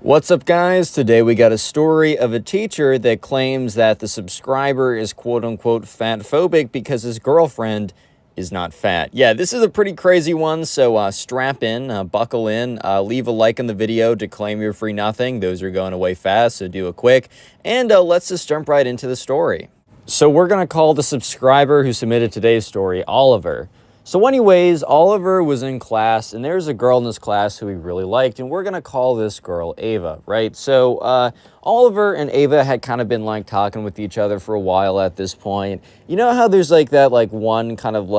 What's up, guys? Today we got a story of a teacher that claims that the subscriber is quote-unquote fat phobic because his girlfriend is not fat. Yeah, this is a pretty crazy one, so strap in, buckle in, leave a like on the video to claim your free nothing. Those are going away fast, so do it quick. And let's just jump right into the story. So we're going to call the subscriber who submitted today's story Oliver. So anyways, Oliver was in class, and there's a girl in this class who he really liked, and we're going to call this girl Ava, right? So Oliver and Ava had kind of been like talking with each other for a while at this point. You know how there's like that one kind of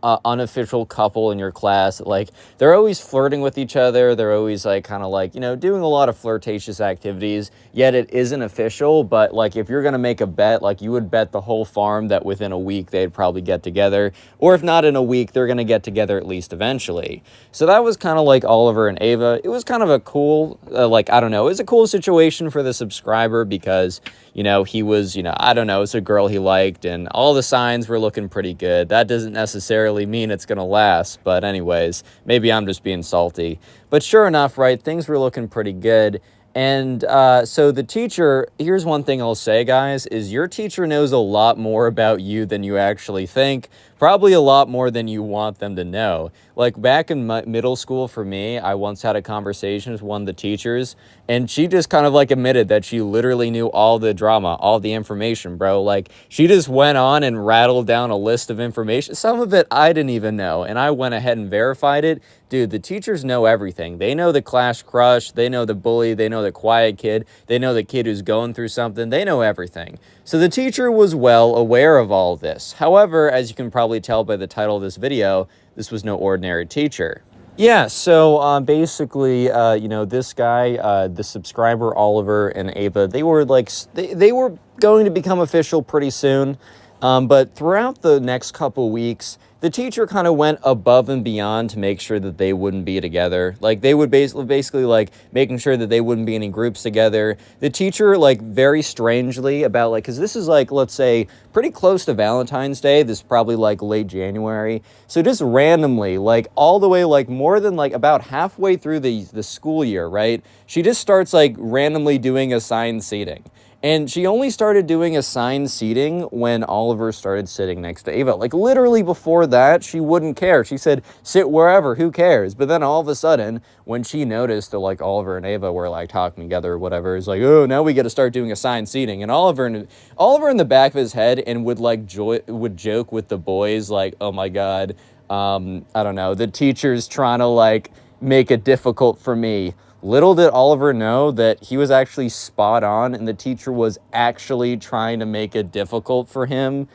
unofficial couple in your class, like they're always flirting with each other, they're always like kind of like, you know, doing a lot of flirtatious activities, yet it isn't official. But like if you're gonna make a bet, like you would bet the whole farm that within a week they'd probably get together, or if not in a week, they're gonna get together at least eventually. So that was kind of like Oliver and Ava. It was kind of a cool I don't know, it was a cool situation for the subscriber because, you know, he was, you know, I don't know, it's a girl he liked and all the signs were looking pretty good. That doesn't necessarily mean it's gonna last, but anyways, maybe I'm just being salty. But sure enough, right, things were looking pretty good. And so the teacher, here's one thing I'll say, guys, is your teacher knows a lot more about you than you actually think. Probably a lot more than you want them to know. Like back in middle school for me, I once had a conversation with one of the teachers, and she just kind of like admitted that she literally knew all the drama, all the information, bro. Like she just went on and rattled down a list of information. Some of it I didn't even know, and I went ahead and verified it. Dude, the teachers know everything. They know the class crush, they know the bully, they know the quiet kid, they know the kid who's going through something, they know everything. So the teacher was well aware of all of this. However, as you can probably tell by the title of this video, this was no ordinary teacher. Yeah, so basically, you know, this guy, the subscriber Oliver and Ava, they were like, they were going to become official pretty soon. But throughout the next couple weeks, the teacher kind of went above and beyond to make sure that they wouldn't be together. Like they would basically like making sure that they wouldn't be in any groups together. The teacher, like very strangely about like, cause this is like, let's say pretty close to Valentine's Day. This is probably like late January. So just randomly, like all the way, like more than like about halfway through the school year, right? She just starts like randomly doing assigned seating. And she only started doing assigned seating when Oliver started sitting next to Ava. Like literally before that, she wouldn't care. She said, sit wherever, who cares? But then all of a sudden, when she noticed that like Oliver and Ava were like talking together or whatever, it's like, oh, now we got to start doing assigned seating. And Oliver in the back of his head and would like would joke with the boys like, oh my God, I don't know, the teacher's trying to like make it difficult for me. Little did Oliver know that he was actually spot on and the teacher was actually trying to make it difficult for him.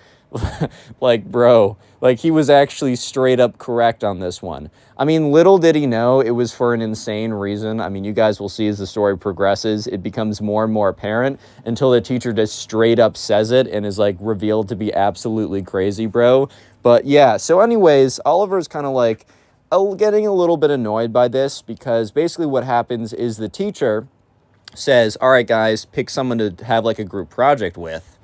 Like, bro, like he was actually straight up correct on this one. I mean, little did he know it was for an insane reason. I mean, you guys will see as the story progresses, it becomes more and more apparent until the teacher just straight up says it and is like revealed to be absolutely crazy, bro. But yeah, so anyways, Oliver's kind of like getting a little bit annoyed by this because basically what happens is the teacher says, all right, guys, pick someone to have like a group project with.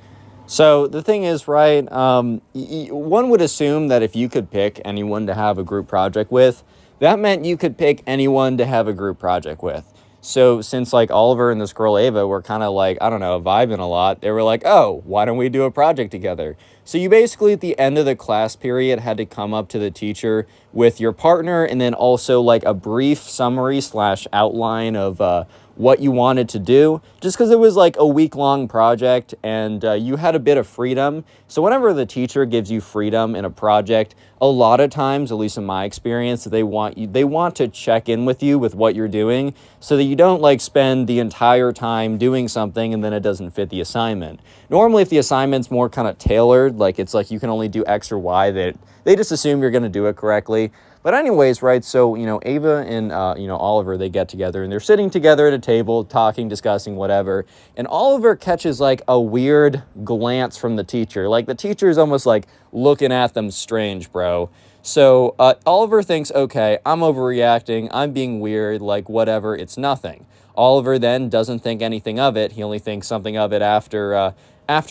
So the thing is, right, one would assume that if you could pick anyone to have a group project with, that meant you could pick anyone to have a group project with. So since like Oliver and this girl Ava were kind of like, I don't know, vibing a lot, they were like, oh, why don't we do a project together? So you basically at the end of the class period had to come up to the teacher with your partner and then also like a brief summary / outline of what you wanted to do, just because it was like a week-long project and you had a bit of freedom. So whenever the teacher gives you freedom in a project, a lot of times, at least in my experience, they want to check in with you with what you're doing so that you don't like spend the entire time doing something and then it doesn't fit the assignment. Normally, if the assignment's more kind of tailored, like it's like you can only do X or Y, they just assume you're going to do it correctly. But anyways, right, so, you know, Ava and, you know, Oliver, they get together and they're sitting together at a table, talking, discussing, whatever. And Oliver catches like a weird glance from the teacher. Like the teacher's almost like looking at them strange, bro. So Oliver thinks, okay, I'm overreacting. I'm being weird, like whatever, it's nothing. Oliver then doesn't think anything of it. He only thinks something of it after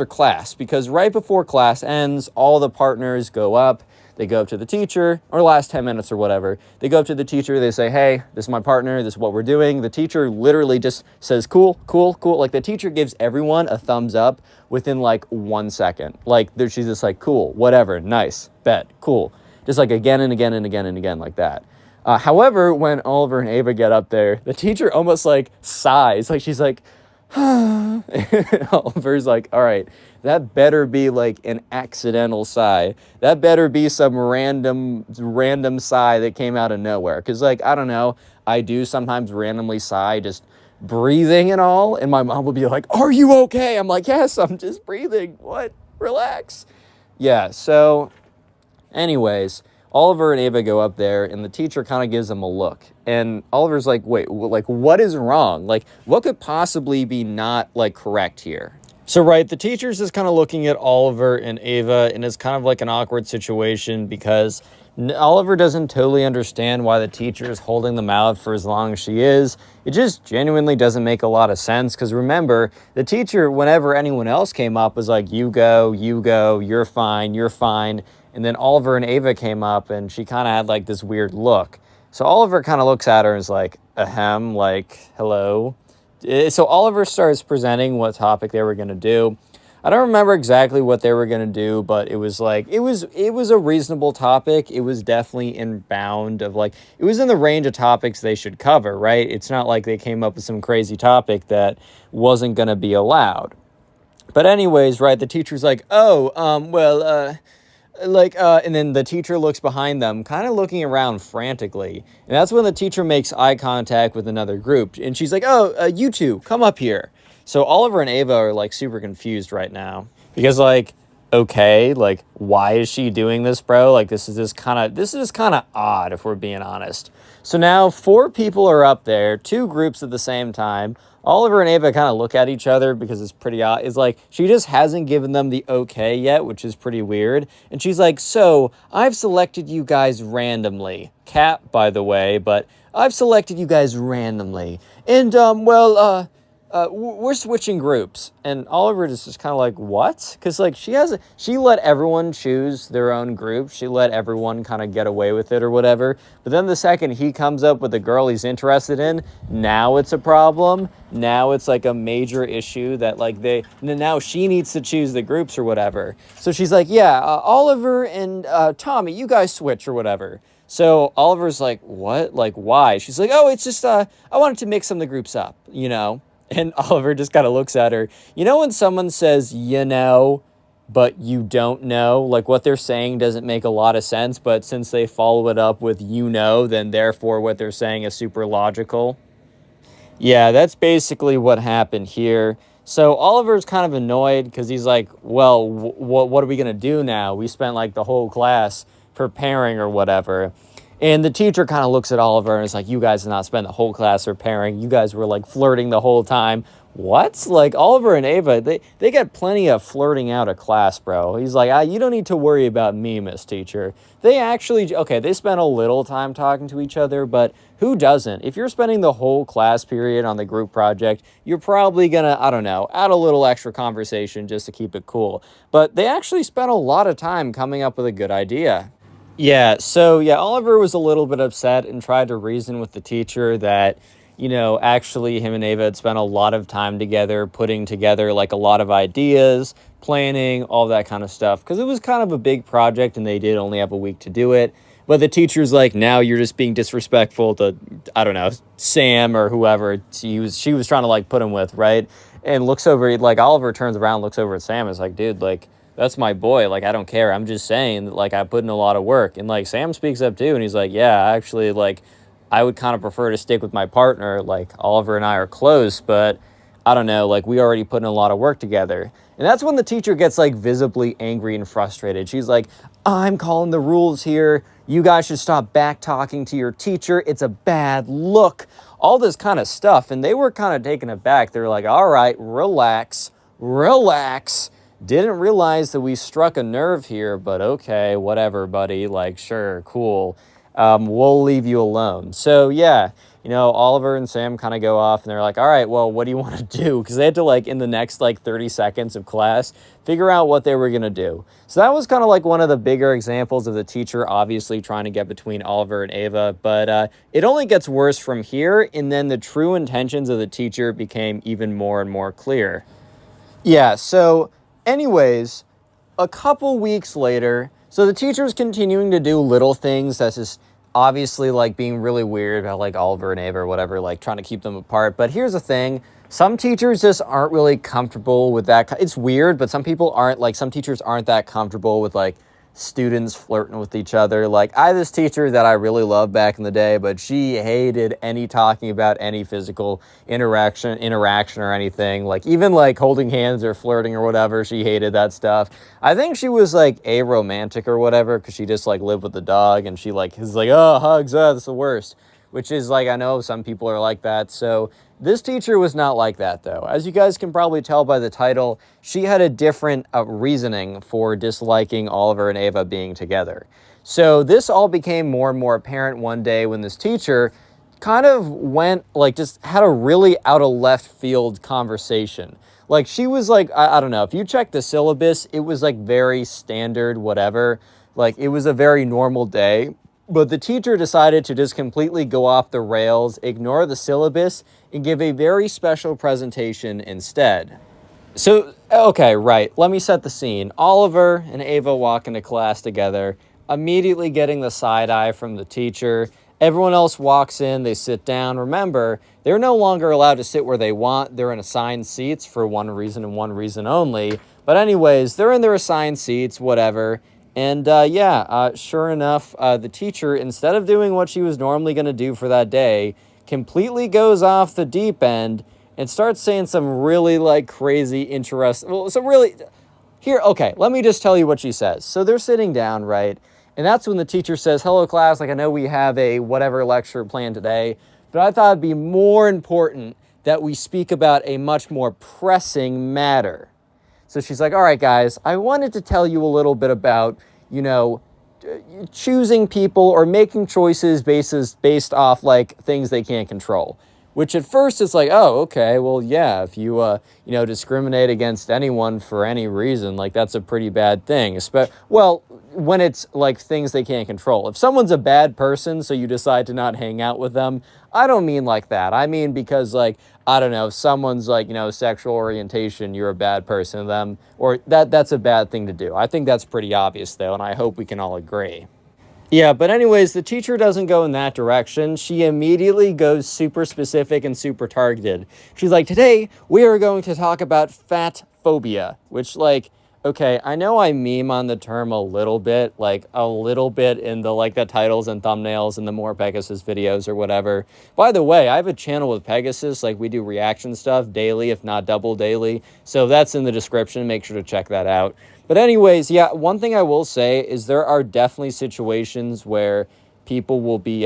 class, because right before class ends, all the partners go up. They go up to the teacher, or last 10 minutes or whatever. They go up to the teacher, they say, hey, this is my partner, this is what we're doing. The teacher literally just says, cool, cool, cool. Like, the teacher gives everyone a thumbs up within like 1 second. Like, she's just like, cool, whatever, nice, bet, cool. Just like again and again and again and again like that. However, when Oliver and Ava get up there, the teacher almost like sighs. Like, she's like, Oliver's like, all right, that better be like an accidental sigh. That better be some random sigh that came out of nowhere. Because, like, I don't know, I do sometimes randomly sigh, just breathing and all. And my mom will be like, are you okay? I'm like, yes, I'm just breathing. What? Relax. Yeah, so anyways, Oliver and Ava go up there, and the teacher kind of gives them a look. And Oliver's like, wait, like, what is wrong? Like, what could possibly be not, like, correct here? So, right, the teacher's just kind of looking at Oliver and Ava, and it's kind of like an awkward situation because Oliver doesn't totally understand why the teacher is holding them out for as long as she is. It just genuinely doesn't make a lot of sense because, remember, the teacher, whenever anyone else came up, was like, you go, you're fine, you're fine. And then Oliver and Ava came up, and she kind of had, like, this weird look. So Oliver kind of looks at her and is like, ahem, like, hello. So Oliver starts presenting what topic they were going to do. I don't remember exactly what they were going to do, but it was like, it was a reasonable topic. It was definitely in bound of, like, it was in the range of topics they should cover, right? It's not like they came up with some crazy topic that wasn't going to be allowed. But anyways, right, the teacher's like, and then the teacher looks behind them, kind of looking around frantically. And that's when the teacher makes eye contact with another group. And she's like, you two, come up here. So Oliver and Ava are, like, super confused right now. Because, like, okay, like, why is she doing this, bro? Like, this is kind of odd, if we're being honest. So now 4 people are up there, 2 groups at the same time. Oliver and Ava kind of look at each other because it's pretty odd. It's like she just hasn't given them the okay yet, which is pretty weird. And she's like, so I've selected you guys randomly. Cat, by the way, but I've selected you guys randomly. And, we're switching groups. And Oliver is just kind of like, what? Because, like, she let everyone choose their own group. She let everyone kind of get away with it or whatever. But then the second he comes up with a girl he's interested in, now it's a problem. Now it's like a major issue that, like, now she needs to choose the groups or whatever. So she's like, yeah, Oliver and Tommy, you guys switch or whatever. So Oliver's like, what? Like, why? She's like, oh, it's just, I wanted to mix some of the groups up, you know? And Oliver just kind of looks at her. You know when someone says, you know, but you don't know? Like, what they're saying doesn't make a lot of sense, but since they follow it up with you know, then therefore what they're saying is super logical. Yeah, that's basically what happened here. So Oliver's kind of annoyed because he's like, well, what are we going to do now? We spent, like, the whole class preparing or whatever. And the teacher kind of looks at Oliver and is like, you guys did not spend the whole class preparing. You guys were, like, flirting the whole time. What? Like, Oliver and Ava, they got plenty of flirting out of class, bro. He's like, you don't need to worry about me, Miss Teacher. They actually, okay, they spent a little time talking to each other, but who doesn't? If you're spending the whole class period on the group project, you're probably gonna, I don't know, add a little extra conversation just to keep it cool. But they actually spent a lot of time coming up with a good idea. Yeah, so, yeah, Oliver was a little bit upset and tried to reason with the teacher that, you know, actually him and Ava had spent a lot of time together, putting together, like, a lot of ideas, planning, all that kind of stuff, because it was kind of a big project and they did only have a week to do it. But the teacher's like, now you're just being disrespectful to, I don't know, Sam or whoever she was trying to, like, put him with, right? And looks over, like, Oliver turns around, looks over at Sam and is like, dude, like, that's my boy. Like, I don't care. I'm just saying that, like, I put in a lot of work. And, like, Sam speaks up too. And he's like, yeah, actually, like, I would kind of prefer to stick with my partner. Like, Oliver and I are close, but I don't know. Like, we already put in a lot of work together. And that's when the teacher gets, like, visibly angry and frustrated. She's like, I'm calling the rules here. You guys should stop back talking to your teacher. It's a bad look. All this kind of stuff. And they were kind of taken aback. They're like, all right, relax. Didn't realize that we struck a nerve here, but okay, whatever, buddy. Like, sure, cool. We'll leave you alone. So, yeah, Oliver and Sam kind of go off and they're like, all right, well, what do you want to do? Because they had to, like, in the next, like, 30 seconds of class, figure out what they were going to do. So that was kind of like one of the bigger examples of the teacher obviously trying to get between Oliver and Ava. But it only gets worse from here, and then the true intentions of the teacher became even more and more clear. Yeah, so anyways, a couple weeks later, so the teacher's continuing to do little things that's just obviously, like, being really weird about, like, Oliver and Ava or whatever, like, trying to keep them apart. But here's the thing. Some teachers just aren't really comfortable with that. It's weird, but some teachers aren't that comfortable with, like, students flirting with each other. Like, I had this teacher that I really loved back in the day, but she hated any talking about any physical interaction or anything. Like, even, like, holding hands or flirting or whatever, she hated that stuff. I think she was, like, aromantic or whatever, because she just, like, lived with the dog, and she, like, is like, oh, hugs, that's the worst. Which is, like, I know some people are like that, so this teacher was not like that, though. As you guys can probably tell by the title, she had a different reasoning for disliking Oliver and Ava being together. So this all became more and more apparent one day when this teacher kind of went, like, just had a really out of left field conversation. Like, she was like, I don't know, if you check the syllabus, it was, like, very standard, whatever. Like, it was a very normal day. But the teacher decided to just completely go off the rails, ignore the syllabus, and give a very special presentation instead. So, okay, right, let me set the scene. Oliver and Ava walk into class together, immediately getting the side eye from the teacher. Everyone else walks in, they sit down. Remember, they're no longer allowed to sit where they want. They're in assigned seats for one reason and one reason only. But anyways, they're in their assigned seats, whatever. And sure enough, the teacher, instead of doing what she was normally going to do for that day, completely goes off the deep end and starts saying some really, like, crazy, okay, let me just tell you what she says. So they're sitting down, right? And that's when the teacher says, hello, class, like, I know we have a whatever lecture planned today, but I thought it'd be more important that we speak about a much more pressing matter. So she's like, all right, guys, I wanted to tell you a little bit about, choosing people or making choices based off, like, things they can't control. Which at first it's like, oh, okay, well, yeah, if you, discriminate against anyone for any reason, like, that's a pretty bad thing. Well, when it's, like, things they can't control. If someone's a bad person, so you decide to not hang out with them, I don't mean like that. I mean because, like, I don't know, if someone's, like, sexual orientation, you're a bad person to them, or that's a bad thing to do. I think that's pretty obvious, though, and I hope we can all agree. Yeah, but anyways, the teacher doesn't go in that direction. She immediately goes super specific and super targeted. She's like, today we are going to talk about fat phobia, which, like, okay, I know I meme on the term a little bit in the, like, the titles and thumbnails and the More Pegasus videos or whatever. By the way, I have a channel with Pegasus, like, we do reaction stuff daily, if not double daily. So that's in the description. Make sure to check that out. But anyways, yeah, one thing I will say is there are definitely situations where people will be,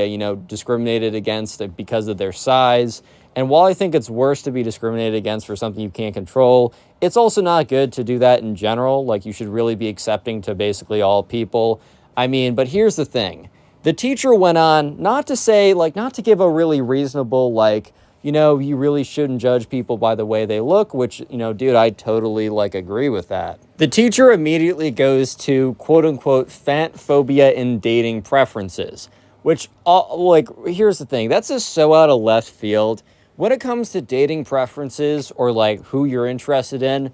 discriminated against because of their size. And while I think it's worse to be discriminated against for something you can't control, it's also not good to do that in general. Like, you should really be accepting to basically all people. I mean, but here's the thing. The teacher went on not to give a really reasonable, like, you really shouldn't judge people by the way they look, which, dude, I totally, like, agree with that. The teacher immediately goes to, quote unquote, fat phobia in dating preferences, which, here's the thing. That's just so out of left field. When it comes to dating preferences or, like, who you're interested in,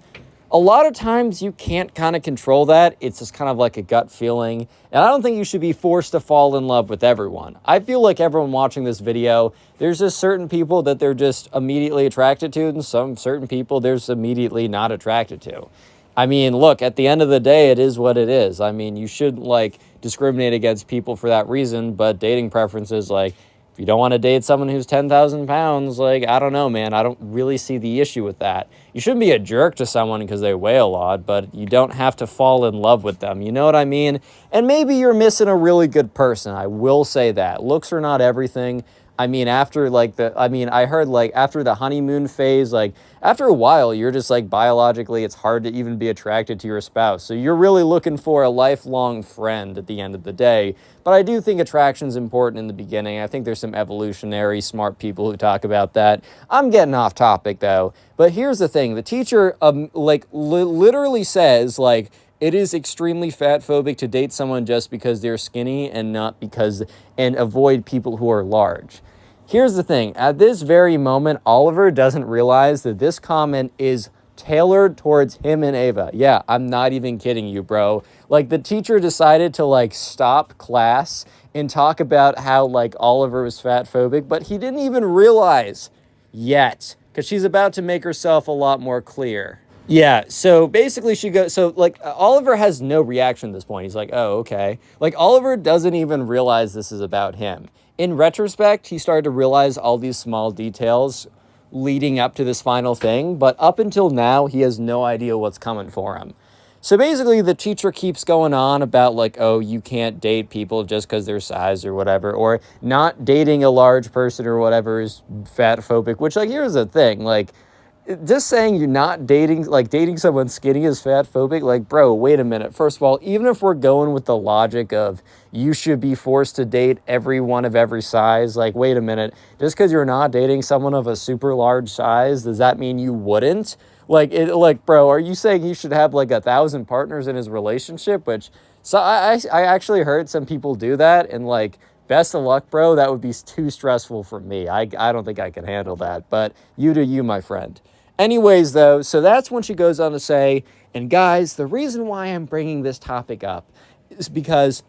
a lot of times you can't kind of control that. It's just kind of like a gut feeling. And I don't think you should be forced to fall in love with everyone. I feel like everyone watching this video, there's just certain people that they're just immediately attracted to, and some certain people they're just immediately not attracted to. I mean, look, at the end of the day, it is what it is. I mean, you shouldn't, like, discriminate against people for that reason, but dating preferences, like, if you don't want to date someone who's 10,000 pounds, like, I don't know, man. I don't really see the issue with that. You shouldn't be a jerk to someone because they weigh a lot, but you don't have to fall in love with them. You know what I mean? And maybe you're missing a really good person. I will say that. Looks are not everything. I mean, after like I heard like after the honeymoon phase, like after a while, you're just like biologically, it's hard to even be attracted to your spouse. So you're really looking for a lifelong friend at the end of the day. But I do think attraction's important in the beginning. I think there's some evolutionary smart people who talk about that. I'm getting off topic though. But here's the thing. The teacher literally says like, it is extremely fat phobic to date someone just because they're skinny and avoid people who are large. Here's the thing. At this very moment, Oliver doesn't realize that this comment is tailored towards him and Ava. Yeah, I'm not even kidding you, bro. Like, the teacher decided to, like, stop class and talk about how, like, Oliver was fat phobic, but he didn't even realize yet, because she's about to make herself a lot more clear. Yeah, so basically Oliver has no reaction at this point. He's like, oh, okay. Like, Oliver doesn't even realize this is about him. In retrospect, he started to realize all these small details leading up to this final thing, but up until now, he has no idea what's coming for him. So basically, the teacher keeps going on about, like, oh, you can't date people just because they're size or whatever, or not dating a large person or whatever is fat phobic, which, like, here's the thing, like, just saying you're not dating someone skinny is fat phobic, like, bro, wait a minute. First of all, even if we're going with the logic of you should be forced to date everyone of every size, like, wait a minute, just because you're not dating someone of a super large size, does that mean you wouldn't? Like, bro, are you saying he should have like 1,000 partners in his relationship? I actually heard some people do that, and like, best of luck, bro. That would be too stressful for me. I don't think I can handle that, but you do you, my friend. Anyways, though, so that's when she goes on to say, and guys, the reason why I'm bringing this topic up is because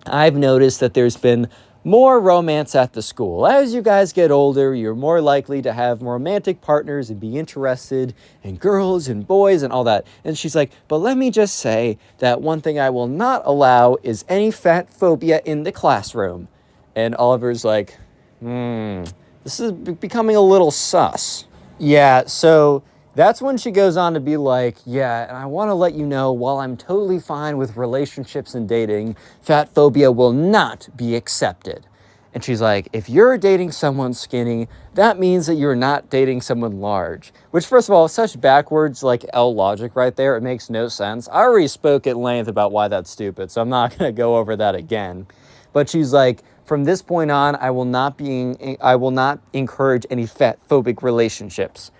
I've noticed that there's been more romance at the school. As you guys get older, you're more likely to have romantic partners and be interested in girls and boys and all that. And she's like, but let me just say that one thing I will not allow is any fat phobia in the classroom. And Oliver's like, this is becoming a little sus. Yeah, so that's when she goes on to be like, yeah, and I want to let you know, while I'm totally fine with relationships and dating, fat phobia will not be accepted. And she's like, if you're dating someone skinny, that means that you're not dating someone large. Which, first of all, is such backwards, like, L logic right there. It makes no sense. I already spoke at length about why that's stupid, so I'm not going to go over that again. But she's like, from this point on, I will not encourage any fat phobic relationships.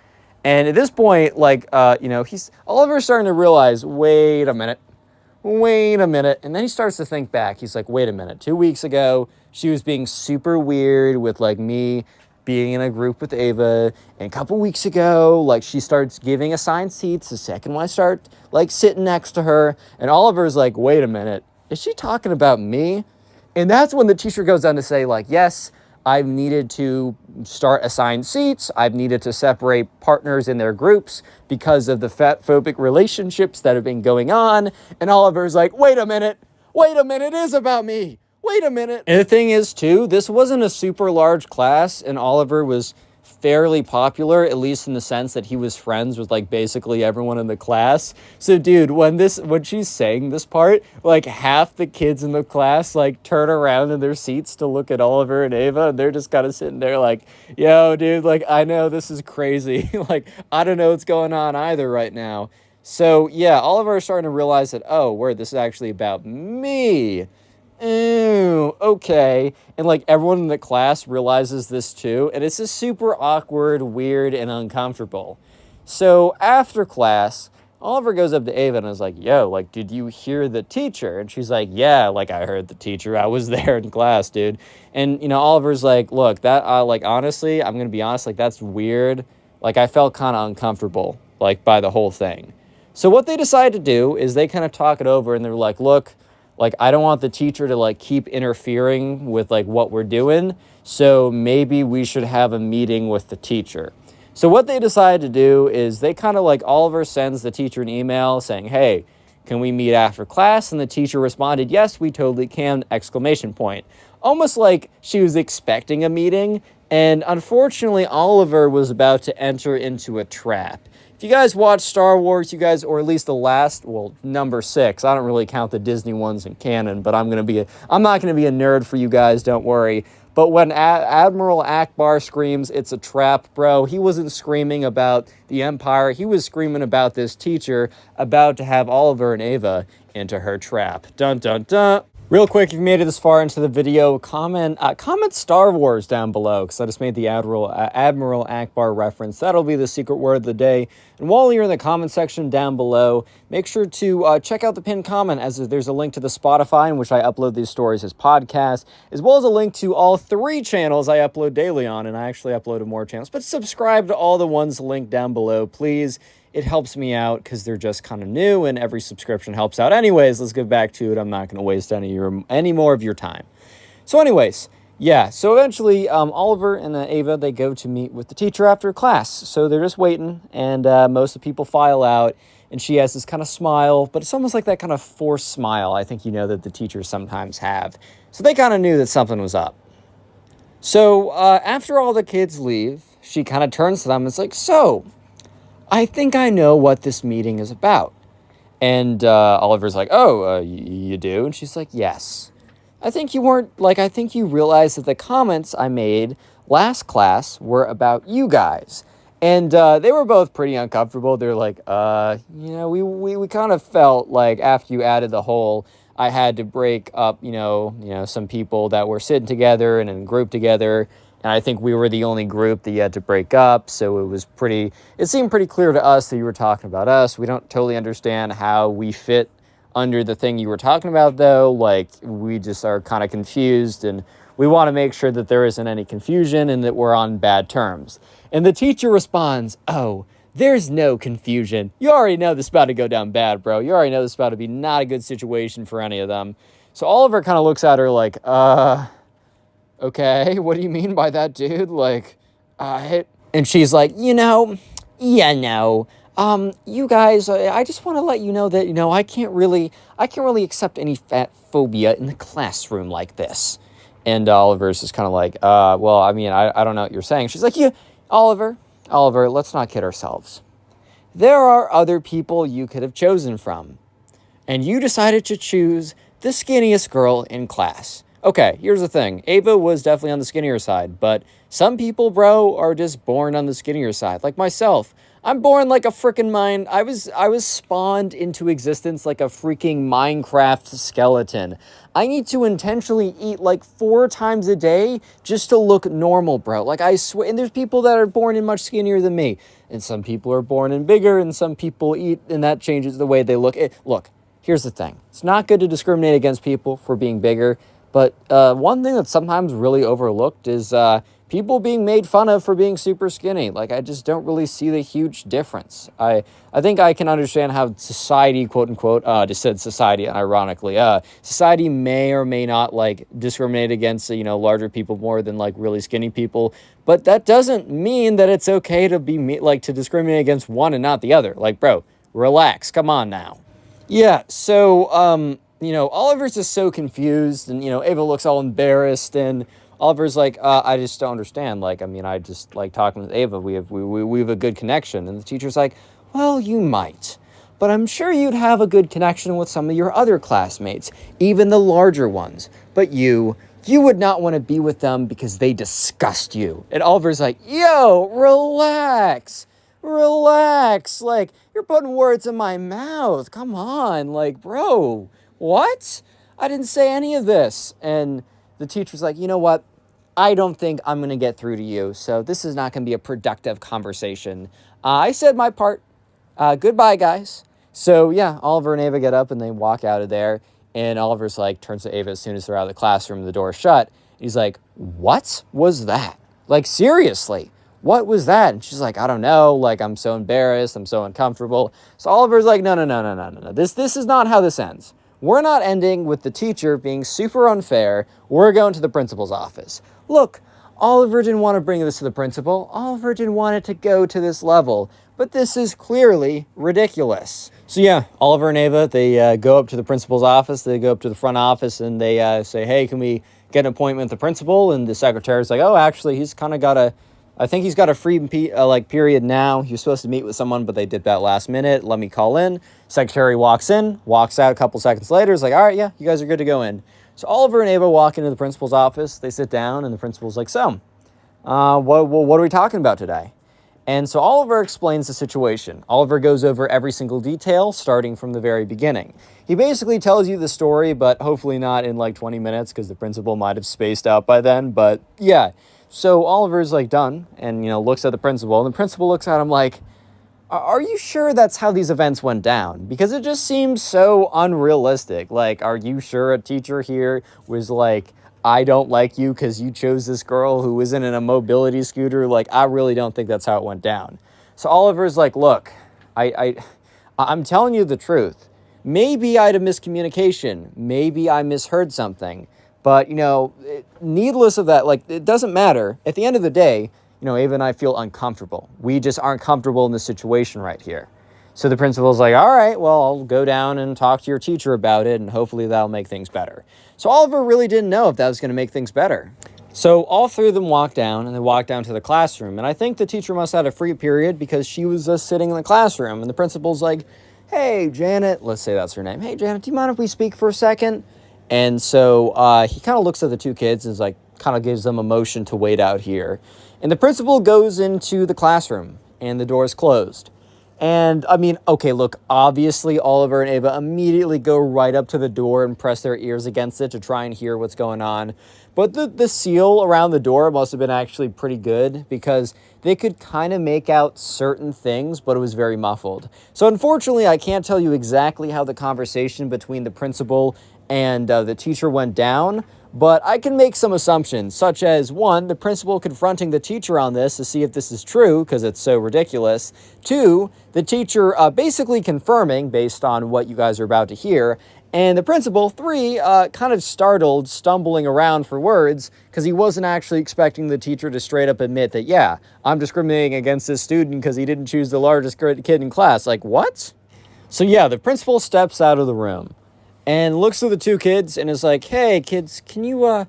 And at this point, like, Oliver's starting to realize, wait a minute. And then he starts to think back. He's like, wait a minute. 2 weeks ago, she was being super weird with, like, me being in a group with Ava. And a couple weeks ago, like, she starts giving assigned seats the second when I start, like, sitting next to her. And Oliver's like, wait a minute. Is she talking about me? And that's when the teacher goes on to say, like, yes, I've needed to start assigned seats. I've needed to separate partners in their groups because of the fat phobic relationships that have been going on. And Oliver's like, wait a minute, it is about me. Wait a minute. And the thing is, too, this wasn't a super large class, and Oliver was fairly popular, at least in the sense that he was friends with, like, basically everyone in the class. So, dude, when she's saying this part, like, half the kids in the class, like, turn around in their seats to look at Oliver and Ava, and they're just kind of sitting there like, yo, dude, like, I know this is crazy. Like, I don't know what's going on either right now. So, yeah, Oliver is starting to realize that, oh, word, this is actually about me. Ew, okay. And, like, everyone in the class realizes this too, and it's just super awkward, weird, and uncomfortable. So after class, Oliver goes up to Ava and is like, yo, like, did you hear the teacher? And she's like, yeah, like, I heard the teacher. I was there in class, dude. And, Oliver's like, look, that, like, honestly, I'm going to be honest, like, that's weird. Like, I felt kind of uncomfortable, like, by the whole thing. So what they decide to do is they kind of talk it over, and they're like, look, like, I don't want the teacher to, like, keep interfering with, like, what we're doing, so maybe we should have a meeting with the teacher. So what they decide to do is they kind of, like, Oliver sends the teacher an email saying, hey, can we meet after class? And the teacher responded, yes, we totally can, ! Almost like she was expecting a meeting, and unfortunately, Oliver was about to enter into a trap. If you guys watch Star Wars, or at least the last, number 6, I don't really count the Disney ones in canon, but I'm not going to be a nerd for you guys, don't worry. But when Admiral Akbar screams, it's a trap, bro, he wasn't screaming about the Empire. He was screaming about this teacher about to have Oliver and Ava into her trap. Dun, dun, dun. Real quick, if you made it this far into the video, comment Star Wars down below, because I just made the Admiral Akbar reference. That'll be the secret word of the day. And while you're in the comment section down below, make sure to check out the pinned comment, as there's a link to the Spotify in which I upload these stories as podcasts, as well as a link to all 3 channels I upload daily on, and I actually uploaded more channels. But subscribe to all the ones linked down below, please. It helps me out because they're just kind of new, and every subscription helps out. Anyways, let's get back to it. I'm not going to waste any more of your time. So anyways, yeah, so eventually Oliver and Ava, they go to meet with the teacher after class. So they're just waiting, and most of the people file out, and she has this kind of smile, but it's almost like that kind of forced smile I think you know that the teachers sometimes have. So they kind of knew that something was up. So after all the kids leave, she kind of turns to them and is like, so, I think I know what this meeting is about. And Oliver's like, oh, you do? And she's like, yes. I think you realized that the comments I made last class were about you guys. And they were both pretty uncomfortable. They're like, we kind of felt like after you added the whole, I had to break up, some people that were sitting together and in a group together. And I think we were the only group that you had to break up. So it seemed pretty clear to us that you were talking about us. We don't totally understand how we fit under the thing you were talking about, though. Like, we just are kind of confused, and we want to make sure that there isn't any confusion and that we're on bad terms. And the teacher responds, oh, there's no confusion. You already know this is about to go down bad, bro. You already know this is about to be not a good situation for any of them. So Oliver kind of looks at her like, okay, what do you mean by that, dude? Like, and she's like, you guys, I just want to let you know that, I can't really accept any fat phobia in the classroom like this. And Oliver's just kind of like, well, I mean, I don't know what you're saying. She's like, yeah, Oliver, let's not kid ourselves. There are other people you could have chosen from, and you decided to choose the skinniest girl in class. Okay, here's the thing. Ava was definitely on the skinnier side, but some people, bro, are just born on the skinnier side. Like myself. I'm born like a freaking mind. I was spawned into existence like a freaking Minecraft skeleton. I need to intentionally eat like 4 times a day just to look normal, bro. Like, I swear. And there's people that are born in much skinnier than me. And some people are born in bigger, and some people eat, and that changes the way they look. Look, here's the thing. It's not good to discriminate against people for being bigger. But one thing that's sometimes really overlooked is people being made fun of for being super skinny. Like, I just don't really see the huge difference. I think I can understand how society, quote unquote, just said society ironically, society may or may not like discriminate against, larger people more than like really skinny people. But that doesn't mean that it's okay to be to discriminate against one and not the other. Like, bro, relax. Come on now. Yeah, so, Oliver's just so confused, and, Ava looks all embarrassed, and Oliver's like, I just don't understand. Like, I mean, I just like talking with Ava. We have a good connection. And the teacher's like, well, you might, but I'm sure you'd have a good connection with some of your other classmates, even the larger ones. But you would not want to be with them because they disgust you. And Oliver's like, yo, relax. Like, you're putting words in my mouth. Come on. Like, bro, what? I didn't say any of this. And the teacher's like, you know what? I don't think I'm going to get through to you. So this is not going to be a productive conversation. I said my part. Goodbye, guys. So yeah, Oliver and Ava get up and they walk out of there. And Oliver's like, turns to Ava as soon as they're out of the classroom, the door's shut. He's like, what was that? Like, seriously, what was that? And she's like, I don't know. Like, I'm so embarrassed. I'm so uncomfortable. So Oliver's like, no. This is not how this ends. We're not ending with the teacher being super unfair. We're going to the principal's office. Look, Oliver didn't want to bring this to the principal. Oliver didn't want it to go to this level. But this is clearly ridiculous. So yeah, Oliver and Ava, they go up to the principal's office. They go up to the front office and they say, hey, can we get an appointment with the principal? And the secretary's like, oh, actually, he's kind of got I think he's got a free period now. He was supposed to meet with someone, but they did that last minute. Let me call in. Secretary walks in, walks out a couple seconds later. Is like, all right, yeah, you guys are good to go in. So Oliver and Ava walk into the principal's office. They sit down, and the principal's like, so, what are we talking about today? And so Oliver explains the situation. Oliver goes over every single detail, starting from the very beginning. He basically tells you the story, but hopefully not in like 20 minutes, because the principal might have spaced out by then. But yeah, so Oliver's like done, and looks at the principal, and the principal looks at him like, are you sure that's how these events went down? Because it just seems so unrealistic. Like, are you sure a teacher here was like, I don't like you because you chose this girl who isn't in a mobility scooter? Like, I really don't think that's how it went down. So Oliver's like, look, I'm telling you the truth. Maybe I had a miscommunication. Maybe I misheard something. But, needless of that, like, it doesn't matter. At the end of the day, Ava and I feel uncomfortable. We just aren't comfortable in this situation right here. So the principal's like, all right, well, I'll go down and talk to your teacher about it, and hopefully that'll make things better. So Oliver really didn't know if that was going to make things better. So all three of them walk down, and they walk down to the classroom. And I think the teacher must have had a free period because she was just sitting in the classroom. And the principal's like, hey, Janet, let's say that's her name. Hey, Janet, do you mind if we speak for a second? And so he kind of looks at the two kids and is like, kind of gives them a motion to wait out here. And the principal goes into the classroom, and the door's closed. And, I mean, okay, look, obviously Oliver and Ava immediately go right up to the door and press their ears against it to try and hear what's going on. But the seal around the door must have been actually pretty good because they could kind of make out certain things, but it was very muffled. So, unfortunately, I can't tell you exactly how the conversation between the principal and the teacher went down, but I can make some assumptions, such as, one, the principal confronting the teacher on this to see if this is true, because it's so ridiculous. Two, the teacher basically confirming, based on what you guys are about to hear. And the principal, three, kind of startled, stumbling around for words, because he wasn't actually expecting the teacher to straight up admit that, yeah, I'm discriminating against this student because he didn't choose the largest kid in class. Like, what? So yeah, the principal steps out of the room and looks at the two kids and is like, hey, kids, can you, we'll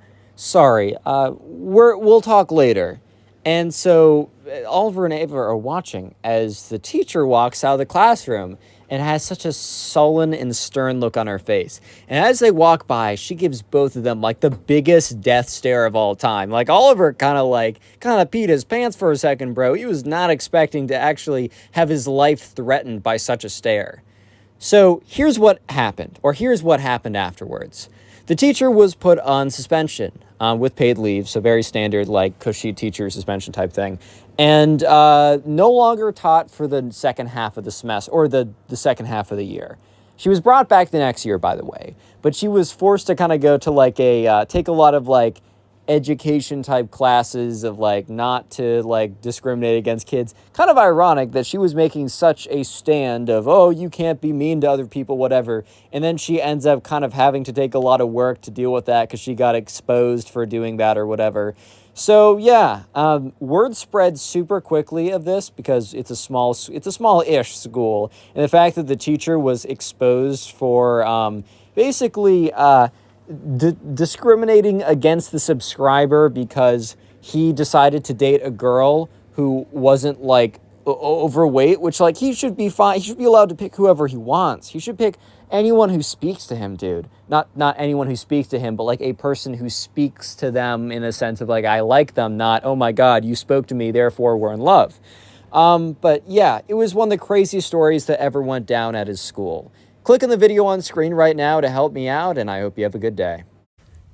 talk later. And so Oliver and Ava are watching as the teacher walks out of the classroom and has such a sullen and stern look on her face. And as they walk by, she gives both of them, like, the biggest death stare of all time. Like, Oliver kind of peed his pants for a second, bro. He was not expecting to actually have his life threatened by such a stare. So here's what happened afterwards. The teacher was put on suspension with paid leave, so very standard, like, cushy teacher suspension type thing, and no longer taught for the second half of the semester, or the second half of the year. She was brought back the next year, by the way, but she was forced to kind of go to, like, take a lot of, like, education type classes of, like, not to, like, discriminate against kids. Kind of ironic that she was making such a stand of, oh, you can't be mean to other people, whatever, and then she ends up kind of having to take a lot of work to deal with that because she got exposed for doing that or whatever. So yeah, word spread super quickly of this because it's a small-ish school, and the fact that the teacher was exposed for basically discriminating against the subscriber because he decided to date a girl who wasn't, like, overweight, which, like, he should be fine. He should be allowed to pick whoever he wants. He should pick anyone who speaks to him, dude. Not anyone who speaks to him, but, like, a person who speaks to them in a sense of, like, I like them, not, oh my God, you spoke to me, therefore we're in love. But yeah, it was one of the craziest stories that ever went down at his school. Click on the video on screen right now to help me out, and I hope you have a good day.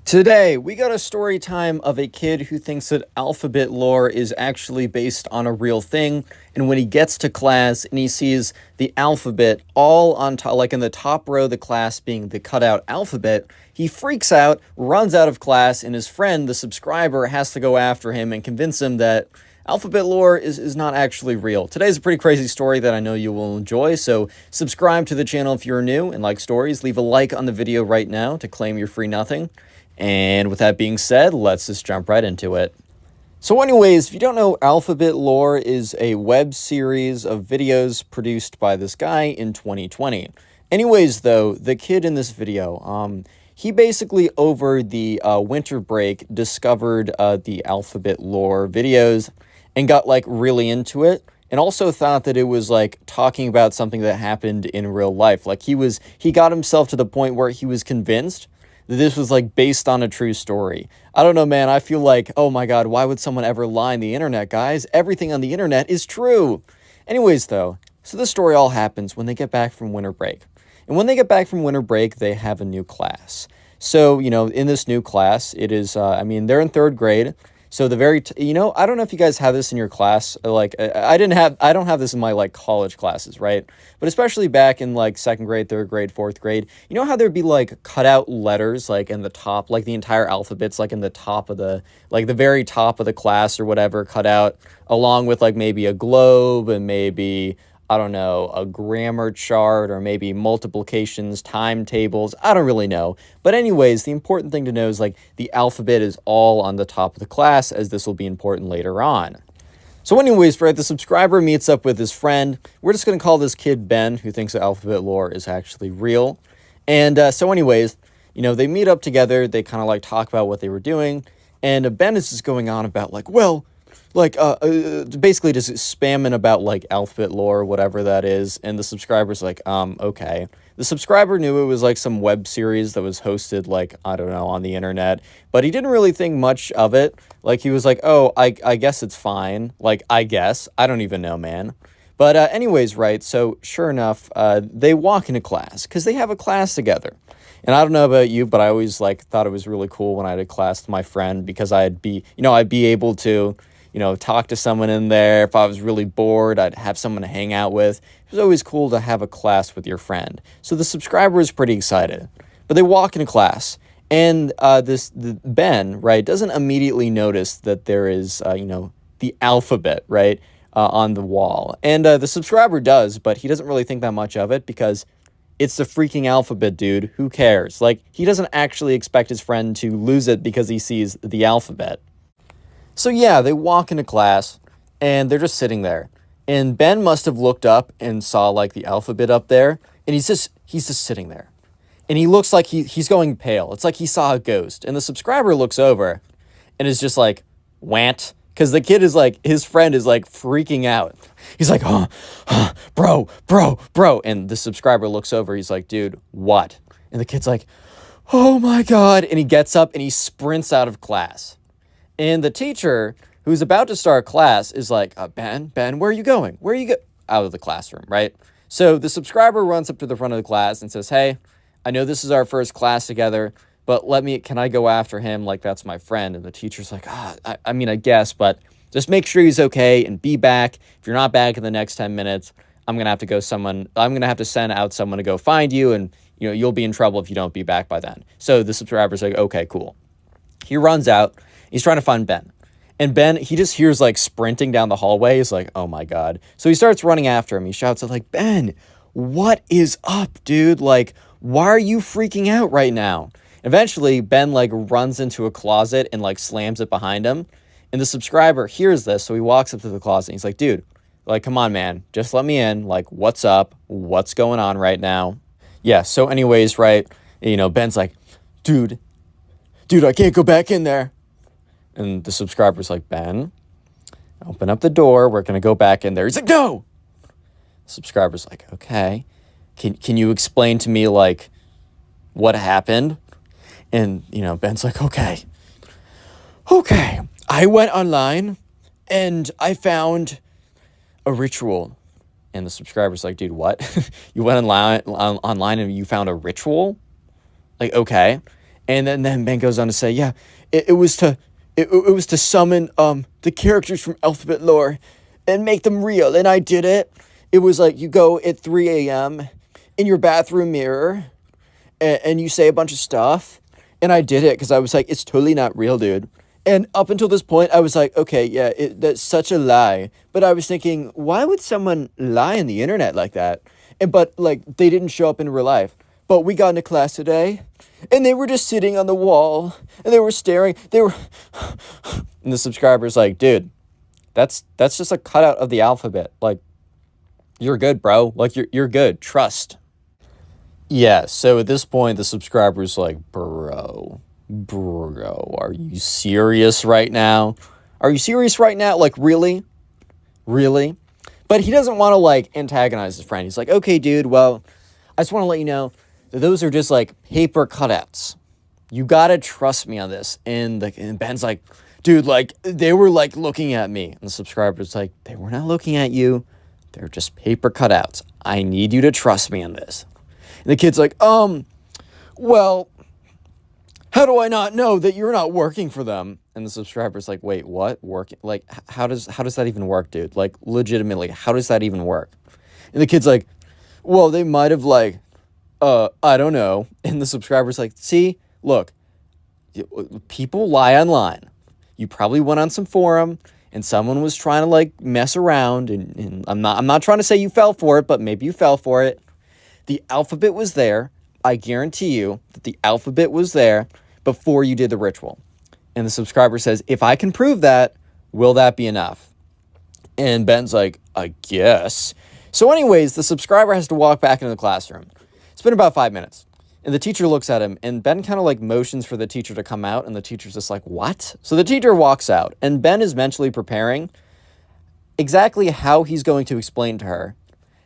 Today, we got a story time of a kid who thinks that alphabet lore is actually based on a real thing, and when he gets to class and he sees the alphabet all on top, like in the top row of the class being the cutout alphabet, he freaks out, runs out of class, and his friend, the subscriber, has to go after him and convince him that alphabet lore is not actually real. Today's a pretty crazy story that I know you will enjoy, so subscribe to the channel if you're new and like stories. Leave a like on the video right now to claim your free nothing. And with that being said, let's just jump right into it. So anyways, if you don't know, Alphabet Lore is a web series of videos produced by this guy in 2020. Anyways, though, the kid in this video, he basically, over the winter break, discovered the Alphabet Lore videos and got, like, really into it, and also thought that it was, like, talking about something that happened in real life. Like, he got himself to the point where he was convinced that this was like based on a true story. I don't know, man. I feel like, oh my God, why would someone ever lie on the internet, guys? Everything on the internet is true. Anyways, though, so the story all happens when they get back from winter break. And when they get back from winter break, they have a new class. So, in this new class, it is, they're in third grade. So I don't know if you guys have this in your class. Like, I don't have this in my, like, college classes, right? But especially back in, like, second grade, third grade, fourth grade, you know how there'd be, like, cutout letters, like, in the top, like, the entire alphabet's, like, in the top of the very top of the class or whatever, cut out, along with, like, maybe a globe and maybe, I don't know, a grammar chart or maybe multiplications, timetables. I don't really know. But anyways, the important thing to know is like the alphabet is all on the top of the class, as this will be important later on. So anyways, right, the subscriber meets up with his friend. We're just going to call this kid Ben, who thinks the alphabet lore is actually real. And so anyways, they meet up together. They kind of like talk about what they were doing. And Ben is just going on about like, well, basically just spamming about like alphabet lore or whatever that is, and the subscriber's like, okay. The subscriber knew it was like some web series that was hosted like, I don't know, on the internet, but he didn't really think much of it. Like he was like, oh, I guess it's fine. Like, I guess, I don't even know, man. But anyways, right, so sure enough, they walk into class because they have a class together. And I don't know about you, but I always like thought it was really cool when I had a class with my friend, because I'd be able to talk to someone in there. If I was really bored, I'd have someone to hang out with. It was always cool to have a class with your friend. So the subscriber is pretty excited. But they walk into class, and Ben, right, doesn't immediately notice that there is, the alphabet, right, on the wall. And the subscriber does, but he doesn't really think that much of it because it's the freaking alphabet, dude. Who cares? Like, he doesn't actually expect his friend to lose it because he sees the alphabet. So yeah, they walk into class, and they're just sitting there. And Ben must have looked up and saw, like, the alphabet up there, and he's just sitting there. And he looks like he's going pale. It's like he saw a ghost. And the subscriber looks over and is just like, "Want?" Because the kid is like, his friend is like freaking out. He's like, bro. And the subscriber looks over, he's like, "Dude, what?" And the kid's like, "Oh my God." And he gets up and he sprints out of class. And the teacher, who's about to start class, is like, Ben, where are you going? Where are you out of the classroom, right? So the subscriber runs up to the front of the class and says, "Hey, I know this is our first class together, but can I go after him? Like, that's my friend." And the teacher's like, I guess, but just make sure he's okay and be back. If you're not back in the next 10 minutes, I'm going to have to send out someone to go find you, and, you'll be in trouble if you don't be back by then. So the subscriber's like, okay, cool. He runs out. He's trying to find Ben. And Ben, he just hears, like, sprinting down the hallway. He's like, oh, my God. So he starts running after him. He shouts out, like, "Ben, what is up, dude? Like, why are you freaking out right now?" Eventually, Ben, like, runs into a closet and, like, slams it behind him. And the subscriber hears this, so he walks up to the closet. And he's like, "Dude, like, come on, man. Just let me in. Like, what's up? What's going on right now?" Yeah, so anyways, right, Ben's like, Dude, I can't go back in there." And the subscriber's like, "Ben, open up the door. We're going to go back in there." He's like, "No." The subscriber's like, "Okay. Can you explain to me, like, what happened?" And, Ben's like, Okay. I went online and I found a ritual." And the subscriber's like, "Dude, what?" "You went online and you found a ritual?" Like, okay. And then Ben goes on to say, "Yeah, it was to summon the characters from alphabet lore and make them real, and I did it. It was like you go at 3 a.m. in your bathroom mirror and you say a bunch of stuff, and I did it because I was like, it's totally not real, dude. And up until this point, I was like, okay, yeah, that's such a lie. But I was thinking, why would someone lie on the internet like that? But like, they didn't show up in real life. But we got into class today, and they were just sitting on the wall, and they were staring. And the subscriber's like, "Dude, that's just a cutout of the alphabet. Like, you're good, bro. Like, you're good. Trust." Yeah, so at this point, the subscriber's like, Bro, are you serious right now? Are you serious right now? Like, really? But he doesn't want to, like, antagonize his friend. He's like, "Okay, dude, well, I just want to let you know that those are just, like, paper cutouts. You gotta trust me on this. And Ben's like, dude, like, they were, like, looking at me. And the subscriber's like, they were not looking at you. They're just paper cutouts. I need you to trust me on this. And the kid's like, well, how do I not know that you're not working for them? And the subscriber's like, wait, what? Working? Like, how does that even work, dude? Like, legitimately, how does that even work? And the kid's like, well, they might have, like, I don't know. And the subscriber's like, see, look, people lie online. You probably went on some forum and someone was trying to, like, mess around, and I'm not trying to say you fell for it, but maybe you fell for it. The alphabet was there. I guarantee you that the alphabet was there before you did the ritual. And the subscriber says, if I can prove that, will that be enough? And Ben's like, I guess. So anyways, the subscriber has to walk back into the classroom. It's been about 5 minutes. And the teacher looks at him, and Ben kind of like motions for the teacher to come out, and the teacher's just like, what? So the teacher walks out, and Ben is mentally preparing exactly how he's going to explain to her,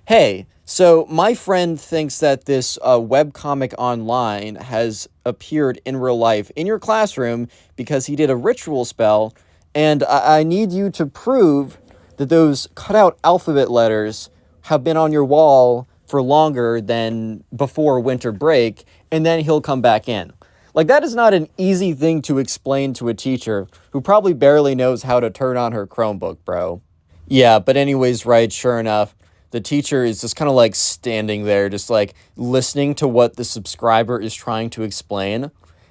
hey, so my friend thinks that this webcomic online has appeared in real life in your classroom because he did a ritual spell, and I need you to prove that those cutout alphabet letters have been on your wall for longer than before winter break, and then he'll come back in. Like, that is not an easy thing to explain to a teacher who probably barely knows how to turn on her Chromebook, bro. Yeah, but anyways, right, sure enough, the teacher is just kind of like standing there, just like listening to what the subscriber is trying to explain.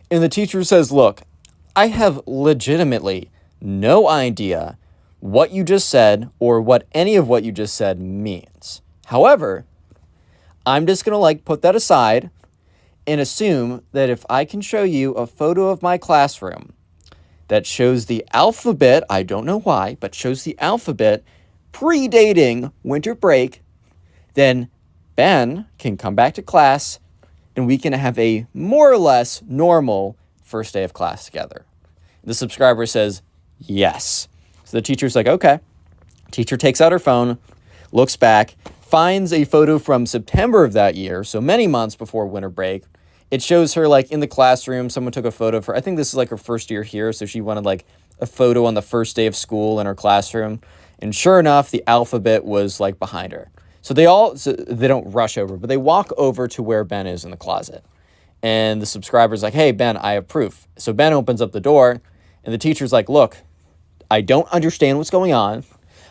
And the teacher says, look, I have legitimately no idea what you just said or what any of what you just said means. However, I'm just going to like put that aside and assume that if I can show you a photo of my classroom that shows the alphabet, I don't know why, but shows the alphabet predating winter break, then Ben can come back to class and we can have a more or less normal first day of class together. The subscriber says, yes. So the teacher's like, okay. Teacher takes out her phone, looks back, finds a photo from September of that year, so many months before winter break. It shows her like in the classroom. Someone took a photo of her. I think this is like her first year here, so she wanted like a photo on the first day of school in her classroom. And sure enough, the alphabet was like behind her. So they don't rush over, but they walk over to where Ben is in the closet. And the subscriber's like, hey, Ben, I have proof. So Ben opens up the door, and the teacher's like, look, I don't understand what's going on.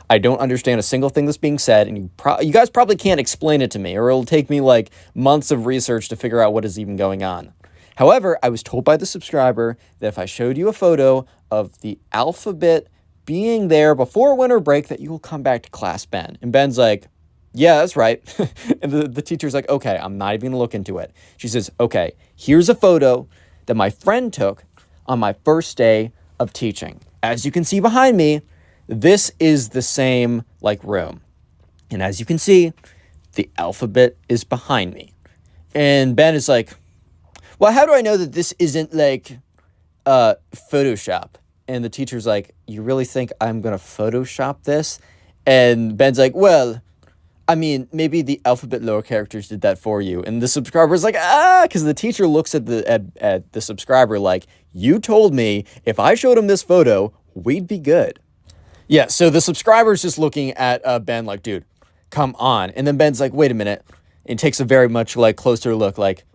I don't understand a single thing that's being said, and you guys probably can't explain it to me, or it'll take me like months of research to figure out what is even going on. However, I was told by the subscriber that if I showed you a photo of the alphabet being there before winter break, that you will come back to class, Ben. And Ben's like, yeah, that's right. And the teacher's like, okay, I'm not even going to look into it. She says, okay, here's a photo that my friend took on my first day of teaching. As you can see behind me, this is the same like room. And as you can see, the alphabet is behind me. And Ben is like, well, how do I know that this isn't like Photoshop? And the teacher's like, you really think I'm going to Photoshop this? And Ben's like, well, I mean, maybe the alphabet lower characters did that for you. And the subscriber's like, because the teacher looks at the subscriber like, you told me if I showed him this photo, we'd be good. Yeah, so the subscriber's just looking at Ben like, dude, come on. And then Ben's like, wait a minute. And takes a very much like closer look like,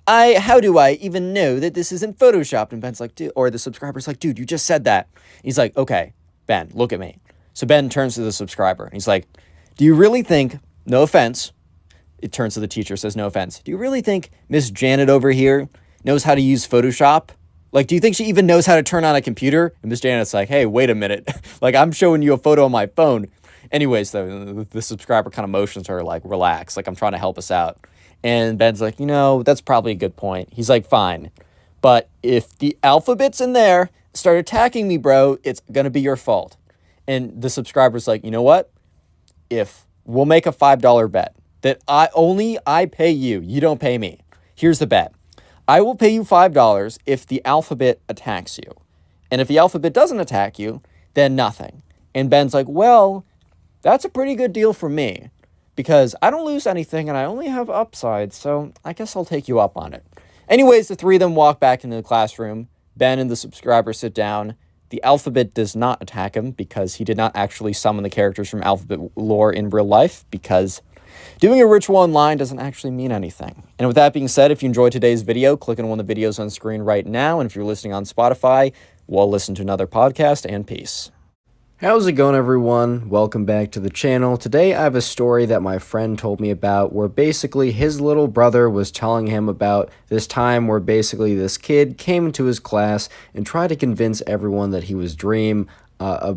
how do I even know that this isn't Photoshopped? And Ben's like, dude, or the subscriber's like, dude, you just said that. And he's like, okay, Ben, look at me. So Ben turns to the subscriber and he's like, do you really think, no offense, it turns to the teacher, says no offense, do you really think Miss Janet over here knows how to use Photoshop? Like, do you think she even knows how to turn on a computer? And Miss Janet's like, hey, wait a minute. Like, I'm showing you a photo on my phone. Anyways, the subscriber kind of motions her, like, relax. Like, I'm trying to help us out. And Ben's like, that's probably a good point. He's like, fine. But if the alphabet's in there, start attacking me, bro, it's going to be your fault. And the subscriber's like, you know what? If we'll make a $5 bet that I pay you, you don't pay me. Here's the bet. I will pay you $5 if the alphabet attacks you. And if the alphabet doesn't attack you, then nothing. And Ben's like, well, that's a pretty good deal for me because I don't lose anything and I only have upside, so I guess I'll take you up on it. Anyways, the three of them walk back into the classroom. Ben and the subscriber sit down. The alphabet does not attack him because he did not actually summon the characters from alphabet lore in real life, because doing a ritual online doesn't actually mean anything. And with that being said, if you enjoyed today's video, click on one of the videos on screen right now. And if you're listening on Spotify, well, listen to another podcast, and peace. How's it going, everyone? Welcome back to the channel. Today I have a story that my friend told me about where basically his little brother was telling him about this time where basically this kid came into his class and tried to convince everyone that he was Dream.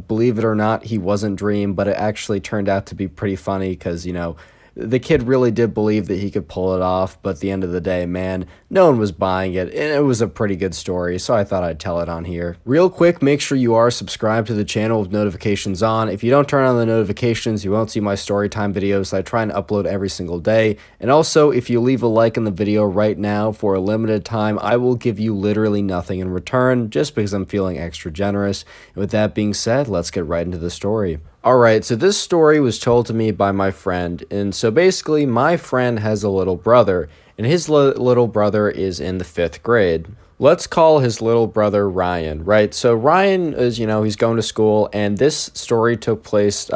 Believe it or not, he wasn't Dream, but it actually turned out to be pretty funny because, you know, the kid really did believe that he could pull it off, but at the end of the day, man, no one was buying it, and it was a pretty good story, so I thought I'd tell it on here. Real quick, make sure you are subscribed to the channel with notifications on. If you don't turn on the notifications, you won't see my Storytime videos. I try and upload every single day. And also, if you leave a like in the video right now for a limited time, I will give you literally nothing in return, just because I'm feeling extra generous. And with that being said, let's get right into the story. Alright, so this story was told to me by my friend, and so basically my friend has a little brother, and his little brother is in the 5th grade. Let's call his little brother Ryan, right? So Ryan is, you know, he's going to school, and this story took place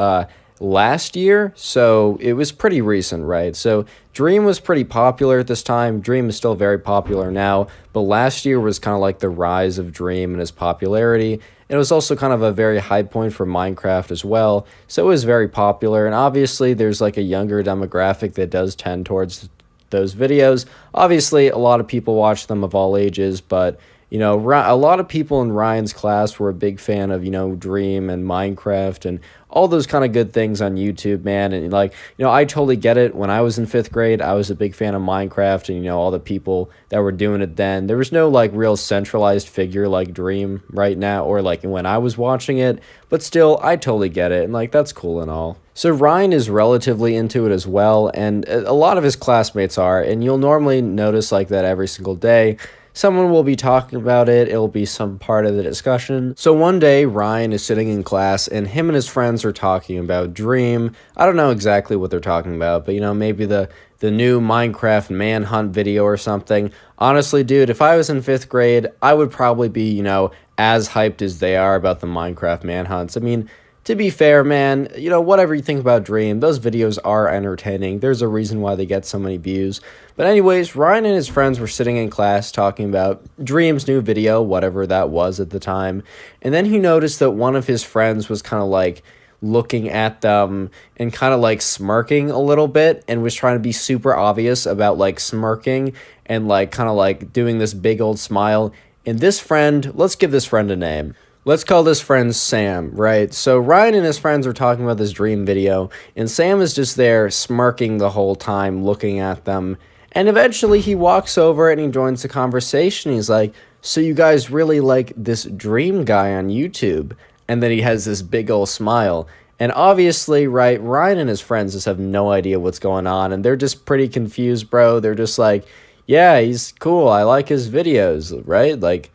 last year, so it was pretty recent, right? So Dream was pretty popular at this time. Dream is still very popular now, but last year was kind of like the rise of Dream and his popularity. It was also kind of a very high point for Minecraft as well, so it was very popular, and obviously there's like a younger demographic that does tend towards those videos. Obviously, a lot of people watch them of all ages, but, you know, a lot of people in Ryan's class were a big fan of, you know, Dream and Minecraft and all those kind of good things on YouTube, man. And, like, you know, I totally get it. When I was in 5th grade, I was a big fan of Minecraft and, you know, all the people that were doing it then. There was no, like, real centralized figure like Dream right now, or, like, when I was watching it. But still, I totally get it. And, like, that's cool and all. So Ryan is relatively into it as well, and a lot of his classmates are. And you'll normally notice, like, that every single day. Someone will be talking about it. It'll be some part of the discussion. So one day, Ryan is sitting in class, and him and his friends are talking about Dream. I don't know exactly what they're talking about, but, you know, maybe the new Minecraft manhunt video or something. Honestly, dude, if I was in 5th grade, I would probably be, you know, as hyped as they are about the Minecraft manhunts. I mean, to be fair, man, you know, whatever you think about Dream, those videos are entertaining. There's a reason why they get so many views. But anyways, Ryan and his friends were sitting in class talking about Dream's new video, whatever that was at the time. And then he noticed that one of his friends was kind of like looking at them and kind of like smirking a little bit and was trying to be super obvious about like smirking and like kind of like doing this big old smile. And this friend, let's give this friend a name. Let's call this friend Sam, right? So Ryan and his friends are talking about this Dream video, and Sam is just there smirking the whole time, looking at them. And eventually he walks over and he joins the conversation. He's like, so you guys really like this Dream guy on YouTube? And then he has this big old smile. And obviously, right, Ryan and his friends just have no idea what's going on, and they're just pretty confused, bro. They're just like, yeah, he's cool. I like his videos, right? Like,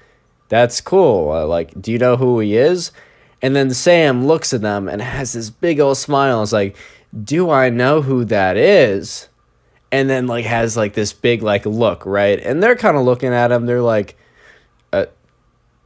that's cool. Like, do you know who he is? And then Sam looks at them and has this big old smile. It's like, do I know who that is? And then, like, has, like, this big, like, look, right? And they're kind of looking at him. They're like,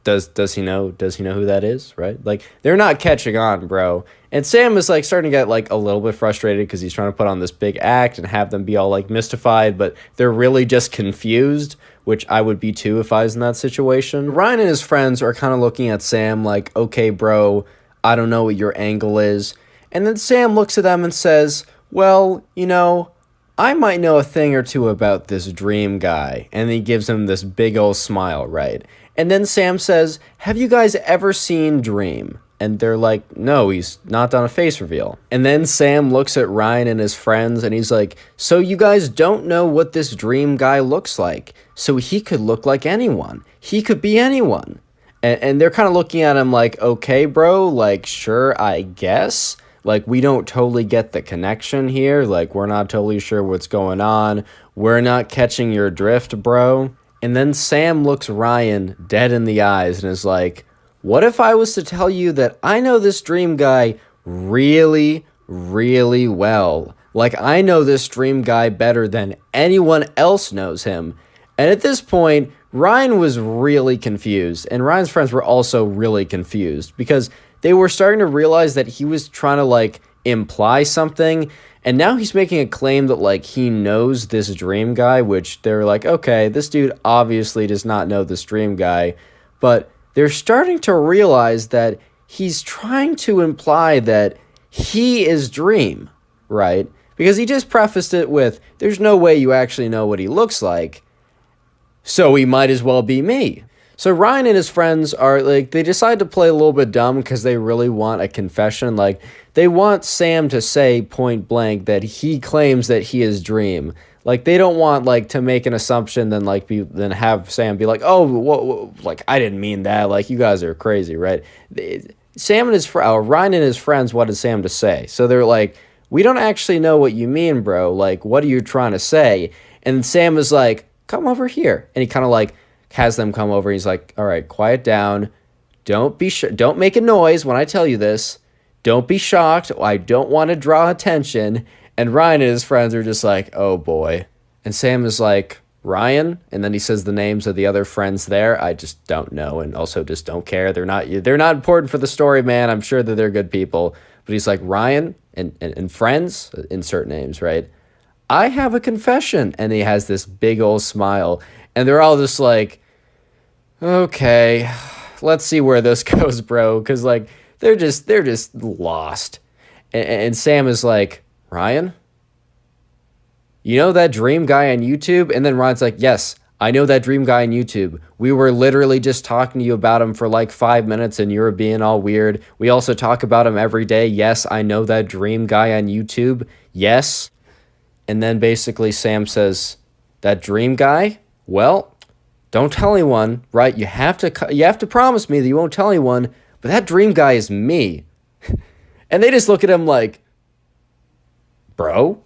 does he know who that is, right? Like, they're not catching on, bro. And Sam is, like, starting to get, like, a little bit frustrated because he's trying to put on this big act and have them be all, like, mystified, but they're really just confused, which I would be too if I was in that situation. Ryan and his friends are kind of looking at Sam like, okay, bro, I don't know what your angle is. And then Sam looks at them and says, well, you know, I might know a thing or two about this Dream guy. And he gives him this big old smile, right? And then Sam says, have you guys ever seen Dream? And they're like, no, he's not done a face reveal. And then Sam looks at Ryan and his friends and he's like, so you guys don't know what this Dream guy looks like. So he could look like anyone. He could be anyone. And they're kind of looking at him like, okay, bro, like, sure, I guess. Like, we don't totally get the connection here. Like, we're not totally sure what's going on. We're not catching your drift, bro. And then Sam looks Ryan dead in the eyes and is like, what if I was to tell you that I know this Dream guy really, really well? Like, I know this Dream guy better than anyone else knows him. And at this point, Ryan was really confused, and Ryan's friends were also really confused because they were starting to realize that he was trying to like imply something, and now he's making a claim that like he knows this dream guy, which they're like, okay, this dude obviously does not know this dream guy, but they're starting to realize that he's trying to imply that he is Dream, right? Because he just prefaced it with, there's no way you actually know what he looks like, so he might as well be me. So Ryan and his friends are like, they decide to play a little bit dumb because they really want a confession. Like, they want Sam to say point blank that he claims that he is Dream. Like, they don't want like to make an assumption, then have Sam be like, oh, like I didn't mean that. Like, you guys are crazy, right? Ryan and his friends wanted Sam to say. So they're like, we don't actually know what you mean, bro. Like, what are you trying to say? And Sam is like, come over here. And he kind of like has them come over. He's like, all right, quiet down. Don't make a noise when I tell you this. Don't be shocked. I don't want to draw attention. And Ryan and his friends are just like, oh boy. And Sam is like, Ryan? And then he says the names of the other friends there. I just don't know, and also just don't care. They're not important for the story, man. I'm sure that they're good people. But he's like, Ryan and friends, insert names, right? I have a confession. And he has this big old smile. And they're all just like, okay, let's see where this goes, bro. Because like they're just lost. And Sam is like, Ryan, you know that Dream guy on YouTube? And then Ryan's like, yes, I know that Dream guy on YouTube. We were literally just talking to you about him for like 5 minutes and you were being all weird. We also talk about him every day. Yes, I know that Dream guy on YouTube. Yes. And then basically Sam says, that Dream guy? Well, don't tell anyone, right? You have to promise me that you won't tell anyone, but that Dream guy is me. And they just look at him like, bro?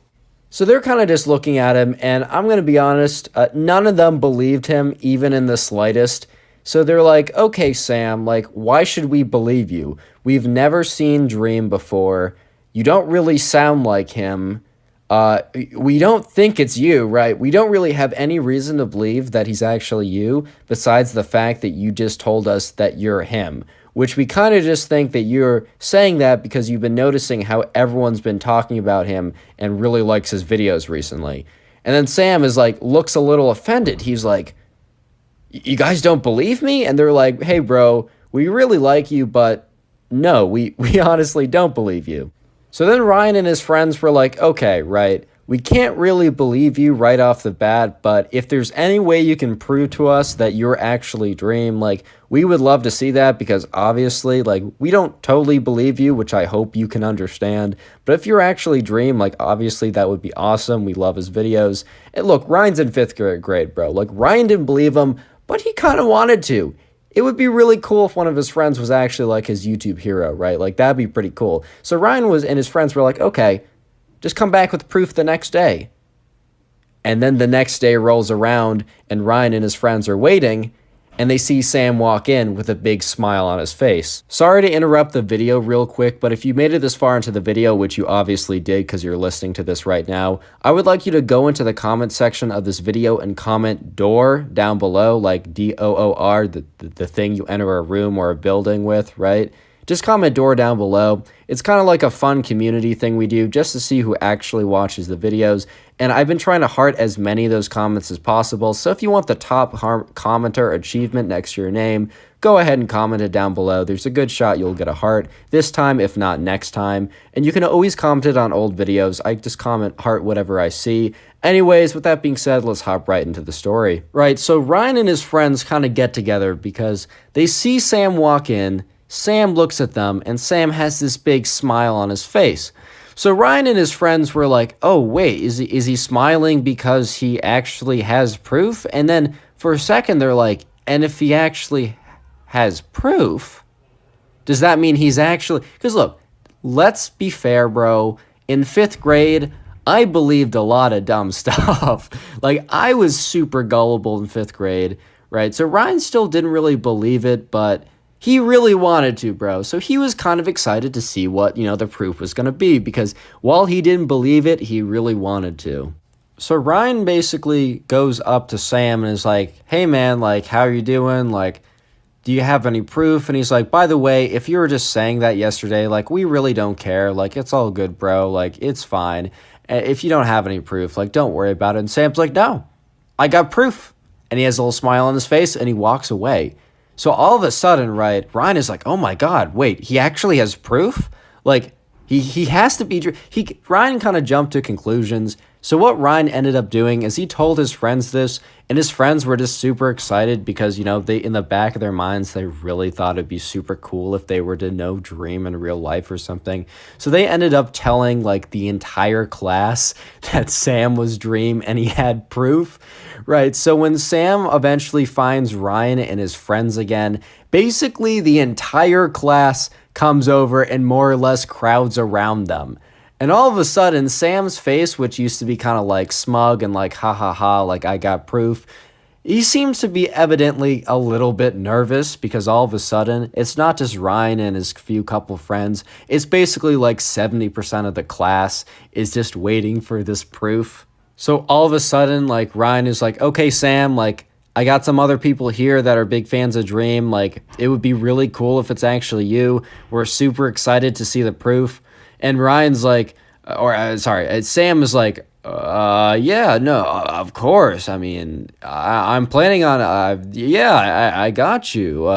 So they're kind of just looking at him, and I'm going to be honest, none of them believed him, even in the slightest. So they're like, okay, Sam, like, why should we believe you? We've never seen Dream before. You don't really sound like him. We don't think it's you, right? We don't really have any reason to believe that he's actually you, besides the fact that you just told us that you're him, which we kind of just think that you're saying that because you've been noticing how everyone's been talking about him and really likes his videos recently. And then Sam is like, looks a little offended. He's like, you guys don't believe me? And they're like, hey, bro, we really like you, but no, we honestly don't believe you. So then Ryan and his friends were like, okay, right, we can't really believe you right off the bat, but if there's any way you can prove to us that you're actually Dream, like, we would love to see that, because obviously, like, we don't totally believe you, which I hope you can understand, but if you're actually Dream, like, obviously that would be awesome. We love his videos. And look, Ryan's in 5th grade, bro. Like, Ryan didn't believe him, but he kind of wanted to. It would be really cool if one of his friends was actually like his YouTube hero, right? Like, that'd be pretty cool. So Ryan and his friends were like, okay, just come back with proof the next day. And then the next day rolls around, and Ryan and his friends are waiting, and they see Sam walk in with a big smile on his face. Sorry to interrupt the video real quick, but if you made it this far into the video, which you obviously did because you're listening to this right now, I would like you to go into the comment section of this video and comment door down below, like D-O-O-R, the thing you enter a room or a building with, right? Just comment door down below. It's kind of like a fun community thing we do just to see who actually watches the videos. And I've been trying to heart as many of those comments as possible. So if you want the top commenter achievement next to your name, go ahead and comment it down below. There's a good shot you'll get a heart this time, if not next time. And you can always comment it on old videos. I just comment heart whatever I see. Anyways, with that being said, let's hop right into the story. Right, so Ryan and his friends kind of get together because they see Sam walk in. Sam looks at them, and Sam has this big smile on his face. So Ryan and his friends were like, oh, wait, is he smiling because he actually has proof? And then for a second, they're like, and if he actually has proof, does that mean he's actually... Because look, let's be fair, bro. In 5th grade, I believed a lot of dumb stuff. Like, I was super gullible in 5th grade, right? So Ryan still didn't really believe it, but... he really wanted to, bro. So he was kind of excited to see what, the proof was going to be, because while he didn't believe it, he really wanted to. So Ryan basically goes up to Sam and is like, hey man, like, how are you doing? Like, do you have any proof? And he's like, by the way, if you were just saying that yesterday, like, we really don't care. Like, it's all good, bro. Like, it's fine. If you don't have any proof, like, don't worry about it. And Sam's like, no, I got proof. And he has a little smile on his face and he walks away. So all of a sudden, right, Ryan is like, oh my God, wait, he actually has proof? Like, he has to be, Ryan kind of jumped to conclusions. So what Ryan ended up doing is he told his friends this, and his friends were just super excited because, you know, they, in the back of their minds, they really thought it'd be super cool if they were to know Dream in real life or something. So they ended up telling like the entire class that Sam was Dream and he had proof, right? So when Sam eventually finds Ryan and his friends again, basically the entire class comes over and more or less crowds around them. And all of a sudden, Sam's face, which used to be kind of like smug and like, ha ha ha, like I got proof, he seems to be evidently a little bit nervous because all of a sudden, it's not just Ryan and his few couple friends. It's basically like 70% of the class is just waiting for this proof. So all of a sudden, like Ryan is like, okay, Sam, like, I got some other people here that are big fans of Dream. Like, it would be really cool if it's actually you. We're super excited to see the proof. And Ryan's like, Sam is like, yeah, no, of course. I mean, I'm planning on, I got you.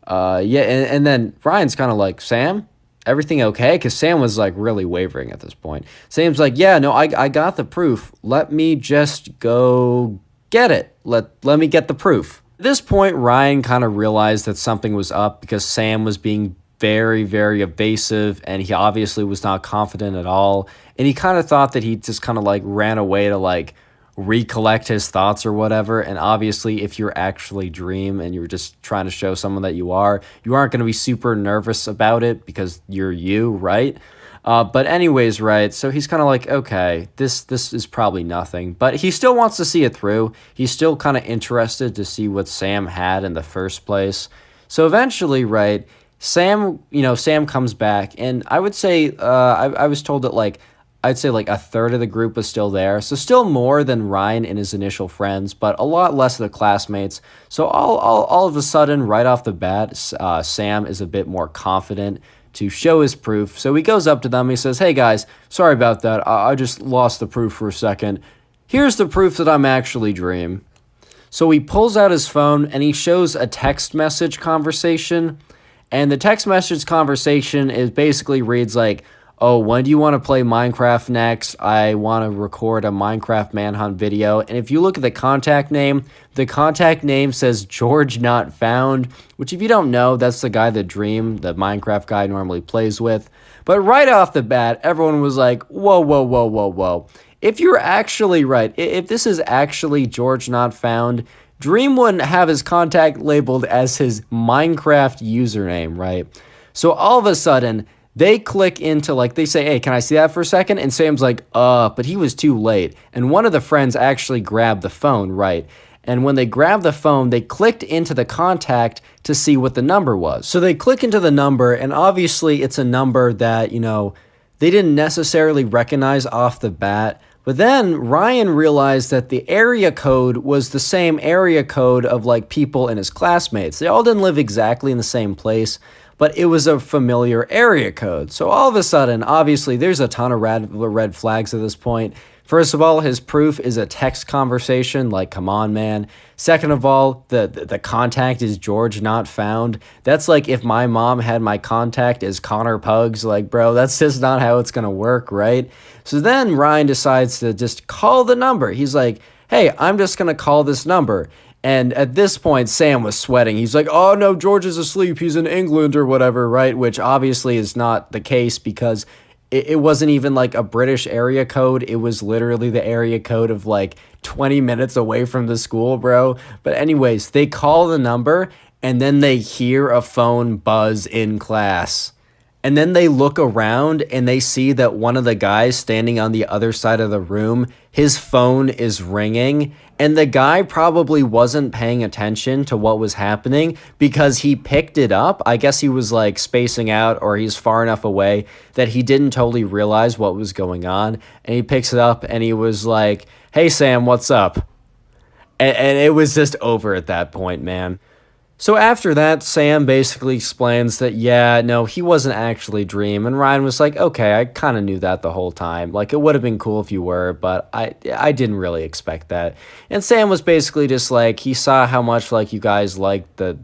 Yeah. And then Ryan's kind of like, Sam, everything okay? Because Sam was like really wavering at this point. Sam's like, yeah, no, I got the proof. Let me just go get it. Let me get the proof. At this point, Ryan kind of realized that something was up because Sam was being very, very evasive and he obviously was not confident at all. And he kind of thought that he just kind of like ran away to like recollect his thoughts or whatever. And obviously, if you're actually Dream and you're just trying to show someone that you aren't going to be super nervous about it because you're you, right? But anyways, right, so he's kind of like, okay, this is probably nothing. But he still wants to see it through. He's still kind of interested to see what Sam had in the first place. So eventually, right, Sam comes back. And I would say, I was told that, like, I'd say like a third of the group was still there. So still more than Ryan and his initial friends, but a lot less of the classmates. So all of a sudden, right off the bat, Sam is a bit more confident to show his proof. So he goes up to them. He says, hey guys, sorry about that. I just lost the proof for a second. Here's the proof that I'm actually Dream. So he pulls out his phone and he shows a text message conversation. And the text message conversation is basically reads like, oh, when do you want to play Minecraft next? I want to record a Minecraft manhunt video. And if you look at the contact name says George Not Found, which if you don't know, that's the guy that Dream, the Minecraft guy, normally plays with. But right off the bat, everyone was like, whoa, whoa, whoa, whoa, whoa. If you're actually right, if this is actually George Not Found, Dream wouldn't have his contact labeled as his Minecraft username, right? So all of a sudden, they click into, like, they say, hey, can I see that for a second? And Sam's like, but he was too late. And one of the friends actually grabbed the phone, right? And when they grabbed the phone, they clicked into the contact to see what the number was. So they click into the number, and obviously it's a number that, you know, they didn't necessarily recognize off the bat. But then Ryan realized that the area code was the same area code of, like, people and his classmates. They all didn't live exactly in the same place, but it was a familiar area code. So all of a sudden, obviously, there's a ton of red flags at this point. First of all, his proof is a text conversation, like, come on, man. Second of all, the contact is George Not Found. That's like if my mom had my contact as Connor Pugs. Like, bro, that's just not how it's going to work, right? So then Ryan decides to just call the number. He's like, hey, I'm just going to call this number. And at this point, Sam was sweating. He's like, oh, no, George is asleep. He's in England or whatever, right? Which obviously is not the case because it wasn't even like a British area code. It was literally the area code of like 20 minutes away from the school, bro. But anyways, they call the number and then they hear a phone buzz in class. And then they look around and they see that one of the guys standing on the other side of the room, his phone is ringing. And the guy probably wasn't paying attention to what was happening because he picked it up. I guess he was like spacing out, or he's far enough away that he didn't totally realize what was going on. And he picks it up and he was like, "Hey, Sam, what's up?" And it was just over at that point, man. So after that, Sam basically explains that, yeah, no, he wasn't actually Dream. And Ryan was like, okay, I kind of knew that the whole time. Like, it would have been cool if you were, but I didn't really expect that. And Sam was basically just like, he saw how much, like, you guys liked the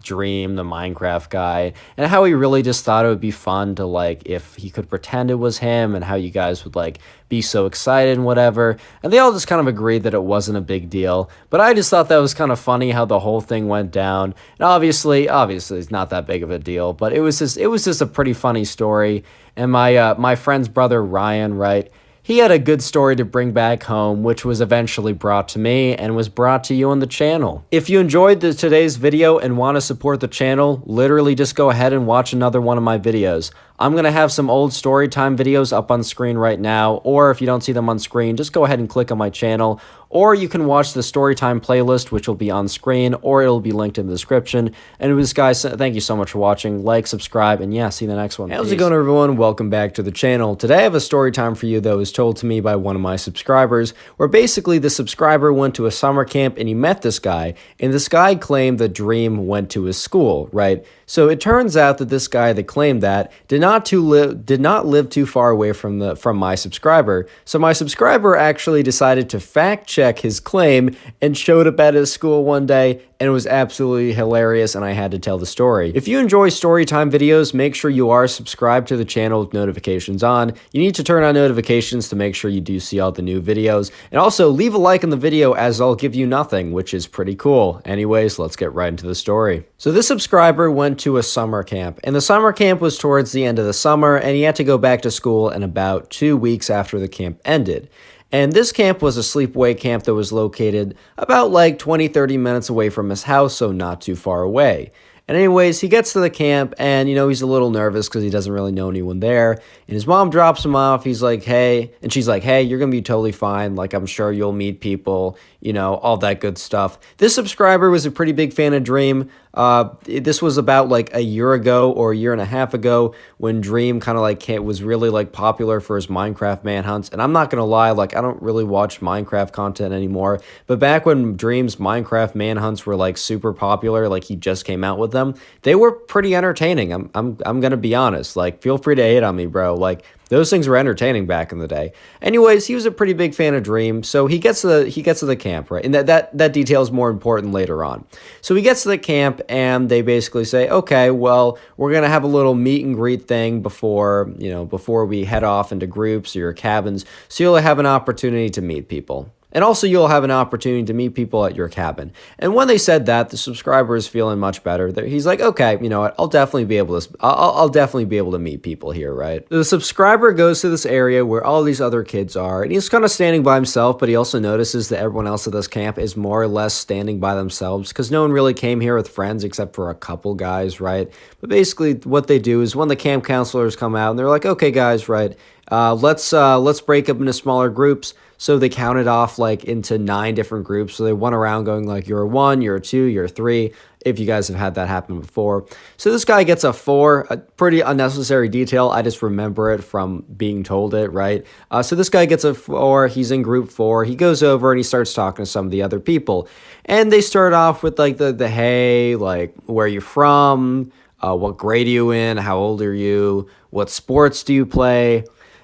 Dream, the Minecraft guy, and how he really just thought it would be fun to, like, if he could pretend it was him, and how you guys would, like, be so excited and whatever. And they all just kind of agreed that it wasn't a big deal. But I just thought that was kind of funny how the whole thing went down. And obviously it's not that big of a deal, but it was just a pretty funny story. And my friend's brother Ryan, right? He had a good story to bring back home, which was eventually brought to me and was brought to you on the channel. If you enjoyed today's video and want to support the channel, literally just go ahead and watch another one of my videos. I'm going to have some old Storytime videos up on screen right now, or if you don't see them on screen, just go ahead and click on my channel, or you can watch the Storytime playlist, which will be on screen, or it'll be linked in the description. And it was, guys, thank you so much for watching. Like, subscribe, and yeah, see you in the next one. How's it going, everyone? Welcome back to the channel. Today I have a story time for you that was told to me by one of my subscribers, where basically the subscriber went to a summer camp and he met this guy, and this guy claimed that Dream went to his school, right? So it turns out that this guy that claimed that did not live too far away from my subscriber. So my subscriber actually decided to fact check his claim and showed up at his school one day, and it was absolutely hilarious, and I had to tell the story. If you enjoy Storytime videos, make sure you are subscribed to the channel with notifications on. You need to turn on notifications to make sure you do see all the new videos, and also leave a like in the video as I'll give you nothing, which is pretty cool. Anyways, let's get right into the story. So this subscriber went to a summer camp, and the summer camp was towards the end of the summer, and he had to go back to school in about 2 weeks after the camp ended. And this camp was a sleepaway camp that was located about like 20-30 minutes away from his house, so not too far away. And anyways, he gets to the camp and, you know, he's a little nervous because he doesn't really know anyone there. And his mom drops him off. He's like, hey, and she's like, hey, you're going to be totally fine. Like, I'm sure you'll meet people, you know, all that good stuff. This subscriber was a pretty big fan of Dream. This was about like a year ago or a year and a half ago when Dream kind of like was really like popular for his Minecraft manhunts. And I'm not going to lie, like, I don't really watch Minecraft content anymore. But back when Dream's Minecraft manhunts were like super popular, like he just came out with them, they were pretty entertaining. I'm going to be honest. Like, feel free to hate on me, bro. Like, those things were entertaining back in the day. Anyways, he was a pretty big fan of Dream, so he gets to the camp, right? And that detail is more important later on. So he gets to the camp, and they basically say, okay, well, we're gonna have a little meet and greet thing before we head off into groups or your cabins, so you'll have an opportunity to meet people. And also, you'll have an opportunity to meet people at your cabin. And when they said that, the subscriber is feeling much better. He's like, okay, you know what? I'll definitely be able to meet people here, right? The subscriber goes to this area where all these other kids are, and he's kind of standing by himself, but he also notices that everyone else at this camp is more or less standing by themselves because no one really came here with friends except for a couple guys, right? But basically, what they do is when the camp counselors come out, and they're like, okay, guys, right? Let's break up into smaller groups. So they counted off like into 9 different groups. So they went around going like, you're a 1, you're a 2, you're a 3, if you guys have had that happen before. So this guy gets a 4, a pretty unnecessary detail. I just remember it from being told it, right? So this guy gets a 4, he's in group 4, he goes over and he starts talking to some of the other people. And they start off with like the hey, like, where are you from? What grade are you in? How old are you? What sports do you play?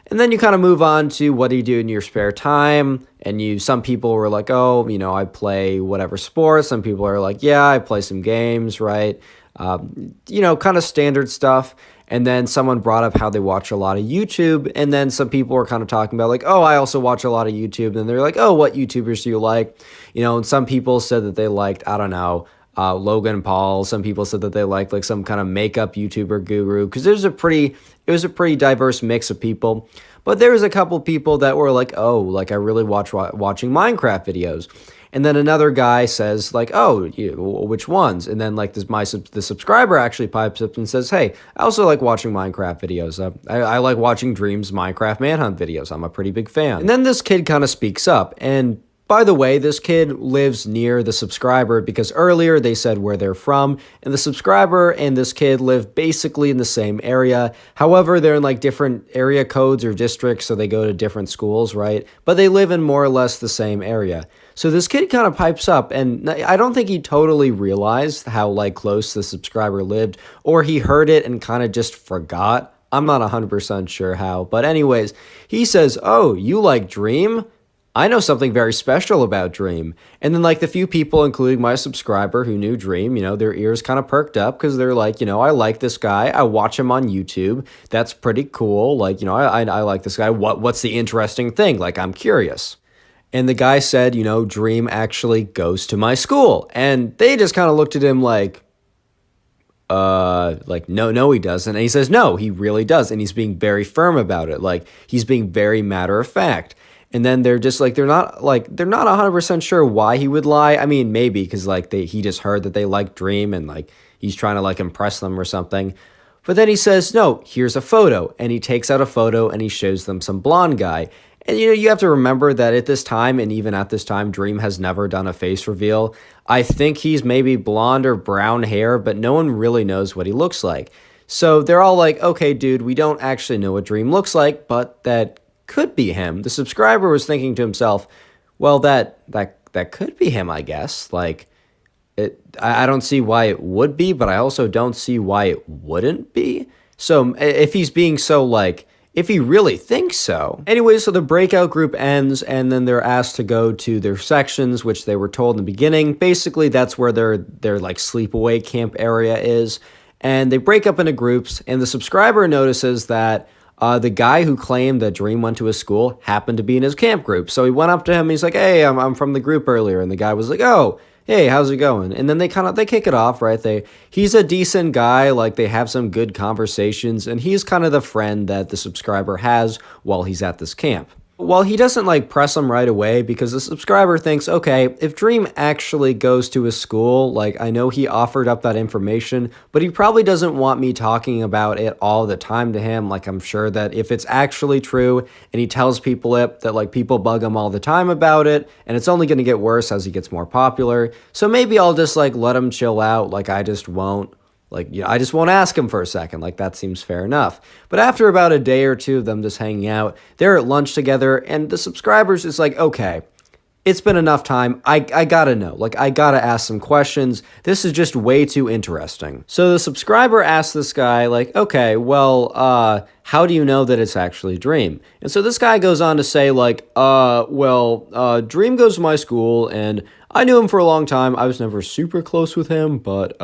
And then you kind of move on to what do you do in your spare time? And some people were like, oh, you know, I play whatever sport. Some people are like, yeah, I play some games, right? You know, kind of standard stuff. And then someone brought up how they watch a lot of YouTube. And then some people were kind of talking about like, oh, I also watch a lot of YouTube. And they're like, oh, what YouTubers do you like? You know, and some people said that they liked, I don't know, Logan Paul. Some people said that they liked like some kind of makeup YouTuber guru because it was a pretty diverse mix of people. But there was a couple people that were like, oh, like I really watching Minecraft videos. And then another guy says like, oh, which ones? And then like the subscriber actually pipes up and says, hey, I also like watching Minecraft videos. I like watching Dream's Minecraft Manhunt videos. I'm a pretty big fan. And then this kid kind of speaks up. And by the way, this kid lives near the subscriber because earlier they said where they're from, and the subscriber and this kid live basically in the same area. However, they're in like different area codes or districts, so they go to different schools, right? But they live in more or less the same area. So this kid kind of pipes up, and I don't think he totally realized how like close the subscriber lived, or he heard it and kind of just forgot. I'm not 100% sure how, but anyways, he says, oh, you like Dream? I know something very special about Dream. And then like the few people, including my subscriber who knew Dream, their ears kind of perked up because they're like, I like this guy. I watch him on YouTube. That's pretty cool. Like, I like this guy. What's the interesting thing? Like, I'm curious. And the guy said, Dream actually goes to my school. And they just kind of looked at him like, no, he doesn't. And he says, no, he really does. And he's being very firm about it. Like, he's being very matter of fact. And then they're just like, they're not 100% sure why he would lie. I mean, maybe because like he just heard that they like Dream and like he's trying to like impress them or something. But then he says, no, here's a photo. And he takes out a photo and he shows them some blonde guy. And you have to remember that at this time, and even at this time, Dream has never done a face reveal. I think he's maybe blonde or brown hair, but no one really knows what he looks like. So they're all like, okay, dude, we don't actually know what Dream looks like, but that could be him. The subscriber was thinking to himself, well, that could be him, I guess. Like, I don't see why it would be, but I also don't see why it wouldn't be. So if he's being so like, if he really thinks so. Anyway, so the breakout group ends, and then they're asked to go to their sections, which they were told in the beginning. Basically, that's where their like sleepaway camp area is. And they break up into groups, and the subscriber notices that the guy who claimed that Dream went to his school happened to be in his camp group. So he went up to him. He's like, hey, I'm from the group earlier. And the guy was like, oh, hey, how's it going? And then they kick it off, right? He's a decent guy. Like, they have some good conversations. And he's kind of the friend that the subscriber has while he's at this camp. Well, he doesn't like press him right away because the subscriber thinks, okay, if Dream actually goes to his school, like I know he offered up that information, but he probably doesn't want me talking about it all the time to him. Like, I'm sure that if it's actually true and he tells people that like people bug him all the time about it, and it's only going to get worse as he gets more popular. So maybe I'll just like let him chill out. Like, I just won't. I just won't ask him for a second. Like, that seems fair enough. But after about a day or two of them just hanging out, they're at lunch together, and the subscribers is like, okay, it's been enough time. I gotta know. Like, I gotta ask some questions. This is just way too interesting. So the subscriber asks this guy, like, okay, well, how do you know that it's actually Dream? And so this guy goes on to say, like, Dream goes to my school, and I knew him for a long time. I was never super close with him, but,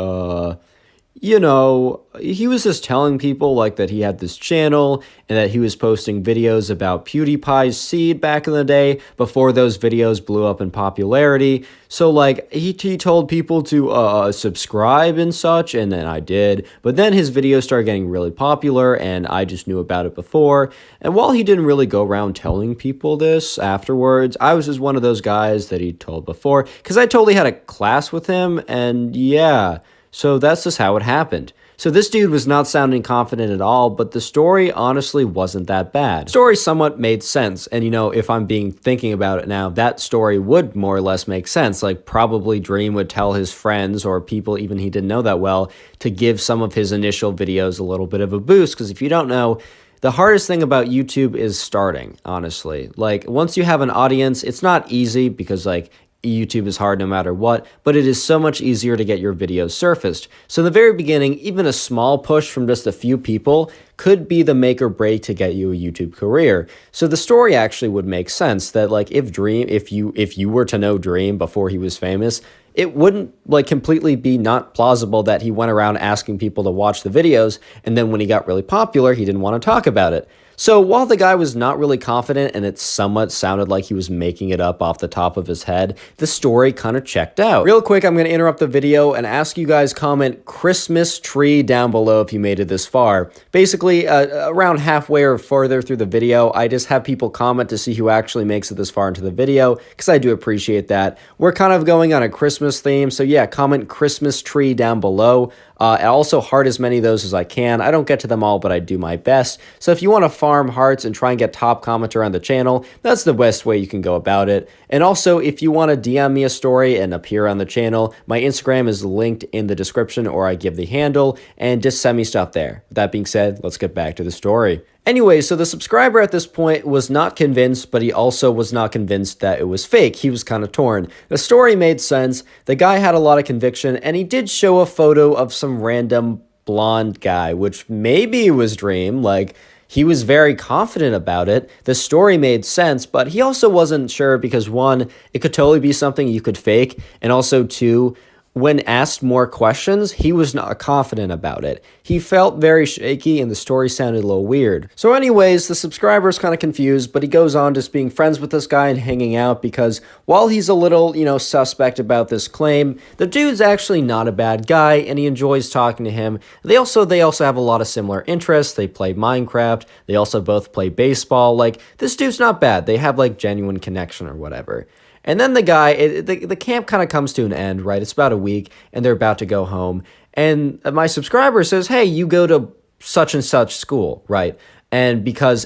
he was just telling people like that he had this channel and that he was posting videos about PewDiePie's seed back in the day before those videos blew up in popularity. So like he told people to subscribe and such, and then I did. But then his videos started getting really popular and I just knew about it before. And while he didn't really go around telling people this afterwards, I was just one of those guys that he told before because I totally had a class with him, and yeah. So that's just how it happened. So this dude was not sounding confident at all, but the story honestly wasn't that bad. The story somewhat made sense, and if I'm thinking about it now, that story would more or less make sense. Like, probably Dream would tell his friends or people even he didn't know that well to give some of his initial videos a little bit of a boost, because if you don't know, the hardest thing about YouTube is starting, honestly. Like, once you have an audience, it's not easy because, like, YouTube is hard no matter what, but it is so much easier to get your videos surfaced. So in the very beginning, even a small push from just a few people could be the make or break to get you a YouTube career. So the story actually would make sense that like if you were to know Dream before he was famous, it wouldn't like completely be not plausible that he went around asking people to watch the videos, and then when he got really popular, he didn't want to talk about it. So while the guy was not really confident and it somewhat sounded like he was making it up off the top of his head, the story kind of checked out. Real quick, I'm going to interrupt the video and ask you guys comment Christmas tree down below if you made it this far. Basically, around halfway or further through the video, I just have people comment to see who actually makes it this far into the video, because I do appreciate that. We're kind of going on a Christmas theme, so yeah, comment Christmas tree down below. I also heart as many of those as I can. I don't get to them all, but I do my best. So if you want to farm hearts and try and get top commenter on the channel, that's the best way you can go about it. And also, if you want to DM me a story and appear on the channel, my Instagram is linked in the description, or I give the handle, and just send me stuff there. With that being said, let's get back to the story. Anyway, so the subscriber at this point was not convinced, but he also was not convinced that it was fake. He was kind of torn. The story made sense. The guy had a lot of conviction, and he did show a photo of some random blonde guy, which maybe was Dream. Like, he was very confident about it. The story made sense, but he also wasn't sure because, one, it could totally be something you could fake, and also, two, when asked more questions, he was not confident about it. He felt very shaky and the story sounded a little weird. So anyways, the subscriber is kind of confused, but he goes on just being friends with this guy and hanging out because while he's a little, suspect about this claim, the dude's actually not a bad guy and he enjoys talking to him. They also have a lot of similar interests. They play Minecraft. They also both play baseball. Like, this dude's not bad. They have like genuine connection or whatever. And then the guy, the camp kind of comes to an end, right? It's about a week, and they're about to go home. And my subscriber says, hey, you go to such and such school, right? And because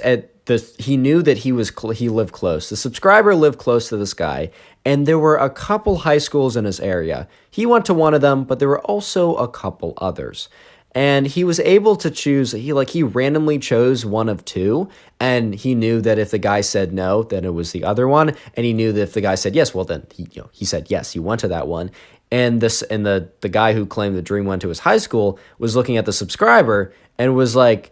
he knew that he lived close. The subscriber lived close to this guy, and there were a couple high schools in his area. He went to one of them, but there were also a couple others. And he was able to choose, he randomly chose one of two, and he knew that if the guy said no, then it was the other one, and he knew that if the guy said yes, well then he said yes, he went to that one. And the guy who claimed the Dream went to his high school was looking at the subscriber and was like,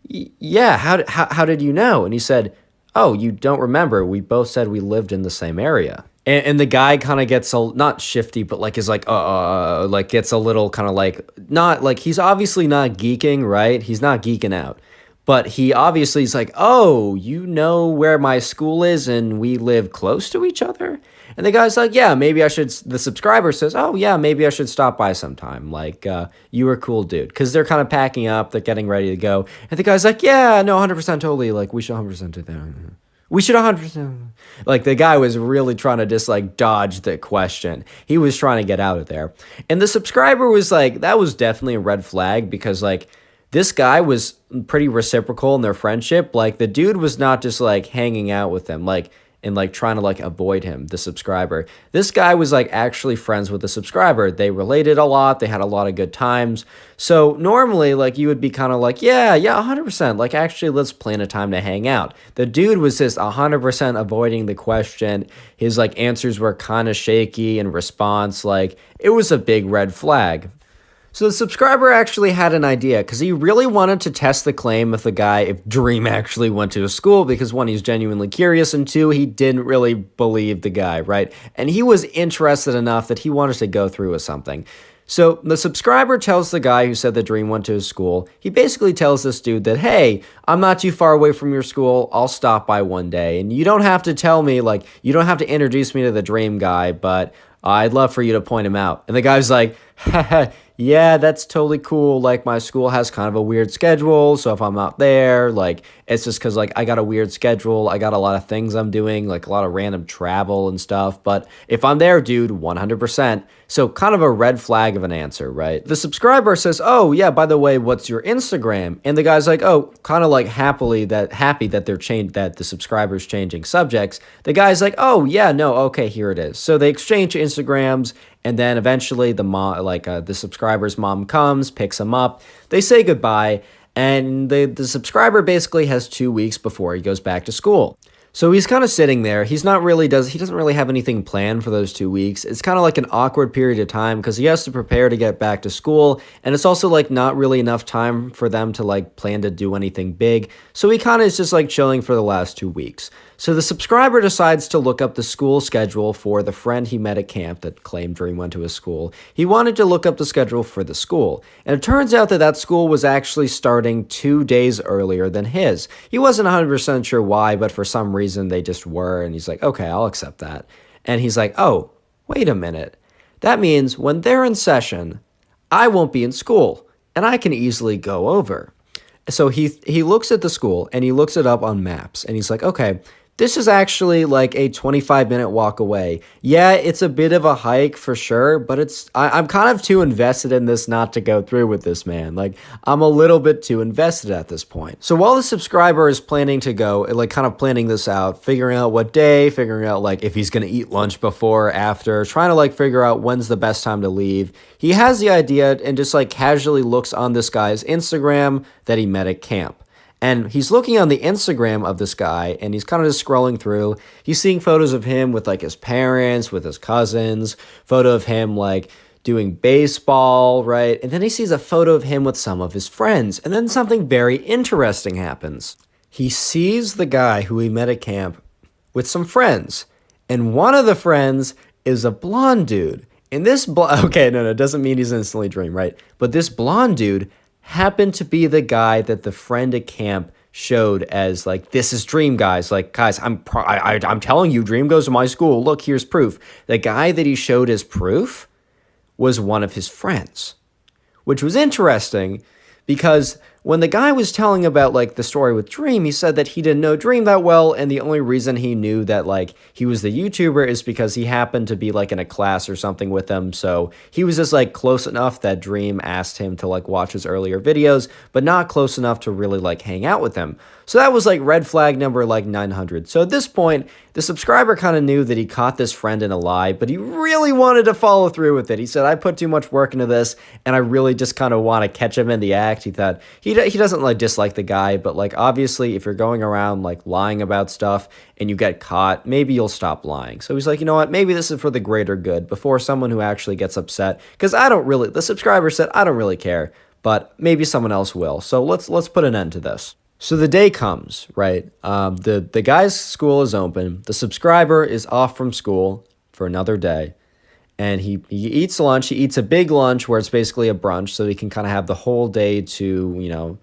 yeah, how did you know? And he said, oh, you don't remember, we both said we lived in the same area. And the guy kind of gets not shifty, but gets a little kind of not like, he's obviously not geeking, right? He's not geeking out, but he obviously is like, oh, you know where my school is and we live close to each other? And the guy's like, yeah, maybe I should, the subscriber says, oh yeah, maybe I should stop by sometime. Like, you were a cool dude. Cause they're kind of packing up, they're getting ready to go. And the guy's like, yeah, no, 100% totally. Like, we should 100% do that. We should 100%. Like, the guy was really trying to just dodge the question. He was trying to get out of there. And the subscriber was like, that was definitely a red flag because this guy was pretty reciprocal in their friendship. Like, the dude was not just hanging out with them and trying to avoid him, the subscriber. This guy was actually friends with the subscriber. They related a lot. They had a lot of good times. So normally you would be kind of yeah, 100%. Actually, let's plan a time to hang out. The dude was just 100% avoiding the question. His answers were kind of shaky in response. It was a big red flag. So the subscriber actually had an idea because he really wanted to test the claim of the guy if Dream actually went to a school because one, he's genuinely curious, and two, he didn't really believe the guy, right? And he was interested enough that he wanted to go through with something. So the subscriber tells the guy who said that Dream went to his school, he basically tells this dude that, hey, I'm not too far away from your school, I'll stop by one day. And you don't have to tell me, you don't have to introduce me to the Dream guy, but I'd love for you to point him out. And the guy's like, haha, yeah, that's totally cool. My school has kind of a weird schedule, so if I'm not there, it's just because, I got a weird schedule. I got a lot of things I'm doing, a lot of random travel and stuff. But if I'm there, dude, 100%. So kind of a red flag of an answer, right? The subscriber says, oh, yeah, by the way, what's your Instagram? And the guy's like, oh, kind of happy that that the subscriber's changing subjects. The guy's like, oh, yeah, no, okay, here it is. So they exchange Instagrams. And then eventually the subscriber's mom comes, picks him up. They say goodbye, and the subscriber basically has 2 weeks before he goes back to school. So he's kind of sitting there. He doesn't really have anything planned for those 2 weeks. It's kind of an awkward period of time because he has to prepare to get back to school, and it's also not really enough time for them to plan to do anything big. So he kind of is just chilling for the last 2 weeks. So the subscriber decides to look up the school schedule for the friend he met at camp that claimed Dream went to his school. He wanted to look up the schedule for the school, and it turns out that that school was actually starting 2 days earlier than his. He wasn't 100% sure why, but for some reason they just were, and he's like, okay, I'll accept that. And he's like, oh, wait a minute. That means when they're in session, I won't be in school, and I can easily go over. So he looks at the school, and he looks it up on maps, and he's like, okay, this is actually like a 25-minute walk away. Yeah, it's a bit of a hike for sure, but I'm kind of too invested in this not to go through with this, man. Like, I'm a little bit too invested at this point. So while the subscriber is planning to go, like kind of planning this out, figuring out what day, figuring out like if he's going to eat lunch before or after, trying to like figure out when's the best time to leave, he has the idea and just like casually looks on this guy's Instagram that he met at camp. And he's looking on the Instagram of this guy, and he's kind of just scrolling through. He's seeing photos of him with like his parents, with his cousins, photo of him like doing baseball, right? And then he sees a photo of him with some of his friends. And then something very interesting happens. He sees the guy who he met at camp with some friends. And one of the friends is a blonde dude. And this okay, no, it doesn't mean he's instantly Dream, right? But this blonde dude happened to be the guy that the friend at camp showed as like, this is Dream, guys. Like, guys, I'm telling you, Dream goes to my school. Look, here's proof. The guy that he showed as proof was one of his friends, which was interesting because when the guy was telling about like the story with Dream, he said that he didn't know Dream that well, and the only reason he knew that like he was the YouTuber is because he happened to be like in a class or something with them. So he was just like close enough that Dream asked him to like watch his earlier videos, but not close enough to really like hang out with him. So that was like red flag number like 900. So at this point, the subscriber kind of knew that he caught this friend in a lie, but he really wanted to follow through with it. He said, I put too much work into this, and I really just kind of want to catch him in the act. He thought he doesn't like dislike the guy, but like obviously if you're going around like lying about stuff and you get caught, maybe you'll stop lying. So he's like, you know what, maybe this is for the greater good before someone who actually gets upset, because the subscriber said, I don't really care, but maybe someone else will. So let's put an end to this. So the day comes, right? The guy's school is open. The subscriber is off from school for another day. And he eats lunch. He eats a big lunch where it's basically a brunch, so he can kind of have the whole day to, you know,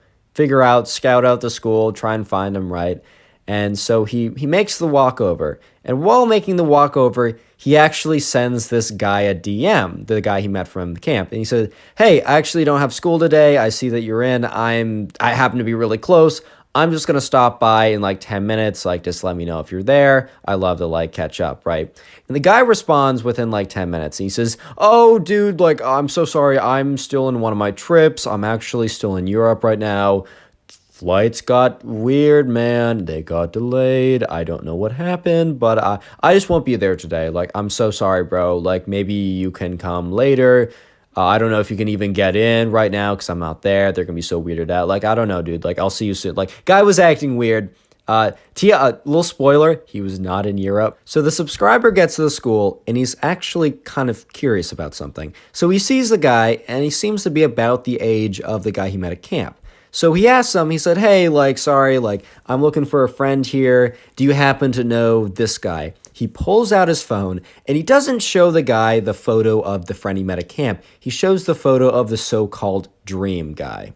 scout out the school, try and find him, right? And so he makes the walkover. And while making the walkover, he actually sends this guy a DM, the guy he met from the camp. And he said, hey, I actually don't have school today. I see that you're in. I happen to be really close. I'm just going to stop by in like 10 minutes. Like, just let me know if you're there. I love to like catch up, right? And the guy responds within like 10 minutes. And he says, oh, dude, like, I'm so sorry. I'm still in one of my trips. I'm actually still in Europe right now. Flights got weird, man. They got delayed. I don't know what happened, but I just won't be there today. Like, I'm so sorry, bro. Like, maybe you can come later. I don't know if you can even get in right now because I'm not there. They're going to be so weirded out. Like, I don't know, dude. Like, I'll see you soon. Like, guy was acting weird. Little spoiler, he was not in Europe. So the subscriber gets to the school, and he's actually kind of curious about something. So he sees the guy, and he seems to be about the age of the guy he met at camp. So he asked him, he said, hey, like, sorry, like, I'm looking for a friend here. Do you happen to know this guy? He pulls out his phone, and he doesn't show the guy the photo of the friend he met at camp. He shows the photo of the so-called Dream guy.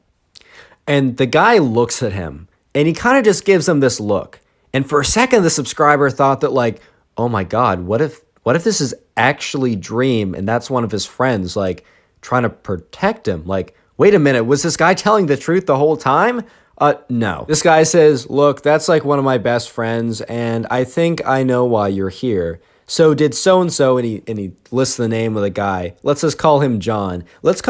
And the guy looks at him, and he kind of just gives him this look. And for a second, the subscriber thought that, like, oh my God, what if this is actually Dream, and that's one of his friends, like, trying to protect him? Like, wait a minute, was this guy telling the truth the whole time? No. This guy says, look, that's like one of my best friends, and I think I know why you're here. So did so-and-so, and he lists the name of the guy. Let's just call him John. Let's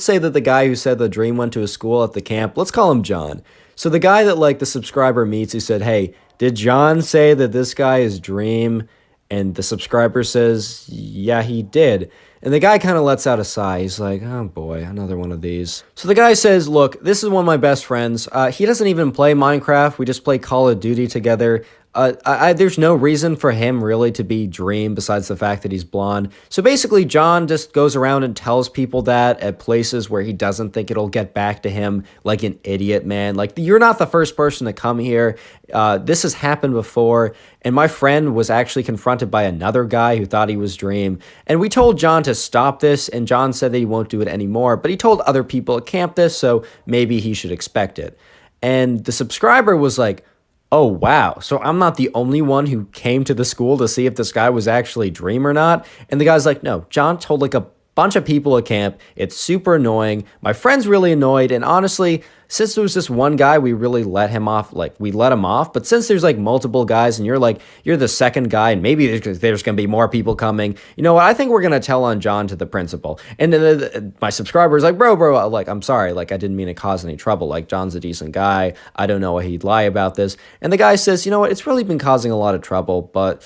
say that the guy who said the Dream went to his school at the camp, let's call him John. So the guy that like the subscriber meets, he said, hey, did John say that this guy is Dream? And the subscriber says, yeah, he did. And the guy kind of lets out a sigh. He's like, oh boy, another one of these. So the guy says, look, this is one of my best friends. He doesn't even play Minecraft. We just play Call of Duty together. There's no reason for him really to be Dream besides the fact that he's blonde. So basically, John just goes around and tells people that at places where he doesn't think it'll get back to him, like an idiot, man. Like, you're not the first person to come here. This has happened before, and my friend was actually confronted by another guy who thought he was Dream, and we told John to stop this, and John said that he won't do it anymore, but he told other people at camp this, so maybe he should expect it. And the subscriber was like, oh, wow, so I'm not the only one who came to the school to see if this guy was actually Dream or not? And the guy's like, no, John told like a bunch of people at camp. It's super annoying. My friend's really annoyed, and honestly, since there was this one guy, we really let him off. Like, we let him off, but since there's like multiple guys and you're the second guy, and maybe there's gonna be more people coming, you know what, I think we're gonna tell on John to the principal. And then my subscriber's like, bro, like, I'm sorry, like, I didn't mean to cause any trouble, like, John's a decent guy, I don't know why he'd lie about this. And the guy says, you know what, it's really been causing a lot of trouble, but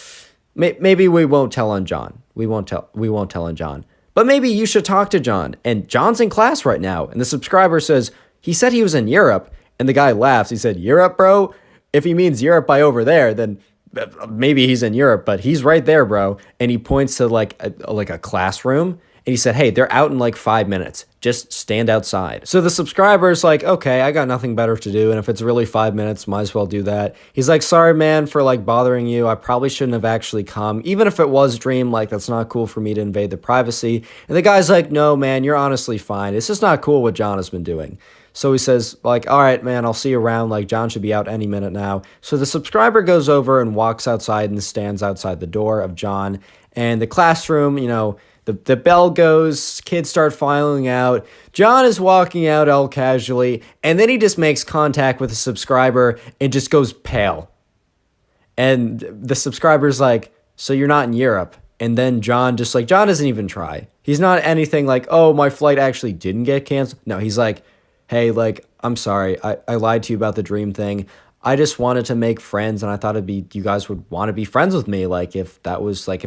maybe we won't tell on John. We won't tell on John. But maybe you should talk to John. And John's in class right now. And the subscriber says, he said he was in Europe. And the guy laughs. He said, Europe, bro? If he means Europe by over there, then maybe he's in Europe. But he's right there, bro. And he points to like a classroom. And he said, hey, they're out in like 5 minutes. Just stand outside. So the subscriber's like, okay, I got nothing better to do. And if it's really 5 minutes, might as well do that. He's like, sorry, man, for like bothering you. I probably shouldn't have actually come. Even if it was Dream, like, that's not cool for me to invade the privacy. And the guy's like, no, man, you're honestly fine. It's just not cool what John has been doing. So he says, like, all right, man, I'll see you around. Like, John should be out any minute now. So the subscriber goes over and walks outside and stands outside the door of John. And the classroom, you know, the bell goes, kids start filing out. John is walking out all casually, and then he just makes contact with the subscriber and just goes pale. And the subscriber's like, so you're not in Europe? And then John doesn't even try. He's not anything like, oh, my flight actually didn't get canceled. No, he's like, hey, like, I'm sorry. I lied to you about the Dream thing. I just wanted to make friends, and I thought you guys would want to be friends with me. Like, if I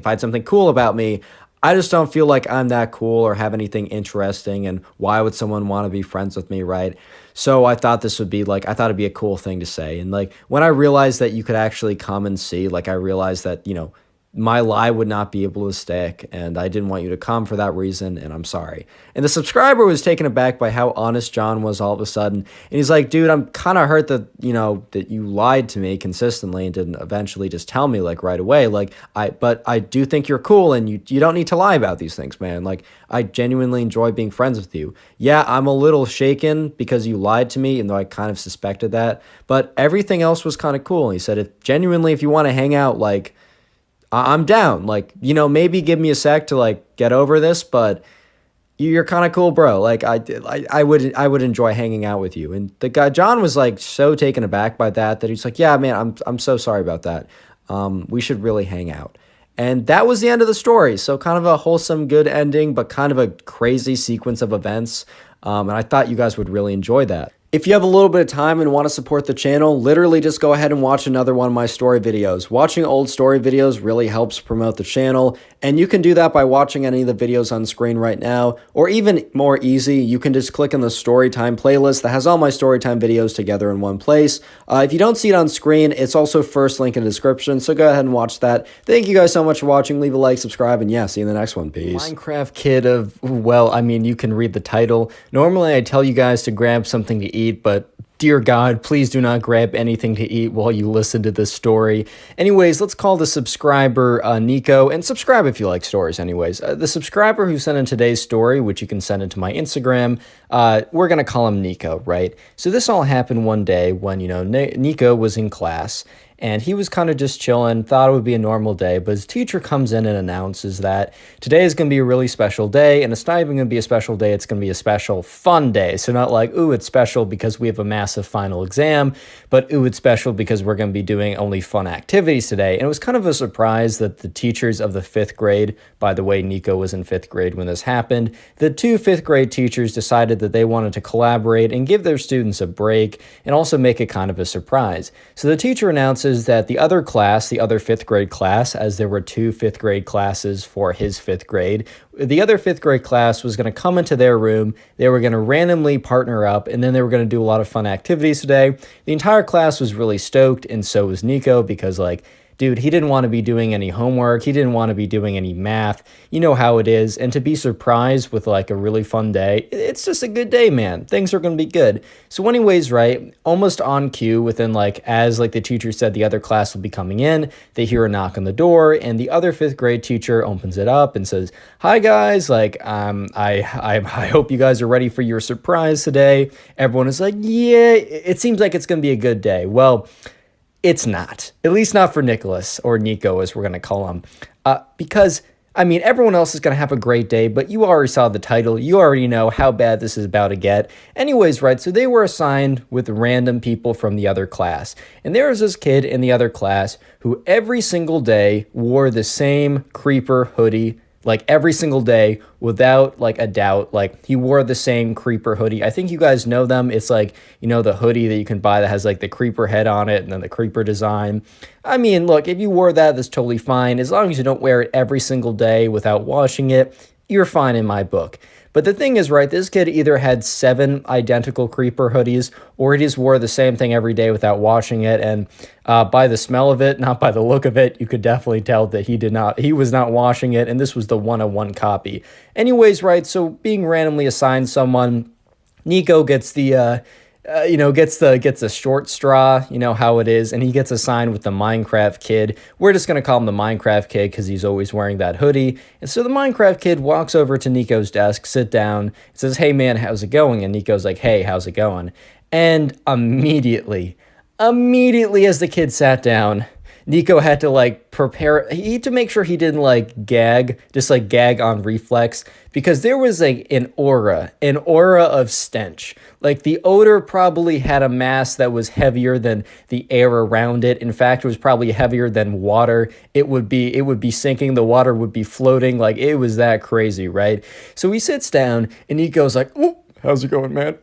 had something cool about me, I just don't feel like I'm that cool or have anything interesting, and why would someone want to be friends with me, right? So I thought it'd be a cool thing to say. And like, when I realized that you could actually come and see, like, I realized that, you know, my lie would not be able to stick, and I didn't want you to come for that reason, and I'm sorry. And the subscriber was taken aback by how honest John was all of a sudden, and he's like, dude, I'm kind of hurt that, you know, that you lied to me consistently and didn't eventually just tell me, like, right away. Like, but I do think you're cool, and you don't need to lie about these things, man. Like, I genuinely enjoy being friends with you. Yeah, I'm a little shaken because you lied to me, even though I kind of suspected that, but everything else was kind of cool. And he said, if you want to hang out, like, I'm down. Like, you know, maybe give me a sec to like get over this, but you're kind of cool, bro. Like, I would enjoy hanging out with you. And the guy John was like so taken aback by that he's like, yeah, man, I'm so sorry about that. We should really hang out. And that was the end of the story. So kind of a wholesome, good ending, but kind of a crazy sequence of events. And I thought you guys would really enjoy that. If you have a little bit of time and want to support the channel, literally just go ahead and watch another one of my story videos. Watching old story videos really helps promote the channel, and you can do that by watching any of the videos on screen right now, or even more easy, you can just click on the Storytime playlist that has all my Storytime videos together in one place. If you don't see it on screen, it's also first link in the description, so go ahead and watch that. Thank you guys so much for watching. Leave a like, subscribe, and yeah, see you in the next one. Peace. Minecraft kid of, well, I mean, you can read the title. Normally, I tell you guys to grab something to eat, but dear God, please do not grab anything to eat while you listen to this story. Anyways, let's call the subscriber Nico, and subscribe if you like stories anyways. The subscriber who sent in today's story, which you can send into my Instagram, we're going to call him Nico, right? So this all happened one day when, you know, Nico was in class, and he was kind of just chilling, thought it would be a normal day, but his teacher comes in and announces that today is going to be a really special day, and it's not even going to be a special day, it's going to be a special fun day. So not like, ooh, it's special because we have a massive final exam, but ooh, it's special because we're going to be doing only fun activities today. And it was kind of a surprise that the teachers of the 5th grade, by the way, Nico was in 5th grade when this happened, the 2 5th grade teachers decided that they wanted to collaborate and give their students a break and also make it kind of a surprise. So the teacher announces announces that the other class, the other fifth grade class, as there were two fifth grade classes for his fifth grade, the other fifth grade class was going to come into their room. They were going to randomly partner up, and then they were going to do a lot of fun activities today. The entire class was really stoked, and so was Nico, because like, dude, he didn't want to be doing any homework. He didn't want to be doing any math. You know how it is. And to be surprised with like a really fun day, it's just a good day, man. Things are going to be good. So anyways, right, almost on cue, within like, as like the teacher said, the other class will be coming in, they hear a knock on the door, and the other fifth grade teacher opens it up and says, "Hi guys, like, I hope you guys are ready for your surprise today." Everyone is like, "Yeah, it seems like it's going to be a good day." Well, it's not, at least not for Nicholas, or Nico as we're going to call him, because, I mean, everyone else is going to have a great day, but you already saw the title. You already know how bad this is about to get. Anyways, right, so they were assigned with random people from the other class. And there was this kid in the other class who every single day wore the same creeper hoodie, like every single day, without like a doubt. Like, he wore the same creeper hoodie. I think you guys know them. It's like, you know, the hoodie that you can buy that has like the creeper head on it and then the creeper design. I mean, look, if you wore that, that's totally fine. As long as you don't wear it every single day without washing it, you're fine in my book. But the thing is, right, this kid either had 7 identical creeper hoodies, or he just wore the same thing every day without washing it. And by the smell of it, not by the look of it, you could definitely tell that he was not washing it, and this was the 101 copy. Anyways, right, so being randomly assigned someone, Nico gets the gets the short straw, you know how it is, and he gets assigned with the Minecraft kid. We're just going to call him the Minecraft kid because he's always wearing that hoodie. And so the Minecraft kid walks over to Nico's desk, sit down, says, "Hey man, how's it going?" And Nico's like, "Hey, how's it going?" And immediately as the kid sat down, Nico had to like prepare, he had to make sure he didn't like gag, just like gag on reflex, because there was like an aura of stench. Like, the odor probably had a mass that was heavier than the air around it. In fact, it was probably heavier than water. It would be sinking, the water would be floating, like it was that crazy, right? So he sits down and Nico's like, "Oh, how's it going, man?"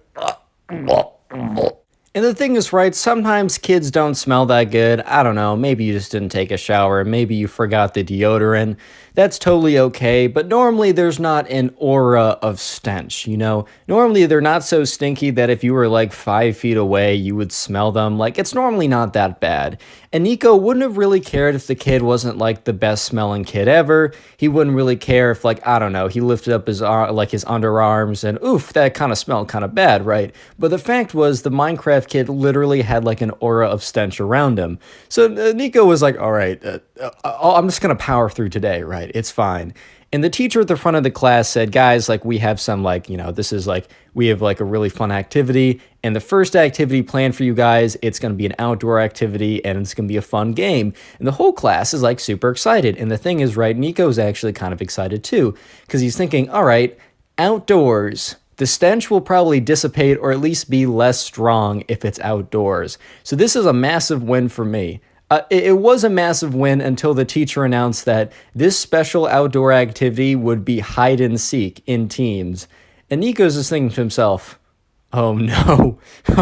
And the thing is, right, sometimes kids don't smell that good. I don't know, maybe you just didn't take a shower, maybe you forgot the deodorant. That's totally okay, but normally there's not an aura of stench, you know? Normally they're not so stinky that if you were like 5 feet away, you would smell them. Like, it's normally not that bad. And Nico wouldn't have really cared if the kid wasn't like the best smelling kid ever. He wouldn't really care if, like, I don't know, he lifted up his his underarms and oof, that kind of smelled kind of bad, right? But the fact was, the Minecraft kid literally had like an aura of stench around him. So Nico was like, "All right, I'm just gonna power through today, right? It's fine." And the teacher at the front of the class said, "Guys, like, we have some, like, you know, this is like, we have like a really fun activity. And the first activity planned for you guys, it's going to be an outdoor activity and it's going to be a fun game." And the whole class is like super excited. And the thing is, right, Nico's actually kind of excited too, because he's thinking, all right, outdoors, the stench will probably dissipate or at least be less strong if it's outdoors. So this is a massive win for me. It was a massive win until the teacher announced that this special outdoor activity would be hide and seek in teams. And Nico's just thinking to himself, "Oh no,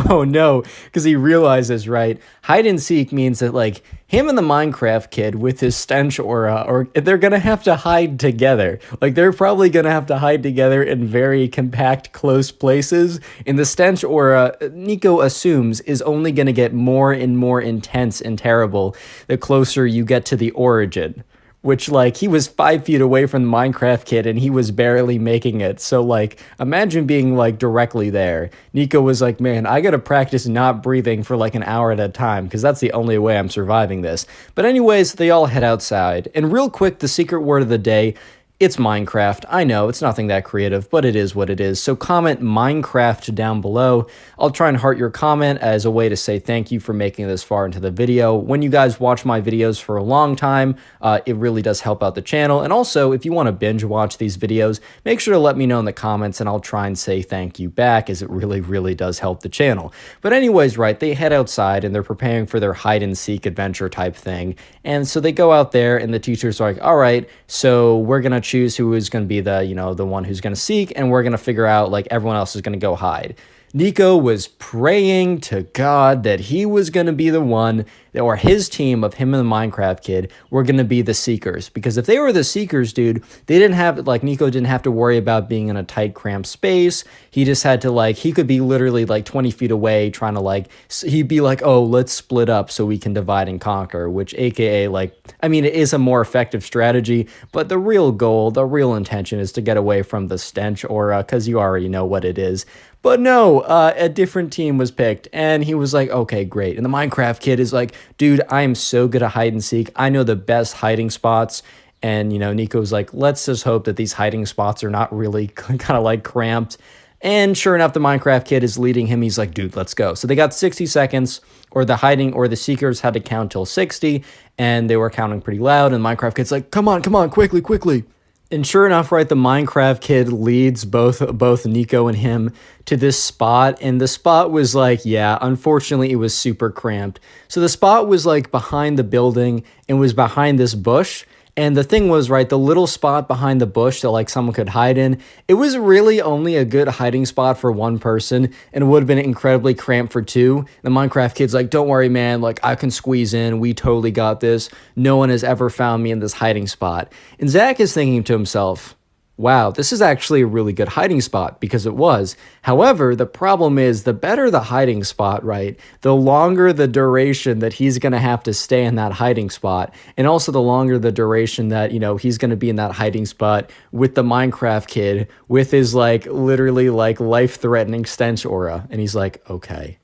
oh no," because he realizes, right, hide and seek means that like him and the Minecraft kid with his stench aura, or they're going to have to hide together. Like, they're probably going to have to hide together in very compact, close places. And the stench aura, Nico assumes, is only going to get more and more intense and terrible the closer you get to the origin. Which, like, he was 5 feet away from the Minecraft kid and he was barely making it. So, like, imagine being, like, directly there. Nico was like, "Man, I gotta practice not breathing for, like, an hour at a time because that's the only way I'm surviving this." But anyways, they all head outside. And real quick, the secret word of the day, it's Minecraft. I know, it's nothing that creative, but it is what it is. So comment Minecraft down below. I'll try and heart your comment as a way to say thank you for making it this far into the video. When you guys watch my videos for a long time, it really does help out the channel. And also, if you want to binge watch these videos, make sure to let me know in the comments and I'll try and say thank you back, as it really, really does help the channel. But anyways, right, they head outside and they're preparing for their hide and seek adventure type thing. And so they go out there and the teacher's like, "All right, so we're going to choose who is going to be the, you know, the one who's going to seek, and we're going to figure out, like, everyone else is going to go hide." Nico was praying to God that he was going to be the one, or his team of him and the Minecraft kid were going to be the Seekers. Because if they were the Seekers, dude, they didn't have, like, Nico didn't have to worry about being in a tight, cramped space. He just had to, like, he could be literally, like, 20 feet away trying to, like, he'd be like, oh, let's split up so we can divide and conquer, which, aka, like, I mean, it is a more effective strategy, but the real goal, the real intention is to get away from the stench aura, because you already know what it is. But no, a different team was picked, and he was like, okay, great. And the Minecraft kid is like, dude, I am so good at hide and seek. I know the best hiding spots. And, you know, Nico's like, let's just hope that these hiding spots are not really kind of like cramped. And sure enough, the Minecraft kid is leading him. He's like, dude, let's go. So they got 60 seconds, or the hiding, or the Seekers had to count till 60, and they were counting pretty loud. And the Minecraft kid's like, come on, quickly, quickly. And sure enough, right, the Minecraft kid leads both Nico and him to this spot, and the spot was like, yeah, unfortunately, it was super cramped. So the spot was like behind the building and was behind this bush. And the thing was, right, the little spot behind the bush that like someone could hide in, it was really only a good hiding spot for one person, and it would have been incredibly cramped for two. The Minecraft kid's like, don't worry, man, like I can squeeze in. We totally got this. No one has ever found me in this hiding spot. And Zach is thinking to himself, wow, this is actually a really good hiding spot, because it was. However, the problem is, the better the hiding spot, right, the longer the duration that he's going to have to stay in that hiding spot. And also the longer the duration that, you know, he's going to be in that hiding spot with the Minecraft kid with his like literally like life-threatening stench aura. And he's like, okay,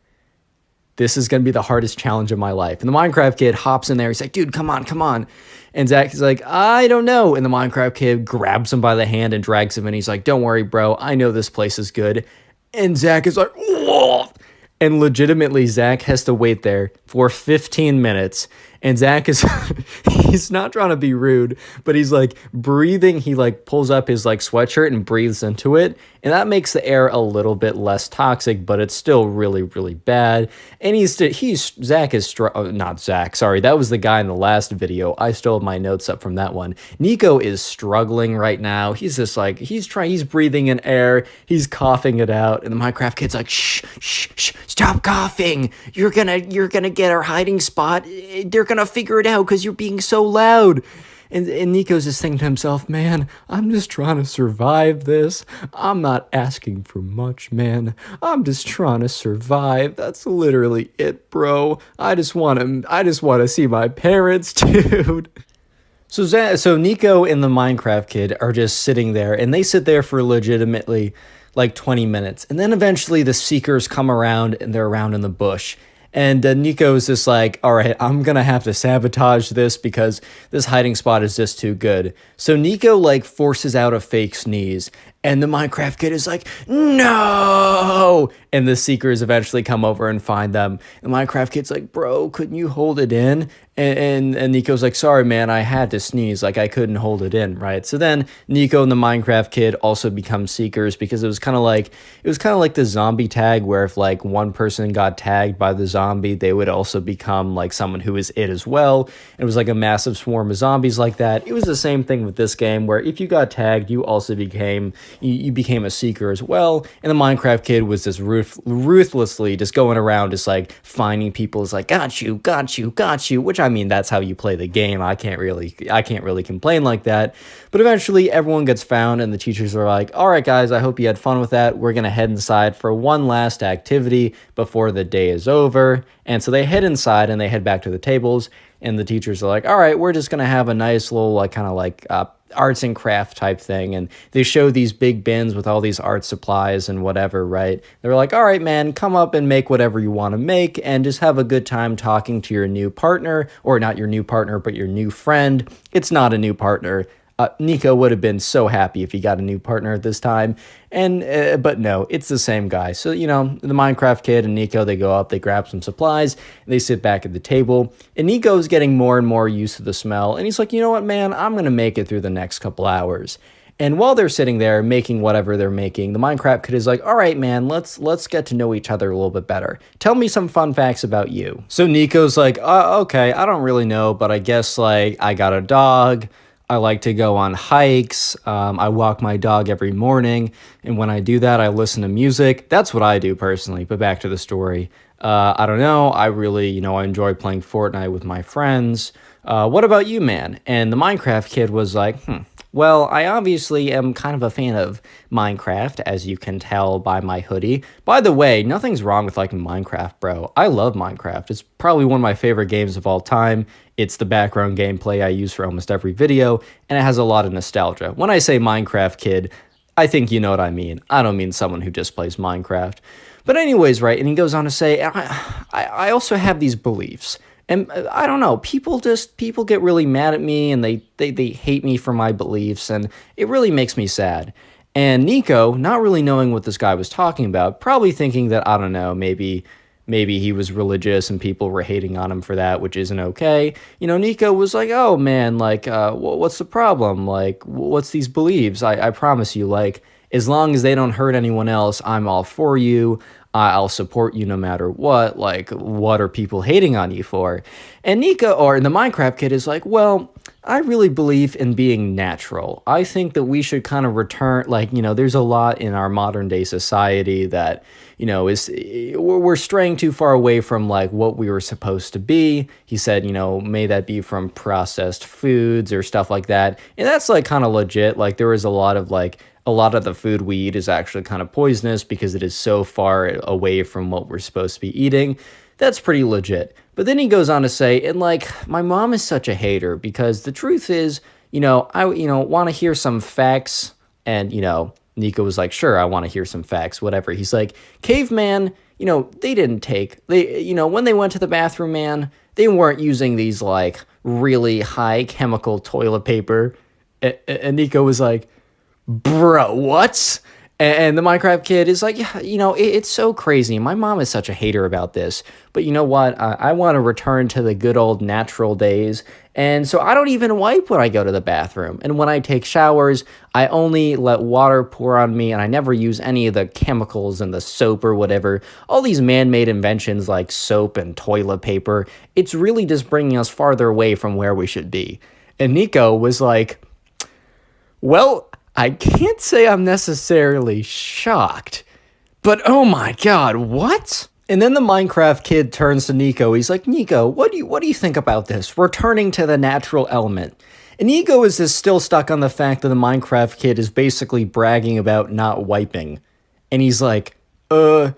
this is going to be the hardest challenge of my life. And the Minecraft kid hops in there. He's like, dude, come on. And Zach is like, I don't know. And the Minecraft kid grabs him by the hand and drags him in. He's like, don't worry, bro. I know this place is good. And Zach is like, whoa. And legitimately, Zach has to wait there for 15 minutes. And Zach is, he's not trying to be rude, but he's like breathing. He like pulls up his like sweatshirt and breathes into it. And that makes the air a little bit less toxic, but it's still really, really bad. And Zach is, not Zach, sorry. That was the guy in the last video. I still have my notes up from that one. Nico is struggling right now. He's just like, he's breathing in air. He's coughing it out. And the Minecraft kid's like, shh, stop coughing. You're gonna get our hiding spot. They're gonna figure it out because you're being so loud. And Nico's just thinking to himself, man, I'm just trying to survive this. I'm not asking for much, man. I'm just trying to survive. That's literally it, bro. I just want to see my parents, dude. So Nico and the Minecraft kid are just sitting there, and they sit there for legitimately like 20 minutes. And then eventually the Seekers come around, and they're around in the bush. And Nico's just like, all right, I'm going to have to sabotage this because this hiding spot is just too good. So Nico like forces out a fake sneeze, and the Minecraft kid is like, no! And the Seekers eventually come over and find them. And the Minecraft kid's like, bro, couldn't you hold it in? And Nico's like, sorry, man, I had to sneeze. Like, I couldn't hold it in, right? So then Nico and the Minecraft kid also become Seekers, because it was kind of like the zombie tag, where if like one person got tagged by the zombie, they would also become like someone who is it as well. It was like a massive swarm of zombies like that. It was the same thing with this game, where if you got tagged, you also became a Seeker as well. And the Minecraft kid was just ruthlessly just going around just like finding people. It's like, got you, which I mean, that's how you play the game. I can't really complain like that. But eventually everyone gets found, and the teachers are like, all right, guys, I hope you had fun with that. We're going to head inside for one last activity before the day is over. And so they head inside and they head back to the tables, and the teachers are like, all right, we're just going to have a nice little like kind of like arts and craft type thing. And they show these big bins with all these art supplies and whatever, right? They're like, all right, man, come up and make whatever you want to make, and just have a good time talking to your new partner, or not your new partner, but your new friend. It's not a new partner. Nico would have been so happy if he got a new partner at this time. But no, it's the same guy. So, you know, the Minecraft kid and Nico, they go up, they grab some supplies, they sit back at the table, and Nico's getting more and more used to the smell. And he's like, you know what, man, I'm going to make it through the next couple hours. And while they're sitting there making whatever they're making, the Minecraft kid is like, all right, man, let's get to know each other a little bit better. Tell me some fun facts about you. So Nico's like, okay, I don't really know, but I guess like I got a dog. I like to go on hikes. I walk my dog every morning. And when I do that, I listen to music. That's what I do personally. But back to the story. I don't know. I really, I enjoy playing Fortnite with my friends. What about you, man? And the Minecraft kid was like, well, I obviously am kind of a fan of Minecraft, as you can tell by my hoodie. By the way, nothing's wrong with liking Minecraft, bro. I love Minecraft. It's probably one of my favorite games of all time. It's the background gameplay I use for almost every video, and it has a lot of nostalgia. When I say Minecraft kid, I think you know what I mean. I don't mean someone who just plays Minecraft. But anyways, right, and he goes on to say, I also have these beliefs. And I don't know, people get really mad at me and they hate me for my beliefs, and it really makes me sad. And Nico, not really knowing what this guy was talking about, probably thinking that, I don't know, maybe he was religious and people were hating on him for that, which isn't okay. Nico was like, oh man, like, what's the problem? Like, what's these beliefs? I promise you, like, as long as they don't hurt anyone else, I'm all for you. I'll support you no matter what. Like, what are people hating on you for? And Nico, or the Minecraft kid, is like, well, I really believe in being natural. I think that we should kind of return, like, there's a lot in our modern day society that, we're straying too far away from like what we were supposed to be. He said, may that be from processed foods or stuff like that. And that's like kind of legit. Like, there is a lot of the food we eat is actually kind of poisonous because it is so far away from what we're supposed to be eating. That's pretty legit. But then he goes on to say, and like, my mom is such a hater because the truth is, I want to hear some facts. And, Nico was like, sure, I want to hear some facts, whatever. He's like, caveman, they didn't take, when they went to the bathroom, man, they weren't using these like really high chemical toilet paper. And Nico was like, bro, what? And the Minecraft kid is like, yeah, it's so crazy. My mom is such a hater about this. But you know what? I want to return to the good old natural days. And so I don't even wipe when I go to the bathroom. And when I take showers, I only let water pour on me, and I never use any of the chemicals and the soap or whatever. All these man-made inventions like soap and toilet paper, it's really just bringing us farther away from where we should be. And Nico was like, well, I can't say I'm necessarily shocked, but oh my god, what? And then the Minecraft kid turns to Nico. He's like, Nico, what do you think about this? Returning to the natural element. And Nico is just still stuck on the fact that the Minecraft kid is basically bragging about not wiping. And he's like, I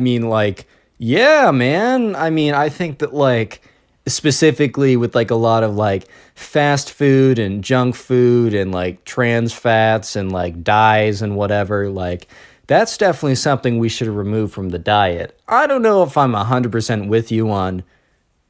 mean, like, yeah, man. I mean, I think that, like, specifically with like a lot of like fast food and junk food and like trans fats and like dyes and whatever, like that's definitely something we should remove from the diet. I don't know if I'm 100% with you on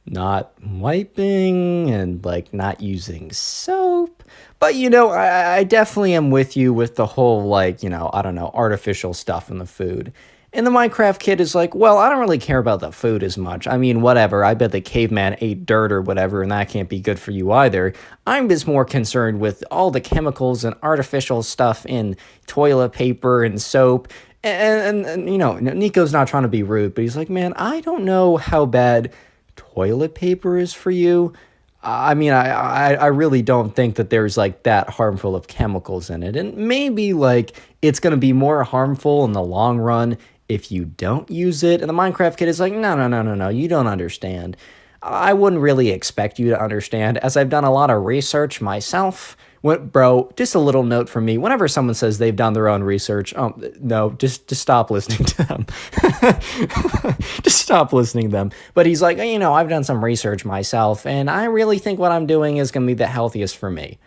not wiping and like not using soap, but I definitely am with you with the whole like, I don't know, artificial stuff in the food. And the Minecraft kid is like, well, I don't really care about the food as much. I mean, whatever. I bet the caveman ate dirt or whatever, and that can't be good for you either. I'm just more concerned with all the chemicals and artificial stuff in toilet paper and soap. And Nico's not trying to be rude, but he's like, man, I don't know how bad toilet paper is for you. I mean, I really don't think that there's like that harmful of chemicals in it. And maybe like it's going to be more harmful in the long run if you don't use it. And the Minecraft kid is like, no, you don't understand. I wouldn't really expect you to understand, as I've done a lot of research myself. Bro, just a little note from me. Whenever someone says they've done their own research, no, just stop listening to them. Just stop listening to them. But he's like, I've done some research myself, and I really think what I'm doing is going to be the healthiest for me.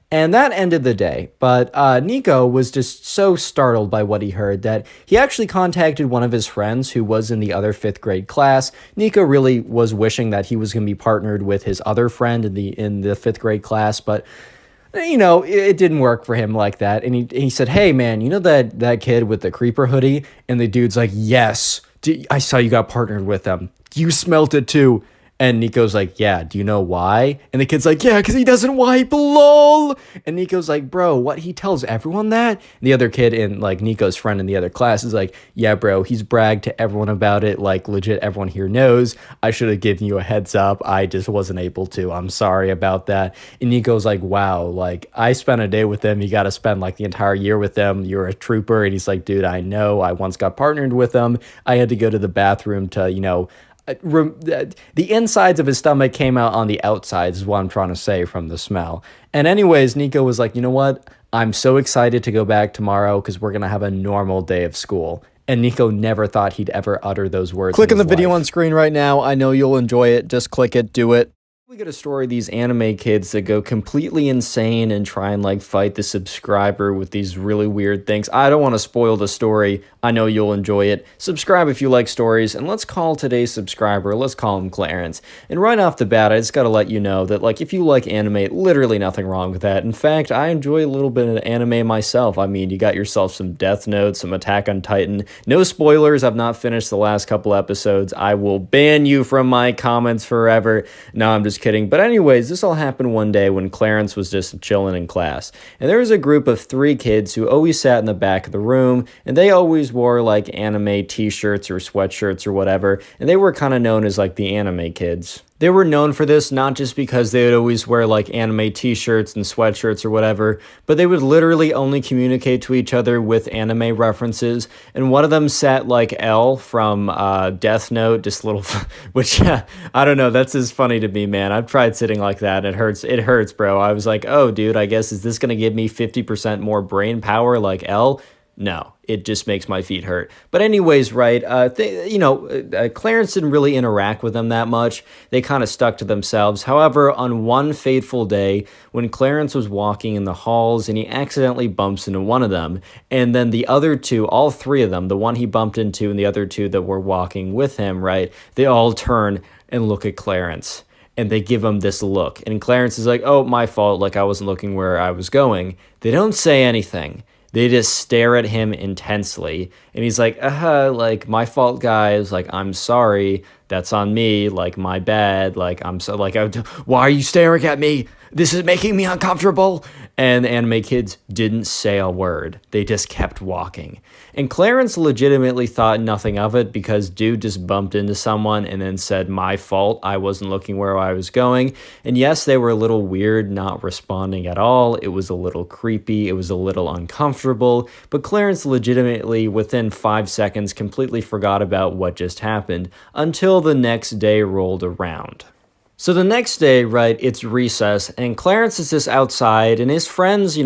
And that ended the day, but Nico was just so startled by what he heard that he actually contacted one of his friends who was in the other 5th grade class. Nico really was wishing that he was going to be partnered with his other friend in the 5th grade class, but it didn't work for him like that. And he said, hey man, that kid with the creeper hoodie? And the dude's like, yes, I saw you got partnered with them. You smelt it too. And Nico's like, yeah, do you know why? And the kid's like, yeah, because he doesn't wipe, lol. And Nico's like, bro, what? He tells everyone that? And the other kid in, like, Nico's friend in the other class is like, yeah, bro, he's bragged to everyone about it. Like, legit, everyone here knows. I should have given you a heads up. I just wasn't able to. I'm sorry about that. And Nico's like, wow, like, I spent a day with him. You got to spend, like, the entire year with him. You're a trooper. And he's like, dude, I know. I once got partnered with him. I had to go to the bathroom to, the insides of his stomach came out on the outsides is what I'm trying to say from the smell. And anyways, Nico was like, you know what? I'm so excited to go back tomorrow because we're going to have a normal day of school. And Nico never thought he'd ever utter those words. Click on the his video life. on screen right now. I know you'll enjoy it. Just click it. Do it. We get a story of these anime kids that go completely insane and try and like fight the subscriber with these really weird things. I don't want to spoil the story. I know you'll enjoy it. Subscribe if you like stories, and let's call today's subscriber. Let's call him Clarence. And right off the bat, I just got to let you know that like if you like anime, literally nothing wrong with that. In fact, I enjoy a little bit of anime myself. I mean, you got yourself some Death Note, some Attack on Titan. No spoilers. I've not finished the last couple episodes. I will ban you from my comments forever. No, I'm just kidding. But anyways, this all happened one day when Clarence was just chilling in class. And there was a group of 3 kids who always sat in the back of the room, and they always wore like anime t-shirts or sweatshirts or whatever, and they were kind of known as like the anime kids. They were known for this not just because they would always wear like anime t-shirts and sweatshirts or whatever, but they would literally only communicate to each other with anime references. And one of them sat like L from Death Note, just little, which I don't know, that's just funny to me, man. I've tried sitting like that. It hurts, bro. I was like, oh, dude, I guess is this gonna give me 50% more brain power like L? No, it just makes my feet hurt. But anyways, right, Clarence didn't really interact with them that much. They kind of stuck to themselves. However, on one fateful day, when Clarence was walking in the halls and he accidentally bumps into one of them, and then the other 2, all 3 of them, the one he bumped into and the other 2 that were walking with him, right, they all turn and look at Clarence. And they give him this look. And Clarence is like, oh, my fault, like I wasn't looking where I was going. They don't say anything. They just stare at him intensely. And he's like, like, my fault, guys. Like, I'm sorry. That's on me. Like, my bad. Like, I'm so, like, why are you staring at me? This is making me uncomfortable. And the anime kids didn't say a word. They just kept walking. And Clarence legitimately thought nothing of it because dude just bumped into someone and then said, my fault, I wasn't looking where I was going. And yes, they were a little weird, not responding at all. It was a little creepy. It was a little uncomfortable. But Clarence legitimately, within 5 seconds, completely forgot about what just happened until the next day rolled around. So the next day, right, it's recess, and Clarence is just outside, and his friends, I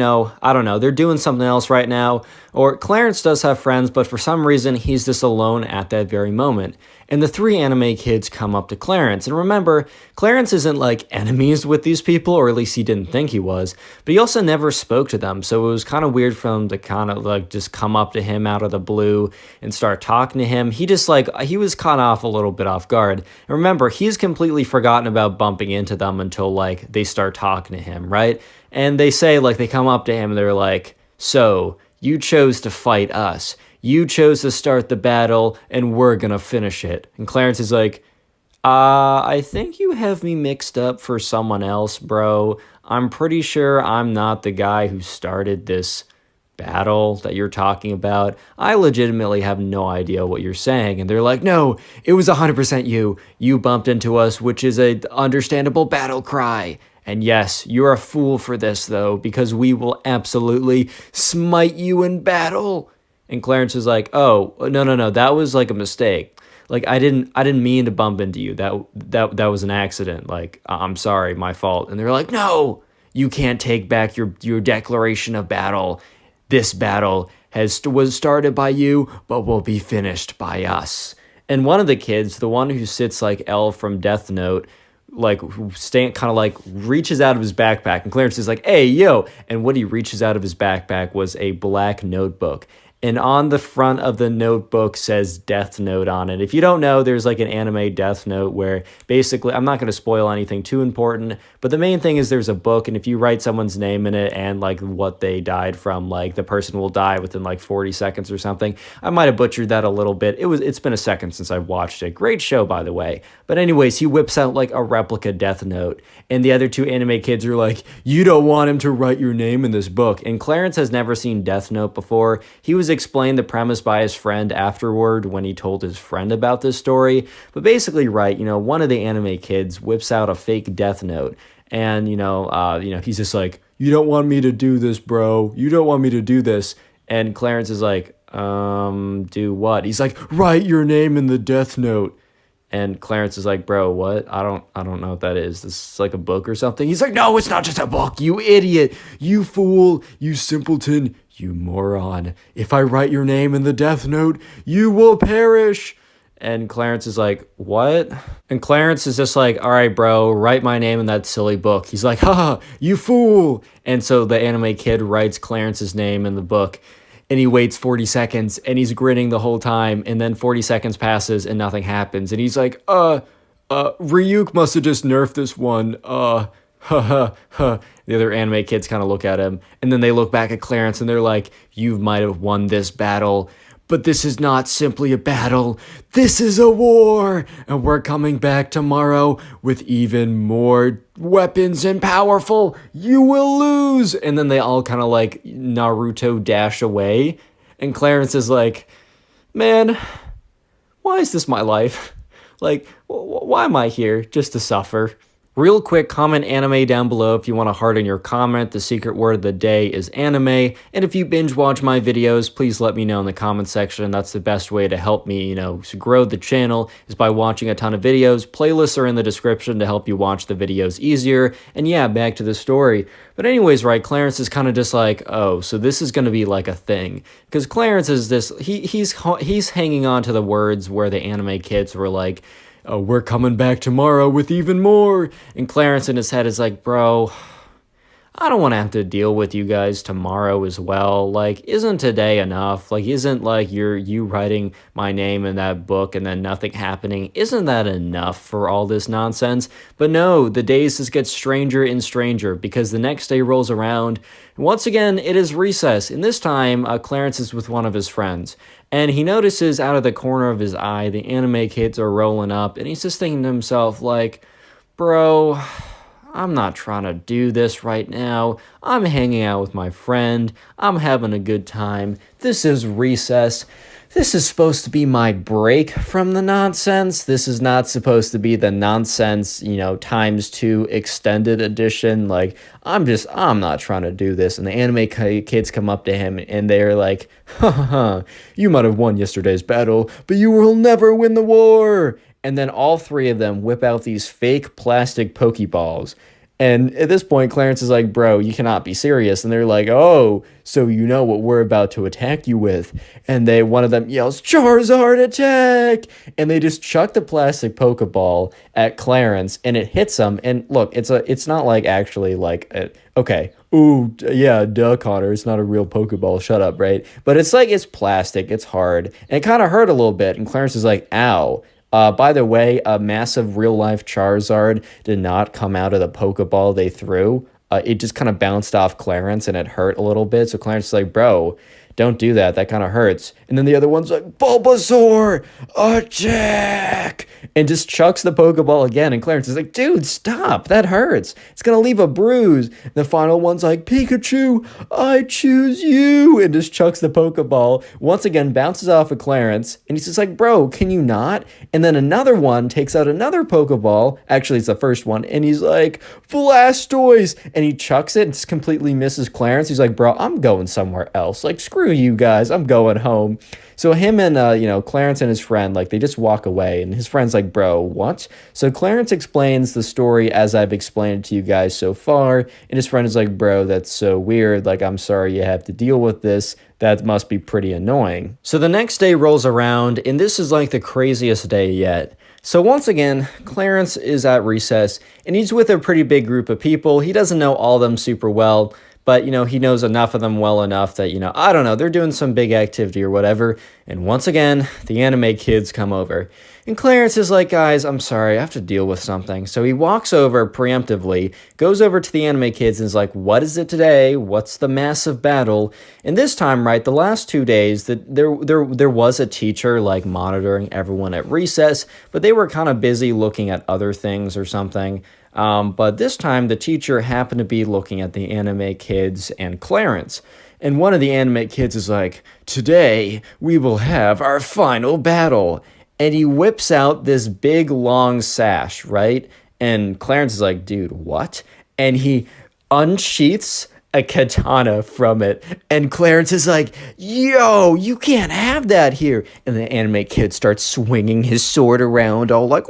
don't know, they're doing something else right now, or Clarence does have friends, but for some reason, he's just alone at that very moment. And the 3 anime kids come up to Clarence, and remember, Clarence isn't like enemies with these people, or at least he didn't think he was, but he also never spoke to them, so it was kind of weird for them to kind of like just come up to him out of the blue and start talking to him. He was caught off a little bit off guard. And remember, he's completely forgotten about bumping into them until like they start talking to him, right? And they say, like, they come up to him and they're like, so you chose to fight us. You chose to start the battle, and we're gonna finish it. And Clarence is like, I think you have me mixed up for someone else, bro. I'm pretty sure I'm not the guy who started this battle that you're talking about. I legitimately have no idea what you're saying. And they're like, no, it was 100% you. You bumped into us, which is a understandable battle cry. And yes, you're a fool for this, though, because we will absolutely smite you in battle. And Clarence is like, oh, no, that was like a mistake. Like, I didn't mean to bump into you. That was an accident. Like, I'm sorry, my fault. And they're like, no, you can't take back your declaration of battle. This battle was started by you, but will be finished by us. And one of the kids, the one who sits like L from Death Note, like kind of like reaches out of his backpack, and Clarence is like, hey, yo. And what he reaches out of his backpack was a black notebook. And on the front of the notebook says Death Note on it. If you don't know, there's like an anime Death Note where basically, I'm not going to spoil anything too important, but the main thing is there's a book, and if you write someone's name in it and like what they died from, like the person will die within like 40 seconds or something. I might have butchered that a little bit. It's been a second since I've watched it. Great show, by the way. But anyways, he whips out like a replica Death Note, and the other two anime kids are like, you don't want him to write your name in this book. And Clarence has never seen Death Note before. He was explained the premise by his friend afterward when he told his friend about this story. But basically, right, one of the anime kids whips out a fake Death Note, and he's just like, you don't want me to do this, bro. You don't want me to do this. And Clarence is like, do what? He's like, write your name in the Death Note. And Clarence is like, bro, what? I don't know what that is. This is like a book or something. He's like, no, it's not just a book, you idiot, you fool, you simpleton, you moron. If I write your name in the Death Note, you will perish. And Clarence is like, what? And Clarence is just like, all right, bro, write my name in that silly book. He's like, ha, you fool. And so the anime kid writes Clarence's name in the book. And he waits 40 seconds, and he's grinning the whole time, and then 40 seconds passes, and nothing happens. And he's like, Ryuk must have just nerfed this one, ha, ha, ha. The other anime kids kind of look at him, and then they look back at Clarence, and they're like, you might have won this battle, but this is not simply a battle. This is a war, and we're coming back tomorrow with even more weapons and powerful. You will lose. And then they all kind of like Naruto dash away. And Clarence is like, man, why is this my life? Like, why am I here? Just to suffer. Real quick, comment anime down below if you want to heart in your comment. The secret word of the day is anime. And if you binge watch my videos, please let me know in the comment section. That's the best way to help me, to grow the channel is by watching a ton of videos. Playlists are in the description to help you watch the videos easier. And yeah, back to the story. But anyways, right, Clarence is kind of just like, oh, so this is going to be like a thing. Because Clarence is this, he's hanging on to the words where the anime kids were like, oh, we're coming back tomorrow with even more. And Clarence in his head is like, bro, I don't want to have to deal with you guys tomorrow as well. Like, isn't today enough? Like, isn't like you writing my name in that book and then nothing happening? Isn't that enough for all this nonsense? But no, the days just get stranger and stranger because the next day rolls around. And once again, it is recess. And this time, Clarence is with one of his friends. And he notices out of the corner of his eye, the anime kids are rolling up. And he's just thinking to himself, like, bro, I'm not trying to do this right now. I'm hanging out with my friend. I'm having a good time. This is recess. This is supposed to be my break from the nonsense. This is not supposed to be the nonsense, ×2 extended edition. Like, I'm not trying to do this. And the anime kids come up to him and they're like, ha ha ha, you might have won yesterday's battle, but you will never win the war. And then all three of them whip out these fake plastic Pokeballs. And at this point, Clarence is like, bro, you cannot be serious. And they're like, oh, so you know what we're about to attack you with. And one of them yells, Charizard attack! And they just chuck the plastic Pokeball at Clarence, and it hits him. And look, it's not like actually like, okay, ooh, yeah, duh, Connor, it's not a real Pokeball, shut up, right? But it's like, it's plastic, it's hard. And it kind of hurt a little bit. And Clarence is like, ow. By the way, a massive real-life Charizard did not come out of the Pokeball they threw. It just kind of bounced off Clarence, and it hurt a little bit. So Clarence is like, bro, don't do that. That kind of hurts. And then the other one's like, Bulbasaur, attack! And just chucks the Pokeball again. And Clarence is like, dude, stop. That hurts. It's going to leave a bruise. And the final one's like, Pikachu, I choose you. And just chucks the Pokeball. Once again, bounces off of Clarence. And he's just like, bro, can you not? And then another one takes out another Pokeball. Actually, it's the first one. And he's like, Blastoise. And he chucks it and just completely misses Clarence. He's like, bro, I'm going somewhere else. Like, screw you guys, I'm going home. So him and Clarence and his friend, like, they just walk away, and his friend's like, bro, what? So Clarence explains the story as I've explained it to you guys so far, and his friend is like, bro, that's so weird, like, I'm sorry you have to deal with this. That must be pretty annoying. So the next day rolls around, and this is like the craziest day yet. So once again, Clarence is at recess, and he's with a pretty big group of people. He doesn't know all of them super well, But, he knows enough of them well enough that, I don't know, they're doing some big activity or whatever. And once again, the anime kids come over. And Clarence is like, guys, I'm sorry, I have to deal with something. So he walks over preemptively, goes over to the anime kids and is like, what is it today? What's the massive battle? And this time, right, the last 2 days, there was a teacher like monitoring everyone at recess, but they were kind of busy looking at other things or something. But this time, the teacher happened to be looking at the anime kids and Clarence. And one of the anime kids is like, today we will have our final battle. And he whips out this big long sash, right? And Clarence is like, dude, what? And he unsheaths a katana from it. And Clarence is like, yo, you can't have that here. And the anime kid starts swinging his sword around all like,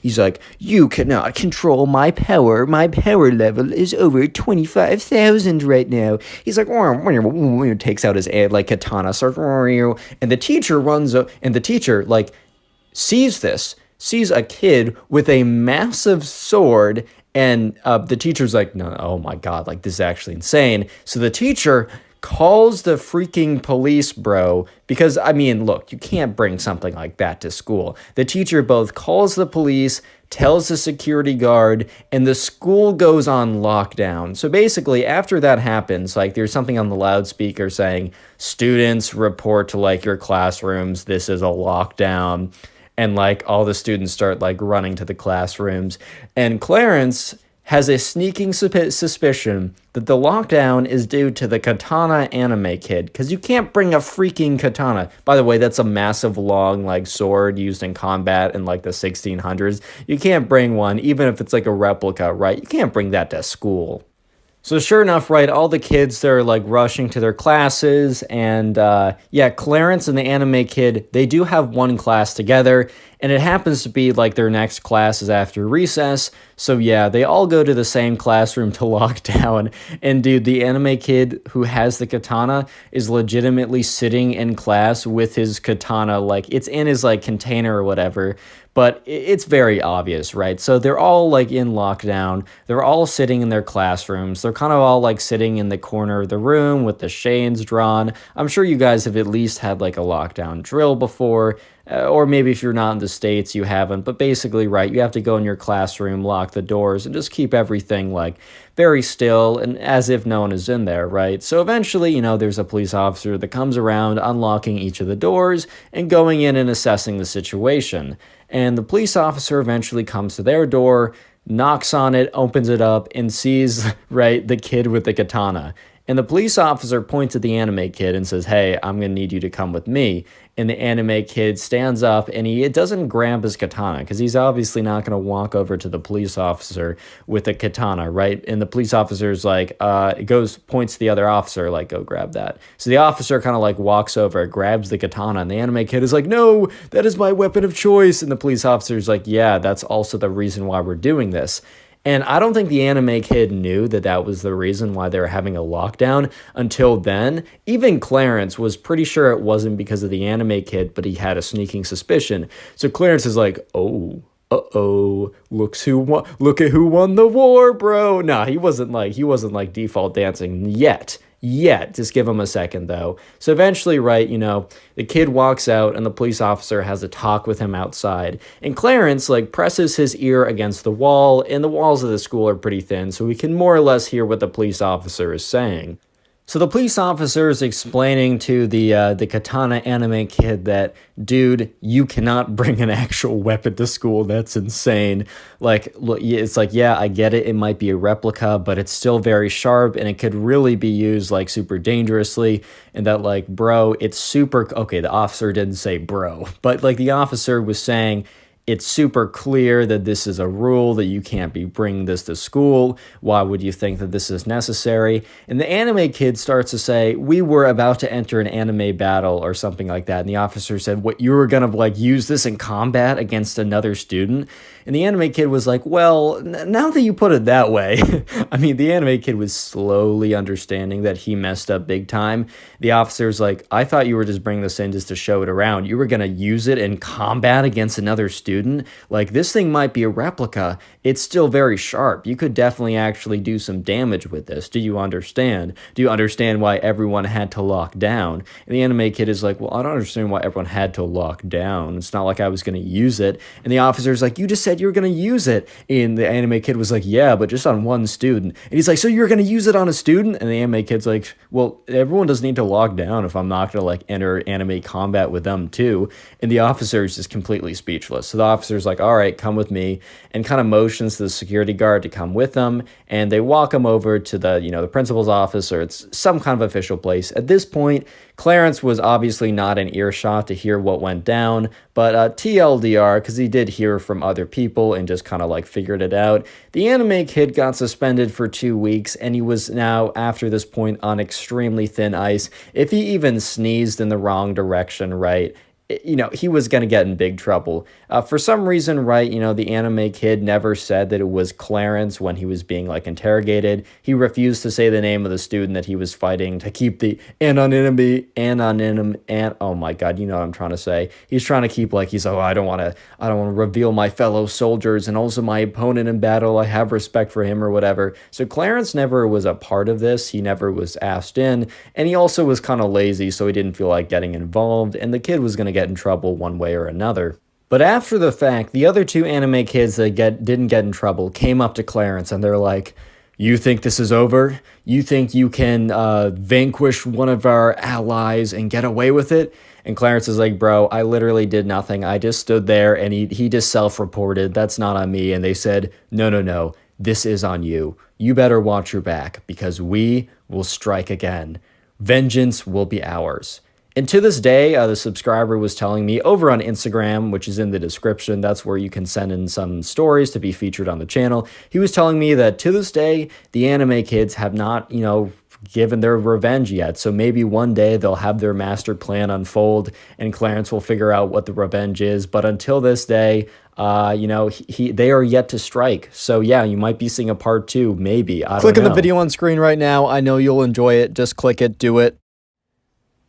he's like, you cannot control my power. My power level is over 25,000 right now. He's like, takes out his like katana, starts, and the teacher runs up, and the teacher like sees a kid with a massive sword. And the teacher's like, no, oh my God, like this is actually insane. So the teacher calls the freaking police, bro, because, I mean, look, you can't bring something like that to school. The teacher both calls the police, tells the security guard, and the school goes on lockdown. So basically, after that happens, like there's something on the loudspeaker saying, students report to like your classrooms, this is a lockdown. And like all the students start like running to the classrooms. And Clarence has a sneaking suspicion that the lockdown is due to the katana anime kid. Because you can't bring a freaking katana. By the way, that's a massive long like sword used in combat in like the 1600s. You can't bring one, even if it's like a replica, right? You can't bring that to school. So sure enough, right, all the kids, they're like rushing to their classes, and yeah, Clarence and the anime kid, they do have one class together, and it happens to be like their next class is after recess. So yeah, they all go to the same classroom to lock down. And dude, the anime kid who has the katana is legitimately sitting in class with his katana, like it's in his like container or whatever. But it's very obvious, right? So they're all like in lockdown. They're all sitting in their classrooms. They're kind of all like sitting in the corner of the room with the shades drawn. I'm sure you guys have at least had like a lockdown drill before. Or maybe if you're not in the States, you haven't. But basically, right, you have to go in your classroom, lock the doors, and just keep everything like very still and as if no one is in there, right? So eventually, there's a police officer that comes around unlocking each of the doors and going in and assessing the situation. And the police officer eventually comes to their door, knocks on it, opens it up, and sees, right, the kid with the katana. And the police officer points at the anime kid and says, hey, I'm going to need you to come with me. And the anime kid stands up and he doesn't grab his katana because he's obviously not going to walk over to the police officer with a katana, right? And the police officer's like, points to the other officer, like, go grab that. So the officer kind of like walks over, grabs the katana, and the anime kid is like, no, that is my weapon of choice. And the police officer's like, yeah, that's also the reason why we're doing this. And I don't think the anime kid knew that that was the reason why they were having a lockdown until then. Even Clarence was pretty sure it wasn't because of the anime kid, but he had a sneaking suspicion. So Clarence is like, oh, uh-oh, look at who won the war, bro. Nah, he wasn't like default dancing yet. Just give him a second, though. So eventually, right, the kid walks out and the police officer has a talk with him outside. And Clarence, like, presses his ear against the wall, and the walls of the school are pretty thin, so we can more or less hear what the police officer is saying. So the police officer is explaining to the katana anime kid that, dude, you cannot bring an actual weapon to school. That's insane. Like, look, it's like, yeah, I get it. It might be a replica, but it's still very sharp and it could really be used like super dangerously. And that like, bro, it's super, okay, the officer didn't say bro, but like the officer was saying, it's super clear that this is a rule, that you can't be bringing this to school. Why would you think that this is necessary? And the anime kid starts to say, we were about to enter an anime battle or something like that. And the officer said, what, you were going to like use this in combat against another student? And the anime kid was like, well, now that you put it that way, I mean, the anime kid was slowly understanding that he messed up big time. The officer's like, I thought you were just bringing this in just to show it around. You were going to use it in combat against another student? student. Like, this thing might be a replica. It's still very sharp. You could definitely actually do some damage with this. Do you understand? Do you understand why everyone had to lock down? And the anime kid is like, well, I don't understand why everyone had to lock down. It's not like I was going to use it. And the officer's like, you just said you were going to use it. And the anime kid was like, yeah, but just on one student. And he's like, so you're going to use it on a student? And the anime kid's like, well, everyone doesn't need to lock down if I'm not going to like enter anime combat with them too. And the officer is just completely speechless. So the officer's like, all right, come with me, and kind of motions to the security guard to come with them. And they walk him over to the, the principal's office, or it's some kind of official place. At this point, Clarence was obviously not in earshot to hear what went down, but TLDR, because he did hear from other people and just kind of like figured it out. The anime kid got suspended for 2 weeks, and he was now, after this point, on extremely thin ice. If he even sneezed in the wrong direction, right, he was going to get in big trouble. For some reason, right, the anime kid never said that it was Clarence when he was being, like, interrogated. He refused to say the name of the student that he was fighting to keep the anonymity, oh my God, you know what I'm trying to say. He's trying to keep, like, he's like, oh, I don't want to reveal my fellow soldiers and also my opponent in battle. I have respect for him or whatever. So Clarence never was a part of this. He never was asked in, and he also was kind of lazy, so he didn't feel like getting involved, and the kid was going to get in trouble one way or another. But after the fact, the other two anime kids that didn't get in trouble came up to Clarence, and they're like, you think this is over? You think you can vanquish one of our allies and get away with it? And Clarence is like, bro, I literally did nothing. I just stood there, and he just self-reported. That's not on me. And they said, no, this is on you. You better watch your back, because we will strike again. Vengeance will be ours. And to this day, the subscriber was telling me over on Instagram, which is in the description, that's where you can send in some stories to be featured on the channel. He was telling me that to this day, the anime kids have not, given their revenge yet. So maybe one day they'll have their master plan unfold and Clarence will figure out what the revenge is. But until this day, they are yet to strike. So yeah, you might be seeing a part 2, maybe. I don't know. Click on the video on screen right now. I know you'll enjoy it. Just click it, do it.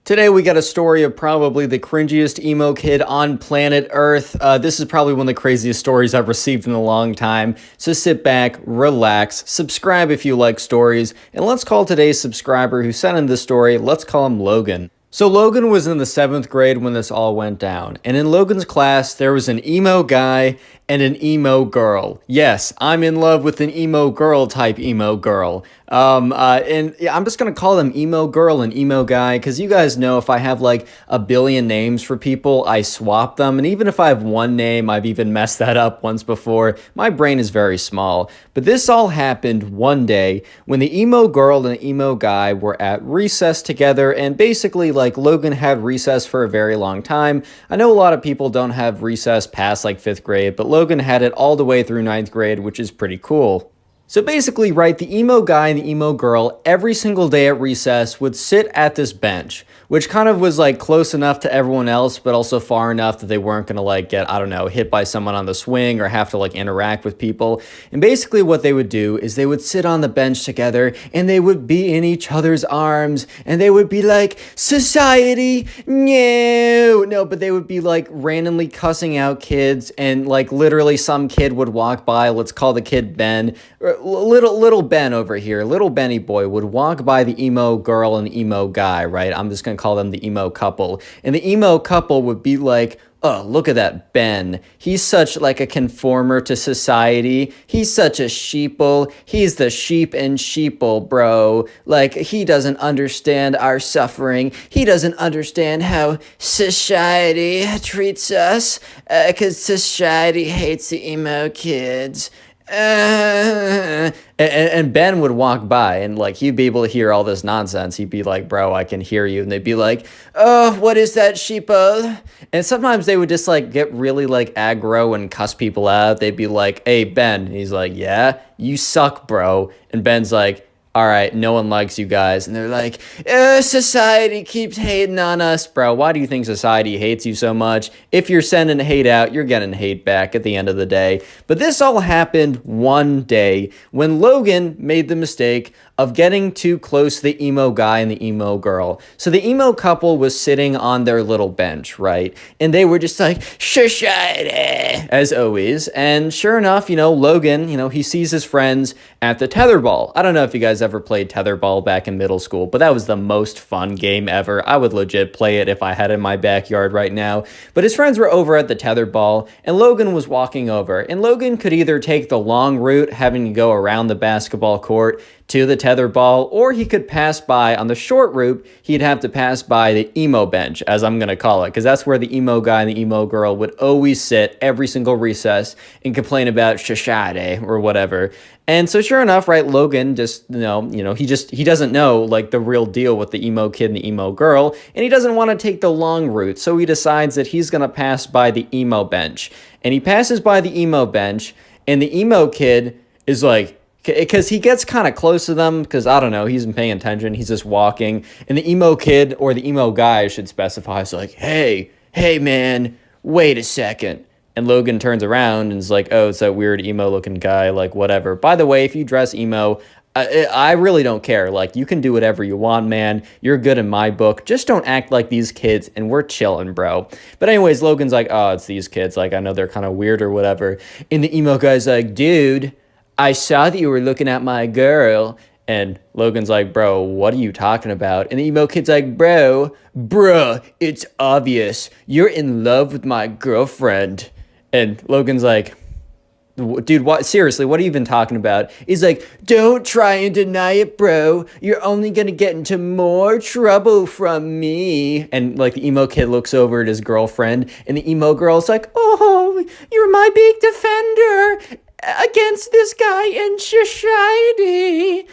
Today we got a story of probably the cringiest emo kid on planet Earth. This is probably one of the craziest stories I've received in a long time. So sit back, relax, subscribe if you like stories, and let's call today's subscriber who sent in this story, let's call him Logan. So Logan was in the 7th grade when this all went down, and in Logan's class there was an emo guy and an emo girl. Yes, I'm in love with an emo girl type emo girl. And I'm just gonna call them emo girl and emo guy, because you guys know if I have like a billion names for people, I swap them. And even if I have one name, I've even messed that up once before. My brain is very small. But this all happened one day when the emo girl and the emo guy were at recess together, and basically like Logan had recess for a very long time. I know a lot of people don't have recess past like 5th grade, but Logan had it all the way through 9th grade, which is pretty cool. So basically, right, the emo guy and the emo girl every single day at recess would sit at this bench, which kind of was like close enough to everyone else, but also far enough that they weren't going to like get, I don't know, hit by someone on the swing or have to like interact with people. And basically what they would do is they would sit on the bench together and they would be in each other's arms and they would be like, society, no, but they would be like randomly cussing out kids, and like literally some kid would walk by, let's call the kid Ben, little Ben over here, little Benny boy would walk by the emo girl and the emo guy, right? I'm just gonna call them the emo couple. And the emo couple would be like, oh, look at that Ben. He's such like a conformer to society. He's such a sheeple. He's the sheep and sheeple, bro. Like, he doesn't understand our suffering. He doesn't understand how society treats us, because society hates the emo kids. And Ben would walk by and like he'd be able to hear all this nonsense. He'd be like, bro, I can hear you. And they'd be like, oh, what is that, sheeple? And sometimes they would just like get really like aggro and cuss people out. They'd be like, hey, Ben. And he's like, yeah, you suck, bro. And Ben's like, all right, no one likes you guys. And they're like, society keeps hating on us. Bro, why do you think society hates you so much? If you're sending hate out, you're getting hate back at the end of the day. But this all happened one day when Logan made the mistake of getting too close to the emo guy and the emo girl. So the emo couple was sitting on their little bench, right? And they were just like, society, as always. And sure enough, Logan, he sees his friends at the tetherball. I don't know if you guys ever played tetherball back in middle school, but that was the most fun game ever. I would legit play it if I had it in my backyard right now. But his friends were over at the tetherball, and Logan was walking over. And Logan could either take the long route, having to go around the basketball court to the tetherball, or he could pass by on the short route. He'd have to pass by the emo bench, as I'm going to call it, because that's where the emo guy and the emo girl would always sit every single recess and complain about shashade or whatever. And so sure enough, right, Logan just, he doesn't know like the real deal with the emo kid and the emo girl, and he doesn't want to take the long route. So he decides that he's going to pass by the emo bench. And he passes by the emo bench, and the emo kid is like, because he gets kind of close to them, because I don't know, he isn't paying attention, he's just walking, and the emo kid, or the emo guy I should specify, is like, hey man, wait a second. And Logan turns around and is like, oh, it's that weird emo looking guy, like whatever. By the way, if you dress emo, I really don't care. Like, you can do whatever you want, man. You're good in my book. Just don't act like these kids, and we're chilling, bro. But anyways, Logan's like, oh, it's these kids. Like, I know they're kind of weird or whatever. And the emo guy's like, dude, I saw that you were looking at my girl. And Logan's like, bro, what are you talking about? And the emo kid's like, bruh, it's obvious. You're in love with my girlfriend. And Logan's like, dude, what? Seriously, what are you even talking about? He's like, don't try and deny it, bro. You're only going to get into more trouble from me. And like the emo kid looks over at his girlfriend, and the emo girl's like, oh, you're my big defender against this guy in society.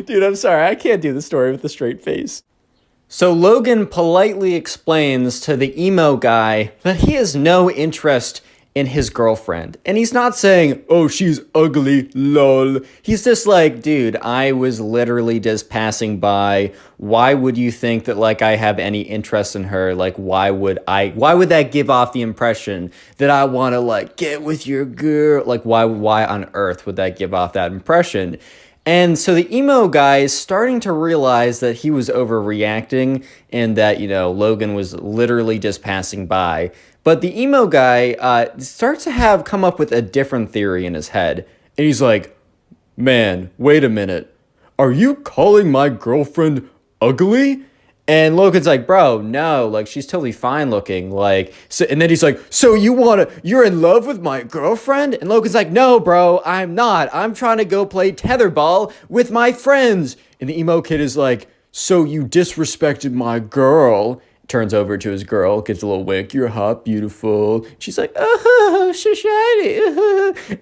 Dude, I'm sorry. I can't do the story with a straight face. So Logan politely explains to the emo guy that he has no interest in his girlfriend. And he's not saying, oh, she's ugly, lol. He's just like, dude, I was literally just passing by. Why would you think that, like, I have any interest in her? Like, why would that give off the impression that I want to, like, get with your girl? Like, why on earth would that give off that impression? And so the emo guy is starting to realize that he was overreacting and that, Logan was literally just passing by. But the emo guy starts to come up with a different theory in his head. And he's like, man, wait a minute. Are you calling my girlfriend ugly? And Logan's like, bro, no, like, she's totally fine looking. Like, so, and then he's like, so you're in love with my girlfriend? And Logan's like, no, bro, I'm not. I'm trying to go play tetherball with my friends. And the emo kid is like, so you disrespected my girl? Turns over to his girl, gives a little wink. You're hot, beautiful. She's like, oh, shiny. And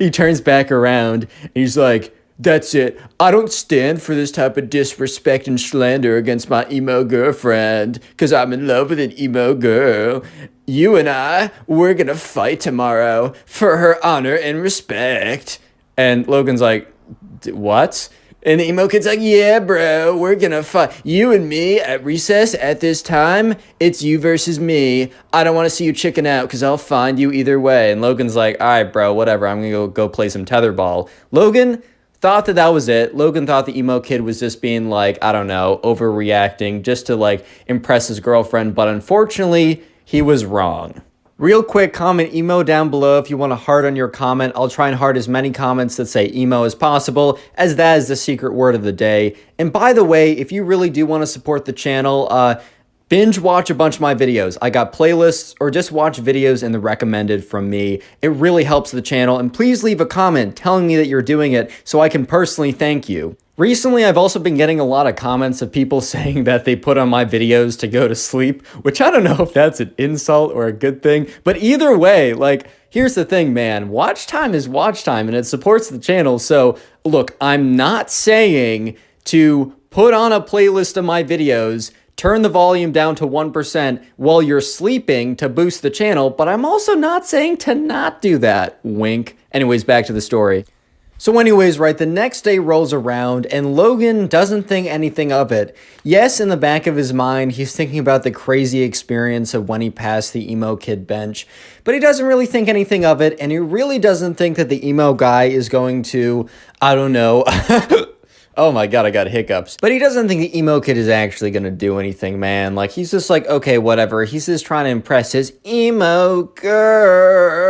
he turns back around, and he's like, that's it. I don't stand for this type of disrespect and slander against my emo girlfriend, because I'm in love with an emo girl. You and we're gonna fight tomorrow for her honor and respect. And Logan's like, what? And the emo kid's like, yeah, bro, we're gonna fight. You and me at recess at this time, it's you versus me. I don't want to see you chicken out because I'll find you either way. And Logan's like, all right, bro, whatever. I'm gonna go play some tetherball. Logan thought that was it. Logan thought the emo kid was just being like, I don't know, overreacting just to like impress his girlfriend. But unfortunately, he was wrong. Real quick, comment emo down below if you want to heart on your comment. I'll try and heart as many comments that say emo as possible, as that is the secret word of the day. And by the way, if you really do want to support the channel, binge watch a bunch of my videos. I got playlists, or just watch videos in the recommended from me. It really helps the channel. And please leave a comment telling me that you're doing it so I can personally thank you. Recently, I've also been getting a lot of comments of people saying that they put on my videos to go to sleep, which I don't know if that's an insult or a good thing, but either way, like, here's the thing, man, watch time is watch time and it supports the channel. So look, I'm not saying to put on a playlist of my videos, turn the volume down to 1% while you're sleeping to boost the channel, but I'm also not saying to not do that. Wink. Anyways, back to the story. So anyways, right, the next day rolls around and Logan doesn't think anything of it. Yes, in the back of his mind, he's thinking about the crazy experience of when he passed the emo kid bench, but he doesn't really think anything of it, and he really doesn't think that the emo guy is going to, I don't know, oh my god, I got hiccups. But he doesn't think the emo kid is actually gonna do anything, man. Like, he's just like, okay, whatever. He's just trying to impress his emo girl.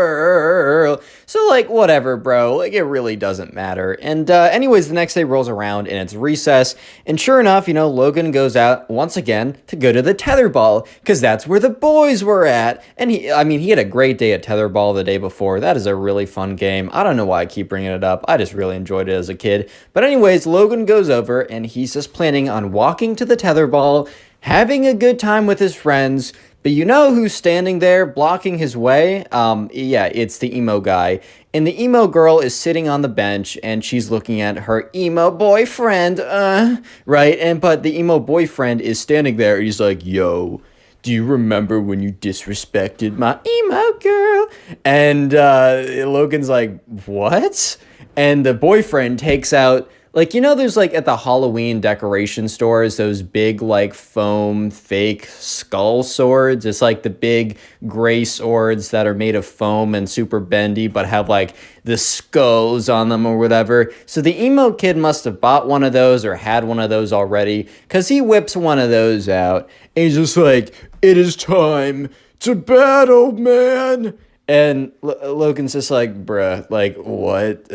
So, like, whatever, bro. Like, it really doesn't matter. And anyways, the next day rolls around, and it's recess. And sure enough, Logan goes out once again to go to the tetherball, because that's where the boys were at. And he had a great day at tetherball the day before. That is a really fun game. I don't know why I keep bringing it up. I just really enjoyed it as a kid. But anyways, Logan goes over, and he's just planning on walking to the tetherball, having a good time with his friends. But you know who's standing there blocking his way? Yeah, it's the emo guy. And the emo girl is sitting on the bench, and she's looking at her emo boyfriend, right? But the emo boyfriend is standing there, and he's like, yo, do you remember when you disrespected my emo girl? And Logan's like, what? And the boyfriend takes out, like, there's, like, at the Halloween decoration stores, those big, like, foam fake skull swords. It's, like, the big gray swords that are made of foam and super bendy, but have, like, the skulls on them or whatever. So the emo kid must have bought one of those or had one of those already, because he whips one of those out, and he's just like, it is time to battle, man. And Logan's just like, bruh, like, what?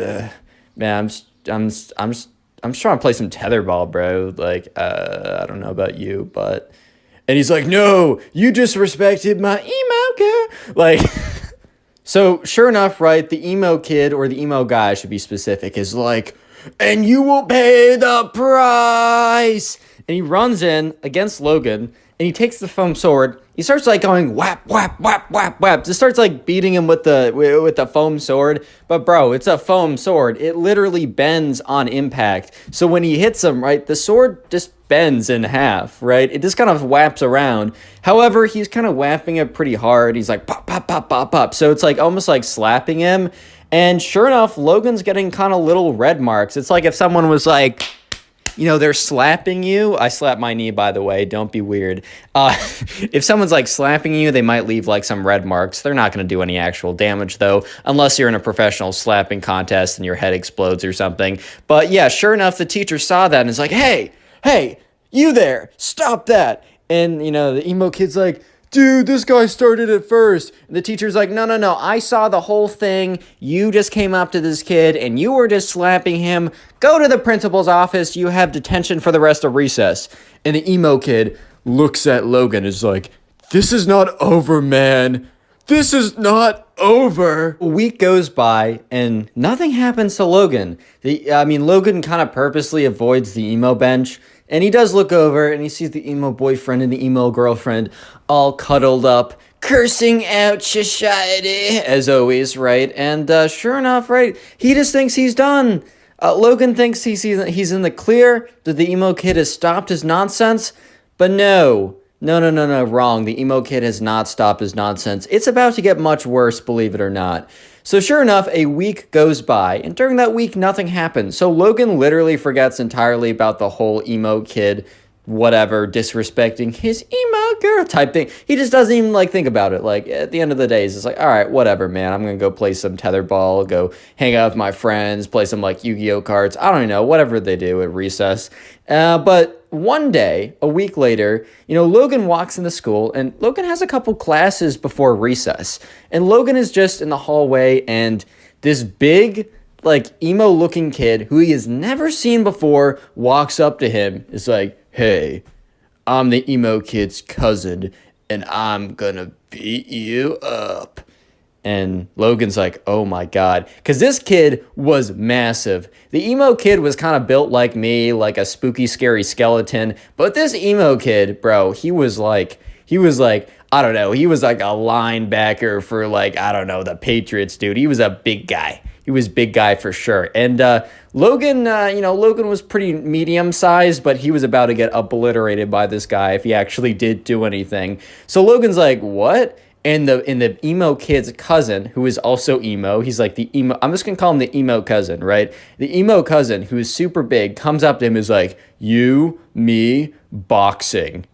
Man, I'm just trying to play some tetherball, bro. Like, I don't know about you, but... And he's like, no, you disrespected my emo girl. Like, so sure enough, right, the emo kid, or the emo guy, I should be specific, is like, and you will pay the price. And he runs in against Logan, and he takes the foam sword. He starts, like, going whap, whap, whap, whap, whap. Just starts, like, beating him with the foam sword. But, bro, it's a foam sword. It literally bends on impact. So when he hits him, right, the sword just bends in half, right? It just kind of whaps around. However, he's kind of whapping it pretty hard. He's like, pop, pop, pop, pop, pop. So it's, like, almost like slapping him. And sure enough, Logan's getting kind of little red marks. It's like if someone was like... they're slapping you. I slap my knee, by the way. Don't be weird. If someone's, like, slapping you, they might leave, like, some red marks. They're not going to do any actual damage, though, unless you're in a professional slapping contest and your head explodes or something. But, yeah, sure enough, the teacher saw that and is like, hey, you there, stop that. And, the emo kid's like, dude, this guy started it first. And the teacher's like, no, I saw the whole thing. You just came up to this kid, and you were just slapping him. Go to the principal's office. You have detention for the rest of recess. And the emo kid looks at Logan and is like, this is not over, man. This is not over. A week goes by, and nothing happens to Logan. Logan kind of purposely avoids the emo bench. And he does look over, and he sees the emo boyfriend and the emo girlfriend all cuddled up, cursing out society, as always, right? And sure enough, right, he just thinks he's done. Logan thinks he's in the clear, that the emo kid has stopped his nonsense, but no, wrong. The emo kid has not stopped his nonsense. It's about to get much worse, believe it or not. So sure enough, a week goes by, and during that week, nothing happens. So Logan literally forgets entirely about the whole emo kid, whatever, disrespecting his emo girl type thing. He just doesn't even, like, think about it. Like, at the end of the day, he's just like, all right, whatever, man. I'm going to go play some tetherball, go hang out with my friends, play some, like, Yu-Gi-Oh cards. I don't know, whatever they do at recess. But one day, a week later, Logan walks into school, and Logan has a couple classes before recess. And Logan is just in the hallway, and this big, like, emo-looking kid who he has never seen before walks up to him. Is like, hey, I'm the emo kid's cousin, and I'm gonna beat you up. And Logan's like, oh my god. Because this kid was massive. The emo kid was kind of built like me, like a spooky, scary skeleton. But this emo kid, bro, he was like, I don't know, he was like a linebacker for, like, I don't know, the Patriots, dude. He was a big guy. He was big guy for sure. And Logan, Logan was pretty medium-sized, but he was about to get obliterated by this guy if he actually did do anything. So Logan's like, what? And the emo kid's cousin, who is also emo, he's like the emo, I'm just gonna call him the emo cousin, right? The emo cousin, who is super big, comes up to him and is like, you, me, boxing.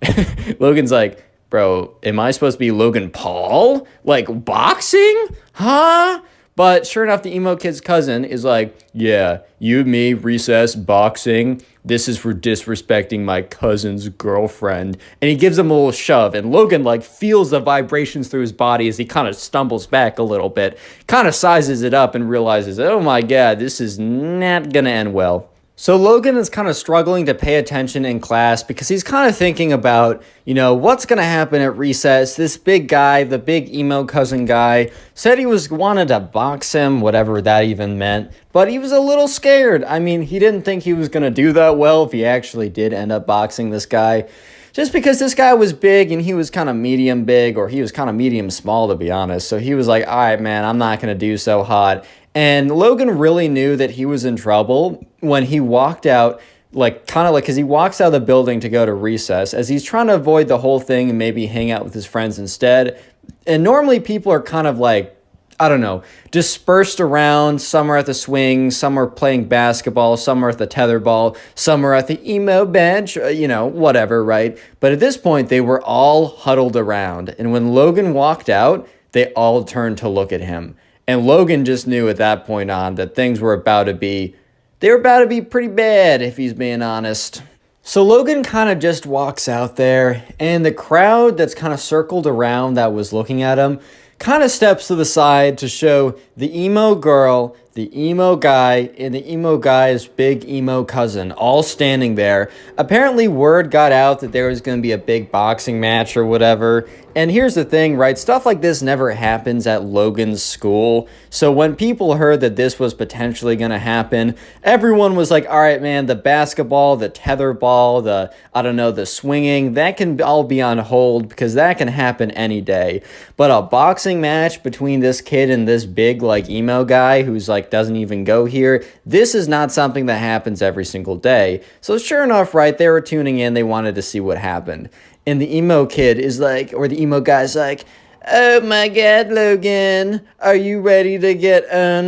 Logan's like, bro, am I supposed to be Logan Paul? Like, boxing? Huh? But sure enough, the emo kid's cousin is like, yeah, you, me, recess, boxing. This is for disrespecting my cousin's girlfriend. And he gives him a little shove. And Logan, like, feels the vibrations through his body as he kind of stumbles back a little bit. Kind of sizes it up and realizes, oh my God, this is not gonna end well. So Logan is kind of struggling to pay attention in class because he's kind of thinking about, what's going to happen at recess. This big guy, the big emo cousin guy, said he wanted to box him, whatever that even meant, but he was a little scared. I mean, he didn't think he was going to do that well if he actually did end up boxing this guy. Just because this guy was big and he was kind of medium big, or he was kind of medium small, to be honest. So he was like, all right, man, I'm not going to do so hot. And Logan really knew that he was in trouble when he walked out, because he walks out of the building to go to recess, as he's trying to avoid the whole thing and maybe hang out with his friends instead. And normally people are kind of dispersed around. Some are at the swing, some are playing basketball, some are at the tetherball, some are at the emo bench, whatever, right? But at this point, they were all huddled around. And when Logan walked out, they all turned to look at him. And Logan just knew at that point on that things were about to be pretty bad, if he's being honest. So Logan kind of just walks out there, and the crowd that's kind of circled around that was looking at him kind of steps to the side to show the emo girl, the emo guy, and the emo guy's big emo cousin all standing there. Apparently word got out that there was going to be a big boxing match or whatever. And here's the thing, right? Stuff like this never happens at Logan's school. So when people heard that this was potentially going to happen, everyone was like, all right, man, the basketball, the tetherball, the swinging, that can all be on hold because that can happen any day. But a boxing match between this kid and this big, emo guy who's doesn't even go here, this is not something that happens every single day. So sure enough, right, they were tuning in, they wanted to see what happened. And the emo kid is or the emo guy's like, oh my God, Logan, are you ready to get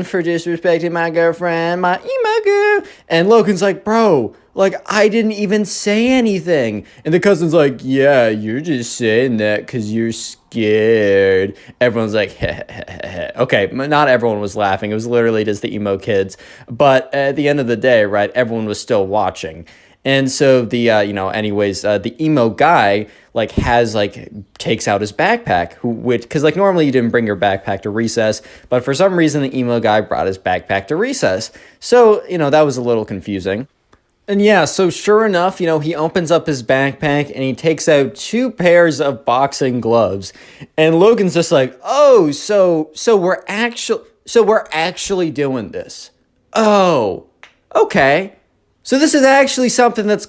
for disrespecting my girlfriend, my emo girl? And Logan's like, bro, I didn't even say anything. And the cousin's like, yeah, you're just saying that because you're scared. Everyone's like, heh. Okay, not everyone was laughing. It was literally just the emo kids. But at the end of the day, right, everyone was still watching. And so the the emo guy takes out his backpack, because normally you didn't bring your backpack to recess, but for some reason the emo guy brought his backpack to recess. So, that was a little confusing. And yeah, so sure enough, he opens up his backpack and he takes out 2 pairs of boxing gloves. And Logan's just like, "Oh, so we're actually doing this. Oh, okay. So this is actually something that's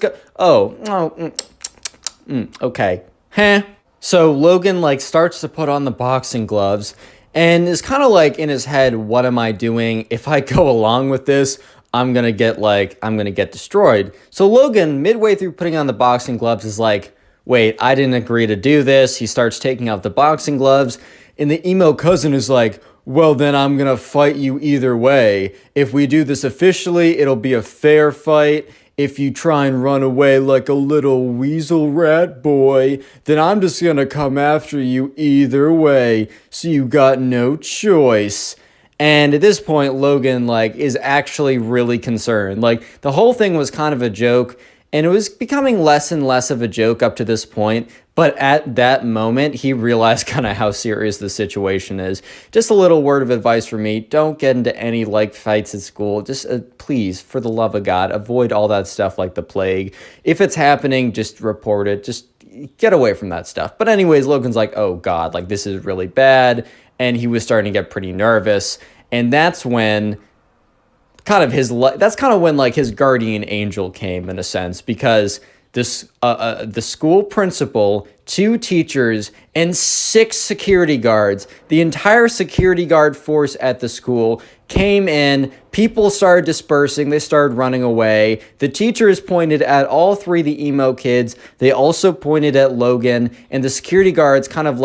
okay. Huh." So Logan starts to put on the boxing gloves and is kind of in his head, what am I doing? If I go along with this, I'm going to get destroyed. So Logan, midway through putting on the boxing gloves, is like, wait, I didn't agree to do this. He starts taking out the boxing gloves, and the emo cousin is like, well, then I'm going to fight you either way. If we do this officially, it'll be a fair fight. If you try and run away like a little weasel rat boy, then I'm just going to come after you either way. So you got no choice. And at this point, Logan, is actually really concerned. The whole thing was kind of a joke, and it was becoming less and less of a joke up to this point. But at that moment, he realized kind of how serious the situation is. Just a little word of advice for me. Don't get into any, fights at school. Just, please, for the love of God, avoid all that stuff like the plague. If it's happening, just report it. Just get away from that stuff. But anyways, Logan's like, oh, God, this is really bad. And he was starting to get pretty nervous. And that's when his guardian angel came, in a sense, because the school principal, 2 teachers, and 6 security guards, the entire security guard force at the school came in. People started dispersing. They started running away. The teachers pointed at all 3 of the emo kids. They also pointed at Logan, and the security guards kind of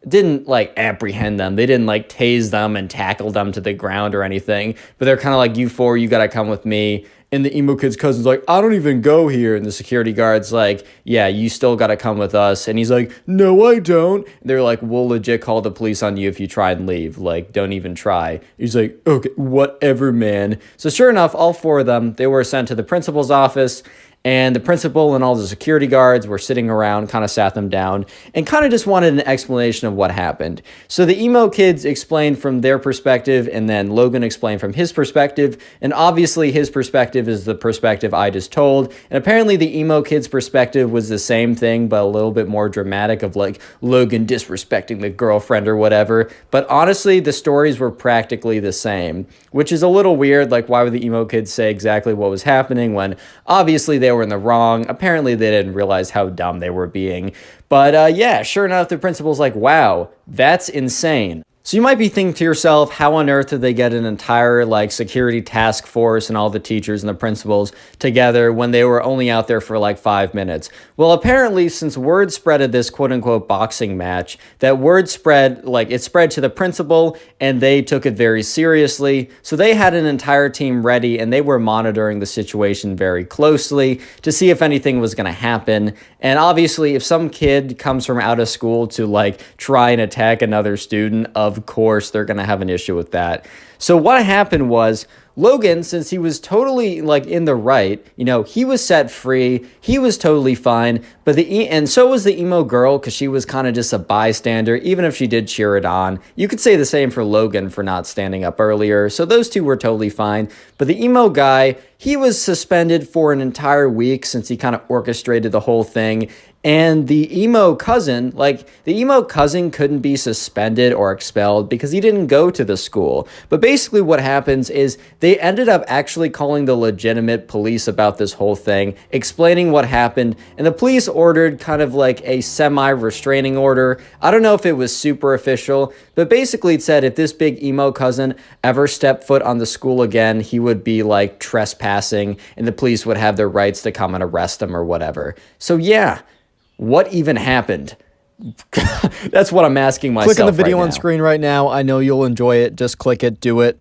didn't like apprehend them. They didn't like tase them and tackle them to the ground or anything. But they're kind of like, you four, you gotta come with me. And the emo kid's cousin's like, I don't even go here. And the security guard's like, yeah, you still got to come with us. And he's like, no, I don't. And they're like, we'll legit call the police on you if you try and leave. Like, don't even try. He's like, okay, whatever, man. So sure enough, all four of them, they were sent to the principal's office. And the principal and all the security guards were sitting around, kind of sat them down, and kind of just wanted an explanation of what happened. So the emo kids explained from their perspective, and then Logan explained from his perspective. And obviously his perspective is the perspective I just told. And apparently the emo kids' perspective was the same thing, but a little bit more dramatic, of like Logan disrespecting the girlfriend or whatever. But honestly, the stories were practically the same, which is a little weird. Like, why would the emo kids say exactly what was happening when obviously they were in the wrong? Apparently they didn't realize how dumb they were being. But yeah, sure enough, the principal's like, wow, that's insane. So you might be thinking to yourself, how on earth did they get an entire like security task force and all the teachers and the principals together when they were only out there for like 5 minutes? Well, apparently, since word spread of this quote unquote boxing match, that word spread, like it spread to the principal, and they took it very seriously. So they had an entire team ready, and they were monitoring the situation very closely to see if anything was going to happen. And obviously, if some kid comes from out of school to like try and attack another student, of course they're going to have an issue with that. So what happened was, Logan, since he was totally like in the right, you know, he was set free. He was totally fine. But and so was the emo girl, because she was kind of just a bystander, even if she did cheer it on. You could say the same for Logan for not standing up earlier. So those two were totally fine. But the emo guy, he was suspended for an entire week since he kind of orchestrated the whole thing. And the emo cousin, couldn't be suspended or expelled because he didn't go to the school. But basically what happens is they ended up actually calling the legitimate police about this whole thing, explaining what happened, and the police ordered kind of like a semi-restraining order. I don't know if it was super official, but basically it said if this big emo cousin ever stepped foot on the school again, he would be like trespassing, and the police would have their rights to come and arrest him or whatever. So yeah. What even happened? That's what I'm asking myself. Click on the video right on now. screen right now. I know you'll enjoy it. Just click it. Do it.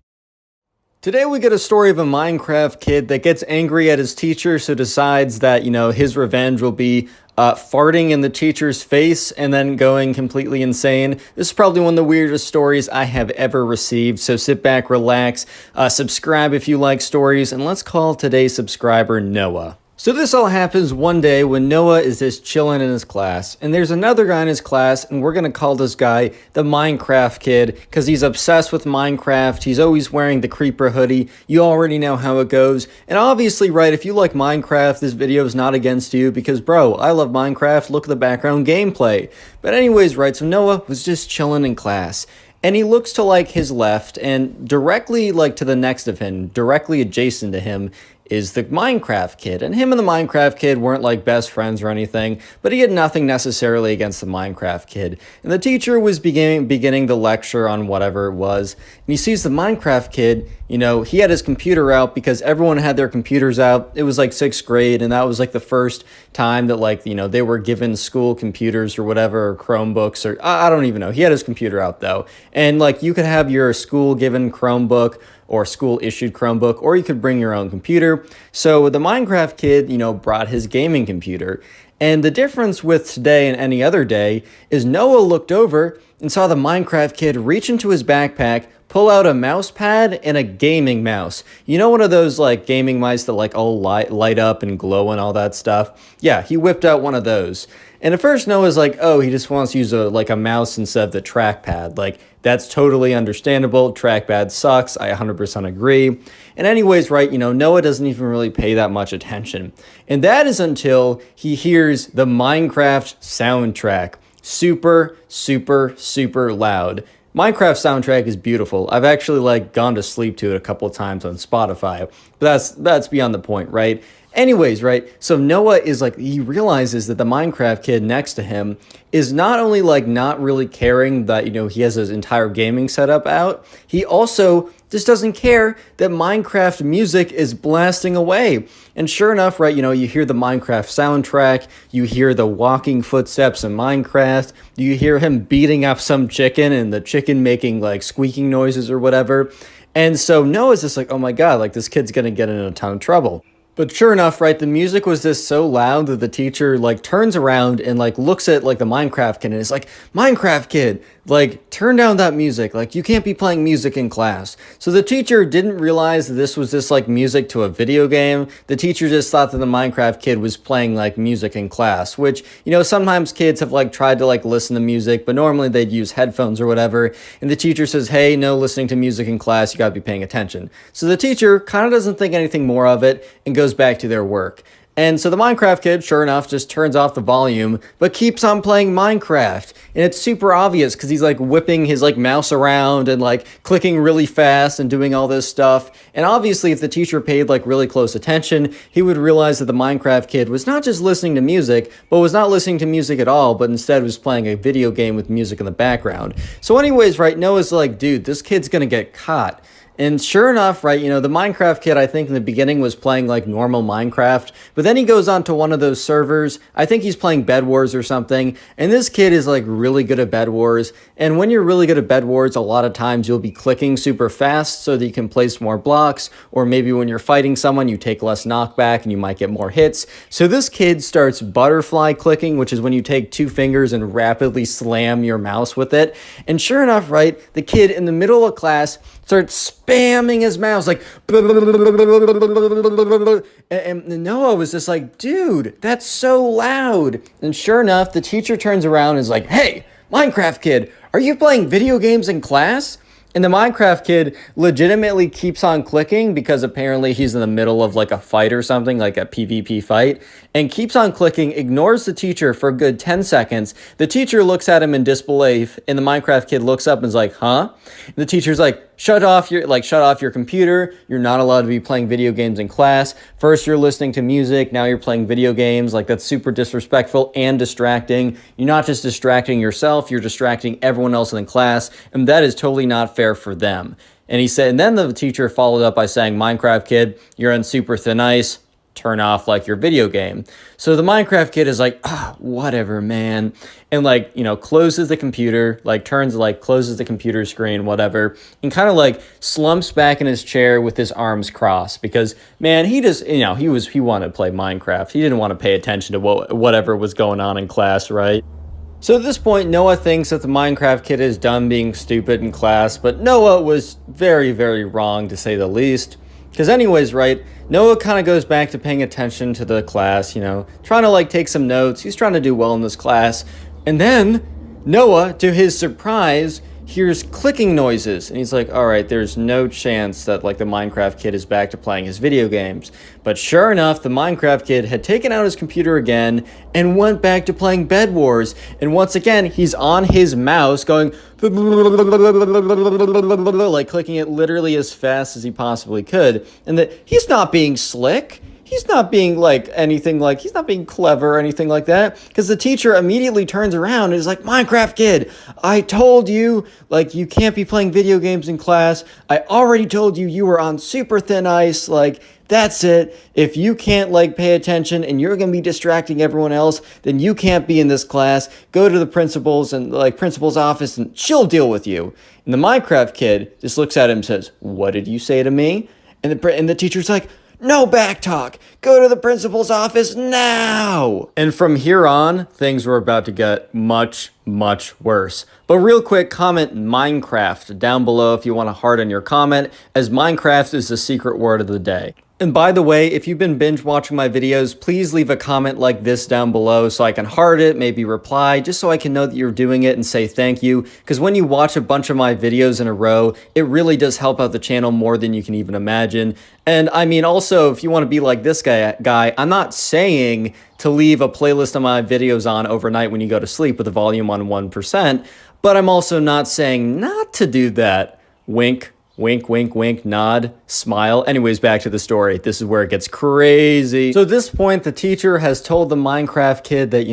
Today we get a story of a Minecraft kid that gets angry at his teacher, so decides that, you know, his revenge will be farting in the teacher's face and then going completely insane. This is probably one of the weirdest stories I have ever received, so sit back, relax, subscribe if you like stories, and let's call today's subscriber Noah. So this all happens one day when Noah is just chilling in his class, and there's another guy in his class, and we're going to call this guy the Minecraft kid because he's obsessed with Minecraft. He's always wearing the creeper hoodie. You already know how it goes. And obviously, right, if you like Minecraft, this video is not against you because, bro, I love Minecraft. Look at the background gameplay. But anyways, right, so Noah was just chilling in class. And he looks to like his left, and directly like to the next of him, directly adjacent to him, is the Minecraft kid. And him and the Minecraft kid weren't like best friends or anything, but he had nothing necessarily against the Minecraft kid. And the teacher was beginning the lecture on whatever it was, and he sees the Minecraft kid, you know, he had his computer out because everyone had their computers out. It was like 6th grade, and that was like the first time that, like, you know, they were given school computers or whatever, or Chromebooks, or I don't even know. He had his computer out though. And like, you could have your school given Chromebook or school issued Chromebook, or you could bring your own computer. So the Minecraft kid, you know, brought his gaming computer. And the difference with today and any other day is Noah looked over and saw the Minecraft kid reach into his backpack, pull out a mouse pad and a gaming mouse. You know, one of those like gaming mice that like all light up and glow and all that stuff? Yeah, he whipped out one of those. And at first Noah's like, oh, he just wants to use a mouse instead of the trackpad. Like, that's totally understandable. Trackpad sucks. I 100% agree. And anyways, right, you know, Noah doesn't even really pay that much attention. And that is until he hears the Minecraft soundtrack. Super, super, super loud. Minecraft soundtrack is beautiful. I've actually like gone to sleep to it a couple of times on Spotify, but that's beyond the point, right? Anyways, right? So Noah is like, he realizes that the Minecraft kid next to him is not only like not really caring that, he has his entire gaming setup out, he also just doesn't care that Minecraft music is blasting away. And sure enough, right, you hear the Minecraft soundtrack, you hear the walking footsteps in Minecraft, you hear him beating up some chicken and the chicken making like squeaking noises or whatever. And so Noah's just like, oh my God, like this kid's gonna get in a ton of trouble. But sure enough, right, the music was just so loud that the teacher like turns around and like looks at like the Minecraft kid and is like, Minecraft kid, like turn down that music. Like you can't be playing music in class. So the teacher didn't realize that this was just like music to a video game. The teacher just thought that the Minecraft kid was playing like music in class, which, sometimes kids have like tried to like listen to music, but normally they'd use headphones or whatever. And the teacher says, hey, no listening to music in class, you gotta be paying attention. So the teacher kind of doesn't think anything more of it and goes back to their work. And so the Minecraft kid, sure enough, just turns off the volume, but keeps on playing Minecraft. And it's super obvious because he's like whipping his like mouse around and like clicking really fast and doing all this stuff. And obviously if the teacher paid like really close attention, he would realize that the Minecraft kid was not just listening to music, but was not listening to music at all, but instead was playing a video game with music in the background. So anyways, right, Noah's like, dude, this kid's gonna get caught. And sure enough, right, the Minecraft kid, I think in the beginning was playing like normal Minecraft, but then he goes on to one of those servers. I think he's playing bedwars or something. And this kid is like really good at bedwars. And when you're really good at bedwars, a lot of times you'll be clicking super fast so that you can place more blocks. Or maybe when you're fighting someone, you take less knockback and you might get more hits. So this kid starts butterfly clicking, which is when you take 2 fingers and rapidly slam your mouse with it. And sure enough, right, the kid in the middle of class starts spamming his mouse like, and Noah was just like, dude, that's so loud. And sure enough, the teacher turns around and is like, hey, Minecraft kid, are you playing video games in class? And the Minecraft kid legitimately keeps on clicking because apparently he's in the middle of like a fight or something, like a PvP fight, and keeps on clicking, ignores the teacher for a good 10 seconds. The teacher looks at him in disbelief, and the Minecraft kid looks up and is like, huh? And the teacher's like, shut off your computer. You're not allowed to be playing video games in class. First you're listening to music, now you're playing video games. Like that's super disrespectful and distracting. You're not just distracting yourself, you're distracting everyone else in the class, and that is totally not fair for them. And he said, and then the teacher followed up by saying, Minecraft kid, you're on super thin ice. Turn off like your video game. So the Minecraft kid is like, whatever, man. And like, closes the computer, closes the computer screen, whatever, and kind of like slumps back in his chair with his arms crossed because, man, he just, he wanted to play Minecraft. He didn't want to pay attention to whatever was going on in class, right? So at this point, Noah thinks that the Minecraft kid is done being stupid in class, but Noah was very, very wrong to say the least. Because anyways, right, Noah kind of goes back to paying attention to the class, trying to like take some notes. He's trying to do well in this class. And then Noah, to his surprise, hears clicking noises. And he's like, all right, there's no chance that like the Minecraft kid is back to playing his video games. But sure enough, the Minecraft kid had taken out his computer again and went back to playing Bed Wars. And once again, he's on his mouse going, like clicking it literally as fast as he possibly could. And that he's not being slick. He's not being like anything like, he's not being clever or anything like that. Because the teacher immediately turns around and is like, Minecraft kid, I told you, like, you can't be playing video games in class. I already told you you were on super thin ice. Like, that's it. If you can't like pay attention and you're going to be distracting everyone else, then you can't be in this class. Go to the principal's office and she'll deal with you. And the Minecraft kid just looks at him and says, what did you say to me? And the teacher's like, no back talk. Go to the principal's office now. And from here on, things were about to get much, much worse. But real quick, comment Minecraft down below if you want to harden your comment, as Minecraft is the secret word of the day. And by the way, if you've been binge watching my videos, please leave a comment like this down below so I can heart it, maybe reply, just so I can know that you're doing it and say thank you. Because when you watch a bunch of my videos in a row, it really does help out the channel more than you can even imagine. And I mean, also, if you want to be like this guy, I'm not saying to leave a playlist of my videos on overnight when you go to sleep with the volume on 1%, but I'm also not saying not to do that. Wink, Wink, wink, wink, nod, smile. Anyways, back to the story. This is where it gets crazy. So at this point, the teacher has told the Minecraft kid that,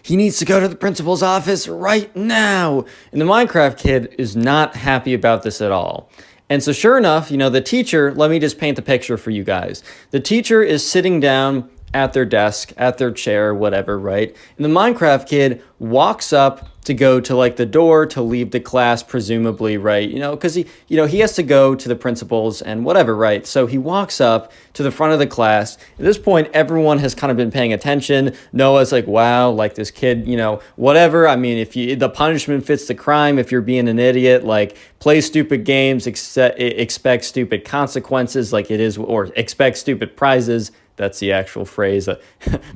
he needs to go to the principal's office right now. And the Minecraft kid is not happy about this at all. And so sure enough, the teacher, let me just paint the picture for you guys. The teacher is sitting down at their desk, at their chair, whatever, right? And the Minecraft kid walks up to go to like the door to leave the class, presumably, right? Because he has to go to the principal's and whatever, right? So he walks up to the front of the class. At this point, everyone has kind of been paying attention. Noah's like, wow, like this kid, whatever. I mean, if the punishment fits the crime, if you're being an idiot, like play stupid games, expect stupid consequences, like it is, or expect stupid prizes. That's the actual phrase.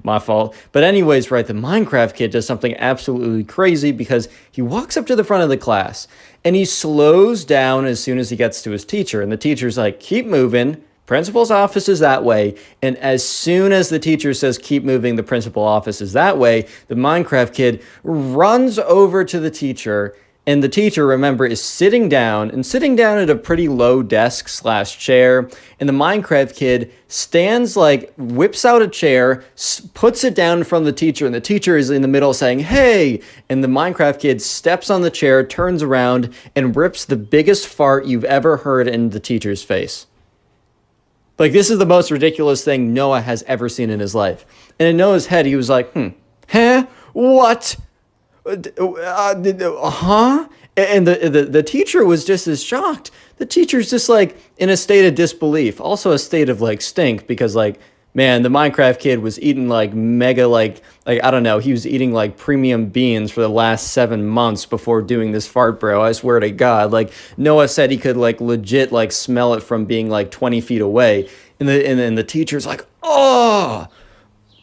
My fault. But anyways, right, the Minecraft kid does something absolutely crazy because he walks up to the front of the class and he slows down as soon as he gets to his teacher. And the teacher's like, keep moving. Principal's office is that way. And as soon as the teacher says, keep moving, the principal office is that way, the Minecraft kid runs over to the teacher. And the teacher, remember, is sitting down at a pretty low desk / chair. And the Minecraft kid whips out a chair, puts it down from the teacher. And the teacher is in the middle saying, hey. And the Minecraft kid steps on the chair, turns around, and rips the biggest fart you've ever heard in the teacher's face. Like, this is the most ridiculous thing Noah has ever seen in his life. And in Noah's head, he was like, huh? What? Huh? And the teacher was just as shocked. The teacher's just like in a state of disbelief, also a state of like stink, because like, man, the Minecraft kid was eating like mega like I don't know, he was eating like premium beans for the last 7 months before doing this fart, bro. I swear to God. Like Noah said he could like legit like smell it from being like 20 feet away. And the teacher's like, oh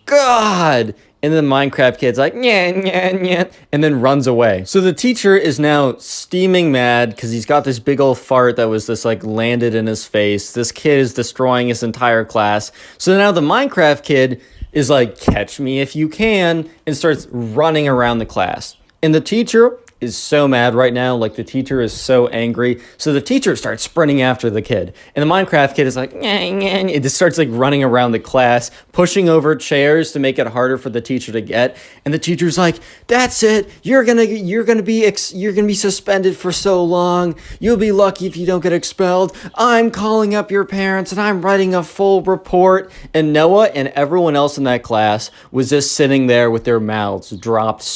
God. And then the Minecraft kid's like, yeah, and then runs away. So the teacher is now steaming mad because he's got this big old fart that was just like landed in his face. This kid is destroying his entire class. So now the Minecraft kid is like, catch me if you can, and starts running around the class. And the teacher is so mad right now. Like the teacher is so angry. So the teacher starts sprinting after the kid. And the Minecraft kid is like, it just starts like running around the class, pushing over chairs to make it harder for the teacher to get. And the teacher's like, that's it. You're gonna be suspended for so long. You'll be lucky if you don't get expelled. I'm calling up your parents and I'm writing a full report. And Noah and everyone else in that class was just sitting there with their mouths dropped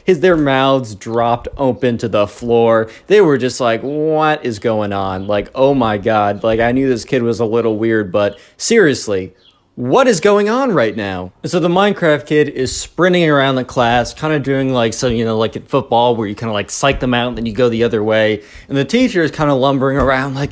their mouths dropped open to the floor. They were just like, what is going on? Like, oh my God. Like, I knew this kid was a little weird, but seriously, what is going on right now? And so the Minecraft kid is sprinting around the class, kind of doing like, so, like in football where you kind of like psych them out and then you go the other way. And the teacher is kind of lumbering around like,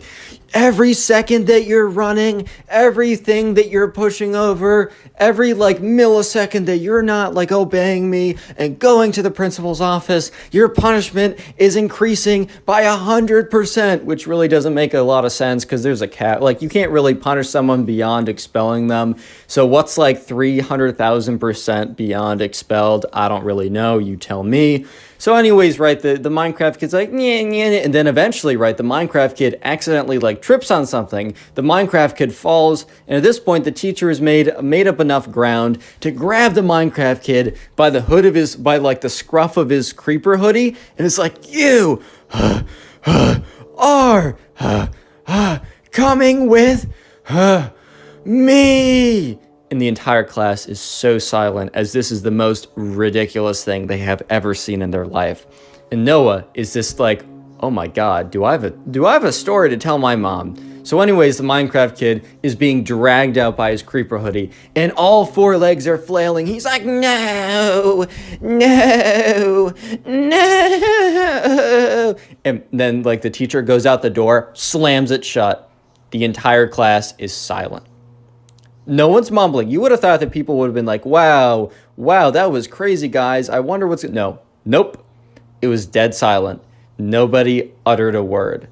every second that you're running, everything that you're pushing over, every like millisecond that you're not like obeying me and going to the principal's office, your punishment is increasing by 100%, which really doesn't make a lot of sense because there's a cap. Like you can't really punish someone beyond expelling them. So what's like 300,000% beyond expelled? I don't really know. You tell me. So anyways, right, the Minecraft kid's like, and then eventually, right, the Minecraft kid accidentally like trips on something. The Minecraft kid falls, and at this point, the teacher has made up enough ground to grab the Minecraft kid by the the scruff of his creeper hoodie, and it's like, you are coming with me. And the entire class is so silent as this is the most ridiculous thing they have ever seen in their life. And Noah is just like, oh my God, do I have a story to tell my mom? So anyways, the Minecraft kid is being dragged out by his creeper hoodie and all 4 legs are flailing. He's like, no. And then like the teacher goes out the door, slams it shut. The entire class is silent. No one's mumbling. You would have thought that people would have been like, wow, that was crazy, guys. I wonder what's... No. Nope. It was dead silent. Nobody uttered a word.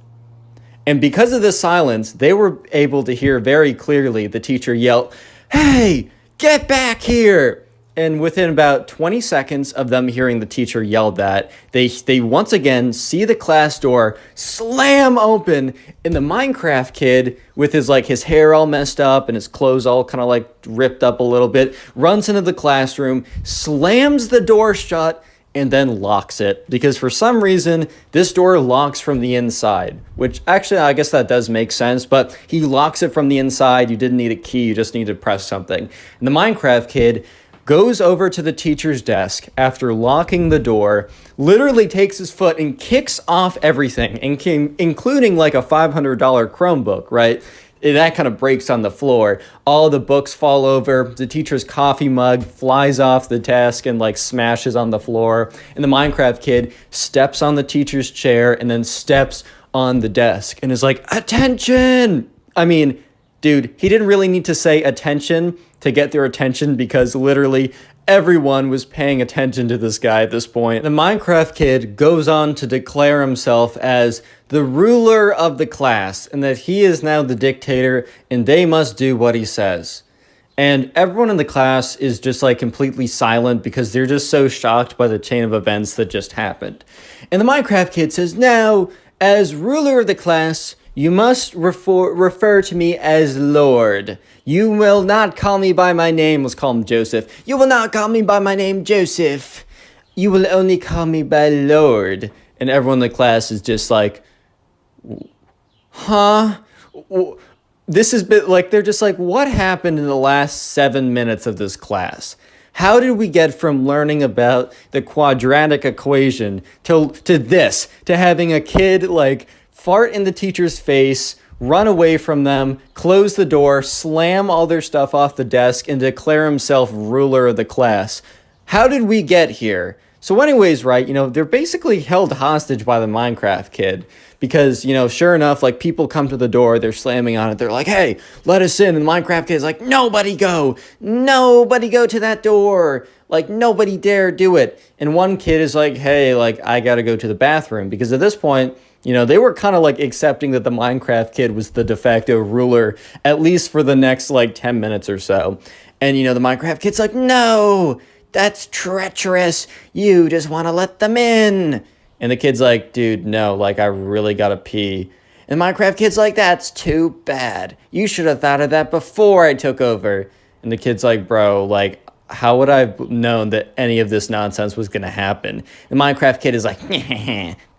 And because of the silence, they were able to hear very clearly the teacher yell, hey, get back here. And within about 20 seconds of them hearing the teacher yell that, they once again see the class door slam open, and the Minecraft kid, with his hair all messed up and his clothes all kind of like ripped up a little bit, runs into the classroom, slams the door shut, and then locks it, because for some reason this door locks from the inside, which actually I guess that does make sense, but he locks it from the inside. You didn't need a key, you just need to press something. And the Minecraft kid goes over to the teacher's desk after locking the door, literally takes his foot and kicks off everything, including like a $500 Chromebook, right? That kind of breaks on the floor. All the books fall over. The teacher's coffee mug flies off the desk and like smashes on the floor. And the Minecraft kid steps on the teacher's chair and then steps on the desk and is like, "Attention!" I mean, dude, he didn't really need to say attention to get their attention, because literally everyone was paying attention to this guy at this point. The Minecraft kid goes on to declare himself as the ruler of the class, and that he is now the dictator and they must do what he says. And everyone in the class is just like completely silent, because they're just so shocked by the chain of events that just happened. And the Minecraft kid says, "Now, as ruler of the class, you must refer to me as Lord. You will not call me by my name." Let's call him Joseph. "You will not call me by my name, Joseph. You will only call me by Lord." And everyone in the class is just like, huh? This has been like, they're just like, what happened in the last 7 minutes of this class? How did we get from learning about the quadratic equation to this, to having a kid like fart in the teacher's face, run away from them, close the door, slam all their stuff off the desk, and declare himself ruler of the class? How did we get here? So anyways, right, they're basically held hostage by the Minecraft kid, because, sure enough, like, people come to the door, they're slamming on it, they're like, "Hey, let us in," and the Minecraft kid's like, nobody go to that door, like, nobody dare do it. And one kid is like, "Hey, like, I gotta go to the bathroom," because at this point, they were kind of like accepting that the Minecraft kid was the de facto ruler, at least for the next like 10 minutes or so. And, the Minecraft kid's like, "No, that's treacherous. You just want to let them in." And the kid's like, "Dude, no, like, I really gotta pee." And the Minecraft kid's like, "That's too bad. You should have thought of that before I took over." And the kid's like, "Bro, like, how would I have known that any of this nonsense was gonna happen?" The Minecraft kid is like,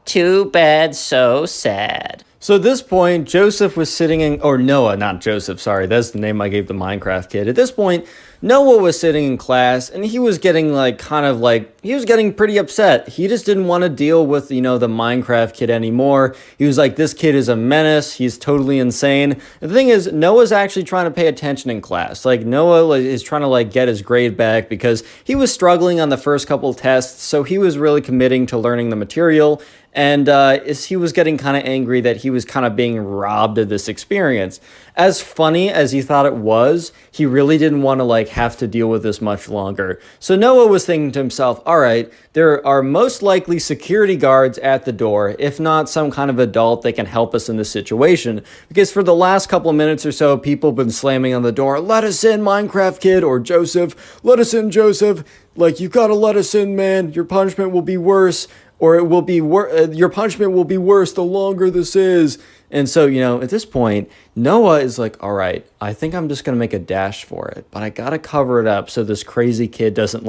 "Too bad, so sad." So at this point, Joseph was sitting in, or Noah, not Joseph, sorry, that's the name I gave the Minecraft kid. At this point, Noah was sitting in class, and he was getting he was getting pretty upset. He just didn't want to deal with, the Minecraft kid anymore. He was like, this kid is a menace. He's totally insane. The thing is, Noah's actually trying to pay attention in class. Like, Noah is trying to, get his grade back, because he was struggling on the first couple tests, so he was really committing to learning the material. And he was getting kind of angry that he was kind of being robbed of this experience. As funny as he thought it was, he really didn't want to have to deal with this much longer. So Noah was thinking to himself, all right, there are most likely security guards at the door, if not some kind of adult that can help us in this situation. Because for the last couple of minutes or so, people have been slamming on the door, "Let us in, Minecraft kid," or "Joseph, let us in, Joseph. Like, you gotta let us in, man. Your punishment will be worse. Or it will be your punishment will be worse the longer this is." And so, at this point, Noah is like, all right, I think I'm just going to make a dash for it, but I got to cover it up so this crazy kid doesn't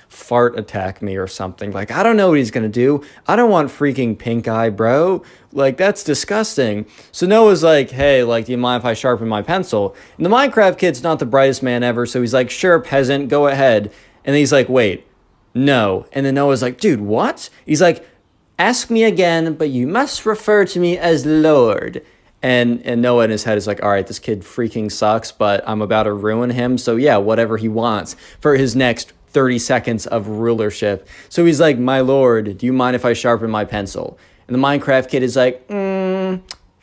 fart attack me or something. Like, I don't know what he's going to do. I don't want freaking pink eye, bro. Like, that's disgusting. So Noah's like, "Hey, do you mind if I sharpen my pencil?" And the Minecraft kid's not the brightest man ever. So he's like, "Sure, peasant, go ahead." And then he's like, "Wait. No." And then Noah's like, "Dude, what?" He's like, "Ask me again, but you must refer to me as Lord." And Noah in his head is like, all right, this kid freaking sucks, but I'm about to ruin him. So yeah, whatever he wants for his next 30 seconds of rulership. So he's like, "My lord, do you mind if I sharpen my pencil?" And the Minecraft kid is like,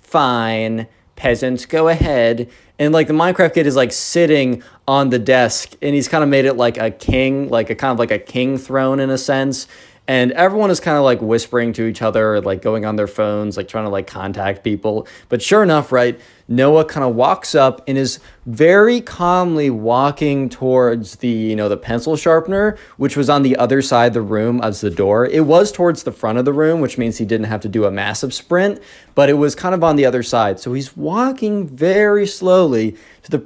"Fine, peasant, go ahead." And the Minecraft kid is sitting on the desk, and he's kind of made it like a king, like a king throne in a sense. And everyone is kind of whispering to each other, going on their phones, trying to contact people. But sure enough, right, Noah kind of walks up and is very calmly walking towards the pencil sharpener, which was on the other side of the room as the door. It was towards the front of the room, which means he didn't have to do a massive sprint, but it was kind of on the other side. So he's walking very slowly to the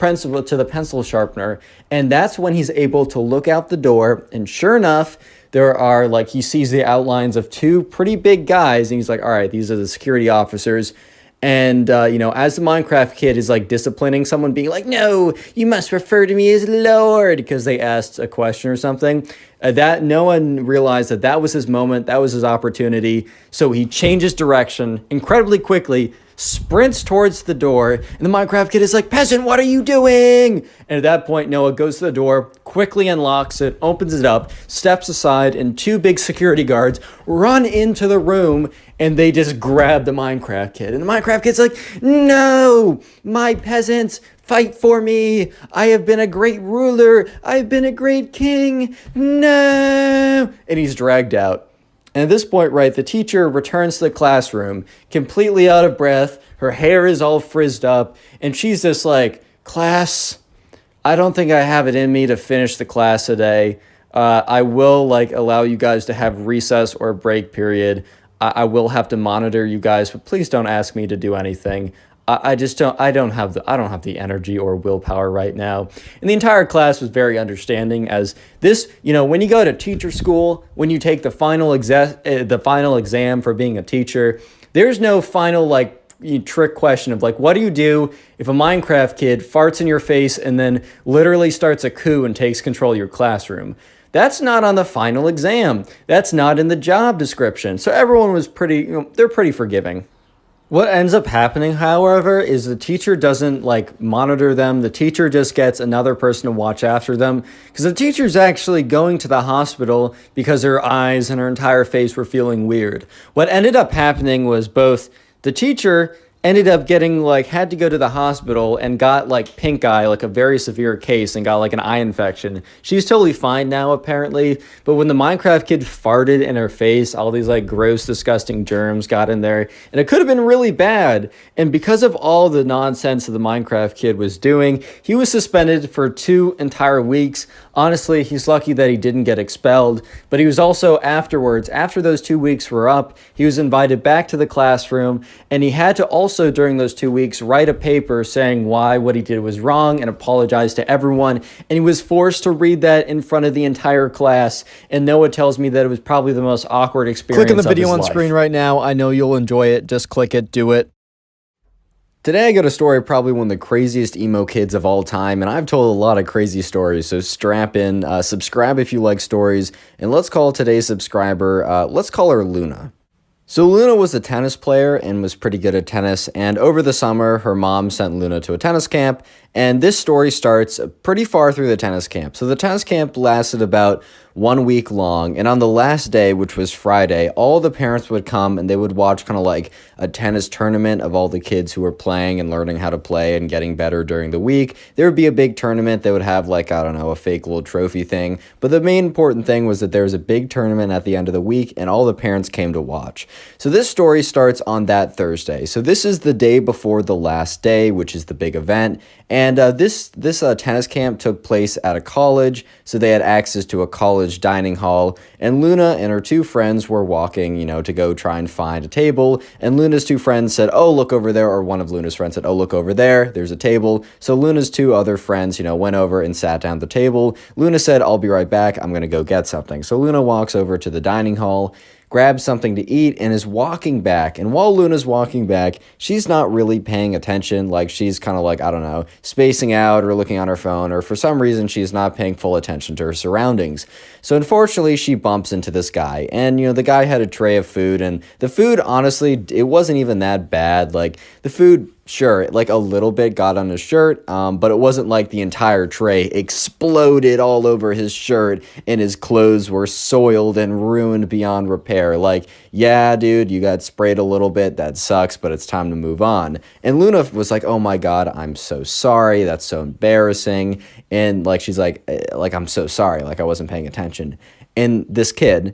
pencil sharpener, and that's when he's able to look out the door, and sure enough, there are, like, he sees the outlines of two pretty big guys, and he's like, all right, these are the security officers. And, as the Minecraft kid is, like, disciplining someone, being like, no, you must refer to me as Lord, because they asked a question or something, that no one realized that was his moment, that was his opportunity. So he changes direction incredibly quickly, sprints towards the door, and the Minecraft kid is like, peasant, what are you doing? And at that point, Noah goes to the door, quickly unlocks it, opens it up, steps aside, and two big security guards run into the room, and they just grab the Minecraft kid. And the Minecraft kid's like, no, my peasants, fight for me. I have been a great ruler. I've been a great king. No. And he's dragged out. And at this point, right, the teacher returns to the classroom, completely out of breath. Her hair is all frizzed up. And she's just like, class, I don't think I have it in me to finish the class today. I will, allow you guys to have recess or a break period. I will have to monitor you guys, but please don't ask me to do anything. I don't have the energy or willpower right now. And the entire class was very understanding, as this, when you go to teacher school, when you take the final exam for being a teacher, there's no final trick question of what do you do if a Minecraft kid farts in your face and then literally starts a coup and takes control of your classroom. That's not on the final exam. That's not in the job description. So everyone was they're pretty forgiving. What ends up happening, however, is the teacher doesn't monitor them. The teacher just gets another person to watch after them, because the teacher's actually going to the hospital because her eyes and her entire face were feeling weird. What ended up happening was both the teacher ended up getting had to go to the hospital and got pink eye, a very severe case, and got an eye infection. She's totally fine now apparently, but when the Minecraft kid farted in her face, all these gross, disgusting germs got in there, and it could have been really bad. And because of all the nonsense that the Minecraft kid was doing, he was suspended for 2 entire weeks. Honestly, he's lucky that he didn't get expelled, but he was also afterwards, after those 2 weeks were up, he was invited back to the classroom, and he had to also during those 2 weeks write a paper saying why what he did was wrong and apologize to everyone. And he was forced to read that in front of the entire class. And Noah tells me that it was probably the most awkward experience. Click on the video on life. screen right now. I know you'll enjoy it. Just click it, do it. Today I got a story probably one of the craziest emo kids of all time, and I've told a lot of crazy stories, so strap in, subscribe if you like stories, and let's call today's subscriber, let's call her Luna. So Luna was a tennis player and was pretty good at tennis, and over the summer, her mom sent Luna to a tennis camp, and this story starts pretty far through the tennis camp. So the tennis camp lasted about 1 week long, and on the last day, which was Friday, all the parents would come and they would watch kind of a tennis tournament of all the kids who were playing and learning how to play and getting better during the week. There would be a big tournament. They would have I don't know, a fake little trophy thing. But the main important thing was that there was a big tournament at the end of the week and all the parents came to watch. So this story starts on that Thursday. So this is the day before the last day, which is the big event. And this tennis camp took place at a college, so they had access to a college dining hall. And Luna and her 2 friends were walking, to go try and find a table. And Luna's 2 friends said, oh, look over there. Or one of Luna's friends said, oh, look over there. There's a table. So Luna's 2 other friends, went over and sat down at the table. Luna said, I'll be right back. I'm going to go get something. So Luna walks over to the dining hall, grabs something to eat, and is walking back. And while Luna's walking back, she's not really paying attention. She's kind of I don't know, spacing out or looking on her phone, or for some reason she's not paying full attention to her surroundings. So unfortunately, she bumps into this guy. And, the guy had a tray of food, and the food, honestly, it wasn't even that bad. The food, sure, a little bit got on his shirt, but it wasn't the entire tray exploded all over his shirt and his clothes were soiled and ruined beyond repair. Yeah, dude, you got sprayed a little bit. That sucks, but it's time to move on. And Luna was like, oh my God, I'm so sorry. That's so embarrassing. And she's like, I'm so sorry. I wasn't paying attention. And this kid,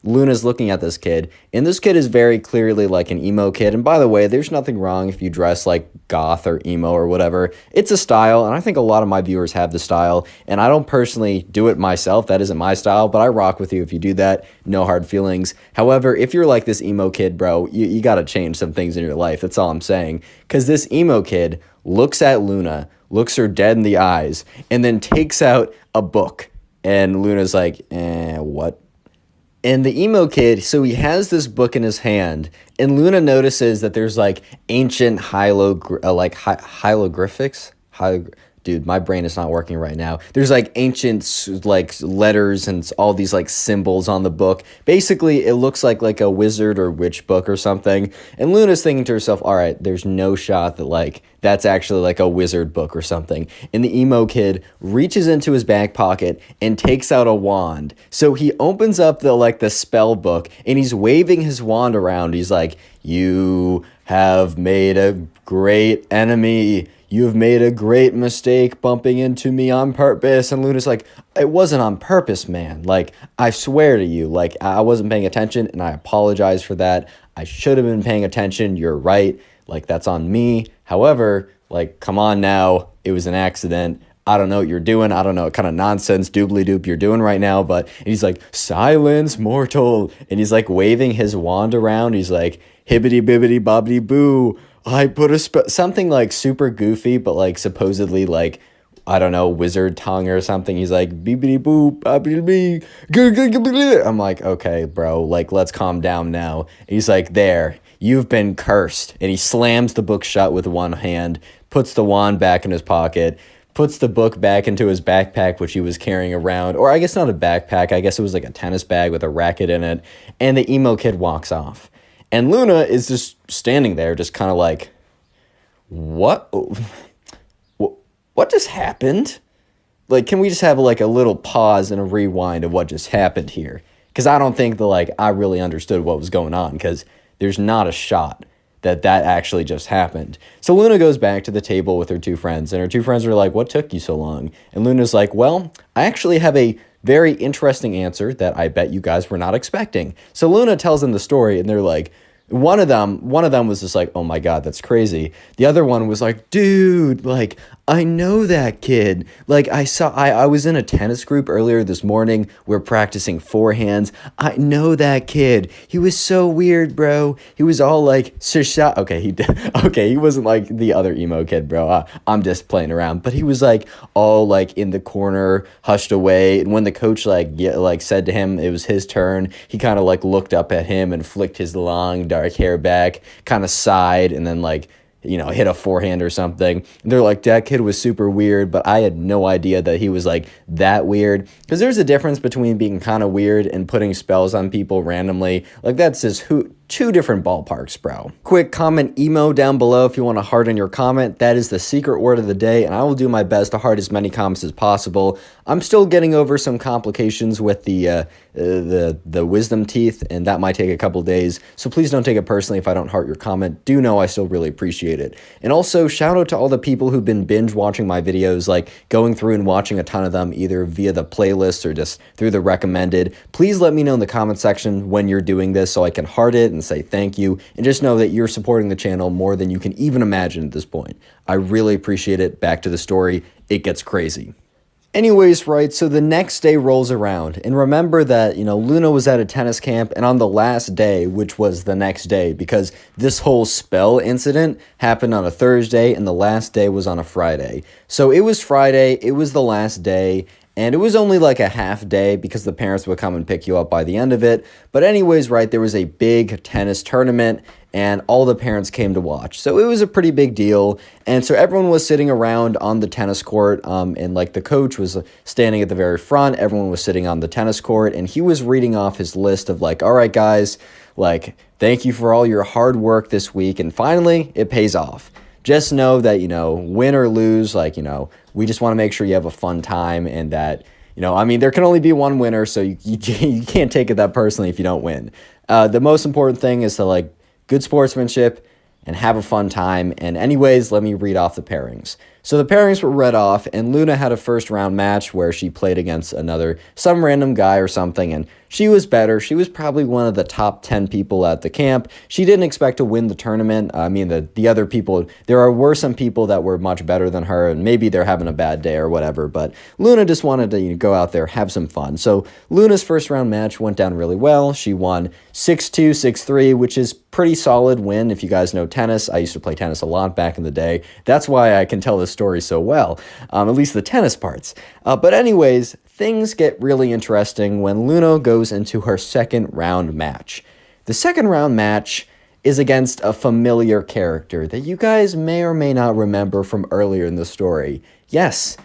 Luna's looking at this kid, and this kid is very clearly like an emo kid. And by the way, there's nothing wrong if you dress like goth or emo or whatever. It's a style, and I think a lot of my viewers have the style, and I don't personally do it myself. That isn't my style, but I rock with you if you do that. No hard feelings. However, if you're like this emo kid, bro, you got to change some things in your life. That's all I'm saying. Because this emo kid looks at Luna, looks her dead in the eyes, and then takes out a book. And Luna's like, what? And the emo kid, so he has this book in his hand, and Luna notices that there's like ancient hieroglyphics. Dude, my brain is not working right now. There's like ancient like letters and all these like symbols on the book. Basically, it looks like a wizard or witch book or something. And Luna's thinking to herself, all right, there's no shot that like that's actually like a wizard book or something. And the emo kid reaches into his back pocket and takes out a wand. So he opens up the spell book, and he's waving his wand around. He's like, "You have made a great enemy. You've made a great mistake bumping into me on purpose." And Luna's like, "It wasn't on purpose, man. Like, I swear to you, like, I wasn't paying attention, and I apologize for that. I should have been paying attention. You're right. Like, that's on me. However, like, come on now. It was an accident. I don't know what you're doing. I don't know what kind of nonsense doobly-doop you're doing right now." But and he's like, "Silence, mortal." And he's like waving his wand around. He's like, "Hibbity-bibbity-bobbity-boo. I put a something like super goofy, but like supposedly like, I don't know, wizard tongue or something." He's like, "Beepity boop, boppity bee." I'm like, okay, bro, like, let's calm down now. And he's like, "There, you've been cursed." And he slams the book shut with one hand, puts the wand back in his pocket, puts the book back into his backpack, which he was carrying around. Or I guess not a backpack. I guess it was like a tennis bag with a racket in it. And the emo kid walks off. And Luna is just standing there, just kind of like, what just happened? Like, can we just have like a little pause and a rewind of what just happened here? Because I don't think that like I really understood what was going on, because there's not a shot that actually just happened. So Luna goes back to the table with her two friends, and her two friends are like, "What took you so long?" And Luna's like, "Well, I actually have a very interesting answer that I bet you guys were not expecting." So Luna tells them the story, and they're like, one of them was just like, "Oh my God, that's crazy." The other one was like, "Dude, like, I know that kid. Like, I was in a tennis group earlier this morning. We're practicing forehands. I know that kid. He was so weird, bro. He was all like, shisha." Okay, he wasn't like the other emo kid, bro. I'm just playing around. But he was like all like in the corner, hushed away. And when the coach like said to him it was his turn, he kind of like looked up at him and flicked his long dark hair back, kind of sighed, and then like, you know, hit a forehand or something. And they're like, "That kid was super weird," but I had no idea that he was like that weird. Because there's a difference between being kind of weird and putting spells on people randomly. Like, that's just two different ballparks, bro. Quick comment emo down below if you want to heart in your comment. That is the secret word of the day, and I will do my best to heart as many comments as possible. I'm still getting over some complications with the wisdom teeth, and that might take a couple days. So please don't take it personally if I don't heart your comment. Do know I still really appreciate it. And also, shout out to all the people who've been binge watching my videos, like going through and watching a ton of them either via the playlist or just through the recommended. Please let me know in the comment section when you're doing this so I can heart it and say thank you, and just know that you're supporting the channel more than you can even imagine at this point. I really appreciate it. Back to the story. It gets crazy. Anyways, right, so the next day rolls around, and remember that, you know, Luna was at a tennis camp, and on the last day, which was the next day, because this whole spell incident happened on a Thursday, and the last day was on a Friday. So it was Friday, it was the last day, and it was only like a half day because the parents would come and pick you up by the end of it. But anyways, right, there was a big tennis tournament, and all the parents came to watch. So it was a pretty big deal. And so everyone was sitting around on the tennis court, and like the coach was standing at the very front. Everyone was sitting on the tennis court, and he was reading off his list of like, "All right, guys, like, thank you for all your hard work this week, and finally, it pays off. Just know that, you know, win or lose, like, you know, we just want to make sure you have a fun time, and that, you know, I mean, there can only be one winner, so you can't take it that personally if you don't win. The most important thing is to, like, good sportsmanship and have a fun time." And anyways, let me read off the pairings. So the pairings were read off, and Luna had a first round match where she played against some random guy or something, and she was better. She was probably one of the top 10 people at the camp. She didn't expect to win the tournament. I mean, the other people, were some people that were much better than her, and maybe they're having a bad day or whatever, but Luna just wanted to go out there, have some fun. So Luna's first round match went down really well. She won 6-2, 6-3, which is pretty solid win. If you guys know tennis, I used to play tennis a lot back in the day. That's why I can tell this story so well, at least the tennis parts. But anyways, things get really interesting when Luna goes into her second round match. The second round match is against a familiar character that you guys may or may not remember from earlier in the story. Yes,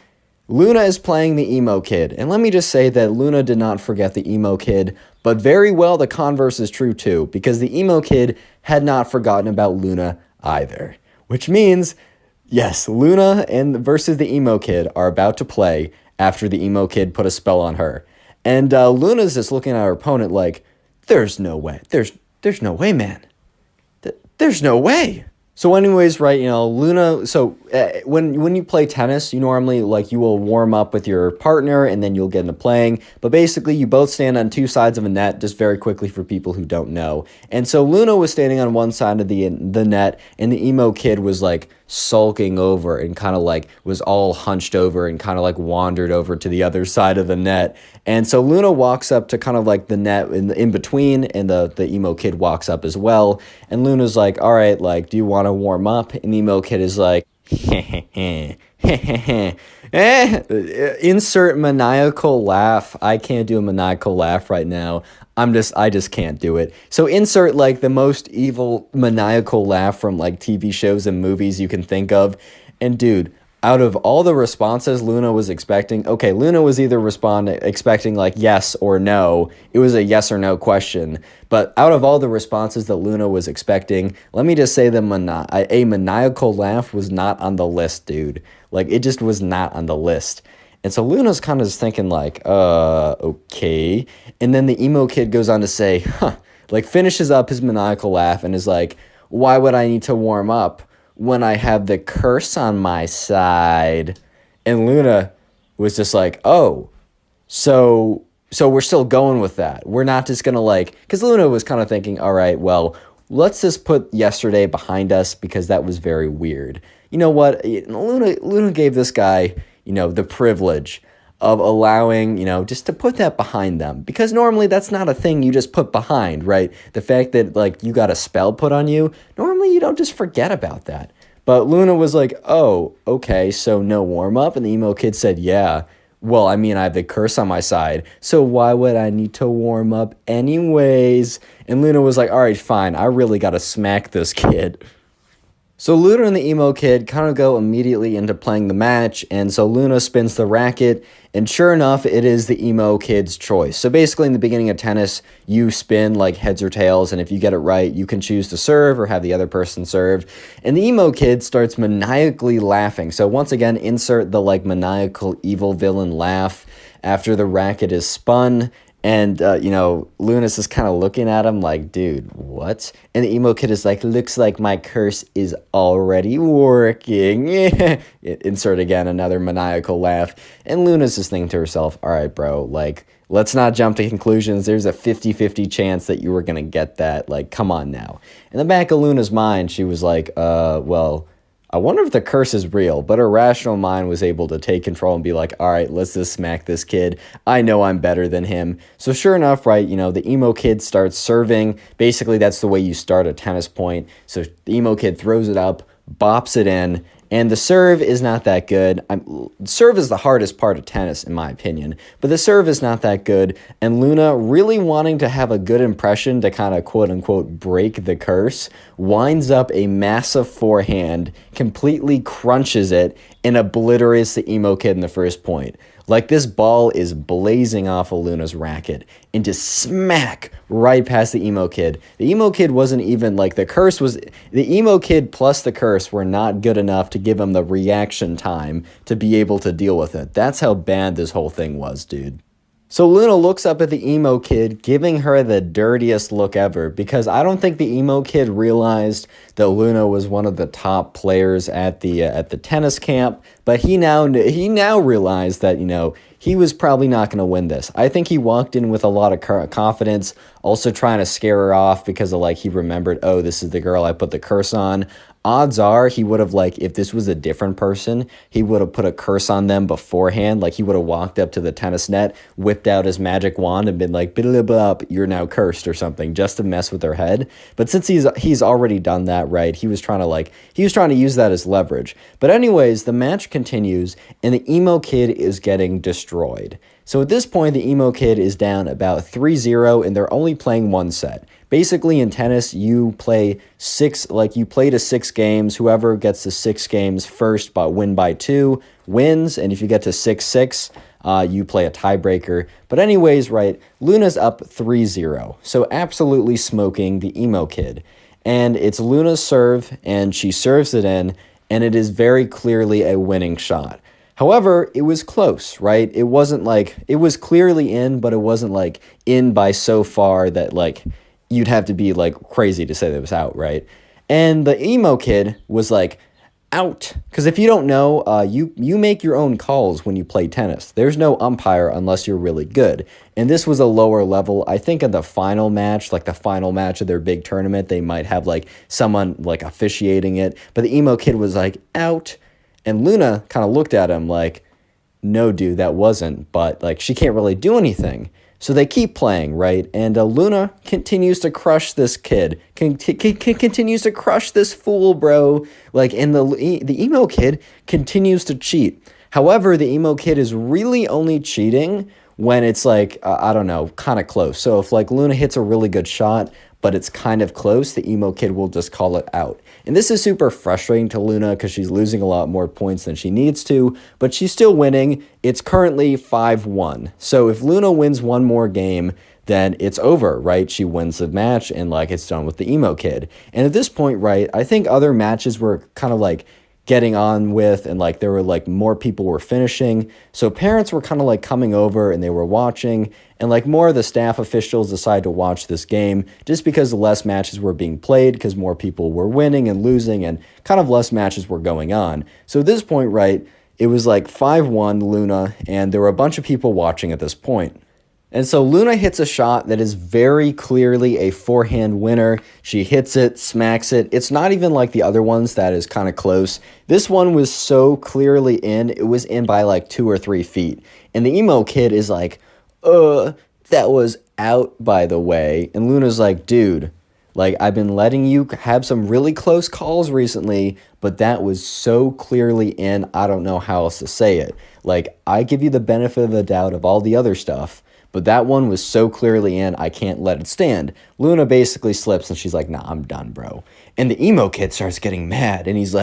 Luna is playing the emo kid, and let me just say that Luna did not forget the emo kid, but very well the converse is true too, because the emo kid had not forgotten about Luna either. Which means, yes, Luna versus the emo kid are about to play after the emo kid put a spell on her. And Luna's just looking at her opponent like, there's no way. There's no way, man. There's no way. So anyways, right, Luna, so when you play tennis, you normally, you will warm up with your partner and then you'll get into playing. But basically, you both stand on two sides of a net, just very quickly for people who don't know. And so Luna was standing on one side of the net, and the emo kid was, sulking over and kind of, was all hunched over and kind of, wandered over to the other side of the net. And so Luna walks up to kind of, the net in between, and the emo kid walks up as well. And Luna's like, all right, do you want to warm up? And the emo kid is like, insert maniacal laugh. I can't do a maniacal laugh right now. I just can't do it. So insert the most evil maniacal laugh from TV shows and movies you can think of. And dude, out of all the responses Luna was expecting, okay, Luna was either expecting yes or no. It was a yes or no question. But out of all the responses that Luna was expecting, let me just say that a maniacal laugh was not on the list, dude. It just was not on the list. And so Luna's kind of just thinking okay. And then the emo kid goes on to say, finishes up his maniacal laugh and is like, why would I need to warm up when I have the curse on my side? And Luna was just like, oh, so we're still going with that. We're not just going to because Luna was kind of thinking, all right, well, let's just put yesterday behind us because that was very weird. You know what? Luna gave this guy, the privilege of allowing, just to put that behind them. Because normally that's not a thing you just put behind, right? The fact that, you got a spell put on you, normally you don't just forget about that. But Luna was like, oh, okay, so no warm-up? And the emo kid said, yeah. Well, I mean, I have the curse on my side, so why would I need to warm up anyways? And Luna was like, all right, fine, I really got to smack this kid. So Luna and the emo kid kind of go immediately into playing the match, and so Luna spins the racket, and sure enough, it is the emo kid's choice. So basically, in the beginning of tennis, you spin heads or tails, and if you get it right, you can choose to serve or have the other person serve. And the emo kid starts maniacally laughing. So once again, insert the maniacal evil villain laugh after the racket is spun. And, Luna's just kind of looking at him like, dude, what? And the emo kid is like, looks like my curse is already working. Insert again another maniacal laugh. And Luna's just thinking to herself, all right, bro, let's not jump to conclusions. There's a 50-50 chance that you were going to get that. Come on now. In the back of Luna's mind, she was like, well, I wonder if the curse is real, but her rational mind was able to take control and be like, all right, let's just smack this kid. I know I'm better than him. So sure enough, right, the emo kid starts serving. Basically, that's the way you start a tennis point. So the emo kid throws it up, bops it in, and the serve is not that good. Serve is the hardest part of tennis, in my opinion, but the serve is not that good. And Luna, really wanting to have a good impression to kind of quote-unquote break the curse, winds up a massive forehand, completely crunches it, and obliterates the emo kid in the first point. This ball is blazing off of Luna's racket and just smack right past the emo kid. The emo kid wasn't even the emo kid plus the curse were not good enough to give him the reaction time to be able to deal with it. That's how bad this whole thing was, dude. So Luna looks up at the emo kid, giving her the dirtiest look ever, because I don't think the emo kid realized that Luna was one of the top players at the tennis camp, but he now realized that, he was probably not going to win this. I think he walked in with a lot of confidence, also trying to scare her off because of he remembered, oh, this is the girl I put the curse on. Odds are he would have, if this was a different person, he would have put a curse on them beforehand. He would have walked up to the tennis net, whipped out his magic wand, and been like, blah, blah, blah, you're now cursed or something, just to mess with their head. But since he's already done that, right, he was trying to use that as leverage. But anyways, the match continues, and the emo kid is getting destroyed. So at this point, the emo kid is down about 3-0, and they're only playing one set. Basically, in tennis, you play to 6 games. Whoever gets to 6 games first but win by 2 wins, and if you get to 6-6, you play a tiebreaker. But anyways, right, Luna's up 3-0, so absolutely smoking the emo kid. And it's Luna's serve, and she serves it in, and it is very clearly a winning shot. However, it was close, right? It wasn't it was clearly in, but it wasn't in by so far that you'd have to be crazy to say that it was out, right? And the emo kid was out. Because if you don't know, you make your own calls when you play tennis. There's no umpire unless you're really good. And this was a lower level. I think in the final match, the final match of their big tournament, they might have someone officiating it. But the emo kid was out. And Luna kind of looked at him no, dude, that wasn't. But she can't really do anything. So they keep playing, right? And Luna continues to crush this kid. Continues to crush this fool, bro. And the emo kid continues to cheat. However, the emo kid is really only cheating when it's I don't know, kind of close. So if Luna hits a really good shot, but it's kind of close, the emo kid will just call it out. And this is super frustrating to Luna because she's losing a lot more points than she needs to, but she's still winning. It's currently 5-1. So if Luna wins one more game, then it's over, right? She wins the match and it's done with the emo kid. And at this point, right, I think other matches were kind of getting on with, and there were more people were finishing, so parents were kind of coming over and they were watching, and more of the staff officials decided to watch this game just because less matches were being played because more people were winning and losing and kind of less matches were going on. So at this point, right, it was 5-1 Luna, and there were a bunch of people watching at this point. And so Luna hits a shot that is very clearly a forehand winner. She hits it, smacks it. It's not even like the other ones that is kind of close. This one was so clearly in. It was in by 2 or 3 feet. And the emo kid is that was out, by the way. And Luna's dude, I've been letting you have some really close calls recently, but that was so clearly in, I don't know how else to say it. I give you the benefit of the doubt of all the other stuff, but that one was so clearly in, I can't let it stand. Luna basically slips, and she's nah, I'm done, bro. And the emo kid starts getting mad, and he's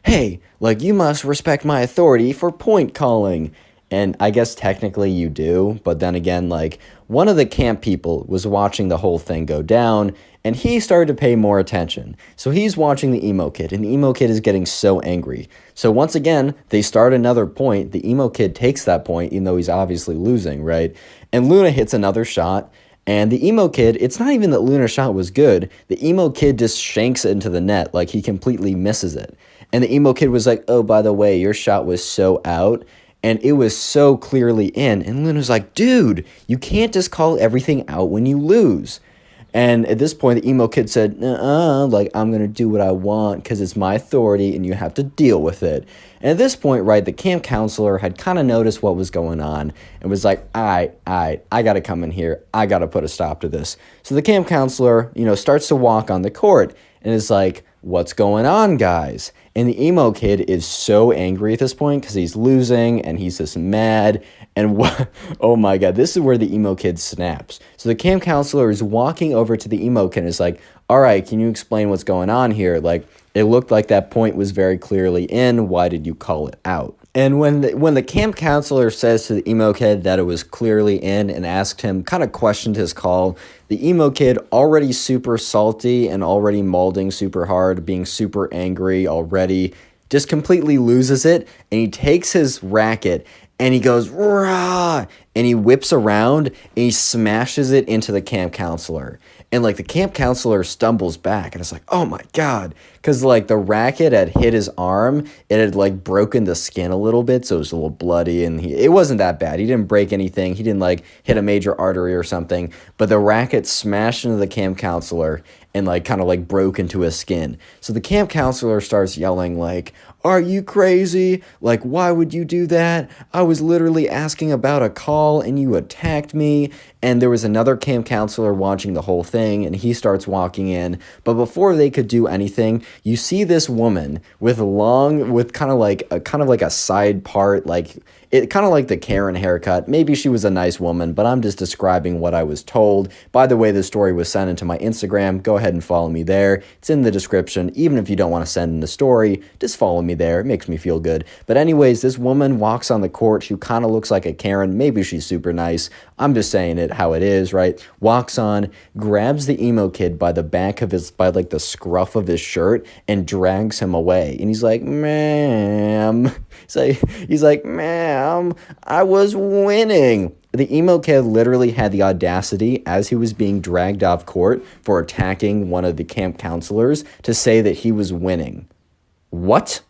hey, you must respect my authority for point calling. And I guess technically you do, but then again, one of the camp people was watching the whole thing go down, and he started to pay more attention. So he's watching the emo kid, and the emo kid is getting so angry. So once again, they start another point. The emo kid takes that point, even though he's obviously losing, right? And Luna hits another shot, and the emo kid, it's not even that Luna's shot was good. The emo kid just shanks it into the net, he completely misses it. And the emo kid was oh, by the way, your shot was so out, and it was so clearly in. And Luna's dude, you can't just call everything out when you lose. And at this point, the emo kid said, I'm going to do what I want because it's my authority and you have to deal with it. And at this point, right, the camp counselor had kind of noticed what was going on and was all right, I got to come in here. I got to put a stop to this. So the camp counselor, starts to walk on the court and is what's going on, guys? And the emo kid is so angry at this point because he's losing and he's just mad. And oh my God, this is where the emo kid snaps. So the camp counselor is walking over to the emo kid and is all right, can you explain what's going on here? It looked like that point was very clearly in. Why did you call it out? And when the camp counselor says to the emo kid that it was clearly in and asked him, kind of questioned his call, the emo kid, already super salty and already molding super hard, being super angry already, just completely loses it, and he takes his racket and he goes, rah, and he whips around and he smashes it into the camp counselor. And like the camp counselor stumbles back and it's like, oh my God. Because like the racket had hit his arm. It had like broken the skin a little bit. So it was a little bloody and it wasn't that bad. He didn't break anything. He didn't like hit a major artery or something. But the racket smashed into the camp counselor and like kind of like broke into his skin. So the camp counselor starts yelling like, are you crazy? Like, why would you do that? I was literally asking about a call and you attacked me. And there was another camp counselor watching the whole thing and he starts walking in. But before they could do anything, you see this woman with kind of like a side part, like it kind of like the Karen haircut. Maybe she was a nice woman, but I'm just describing what I was told. By the way, the story was sent into my Instagram. Go ahead and follow me there. It's in the description. Even if you don't want to send in the story, just follow me there. It makes me feel good. But anyways, this woman walks on the court. She kind of looks like a Karen. Maybe she's super nice. I'm just saying it how it is, right? Walks on, grabs the emo kid by the back of by like the scruff of his shirt and drags him away. And he's like, ma'am. He's like, ma'am, I was winning. The emo kid literally had the audacity, as he was being dragged off court for attacking one of the camp counselors, to say that he was winning. What?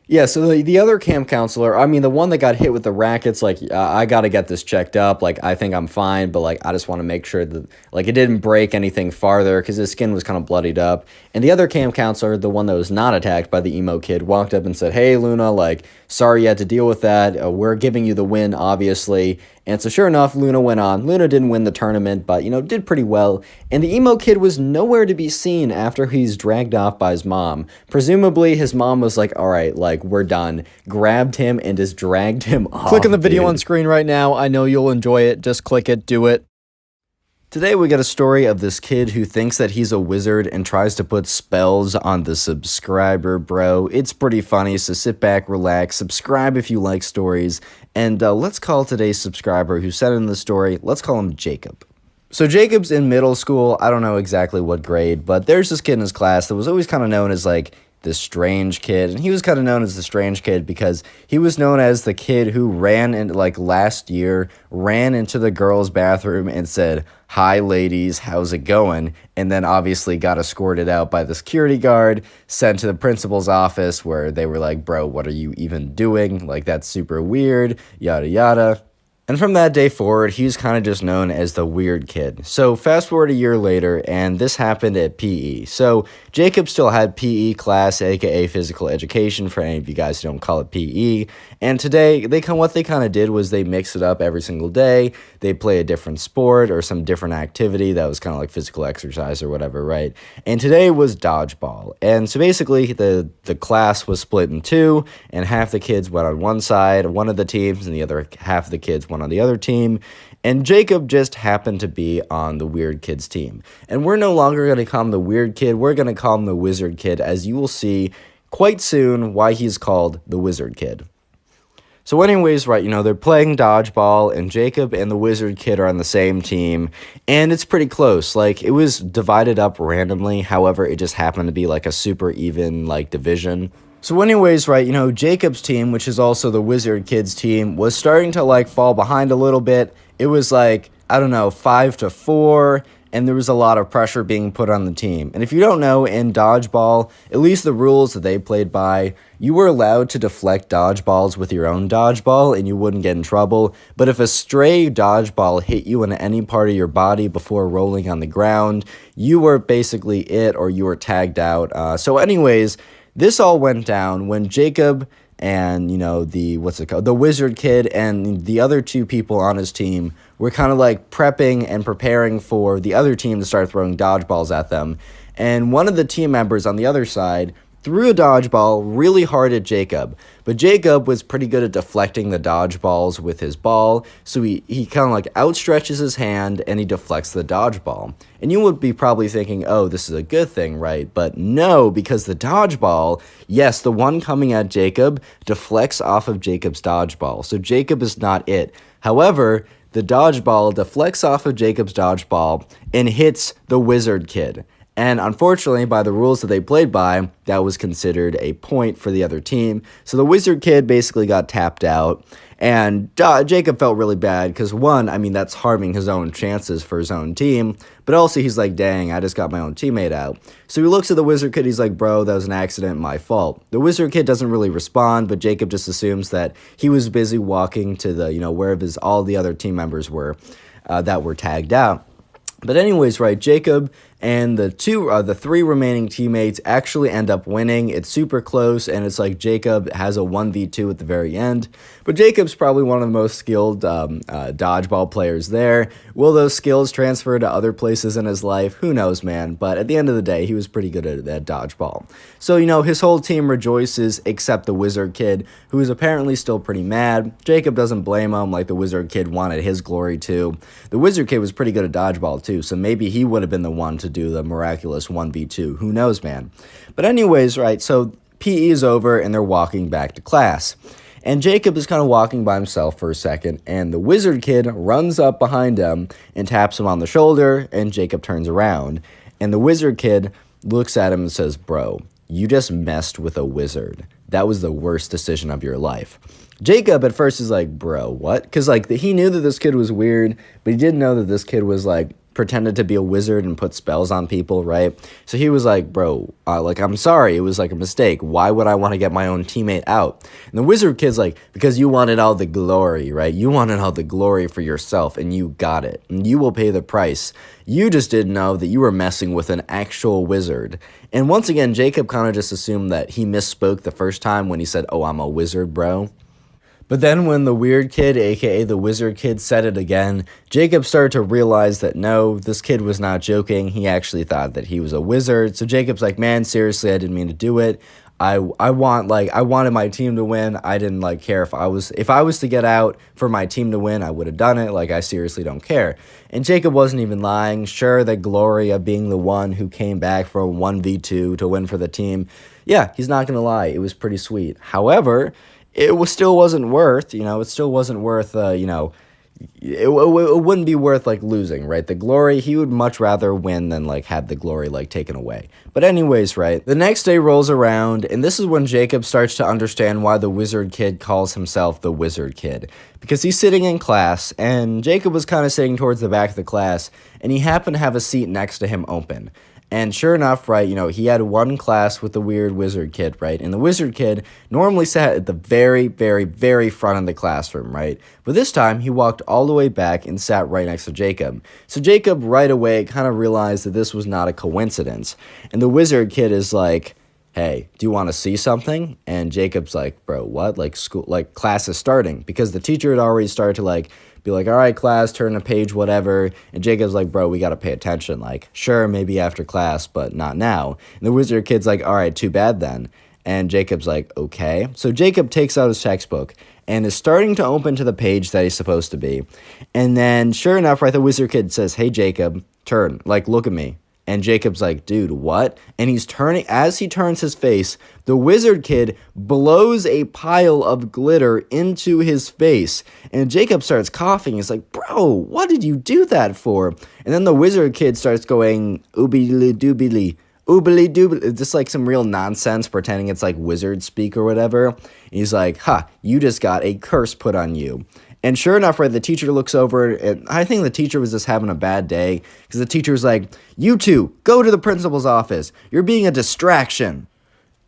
Yeah, so the other camp counselor, I mean, the one that got hit with the rackets, like, I got to get this checked up. Like, I think I'm fine, but, like, I just want to make sure that, like, it didn't break anything farther because his skin was kind of bloodied up. And the other camp counselor, the one that was not attacked by the emo kid, walked up and said, hey, Luna, like, sorry you had to deal with that. We're giving you the win, obviously. And so sure enough, Luna went on. Luna didn't win the tournament, but, did pretty well. And the emo kid was nowhere to be seen after he's dragged off by his mom. Presumably, his mom was like, all right, like, we're done. Grabbed him and just dragged him off. Click on the video on screen right now. I know you'll enjoy it. Just click it. Do it. Today we got a story of this kid who thinks that he's a wizard and tries to put spells on the subscriber, bro. It's pretty funny, so sit back, relax, subscribe if you like stories, and let's call today's subscriber who sent in the story, let's call him Jacob. So Jacob's in middle school. I don't know exactly what grade, but there's this kid in his class that was always kind of known as like this strange kid, and he was kind of known as the strange kid because he was known as the kid who last year ran into the girls' bathroom and said, hi ladies, how's it going? And then obviously got escorted out by the security guard, sent to the principal's office where they were like, bro, what are you even doing? Like, that's super weird, yada yada. And from that day forward, he's kind of just known as the weird kid. So fast forward a year later, and this happened at PE. So Jacob still had PE class, aka physical education, for any of you guys who don't call it PE. And today, what they kind of did was they mix it up every single day. They play a different sport or some different activity that was kind of like physical exercise or whatever, right? And today was dodgeball. And so basically, the class was split in two, and half the kids went on one side, one of the teams, and the other half of the kids went on the other team. And Jacob just happened to be on the weird kid's team. And we're no longer going to call him the weird kid. We're going to call him the wizard kid, as you will see quite soon why he's called the wizard kid. So anyways, right, they're playing dodgeball, and Jacob and the wizard kid are on the same team, and it's pretty close. Like, it was divided up randomly. However, it just happened to be like a super even, like, division. So anyways, right, Jacob's team, which is also the wizard kid's team, was starting to, like, fall behind a little bit. It was like, I don't know, 5-4, and there was a lot of pressure being put on the team. And if you don't know, in dodgeball, at least the rules that they played by, you were allowed to deflect dodgeballs with your own dodgeball and you wouldn't get in trouble. But if a stray dodgeball hit you in any part of your body before rolling on the ground, you were basically it, or you were tagged out. So anyways, this all went down when Jacob and, the wizard kid and the other two people on his team were kind of like prepping and preparing for the other team to start throwing dodgeballs at them. And one of the team members on the other side threw a dodgeball really hard at Jacob. But Jacob was pretty good at deflecting the dodgeballs with his ball, so he kind of like outstretches his hand and he deflects the dodgeball. And you would be probably thinking, oh, this is a good thing, right? But no, because the dodgeball, yes, the one coming at Jacob, deflects off of Jacob's dodgeball. So Jacob is not it. However, the dodgeball deflects off of Jacob's dodgeball and hits the wizard kid. And unfortunately, by the rules that they played by, that was considered a point for the other team. So the wizard kid basically got tapped out. And Jacob felt really bad because, one, I mean, that's harming his own chances for his own team. But also, he's like, dang, I just got my own teammate out. So he looks at the wizard kid. He's like, bro, that was an accident, my fault. The wizard kid doesn't really respond, but Jacob just assumes that he was busy walking to the, where all the other team members were that were tagged out. But anyways, right, Jacob and the three remaining teammates actually end up winning. It's super close, and it's like Jacob has a 1v2 at the very end. But Jacob's probably one of the most skilled dodgeball players there. Will those skills transfer to other places in his life? Who knows, man. But at the end of the day, he was pretty good at that dodgeball. So, his whole team rejoices except the wizard kid, who is apparently still pretty mad. Jacob doesn't blame him, like the wizard kid wanted his glory too. The wizard kid was pretty good at dodgeball too, so maybe he would have been the one to do the miraculous 1v2. Who knows, man? But anyways, right, so PE is over and they're walking back to class. And Jacob is kind of walking by himself for a second, and the wizard kid runs up behind him and taps him on the shoulder, and Jacob turns around. And the wizard kid looks at him and says, bro, you just messed with a wizard. That was the worst decision of your life. Jacob at first is like, bro, what? Because he knew that this kid was weird, but he didn't know that this kid was pretended to be a wizard and put spells on people, right? So he was like, bro, I'm sorry, it was a mistake. Why would I want to get my own teammate out? And the wizard kid's like, because you wanted all the glory, right? You wanted all the glory for yourself, and you got it. And you will pay the price. You just didn't know that you were messing with an actual wizard. And once again, Jacob kind of just assumed that he misspoke the first time when he said, oh, I'm a wizard, bro. But then when the weird kid, aka the wizard kid, said it again, Jacob started to realize that no, this kid was not joking. He actually thought that he was a wizard. So Jacob's like, man, seriously, I didn't mean to do it. I wanted my team to win. I didn't care if I was to get out for my team to win, I would have done it. I seriously don't care. And Jacob wasn't even lying. Sure, the glory of being the one who came back from 1v2 to win for the team. Yeah, he's not going to lie. It was pretty sweet. However, still wasn't worth, it still wasn't worth, it wouldn't be worth, losing, right? The glory, he would much rather win than, have the glory, taken away. But anyways, right, the next day rolls around, and this is when Jacob starts to understand why the wizard kid calls himself the wizard kid. Because he's sitting in class, and Jacob was kind of sitting towards the back of the class, and he happened to have a seat next to him open. And sure enough, right, he had one class with the weird wizard kid, right? And the wizard kid normally sat at the very, very, very front of the classroom, right? But this time, he walked all the way back and sat right next to Jacob. So Jacob right away kind of realized that this was not a coincidence. And the wizard kid is like, hey, do you want to see something? And Jacob's like, bro, what? Class is starting. Because the teacher had already started to, be like, all right, class, turn the page, whatever. And Jacob's like, bro, we got to pay attention. Sure, maybe after class, but not now. And the wizard kid's like, all right, too bad then. And Jacob's like, okay. So Jacob takes out his textbook and is starting to open to the page that he's supposed to be. And then, sure enough, right, the wizard kid says, hey, Jacob, turn, look at me. And Jacob's like, dude, what? And as he turns his face, the wizard kid blows a pile of glitter into his face. And Jacob starts coughing. He's like, bro, what did you do that for? And then the wizard kid starts going, oobly doobly, oobly doobly, just some real nonsense, pretending it's wizard speak or whatever. And he's like, you just got a curse put on you. And sure enough, right, the teacher looks over, and I think the teacher was just having a bad day, because the teacher's like, you two, go to the principal's office. You're being a distraction.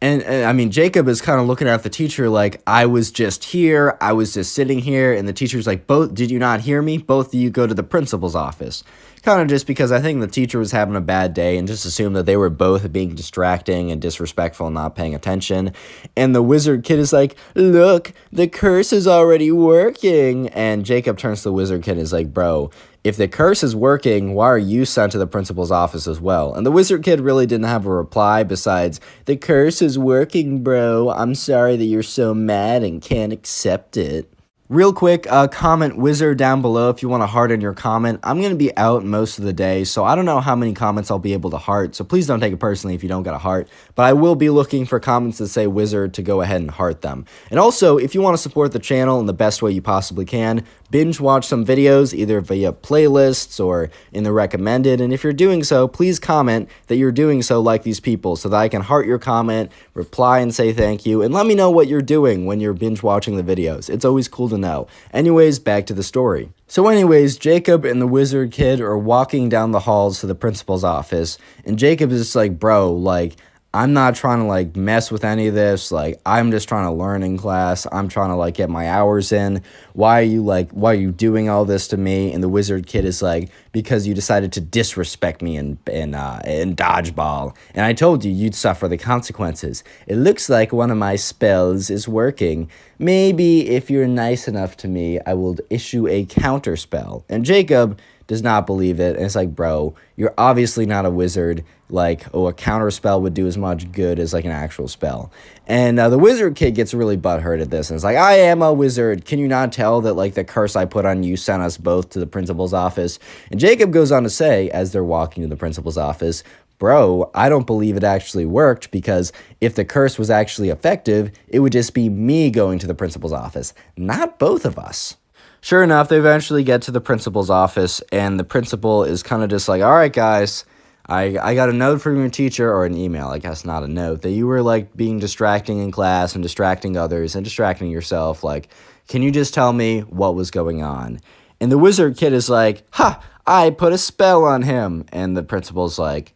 And I mean, Jacob is kind of looking at the teacher like, I was just here, I was just sitting here, and the teacher's like, did you not hear me? Both of you go to the principal's office. Kind of just because I think the teacher was having a bad day and just assumed that they were both being distracting and disrespectful and not paying attention. And the wizard kid is like, look, the curse is already working. And Jacob turns to the wizard kid and is like, bro, if the curse is working, why are you sent to the principal's office as well? And the wizard kid really didn't have a reply besides, the curse is working, bro. I'm sorry that you're so mad and can't accept it. Real quick, comment wizard down below if you want to heart in your comment. I'm going to be out most of the day, so I don't know how many comments I'll be able to heart, so please don't take it personally if you don't get a heart. But I will be looking for comments that say wizard to go ahead and heart them. And also, if you want to support the channel in the best way you possibly can, binge watch some videos either via playlists or in the recommended. And if you're doing so, please comment that you're doing so like these people so that I can heart your comment, reply and say thank you, and let me know what you're doing when you're binge watching the videos. It's always cool to know. Anyways, back to the story. So anyways, Jacob and the wizard kid are walking down the halls to the principal's office, and Jacob is just like, bro, like, I'm not trying to like mess with any of this. Like, I'm just trying to learn in class. I'm trying to like get my hours in. Why are you doing all this to me? And the wizard kid is like, because you decided to disrespect me in dodgeball. And I told you you'd suffer the consequences. It looks like one of my spells is working. Maybe if you're nice enough to me, I will issue a counter spell. And Jacob does not believe it, and it's like, bro, you're obviously not a wizard. Like, oh, a counter spell would do as much good as like an actual spell. And the wizard kid gets really butthurt at this, and it's like, I am a wizard. Can you not tell that like the curse I put on you sent us both to the principal's office? And Jacob goes on to say, as they're walking to the principal's office, bro, I don't believe it actually worked, because if the curse was actually effective, it would just be me going to the principal's office, not both of us. Sure enough, they eventually get to the principal's office, and the principal is kind of just like, all right, guys, I got a note from your teacher, or an email, I guess, not a note, that you were, like, being distracting in class and distracting others and distracting yourself. Like, can you just tell me what was going on? And the wizard kid is like, ha, I put a spell on him. And the principal's like,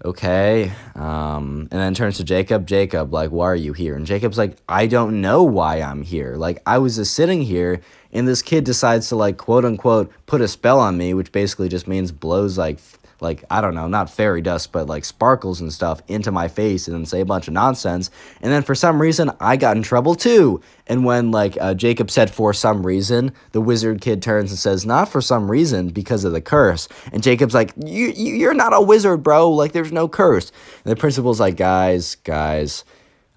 okay, and then turns to Jacob, like, why are you here? And Jacob's like, I don't know why I'm here. Like, I was just sitting here, and this kid decides to, like, quote unquote, put a spell on me, which basically just means blows, like, I don't know, not fairy dust, but like sparkles and stuff into my face and then say a bunch of nonsense. And then for some reason, I got in trouble too. And when like Jacob said for some reason, the wizard kid turns and says, not for some reason, because of the curse. And Jacob's like, you're not a wizard, bro. Like, there's no curse. And the principal's like, guys,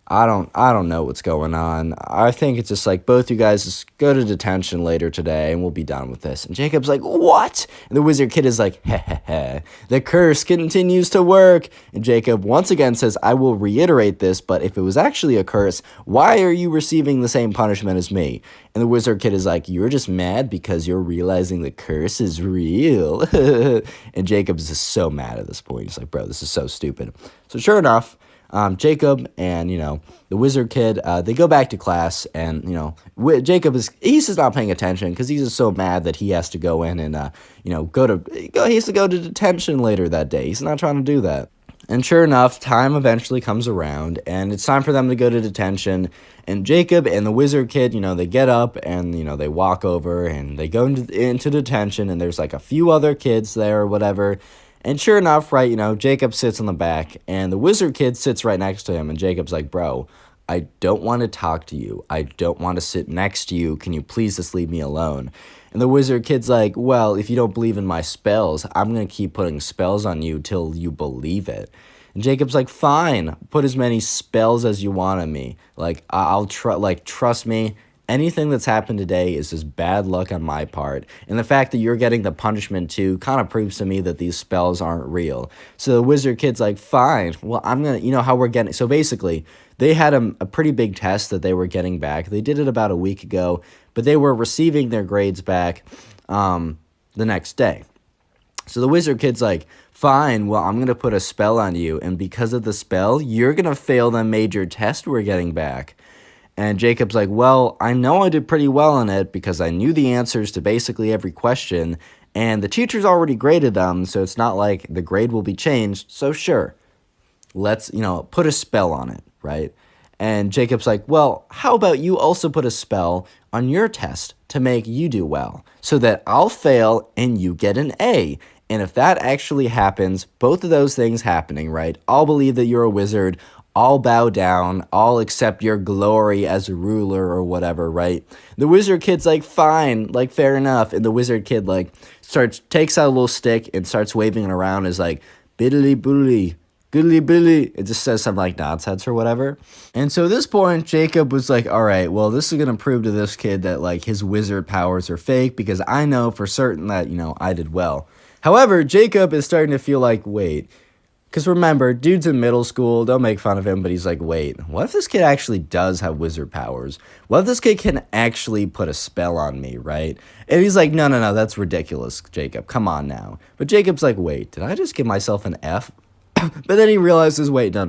I don't know what's going on. I think it's just like, both you guys just go to detention later today and we'll be done with this. And Jacob's like, what? And the wizard kid is like, heh. The curse continues to work. And Jacob once again says, I will reiterate this, but if it was actually a curse, why are you receiving the same punishment as me? And the wizard kid is like, you're just mad because you're realizing the curse is real. And Jacob's just so mad at this point. He's like, bro, this is so stupid. So sure enough, Jacob and, the wizard kid, they go back to class, and, Jacob he's just not paying attention because he's just so mad that he has to go in and, he has to go to detention later that day. He's not trying to do that. And sure enough, time eventually comes around, and it's time for them to go to detention. And Jacob and the wizard kid, they get up and, they walk over and they go into detention, and there's like a few other kids there or whatever. And sure enough, right, Jacob sits on the back, and the wizard kid sits right next to him, and Jacob's like, bro, I don't want to talk to you. I don't want to sit next to you. Can you please just leave me alone? And the wizard kid's like, well, if you don't believe in my spells, I'm going to keep putting spells on you till you believe it. And Jacob's like, fine, put as many spells as you want on me. Like, trust me. Anything that's happened today is just bad luck on my part. And the fact that you're getting the punishment too kind of proves to me that these spells aren't real. So the wizard kid's like, fine, well, I'm going to, how we're getting. So basically, they had a pretty big test that they were getting back. They did it about a week ago, but they were receiving their grades back the next day. So the wizard kid's like, fine, well, I'm going to put a spell on you. And because of the spell, you're going to fail the major test we're getting back. And Jacob's like, well, I know I did pretty well on it because I knew the answers to basically every question, and the teacher's already graded them, so it's not like the grade will be changed, so sure, let's, put a spell on it, right? And Jacob's like, well, how about you also put a spell on your test to make you do well, so that I'll fail and you get an A. And if that actually happens, both of those things happening, right? I'll believe that you're a wizard, I'll bow down, I'll accept your glory as a ruler or whatever, right? The wizard kid's like, fine, like, fair enough. And the wizard kid, like, takes out a little stick and starts waving it around as like, biddly boodly, goodly billy. It just says something like nonsense or whatever. And so at this point, Jacob was like, all right, well, this is going to prove to this kid that like his wizard powers are fake because I know for certain that, I did well. However, Jacob is starting to feel like, wait, because remember, dude's in middle school, don't make fun of him, but he's like, wait, what if this kid actually does have wizard powers? What if this kid can actually put a spell on me, right? And he's like, no, that's ridiculous, Jacob, come on now. But Jacob's like, wait, did I just give myself an F? But then he realizes, wait, no,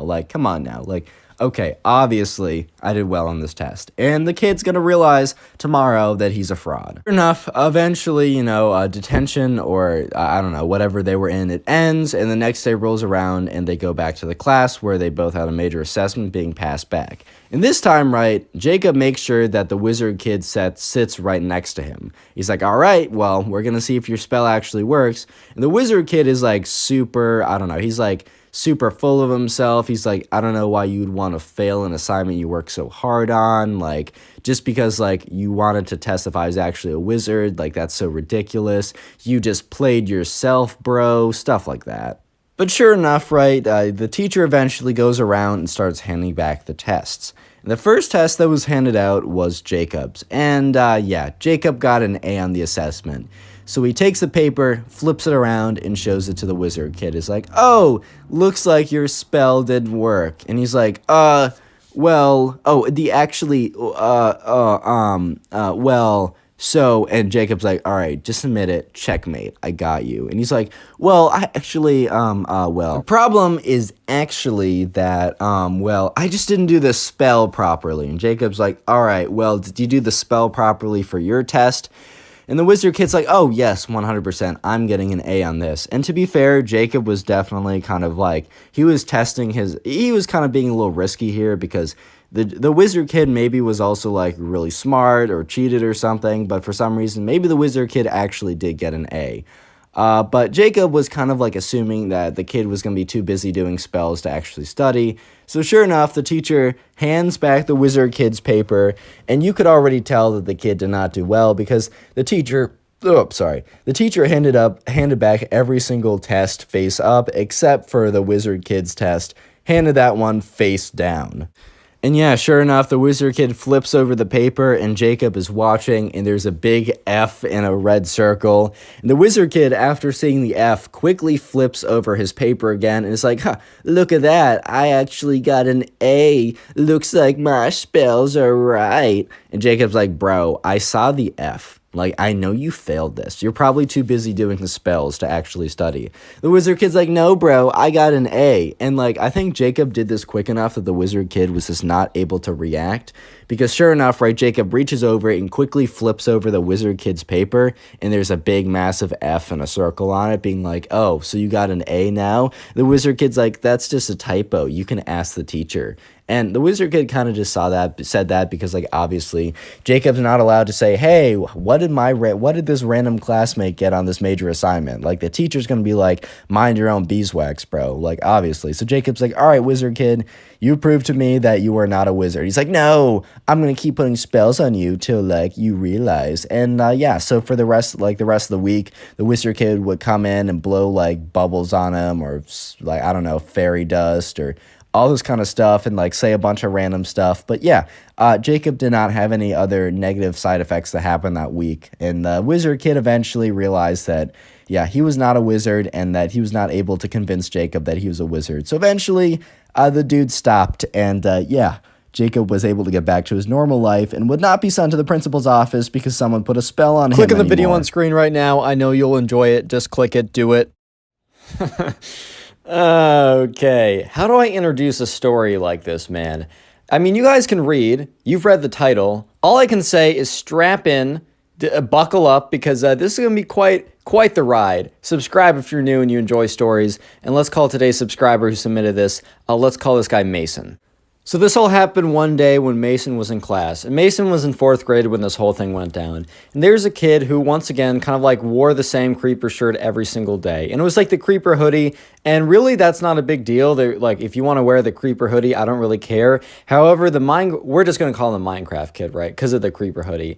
like, come on now, like, okay, obviously, I did well on this test. And the kid's gonna realize tomorrow that he's a fraud. Sure enough, eventually, detention or, I don't know, whatever they were in, it ends, and the next day rolls around, and they go back to the class where they both had a major assessment being passed back. And this time, right, Jacob makes sure that the wizard kid sits right next to him. He's like, all right, well, we're gonna see if your spell actually works. And the wizard kid is like super, I don't know, he's like, super full of himself. He's like, I don't know why you'd want to fail an assignment you worked so hard on. Like, just because, like, you wanted to test if I was actually a wizard. Like, that's so ridiculous. You just played yourself, bro. Stuff like that. But sure enough, right, the teacher eventually goes around and starts handing back the tests. And the first test that was handed out was Jacob's. And, Jacob got an A on the assessment. So he takes the paper, flips it around, and shows it to the wizard kid. He's like, oh, looks like your spell didn't work. And he's like, well, so, and Jacob's like, all right, just admit it, checkmate, I got you. And he's like, well, the problem is actually that, I just didn't do the spell properly. And Jacob's like, all right, well, did you do the spell properly for your test? And the wizard kid's like, oh, yes, 100%, I'm getting an A on this. And to be fair, Jacob was definitely kind of like, he was kind of being a little risky here because the wizard kid maybe was also like really smart or cheated or something, but for some reason, maybe the wizard kid actually did get an A. But Jacob was kind of like assuming that the kid was going to be too busy doing spells to actually study. So sure enough, the teacher hands back the wizard kid's paper, and you could already tell that the kid did not do well because the teacher handed back every single test face up except for the wizard kid's test, handed that one face down. And yeah, sure enough, the wizard kid flips over the paper and Jacob is watching and there's a big F in a red circle. And the wizard kid, after seeing the F, quickly flips over his paper again and is like, look at that. I actually got an A. Looks like my spells are right. And Jacob's like, bro, I saw the F. Like, I know you failed this. You're probably too busy doing the spells to actually study. The wizard kid's like, no, bro, I got an A. And, like, I think Jacob did this quick enough that the wizard kid was just not able to react. Because sure enough, right, Jacob reaches over and quickly flips over the wizard kid's paper. And there's a big, massive F and a circle on it, being like, oh, so you got an A now? The wizard kid's like, that's just a typo. You can ask the teacher. And the wizard kid kind of just said that because, like, obviously Jacob's not allowed to say, hey, what did this random classmate get on this major assignment? Like, the teacher's going to be like, mind your own beeswax, bro. Like, obviously. So Jacob's like, all right, wizard kid, you proved to me that you are not a wizard. He's like, no, I'm going to keep putting spells on you till, like, you realize. And, so for the rest of the week, the wizard kid would come in and blow, like, bubbles on him or, like, I don't know, fairy dust or all this kind of stuff and like say a bunch of random stuff. But yeah, Jacob did not have any other negative side effects that happened that week. And the wizard kid eventually realized that, yeah, he was not a wizard and that he was not able to convince Jacob that he was a wizard. So eventually the dude stopped and Jacob was able to get back to his normal life and would not be sent to the principal's office because someone put a spell on him. Click on the video on screen right now. I know you'll enjoy it. Just click it. Do it. Okay, how do I introduce a story like this, man? I mean, you guys can read. You've read the title. All I can say is strap in, buckle up, because this is going to be quite the ride. Subscribe if you're new and you enjoy stories. And let's call today's subscriber who submitted this, let's call this guy Mason. So this all happened one day when Mason was in class, and Mason was in 4th grade when this whole thing went down. And there's a kid who, once again, kind of like wore the same creeper shirt every single day. And it was like the creeper hoodie, and really that's not a big deal. They're like, if you want to wear the creeper hoodie, I don't really care. However, we're just going to call him the Minecraft kid, right? Because of the creeper hoodie.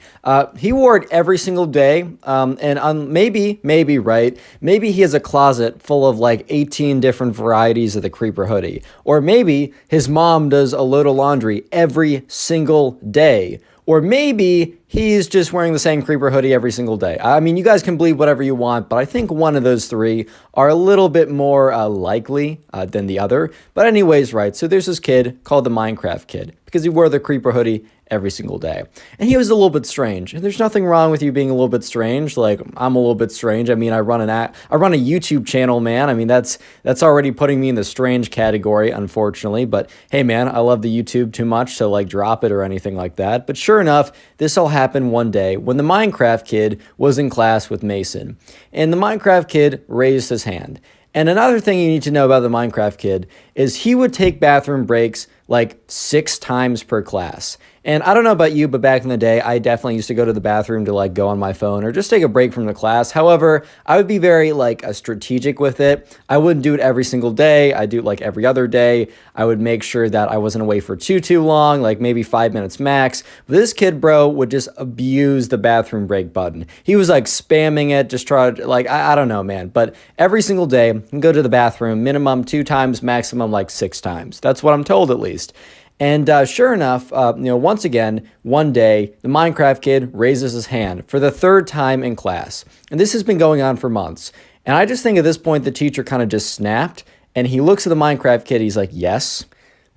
He wore it every single day, and maybe, right? Maybe he has a closet full of like 18 different varieties of the creeper hoodie. Or maybe his mom does a load of laundry every single day. Or maybe he's just wearing the same creeper hoodie every single day. I mean, you guys can believe whatever you want, but I think one of those three are a little bit more likely than the other. But anyways, right, so there's this kid called the Minecraft kid because he wore the creeper hoodie every single day. And he was a little bit strange. And there's nothing wrong with you being a little bit strange. Like, I'm a little bit strange. I mean, I run a YouTube channel, man. I mean, that's already putting me in the strange category, unfortunately. But hey, man, I love the YouTube too much to like drop it or anything like that. But sure enough, this all happened one day when the Minecraft kid was in class with Mason. And the Minecraft kid raised his hand. And another thing you need to know about the Minecraft kid is he would take bathroom breaks like 6 times per class. And I don't know about you, but back in the day, I definitely used to go to the bathroom to like go on my phone or just take a break from the class. However, I would be very like strategic with it. I wouldn't do it every single day. I'd do it like every other day. I would make sure that I wasn't away for too long, like maybe 5 minutes max. But this kid, bro, would just abuse the bathroom break button. He was like spamming it, just try to like, I don't know, man. But every single day, go to the bathroom, minimum 2 times, maximum like 6 times. That's what I'm told at least. And sure enough, once again, one day, the Minecraft kid raises his hand for the 3rd time in class. And this has been going on for months. And I just think at this point, the teacher kind of just snapped. And he looks at the Minecraft kid. He's like, yes.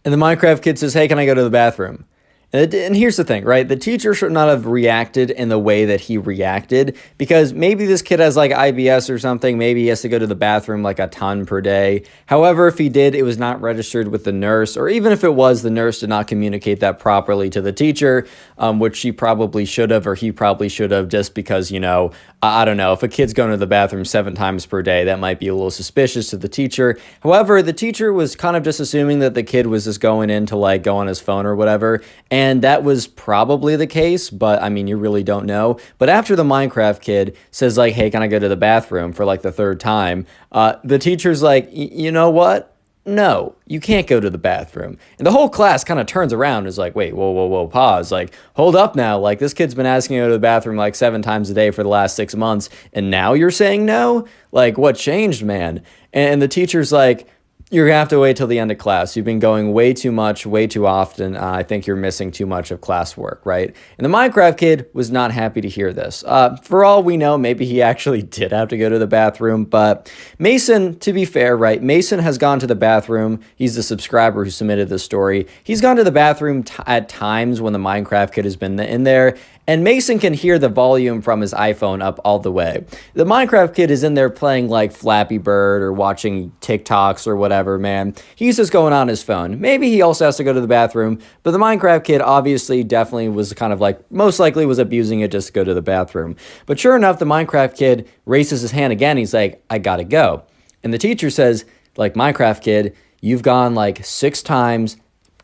And the Minecraft kid says, hey, can I go to the bathroom? And here's the thing, right? The teacher should not have reacted in the way that he reacted because maybe this kid has like IBS or something. Maybe he has to go to the bathroom like a ton per day. However, if he did, it was not registered with the nurse, or even if it was, the nurse did not communicate that properly to the teacher, which she probably should have, or he probably should have, just because, I don't know, if a kid's going to the bathroom 7 times per day, that might be a little suspicious to the teacher. However, the teacher was kind of just assuming that the kid was just going in to like go on his phone or whatever. And that was probably the case, but I mean, you really don't know. But after the Minecraft kid says like, hey, can I go to the bathroom for like the 3rd time? The teacher's like, you know what? No, you can't go to the bathroom. And the whole class kind of turns around and is like, wait, whoa, pause. Like, hold up now. Like, this kid's been asking to go to the bathroom like 7 times a day for the last 6 months. And now you're saying no? Like, what changed, man? And the teacher's like, you're going to have to wait till the end of class. You've been going way too much, way too often. I think you're missing too much of classwork, right? And the Minecraft kid was not happy to hear this. For all we know, maybe he actually did have to go to the bathroom. But Mason, to be fair, right? Mason has gone to the bathroom. He's the subscriber who submitted this story. He's gone to the bathroom at times when the Minecraft kid has been in there. And Mason can hear the volume from his iPhone up all the way. The Minecraft kid is in there playing like Flappy Bird or watching TikToks or whatever, man. He's just going on his phone. Maybe he also has to go to the bathroom, but the Minecraft kid obviously definitely was kind of like, most likely was abusing it just to go to the bathroom. But sure enough, the Minecraft kid raises his hand again. He's like, I gotta go. And the teacher says, like, Minecraft kid, you've gone like 6 times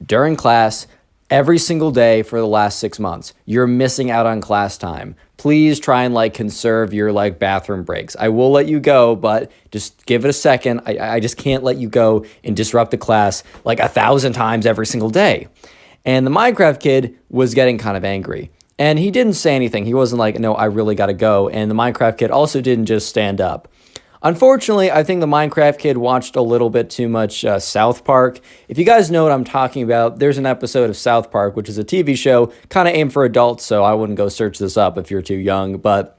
during class every single day for the last 6 months. You're missing out on class time. Please try and like conserve your like bathroom breaks. I will let you go, but just give it a second. I just can't let you go and disrupt the class like 1,000 times every single day. And the Minecraft kid was getting kind of angry. And he didn't say anything. He wasn't like, no, I really got to go. And the Minecraft kid also didn't just stand up. Unfortunately, I think the Minecraft kid watched a little bit too much South Park. If you guys know what I'm talking about, there's an episode of South Park, which is a TV show kind of aimed for adults, so I wouldn't go search this up if you're too young. But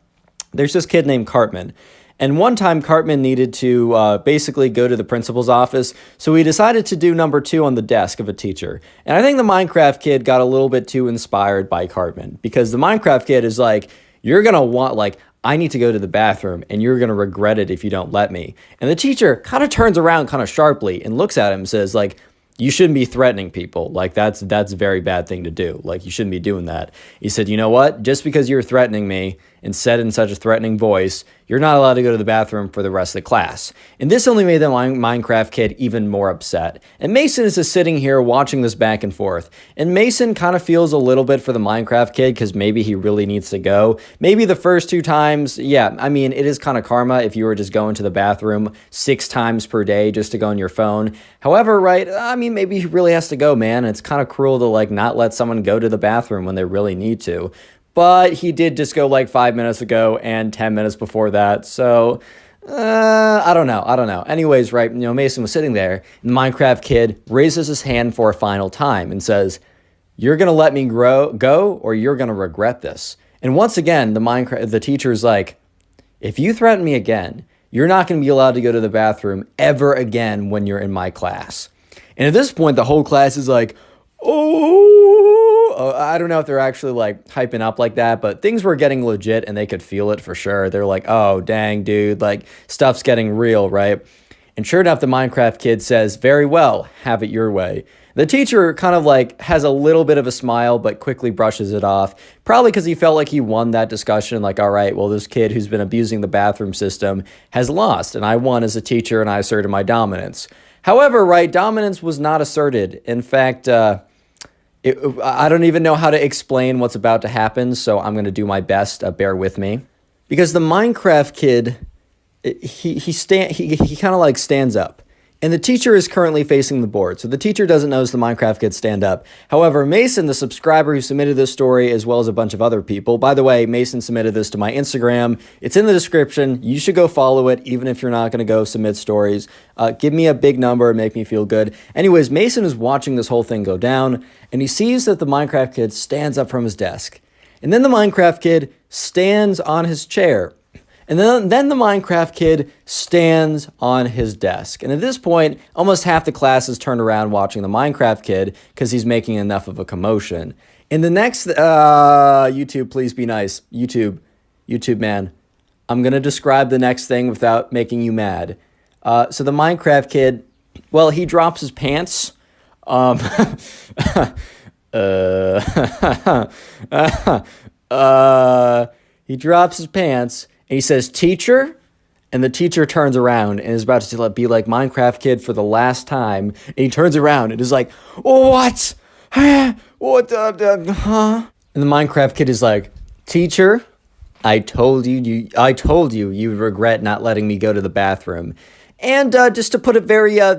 there's this kid named Cartman. And one time, Cartman needed to basically go to the principal's office, so he decided to do number 2 on the desk of a teacher. And I think the Minecraft kid got a little bit too inspired by Cartman, because the Minecraft kid is like, you're going to want, like, I need to go to the bathroom, and you're going to regret it if you don't let me. And the teacher kind of turns around kind of sharply and looks at him and says, like, you shouldn't be threatening people. Like, that's a very bad thing to do. Like, you shouldn't be doing that. He said, you know what? Just because you're threatening me and said in such a threatening voice, "You're not allowed to go to the bathroom for the rest of the class." And this only made the Minecraft kid even more upset. And Mason is just sitting here watching this back and forth. And Mason kind of feels a little bit for the Minecraft kid because maybe he really needs to go. Maybe the first 2 times, yeah, I mean, it is kind of karma if you were just going to the bathroom 6 times per day just to go on your phone. However, right, I mean, maybe he really has to go, man. It's kind of cruel to like not let someone go to the bathroom when they really need to. But he did just go like 5 minutes ago and 10 minutes before that. So, I don't know. Anyways, right, Mason was sitting there, and the Minecraft kid raises his hand for a final time and says, "You're going to let me go or you're going to regret this." And once again, the teacher's like, "If you threaten me again, you're not going to be allowed to go to the bathroom ever again when you're in my class." And at this point, the whole class is like, oh, I don't know if they're actually like hyping up like that, but things were getting legit and they could feel it for sure. They're like, "Oh, dang, dude, like stuff's getting real," right? And sure enough, the Minecraft kid says, "Very well, have it your way." The teacher kind of like has a little bit of a smile, but quickly brushes it off, probably because he felt like he won that discussion. Like, all right, well, this kid who's been abusing the bathroom system has lost, and I won as a teacher and I asserted my dominance. However, right, dominance was not asserted. In fact, I don't even know how to explain what's about to happen, so I'm going to do my best. Bear with me. Because the Minecraft kid, he kind of like stands up. And the teacher is currently facing the board, so the teacher doesn't notice the Minecraft kid stand up. However, Mason, the subscriber who submitted this story, as well as a bunch of other people, by the way, Mason submitted this to my Instagram. It's in the description. You should go follow it, even if you're not going to go submit stories. Give me a big number and make me feel good. Anyways, Mason is watching this whole thing go down, and he sees that the Minecraft kid stands up from his desk. And then the Minecraft kid stands on his chair. And then the Minecraft kid stands on his desk. And at this point, almost half the class is turned around watching the Minecraft kid because he's making enough of a commotion. In the next, YouTube, please be nice. YouTube, man, I'm going to describe the next thing without making you mad. So the Minecraft kid, well, he drops his pants. He drops his pants. And he says, "Teacher," and the teacher turns around and is about to be like Minecraft kid for the last time. And he turns around and is like, "What? What? Huh?" And the Minecraft kid is like, "Teacher, I told you you would regret not letting me go to the bathroom." And just to put it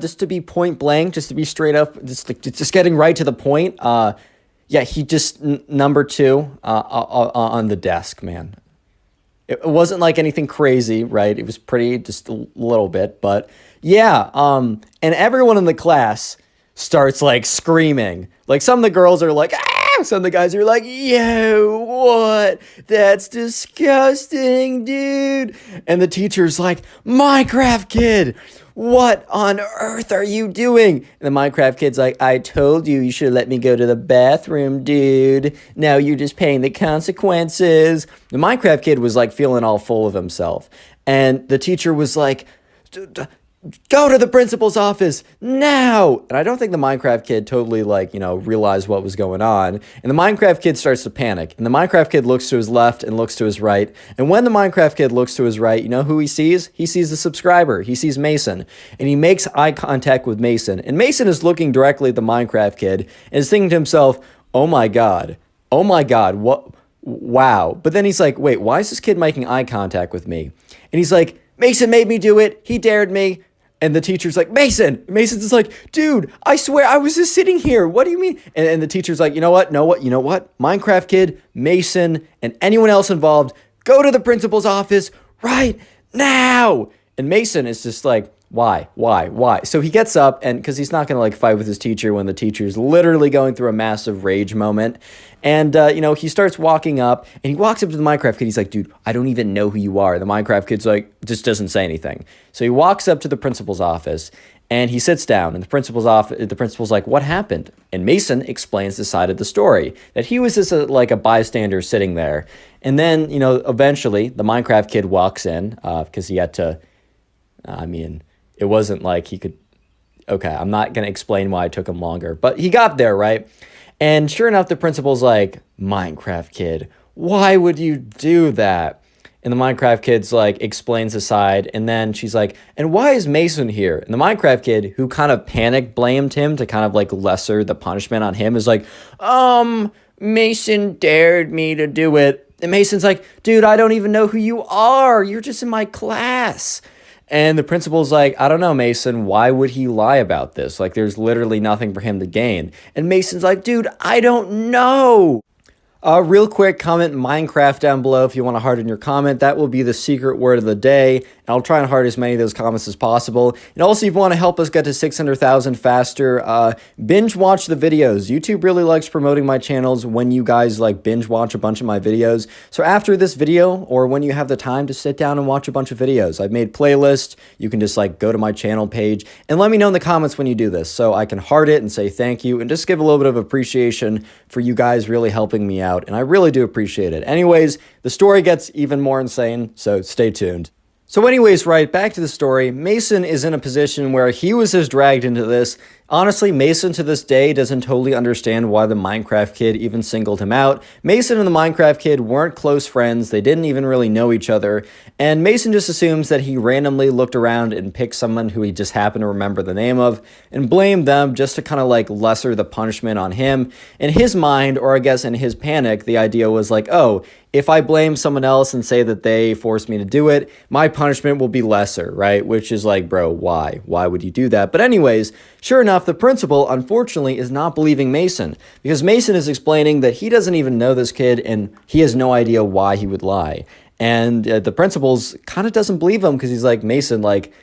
just to be point blank, just to be straight up, just getting right to the point. Yeah, he just number 2 on the desk, man. It wasn't like anything crazy, right? It was pretty, just a little bit, but yeah. And everyone in the class starts like screaming. Like some of the girls are like, "Ah!" Some of the guys are like, "Yo, what? That's disgusting, dude." And the teacher's like, "Minecraft kid, what on earth are you doing?" And the Minecraft kid's like, "I told you should let me go to the bathroom, dude. Now you're just paying the consequences." The Minecraft kid was like feeling all full of himself. And the teacher was like, "Go to the principal's office now." And I don't think the Minecraft kid totally realized what was going on. And the Minecraft kid starts to panic. And the Minecraft kid looks to his left and looks to his right. And when the Minecraft kid looks to his right, you know who he sees? He sees the subscriber. He sees Mason. And he makes eye contact with Mason. And Mason is looking directly at the Minecraft kid and is thinking to himself, "Oh my God, what? Wow." But then he's like, "Wait, why is this kid making eye contact with me?" And he's like, "Mason made me do it. He dared me." And the teacher's like, "Mason." Mason's just like, "Dude, I swear I was just sitting here. What do you mean?" And the teacher's like, you know what? Minecraft kid, Mason, and anyone else involved, go to the principal's office right now. And Mason is just like, why? So he gets up, and because he's not going to fight with his teacher when the teacher's literally going through a massive rage moment. And, he starts walking up, and he walks up to the Minecraft kid. He's like, "Dude, I don't even know who you are." The Minecraft kid's like, just doesn't say anything. So he walks up to the principal's office, and he sits down, and the principal's like, "What happened?" And Mason explains the side of the story, that he was just a bystander sitting there. And then, eventually the Minecraft kid walks in, because he had to, it wasn't like he could, okay, I'm not going to explain why it took him longer, but he got there, right? And sure enough, the principal's like, "Minecraft kid, why would you do that? And the Minecraft kid's like explains the side, and then she's like, and why is Mason here? And the Minecraft kid, who kind of panic blamed him to kind of like lesser the punishment on him, is like, Mason dared me to do it. And Mason's like, dude, I don't even know who you are. You're just in my class. And the principal's like, I don't know, Mason, why would he lie about this? Like, there's literally nothing for him to gain. And Mason's like, dude, I don't know. Real quick, comment Minecraft down below if you want to harden your comment. That will be the secret word of the day. And I'll try and heart as many of those comments as possible. And also, if you want to help us get to 600,000 faster, binge watch the videos. YouTube really likes promoting my channels when you guys like binge watch a bunch of my videos. So after this video, or when you have the time to sit down and watch a bunch of videos, I've made playlists. You can just like go to my channel page and let me know in the comments when you do this, so I can heart it and say thank you and just give a little bit of appreciation for you guys really helping me out. And I really do appreciate it. Anyways, the story gets even more insane, so stay tuned. So anyways, right, back to the story. Mason is in a position where he was just dragged into this. Honestly, Mason to this day doesn't totally understand why the Minecraft kid even singled him out. Mason and the Minecraft kid weren't close friends. They didn't even really know each other. And Mason just assumes that he randomly looked around and picked someone who he just happened to remember the name of and blamed them just to kind of like lesser the punishment on him. In his mind, or I guess in his panic, the idea was like, oh, if I blame someone else and say that they forced me to do it, my punishment will be lesser, right? Which is like, bro, why? Why would you do that? But anyways, sure enough, the principal, unfortunately, is not believing Mason, because Mason is explaining that he doesn't even know this kid and he has no idea why he would lie. And the principal's kind of doesn't believe him, because he's like, Mason, like,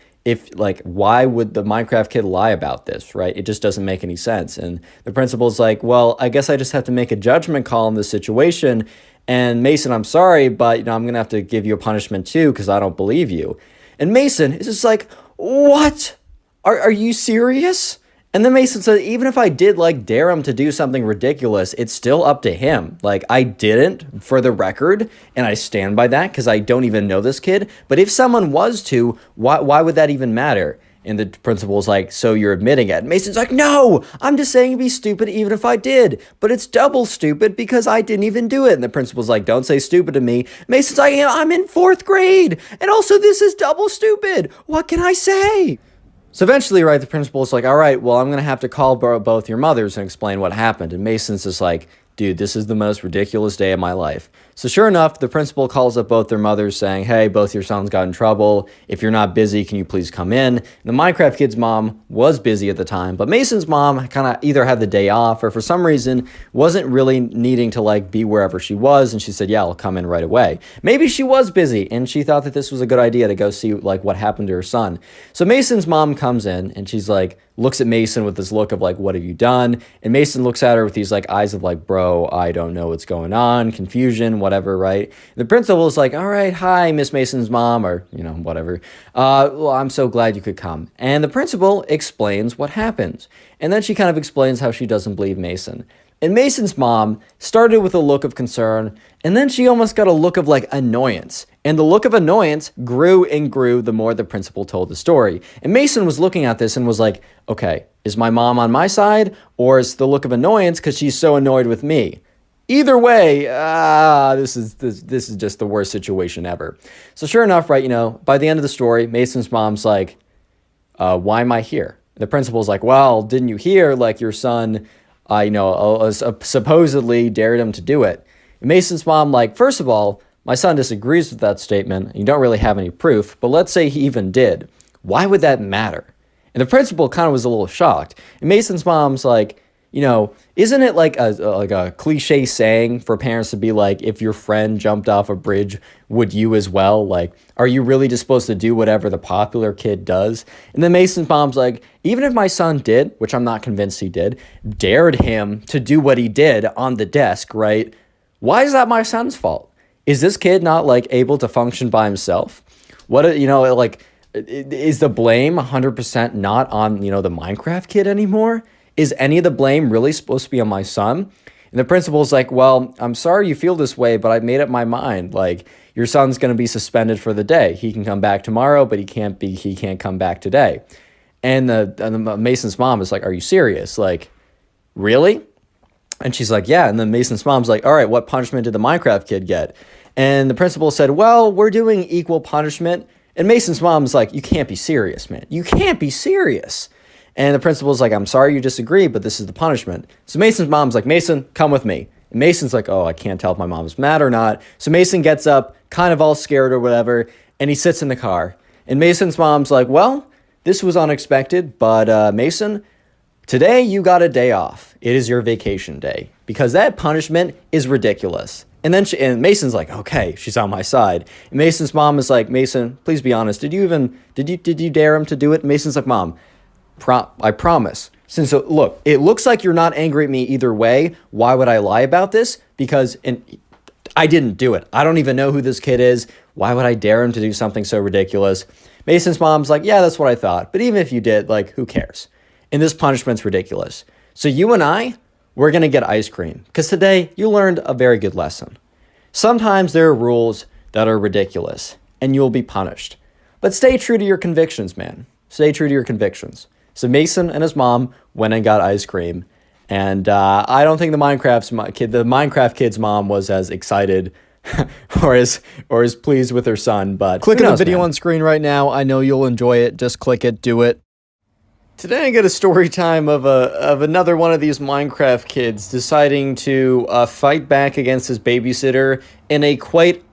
why would the Minecraft kid lie about this, right? It just doesn't make any sense. And the principal's like, well, I guess I just have to make a judgment call in this situation. And Mason, I'm sorry, but I'm going to have to give you a punishment too, because I don't believe you. And Mason is just like, what? Are you serious? And then Mason said, even if I did like dare him to do something ridiculous, it's still up to him. Like, I didn't, for the record, and I stand by that because I don't even know this kid. But if someone was to, why would that even matter? And the principal's like, so you're admitting it? And Mason's like, no, I'm just saying it'd be stupid even if I did. But it's double stupid because I didn't even do it. And the principal's like, don't say stupid to me. Mason's like, I'm in 4th grade. And also, this is double stupid. What can I say? So eventually, right, the principal's like, all right, well, I'm going to have to call both your mothers and explain what happened. And Mason's just like, dude, this is the most ridiculous day of my life. So sure enough, the principal calls up both their mothers saying, hey, both your sons got in trouble. If you're not busy, can you please come in? And the Minecraft kid's mom was busy at the time, but Mason's mom kind of either had the day off or for some reason wasn't really needing to like be wherever she was. And she said, yeah, I'll come in right away. Maybe she was busy and she thought that this was a good idea to go see like what happened to her son. So Mason's mom comes in and she's like, looks at Mason with this look of like, what have you done? And Mason looks at her with these like eyes of like, bro, I don't know what's going on, confusion, whatever, right? The principal is like, all right, hi, Miss Mason's mom, or, whatever. Well, I'm so glad you could come. And the principal explains what happened. And then she kind of explains how she doesn't believe Mason. And Mason's mom started with a look of concern, and then she almost got a look of like annoyance. And the look of annoyance grew and grew the more the principal told the story. And Mason was looking at this and was like, okay, is my mom on my side, or is the look of annoyance because she's so annoyed with me? Either way, this is just the worst situation ever. So sure enough, right, by the end of the story, Mason's mom's like, why am I here? The principal's like, well, didn't you hear, like, your son, supposedly dared him to do it. And Mason's mom, like, first of all, my son disagrees with that statement. You don't really have any proof, but let's say he even did. Why would that matter? And the principal kind of was a little shocked. And Mason's mom's like, isn't it like a cliche saying for parents to be like, if your friend jumped off a bridge, would you as well? Like, are you really just supposed to do whatever the popular kid does? And then Mason's mom's like, even if my son did, which I'm not convinced he did, dared him to do what he did on the desk, right? Why is that my son's fault? Is this kid not like able to function by himself? What, is the blame 100% not on, the Minecraft kid anymore? Is any of the blame really supposed to be on my son? And the principal's like, well, I'm sorry you feel this way, but I've made up my mind. Like, your son's going to be suspended for the day. He can come back tomorrow, but he can't come back today. And the Mason's mom is like, are you serious? Like, really? And she's like, yeah. And then Mason's mom's like, all right, what punishment did the Minecraft kid get? And the principal said, well, we're doing equal punishment. And Mason's mom's like, you can't be serious, man. You can't be serious. And the principal's like, I'm sorry you disagree, but this is the punishment. So Mason's mom's like, Mason, come with me. And Mason's like, oh, I can't tell if my mom's mad or not. So Mason gets up, kind of all scared or whatever, and he sits in the car. And Mason's mom's like, well, this was unexpected, but Mason, today you got a day off. It is your vacation day because that punishment is ridiculous. And then and Mason's like, okay, she's on my side. And Mason's mom is like, Mason, please be honest. Did you dare him to do it? And Mason's like, Mom, I promise. Since look, it looks like you're not angry at me either way. Why would I lie about this? Because I didn't do it. I don't even know who this kid is. Why would I dare him to do something so ridiculous? Mason's mom's like, yeah, that's what I thought. But even if you did, like, who cares? And this punishment's ridiculous. So you and I, we're going to get ice cream because today you learned a very good lesson. Sometimes there are rules that are ridiculous and you'll be punished. But stay true to your convictions, man. Stay true to your convictions. So Mason and his mom went and got ice cream. And I don't think the Minecraft kid's mom was as excited or as pleased with her son. But click on the video on screen right now. I know you'll enjoy it. Just click it. Do it. Today I get a story time of another one of these Minecraft kids deciding to fight back against his babysitter in a quite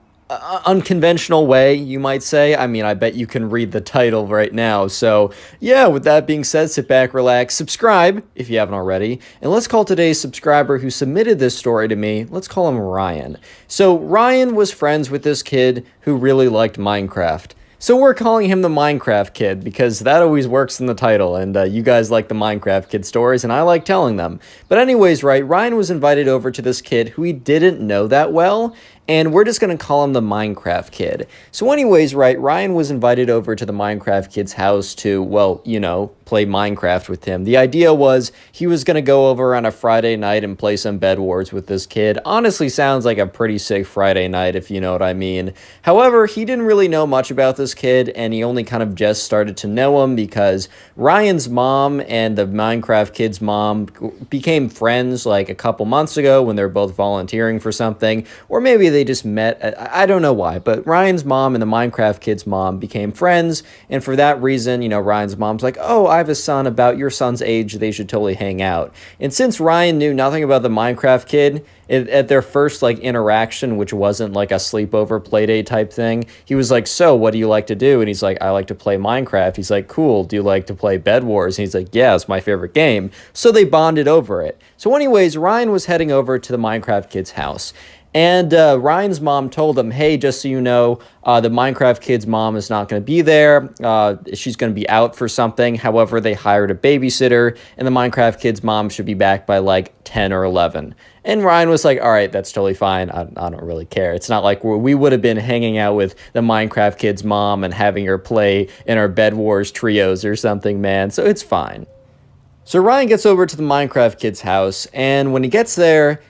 unconventional way, you might say. I mean, I bet you can read the title right now. So yeah, with that being said, sit back, relax, subscribe if you haven't already, and let's call today's subscriber who submitted this story to me, let's call him Ryan. So Ryan was friends with this kid who really liked Minecraft. So we're calling him the Minecraft Kid because that always works in the title, and you guys like the Minecraft Kid stories, and I like telling them. But anyways, right, Ryan was invited over to this kid who he didn't know that well, and we're just going to call him the Minecraft Kid. So anyways, right, Ryan was invited over to the Minecraft Kid's house to, well, you know, play Minecraft with him. The idea was he was going to go over on a Friday night and play some bedwars with this kid. Honestly, sounds like a pretty sick Friday night, if you know what I mean. However, he didn't really know much about this kid, and he only kind of just started to know him because Ryan's mom and the Minecraft Kid's mom became friends like a couple months ago when they were both volunteering for something, or maybe they just met. I don't know why, but Ryan's mom and the Minecraft Kid's mom became friends, and for that reason, you know, Ryan's mom's like, oh, I have a son about your son's age, they should totally hang out. And since Ryan knew nothing about the Minecraft Kid, at their first like interaction, which wasn't like a sleepover playdate type thing, he was like, so what do you like to do? And he's like, I like to play Minecraft. He's like, cool, do you like to play Bed Wars? And he's like, yeah, it's my favorite game. So they bonded over it. So anyways, Ryan was heading over to the Minecraft Kid's house. And Ryan's mom told him, hey, just so you know, the Minecraft Kid's mom is not going to be there. She's going to be out for something. However, they hired a babysitter, and the Minecraft Kid's mom should be back by like 10 or 11. And Ryan was like, all right, that's totally fine. I don't really care. It's not like we would have been hanging out with the Minecraft Kid's mom and having her play in our Bed Wars trios or something, man. So it's fine. So Ryan gets over to the Minecraft Kid's house, and when he gets there,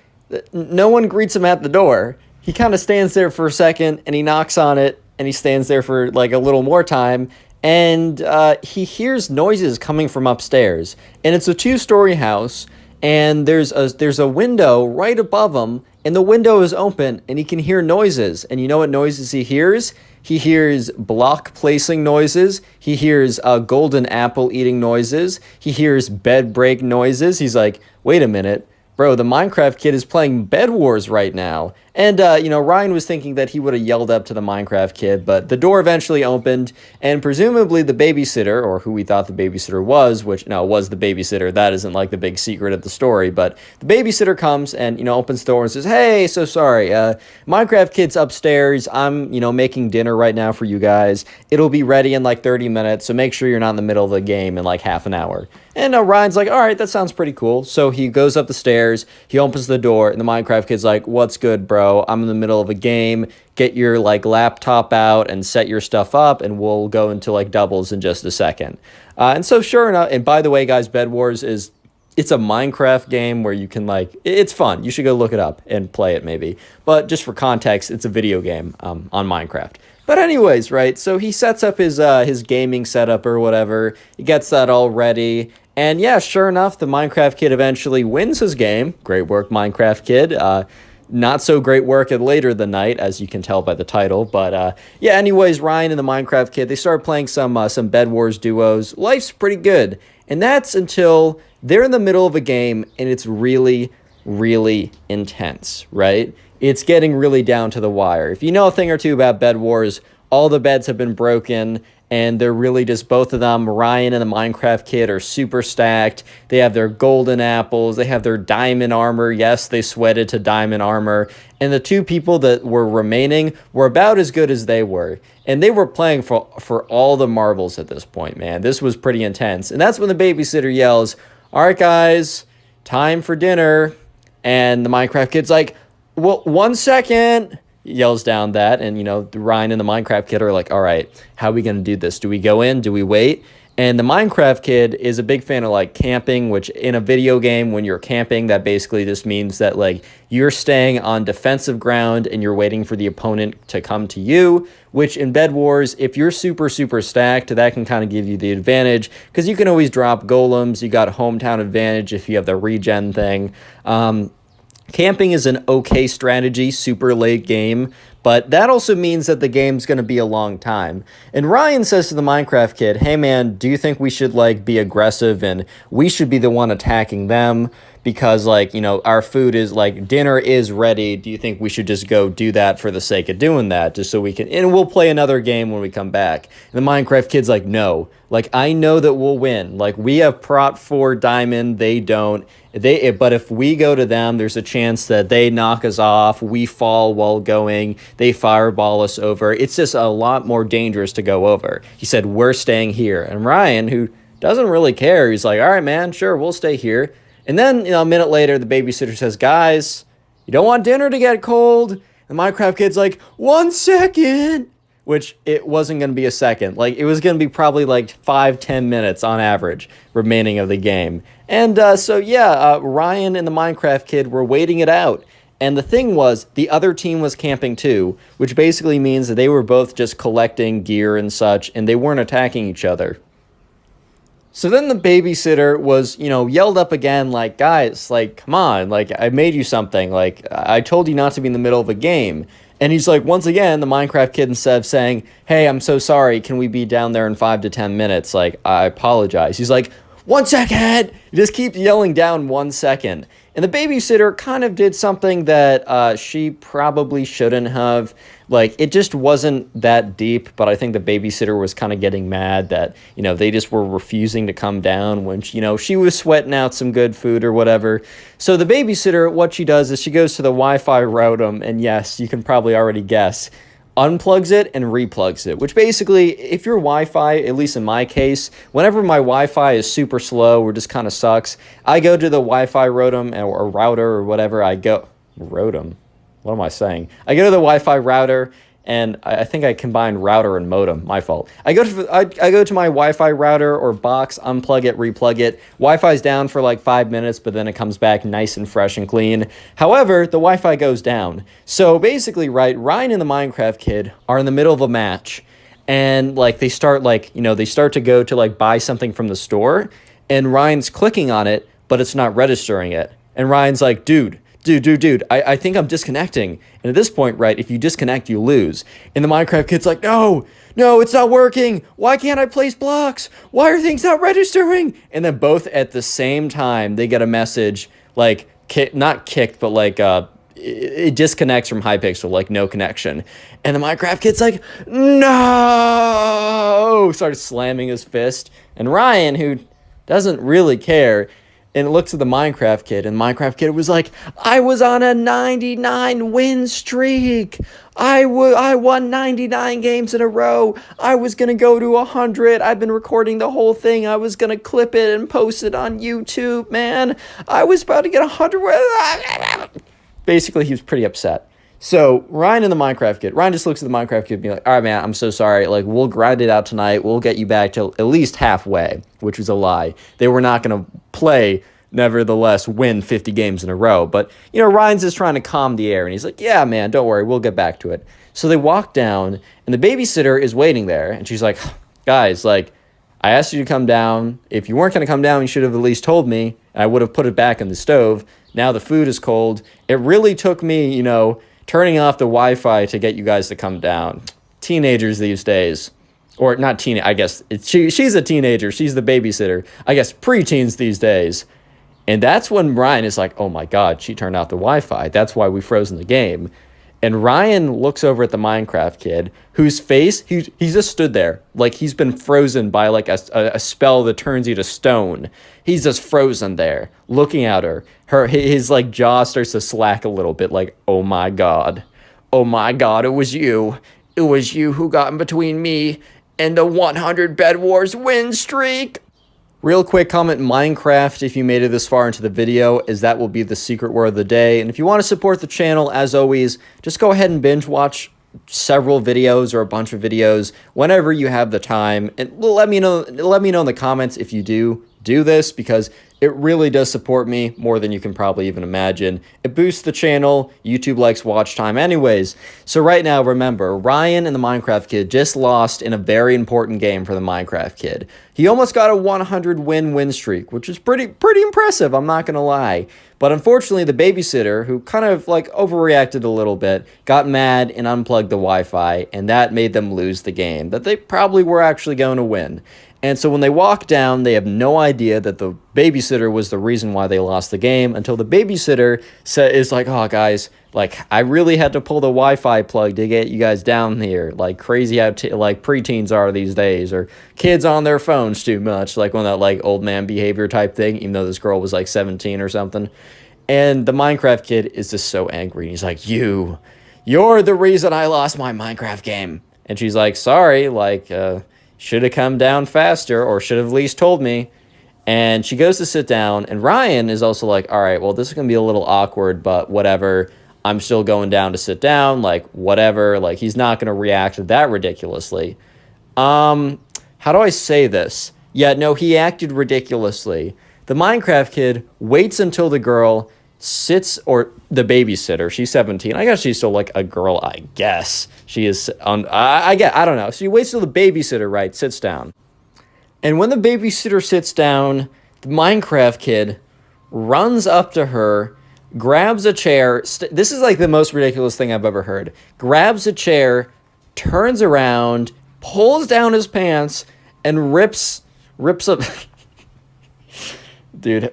no one greets him at the door. He kind of stands there for a second, and he knocks on it, and he stands there for like a little more time, and he hears noises coming from upstairs. And it's a two-story house, and there's a window right above him, and the window is open, and he can hear noises. And you know what noises he hears? He hears block placing noises. He hears golden apple eating noises. He hears bed break noises. He's like, wait a minute. Bro, the Minecraft Kid is playing Bed Wars right now. And, you know, Ryan was thinking that he would have yelled up to the Minecraft Kid, but the door eventually opened, and presumably the babysitter, or who we thought the babysitter was, which, no, was the babysitter. That isn't, like, the big secret of the story, but the babysitter comes and, you know, opens the door and says, hey, so sorry, Minecraft Kid's upstairs. I'm, you know, making dinner right now for you guys. It'll be ready in, like, 30 minutes, so make sure you're not in the middle of the game in, like, half an hour. And Ryan's like, all right, that sounds pretty cool. So he goes up the stairs, he opens the door, and the Minecraft Kid's like, what's good, bro? I'm in the middle of a game. Get your, like, laptop out and set your stuff up, and we'll go into, like, doubles in just a second. And so sure enough, and by the way, guys, Bed Wars it's a Minecraft game where you can, like, it's fun. You should go look it up and play it maybe. But just for context, it's a video game on Minecraft. But anyways, right, so he sets up his gaming setup or whatever. He gets that all ready. And yeah, sure enough, the Minecraft kid eventually wins his game. Great work, Minecraft kid. Not so great work at later the night, as you can tell by the title. But yeah, anyways, Ryan and the Minecraft kid, they started playing some bedwars duos. Life's pretty good. And that's until they're in the middle of a game and it's really, really intense, right? It's getting really down to the wire. If you know a thing or two about Bed Wars, all the beds have been broken, and they're really just both of them. Ryan and the Minecraft kid are super stacked. They have their golden apples. They have their diamond armor. Yes, they sweated to diamond armor. And the two people that were remaining were about as good as they were. And they were playing for all the marbles at this point, man. This was pretty intense. And that's when the babysitter yells, "All right, guys, time for dinner." And the Minecraft kid's like, "Well, 1 second." Yells down that, and Ryan and the Minecraft kid are like, "All right, how are we gonna do this? Do we go in? Do we wait?" And the Minecraft kid is a big fan of like camping, which in a video game, when you're camping, that basically just means that like you're staying on defensive ground and you're waiting for the opponent to come to you, which in Bed Wars, if you're super stacked, that can kind of give you the advantage because you can always drop golems. You got hometown advantage if you have the regen thing. Camping is an okay strategy, super late game, but that also means that the game's going to be a long time. And Ryan says to the Minecraft kid, "Hey man, do you think we should like be aggressive and we should be the one attacking them? Because like, our food is like dinner is ready. Do you think we should just go do that for the sake of doing that just so we can, and we'll play another game when we come back?" And the Minecraft kid's like, "No, like I know that we'll win. Like we have prot 4 diamond, they don't. But if we go to them, there's a chance that they knock us off, we fall while going, they fireball us over. It's just a lot more dangerous to go over." He said, "We're staying here." And Ryan, who doesn't really care, he's like, "All right, man, sure, we'll stay here." And then, a minute later, the babysitter says, "Guys, you don't want dinner to get cold?" The Minecraft kid's like, "1 second." Which it wasn't going to be a second. Like, it was going to be probably like 5-10 minutes on average remaining of the game. And Ryan and the Minecraft kid were waiting it out. And the thing was, the other team was camping too, which basically means that they were both just collecting gear and such, and they weren't attacking each other. So then the babysitter was, yelled up again, like, "Guys, like, come on, like, I made you something. Like, I told you not to be in the middle of a game." And he's like, once again, the Minecraft kid, instead of saying, "Hey, I'm so sorry, can we be down there in 5 to 10 minutes? Like, I apologize." He's like, "1 second!" He just keeps yelling down 1 second. And the babysitter kind of did something that she probably shouldn't have. Like, it just wasn't that deep, but I think the babysitter was kind of getting mad that, they just were refusing to come down when, she was sweating out some good food or whatever. So the babysitter, what she does is she goes to the Wi-Fi router, and yes, you can probably already guess, unplugs it and replugs it, which basically, if your Wi-Fi, at least in my case, whenever my Wi-Fi is super slow or just kind of sucks, I go to the Wi-Fi router or whatever. I go what am I saying? I go to the Wi-Fi router, and I think I combined router and modem. My fault. I go to my Wi-Fi router or box, unplug it, replug it. Wi-Fi's down for like 5 minutes, but then it comes back nice and fresh and clean. However, the Wi-Fi goes down. So basically, right, Ryan and the Minecraft kid are in the middle of a match, and like they start to go to like buy something from the store, and Ryan's clicking on it, but it's not registering it. And Ryan's like, dude, I think I'm disconnecting. And at this point, right, if you disconnect, you lose. And the Minecraft kid's like, no, it's not working. Why can't I place blocks? Why are things not registering? And then both at the same time, they get a message, like, not kicked, but like, it disconnects from Hypixel, like no connection. And the Minecraft kid's like, no! Started slamming his fist. And Ryan, who doesn't really care, and it looks at the Minecraft kid, and the Minecraft kid was like, "I was on a 99 win streak. I won 99 games in a row. I was going to go to 100. I've been recording the whole thing. I was going to clip it and post it on YouTube, man. I was about to get 100. Basically, he was pretty upset. So Ryan and the Minecraft kid, Ryan just looks at the Minecraft kid and be like, "All right, man, I'm so sorry. Like, we'll grind it out tonight. We'll get you back to at least halfway," which was a lie. They were not going to play, nevertheless, win 50 games in a row. But, Ryan's just trying to calm the air. And he's like, "Yeah, man, don't worry. We'll get back to it." So they walk down, and the babysitter is waiting there. And she's like, "Guys, like, I asked you to come down. If you weren't going to come down, you should have at least told me. I would have put it back in the stove. Now the food is cold. It really took me, you know, turning off the Wi-Fi to get you guys to come down. Teenagers these days. Or not teen, I guess. She's a teenager. She's the babysitter. I guess preteens these days. And that's when Ryan is like, oh my God, she turned off the Wi-Fi. That's why we frozen the game. And Ryan looks over at the Minecraft kid, whose face, he just stood there. Like he's been frozen by like a spell that turns you to stone. He's just frozen there, looking at her. His like jaw starts to slack a little bit, like, oh my God. Oh my God, it was you. It was you who got in between me and the 100 bedwars win streak. Real quick comment, Minecraft, if you made it this far into the video, as that will be the secret word of the day. And if you want to support the channel, as always, just go ahead and binge watch several videos or a bunch of videos whenever you have the time. And let me know in the comments if you do this, because it really does support me more than you can probably even imagine. It boosts the channel. YouTube likes watch time anyways. So right now, remember, Ryan and the Minecraft kid just lost in a very important game for the Minecraft kid. He almost got a 100 win streak, which is pretty impressive, I'm not going to lie. But unfortunately, the babysitter, who kind of like overreacted a little bit, got mad and unplugged the Wi-Fi, and that made them lose the game that they probably were actually going to win. And so when they walk down, they have no idea that the babysitter was the reason why they lost the game, until the babysitter is like, oh, guys, like, I really had to pull the Wi-Fi plug to get you guys down here. Like, crazy how, like, preteens are these days, or kids on their phones too much, like one of that, like, old man behavior type thing, even though this girl was, like, 17 or something. And the Minecraft kid is just so angry. He's like, you're the reason I lost my Minecraft game. And she's like, sorry, like, should have come down faster, or should have at least told me. And she goes to sit down, and Ryan is also like, all right, well, this is going to be a little awkward, but whatever. I'm still going down to sit down, like, whatever. Like, he's not going to react that ridiculously. How do I say this? Yeah, no, he acted ridiculously. The Minecraft kid waits until the girl sits, or the babysitter, she's 17. I guess she's still like a girl, I guess. She is, I don't know. She waits till the babysitter, right, sits down. And when the babysitter sits down, the Minecraft kid runs up to her, grabs a chair. This is like the most ridiculous thing I've ever heard. Grabs a chair, turns around, pulls down his pants, and rips up. Dude,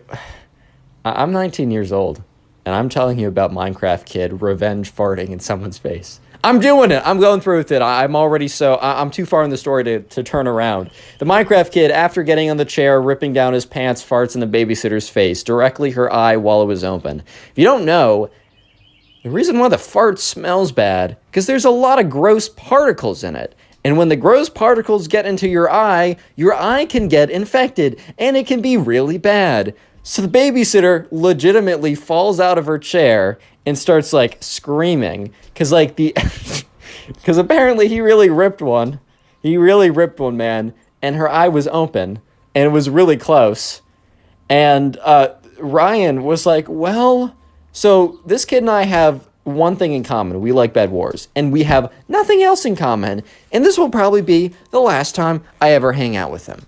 I'm 19 years old, and I'm telling you about Minecraft kid revenge farting in someone's face. I'm doing it. I'm going through with it. I'm too far in the story to turn around. The Minecraft kid, after getting on the chair, ripping down his pants, farts in the babysitter's face, directly her eye while it was open. If you don't know, the reason why the fart smells bad, because there's a lot of gross particles in it. And when the gross particles get into your eye can get infected, and it can be really bad. So the babysitter legitimately falls out of her chair and starts, like, screaming. Because, like, because apparently he really ripped one. He really ripped one, man. And her eye was open. And it was really close. And Ryan was like, well, so this kid and I have one thing in common. We like bedwars. And we have nothing else in common. And this will probably be the last time I ever hang out with him.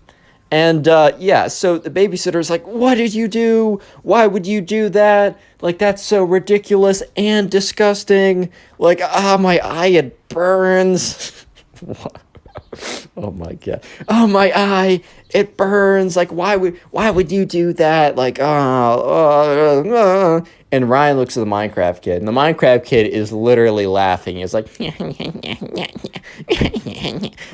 And, yeah, so the babysitter's like, what did you do? Why would you do that? Like, that's so ridiculous and disgusting. Like, my eye, it burns. Oh, my God. Oh, my eye, it burns. Like, why would you do that? Like, And Ryan looks at the Minecraft kid, and the Minecraft kid is literally laughing. He's like,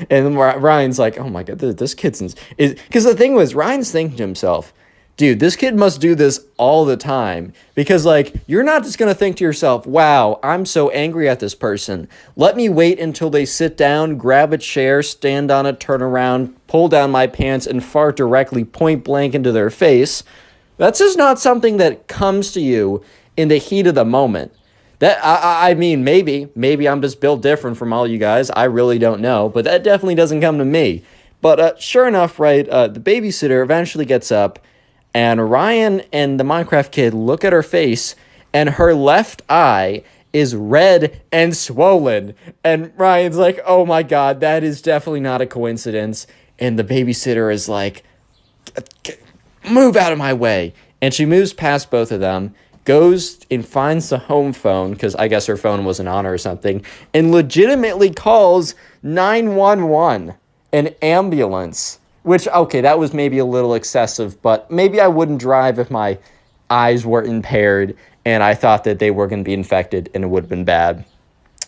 and Ryan's like, oh my God, this kid's, because the thing was, Ryan's thinking to himself, dude, this kid must do this all the time, because, like, you're not just going to think to yourself, wow, I'm so angry at this person. Let me wait until they sit down, grab a chair, stand on it, turn around, pull down my pants, and fart directly point blank into their face. That's just not something that comes to you in the heat of the moment. That I mean, maybe I'm just built different from all you guys. I really don't know, but that definitely doesn't come to me. But sure enough, right, the babysitter eventually gets up, and Ryan and the Minecraft kid look at her face, and her left eye is red and swollen. And Ryan's like, oh my God, that is definitely not a coincidence. And the babysitter is like, move out of my way. And she moves past both of them, goes and finds the home phone, because I guess her phone wasn't on or something, and legitimately calls 911, an ambulance. Which, okay, that was maybe a little excessive, but maybe I wouldn't drive if my eyes were impaired and I thought that they were going to be infected and it would have been bad.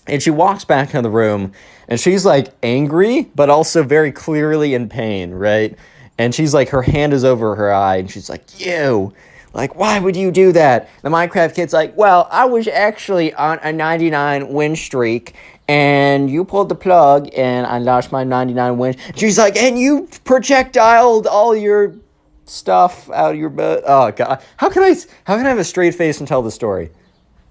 And she walks back into the room and she's like angry, but also very clearly in pain, right? And she's like, her hand is over her eye and she's like, you, like, why would you do that? The Minecraft kid's like, well, I was actually on a 99 win streak and you pulled the plug and I lost my 99 wins. She's like, and you projectiled all your stuff out of your butt. Oh God, how can I have a straight face and tell the story?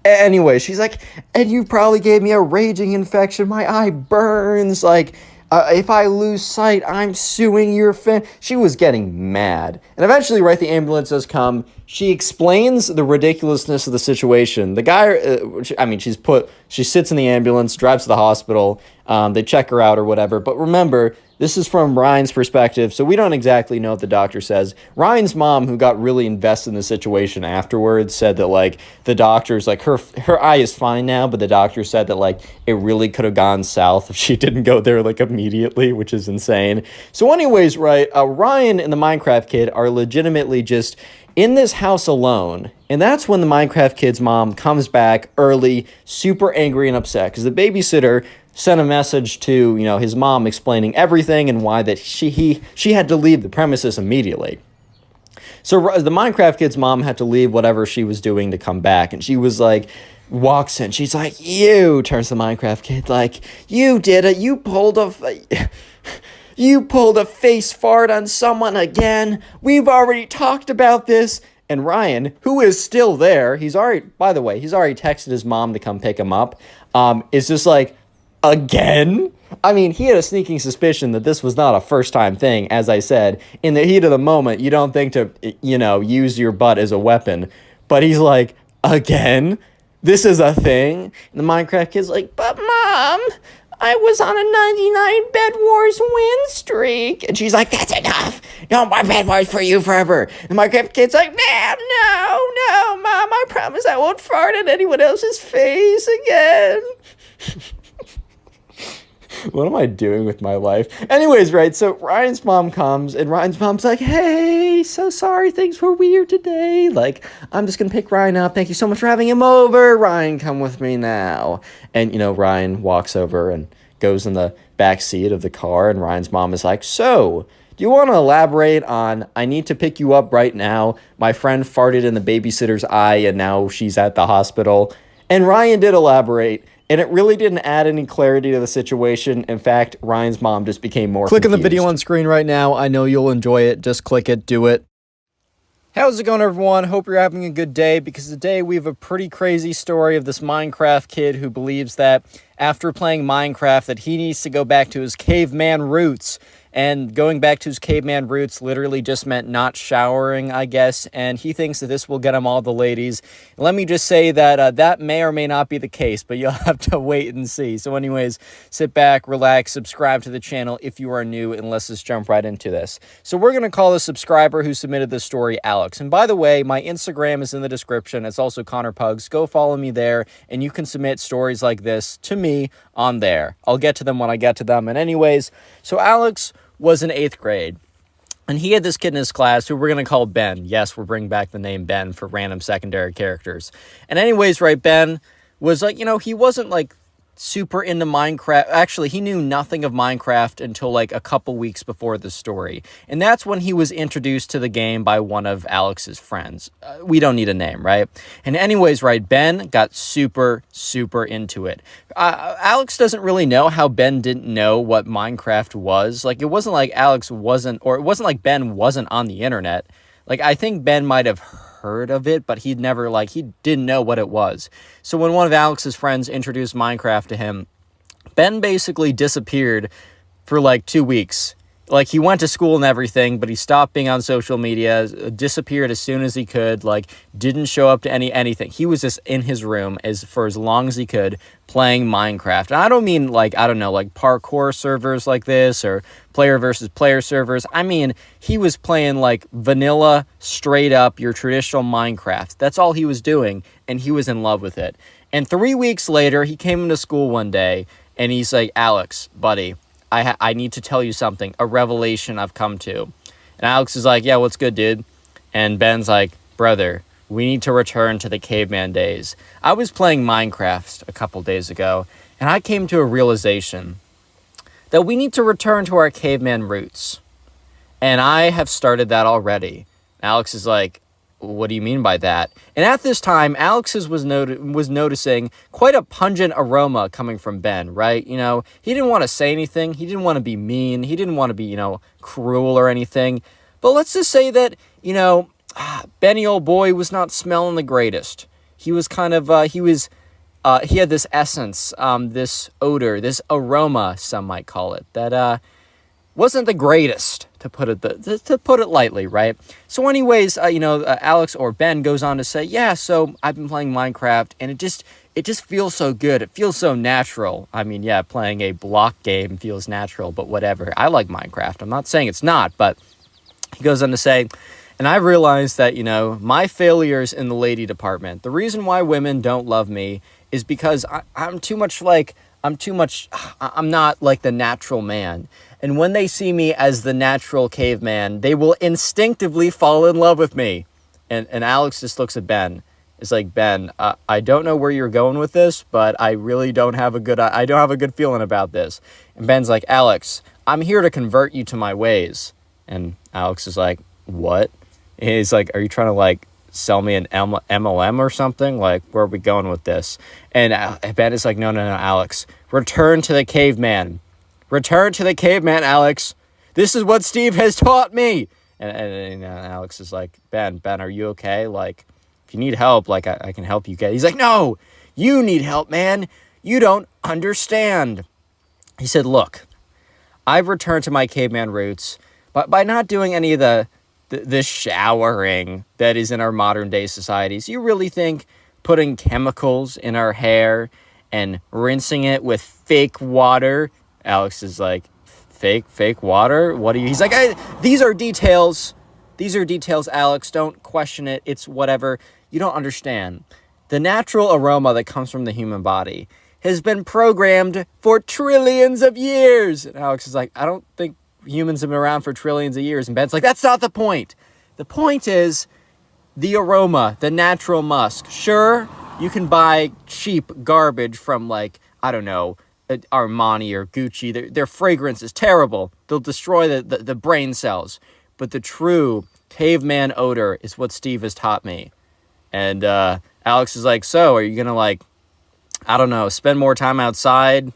Anyway, she's like, and you probably gave me a raging infection. My eye burns. Like, if I lose sight, I'm suing your She was getting mad. And eventually, right, the ambulance does come. She explains the ridiculousness of the situation. The guy, she sits in the ambulance, drives to the hospital. They check her out or whatever. But remember, this is from Ryan's perspective, so we don't exactly know what the doctor says. Ryan's mom, who got really invested in the situation afterwards, said that, like, the doctor's, like, her eye is fine now, but the doctor said that, like, it really could have gone south if she didn't go there, like, immediately, which is insane. So anyways, right, Ryan and the Minecraft kid are legitimately just in this house alone, and that's when the Minecraft kid's mom comes back early, super angry and upset, because the babysitter sent a message to, his mom explaining everything and why that she had to leave the premises immediately. So the Minecraft kid's mom had to leave whatever she was doing to come back, and she was like, walks in, she's like, you, turns to the Minecraft kid, like, you did it, you pulled a face fart on someone again. We've already talked about this. And Ryan, who is still there, he's already texted his mom to come pick him up, is just like, again? I mean, he had a sneaking suspicion that this was not a first-time thing. As I said, in the heat of the moment, you don't think to, use your butt as a weapon. But he's like, again? This is a thing? And the Minecraft kid's like, but Mom, I was on a 99 bedwars win streak. And she's like, that's enough. No more bedwars for you forever. And the Minecraft kid's like, Ma'am, no, Mom, I promise I won't fart in anyone else's face again. What am I doing with my life? Anyways, right, so Ryan's mom comes, and Ryan's mom's like, hey, so sorry, things were weird today. Like, I'm just gonna pick Ryan up. Thank you so much for having him over. Ryan, come with me now. And, Ryan walks over and goes in the back seat of the car, and Ryan's mom is like, so, do you want to elaborate on, I need to pick you up right now. My friend farted in the babysitter's eye, and now she's at the hospital. And Ryan did elaborate. And it really didn't add any clarity to the situation. In fact, Ryan's mom just became more Click on the confused. video on screen right now. I know you'll enjoy it. Just click it. Do it. How's it going, everyone? Hope you're having a good day, because today we have a pretty crazy story of this Minecraft kid who believes that after playing Minecraft that he needs to go back to his caveman roots. And going back to his caveman roots literally just meant not showering, I guess. And he thinks that this will get him all the ladies. And let me just say that that may or may not be the case, but you'll have to wait and see. So anyways, sit back, relax, subscribe to the channel if you are new, and let's just jump right into this. So we're going to call the subscriber who submitted this story Alex. And by the way, my Instagram is in the description. It's also Pugs. Go follow me there, and you can submit stories like this to me on there. I'll get to them when I get to them. And anyways, so Alex was in 8th grade, and he had this kid in his class who we're going to call Ben. Yes, we're bringing back the name Ben for random secondary characters. And anyways, right, Ben was like, he wasn't like super into Minecraft. Actually, he knew nothing of Minecraft until like a couple weeks before the story. And that's when he was introduced to the game by one of Alex's friends. We don't need a name, right? And anyways, right, Ben got super, super into it. Alex doesn't really know how Ben didn't know what Minecraft was. Like, it wasn't like Alex wasn't, or it wasn't like Ben wasn't on the internet. Like, I think Ben might have heard of it, but he didn't know what it was. So when one of Alex's friends introduced Minecraft to him, Ben basically disappeared for like 2 weeks. Like, he went to school and everything, but he stopped being on social media, disappeared as soon as he could, like, didn't show up to anything. He was just in his room for as long as he could, playing Minecraft. And I don't mean, like, I don't know, like, parkour servers like this, or player versus player servers. I mean, he was playing, like, vanilla, straight up, your traditional Minecraft. That's all he was doing, and he was in love with it. And 3 weeks later, he came into school one day, and he's like, Alex, buddy, I need to tell you something, a revelation I've come to. And Alex is like, yeah, what's good, dude? And Ben's like, brother, we need to return to the caveman days. I was playing Minecraft a couple days ago, and I came to a realization that we need to return to our caveman roots. And I have started that already. Alex is like, what do you mean by that? And at this time, Alex was noticing quite a pungent aroma coming from Ben, right? You know, he didn't want to say anything. He didn't want to be mean. He didn't want to be, you know, cruel or anything. But let's just say that, you know, Benny, old boy, was not smelling the greatest. He was kind of, he had this essence, this odor, this aroma, some might call it, that wasn't the greatest, to put it lightly, right? So anyways, Alex or Ben goes on to say, yeah, so I've been playing Minecraft, and it just feels so good. It feels so natural. I mean, yeah, playing a block game feels natural, but whatever. I like Minecraft. I'm not saying it's not, but he goes on to say, and I realized that, you know, my failures in the lady department, the reason why women don't love me is because I'm not like the natural man. And when they see me as the natural caveman, they will instinctively fall in love with me. And Alex just looks at Ben. It's like, Ben, I don't know where you're going with this, but I really don't have a good feeling about this. And Ben's like, Alex, I'm here to convert you to my ways. And Alex is like, what? And he's like, are you trying to like sell me an MLM or something? Like, where are we going with this? And Ben is like, no, Alex, return to the caveman. Return to the caveman, Alex. This is what Steve has taught me. And Alex is like, Ben, are you okay? Like, if you need help, like, I can help you get. He's like, no, you need help, man. You don't understand. He said, look, I've returned to my caveman roots, but by not doing any of the showering that is in our modern day societies. You really think putting chemicals in our hair and rinsing it with fake water? Alex is like, fake water? What are you? He's like, these are details. These are details, Alex. Don't question it. It's whatever. You don't understand. The natural aroma that comes from the human body has been programmed for trillions of years. And Alex is like, I don't think humans have been around for trillions of years. And Ben's like, that's not the point. The point is the aroma, the natural musk. Sure, you can buy cheap garbage from, like, I don't know, Armani or Gucci. Their fragrance is terrible. They'll destroy the brain cells. But the true caveman odor is what Steve has taught me. And Alex is like, so are you going to, like, I don't know, spend more time outside,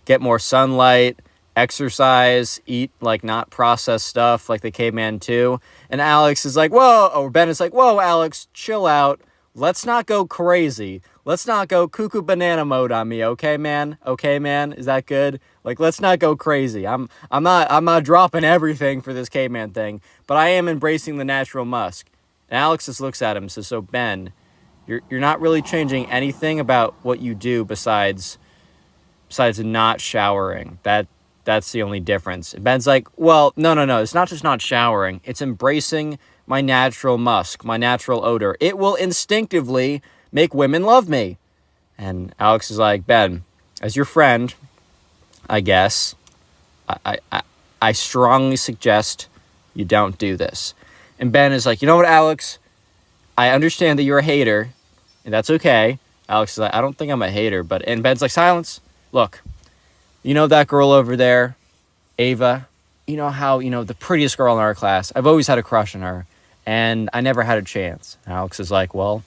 get more sunlight, exercise, eat, like, not processed stuff like the caveman too? And Alex is like, whoa, or Ben is like, whoa, Alex, chill out. Let's not go crazy. Let's not go cuckoo banana mode on me, okay, man? Okay, man? Is that good? Like, let's not go crazy. I'm not dropping everything for this caveman thing, but I am embracing the natural musk. And Alex just looks at him and says, so Ben, you're not really changing anything about what you do besides not showering. That's the only difference. And Ben's like, well, no. It's not just not showering. It's embracing my natural musk, my natural odor. It will instinctively make women love me. And Alex is like, Ben, as your friend, I guess, I strongly suggest you don't do this. And Ben is like, you know what, Alex? I understand that you're a hater, and that's okay. Alex is like, I don't think I'm a hater, and Ben's like, silence. Look, you know that girl over there, Ava? You know how, the prettiest girl in our class? I've always had a crush on her, and I never had a chance. Alex is like, well,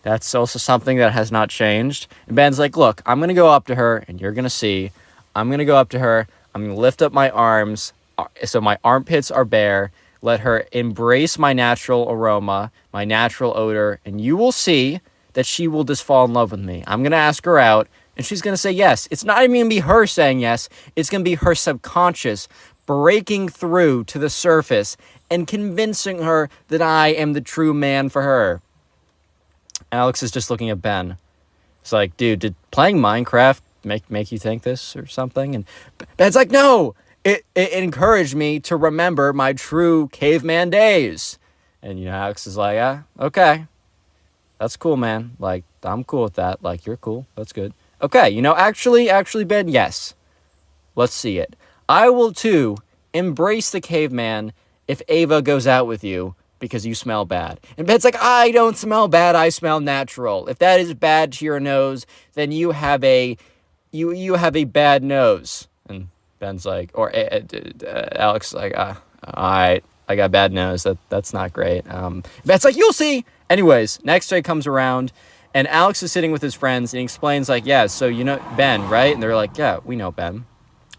that's also something that has not changed. And Ben's like, look, I'm going to go up to her, and you're going to see. I'm going to go up to her. I'm going to lift up my arms so my armpits are bare. Let her embrace my natural aroma, my natural odor, and you will see that she will just fall in love with me. I'm going to ask her out, and she's going to say yes. It's not even going to be her saying yes. It's going to be her subconscious breaking through to the surface and convincing her that I am the true man for her. Alex is just looking at Ben. It's like, dude, did playing Minecraft make you think this or something? And Ben's like, no, it encouraged me to remember my true caveman days. And, Alex is like, okay, that's cool, man. Like, I'm cool with that. Like, you're cool. That's good. Okay, actually, Ben, yes. Let's see it. I will, too, embrace the caveman if Ava goes out with you because you smell bad. And Ben's like, I don't smell bad. I smell natural. If that is bad to your nose, then you have a bad nose. And Ben's like, or Alex is like, all right, I got bad nose. That's not great. Ben's like, you'll see. Anyways, next day comes around, and Alex is sitting with his friends, and he explains, like, yeah, so you know Ben, right? And they're like, yeah, we know Ben.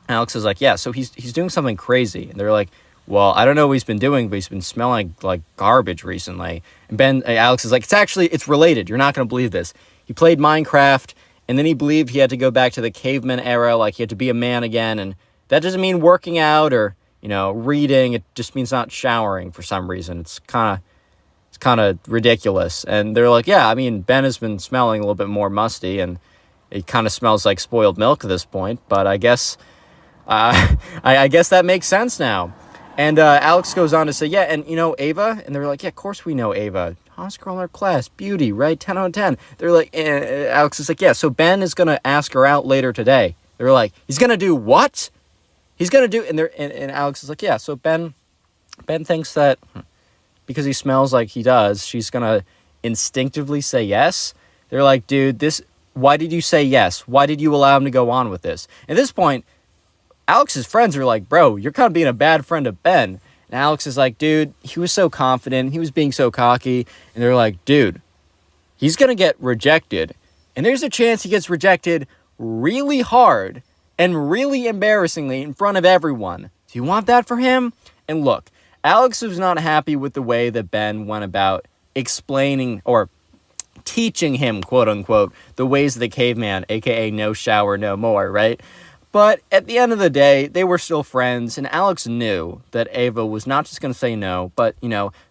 Alex is like, yeah, so he's doing something crazy. And they're like, well, I don't know what he's been doing, but he's been smelling like garbage recently. And Alex is like, it's related. You're not going to believe this. He played Minecraft, and then he believed he had to go back to the caveman era, like he had to be a man again. And that doesn't mean working out or, reading. It just means not showering for some reason. It's kind of ridiculous. And they're like, yeah, I mean, Ben has been smelling a little bit more musty, and it kind of smells like spoiled milk at this point. But I guess I guess that makes sense now. And Alex goes on to say, yeah, and Ava? And they're like, yeah, of course we know Ava. Hottest girl in our class, beauty, right? 10 out of 10. They're like, Alex is like, yeah, so Ben is going to ask her out later today. They're like, he's going to do what? He's going to do, and Alex is like, yeah, so Ben thinks that because he smells like he does, she's going to instinctively say yes. They're like, dude, why did you say yes? Why did you allow him to go on with this? At this point, Alex's friends are like, bro, you're kind of being a bad friend of Ben. And Alex is like, dude, he was so confident. He was being so cocky. And they're like, dude, he's going to get rejected. And there's a chance he gets rejected really hard and really embarrassingly in front of everyone. Do you want that for him? And look, Alex was not happy with the way that Ben went about explaining or teaching him, quote unquote, the ways of the caveman, aka no shower, no more, right? But at the end of the day, they were still friends, and Alex knew that Ava was not just going to say no, but,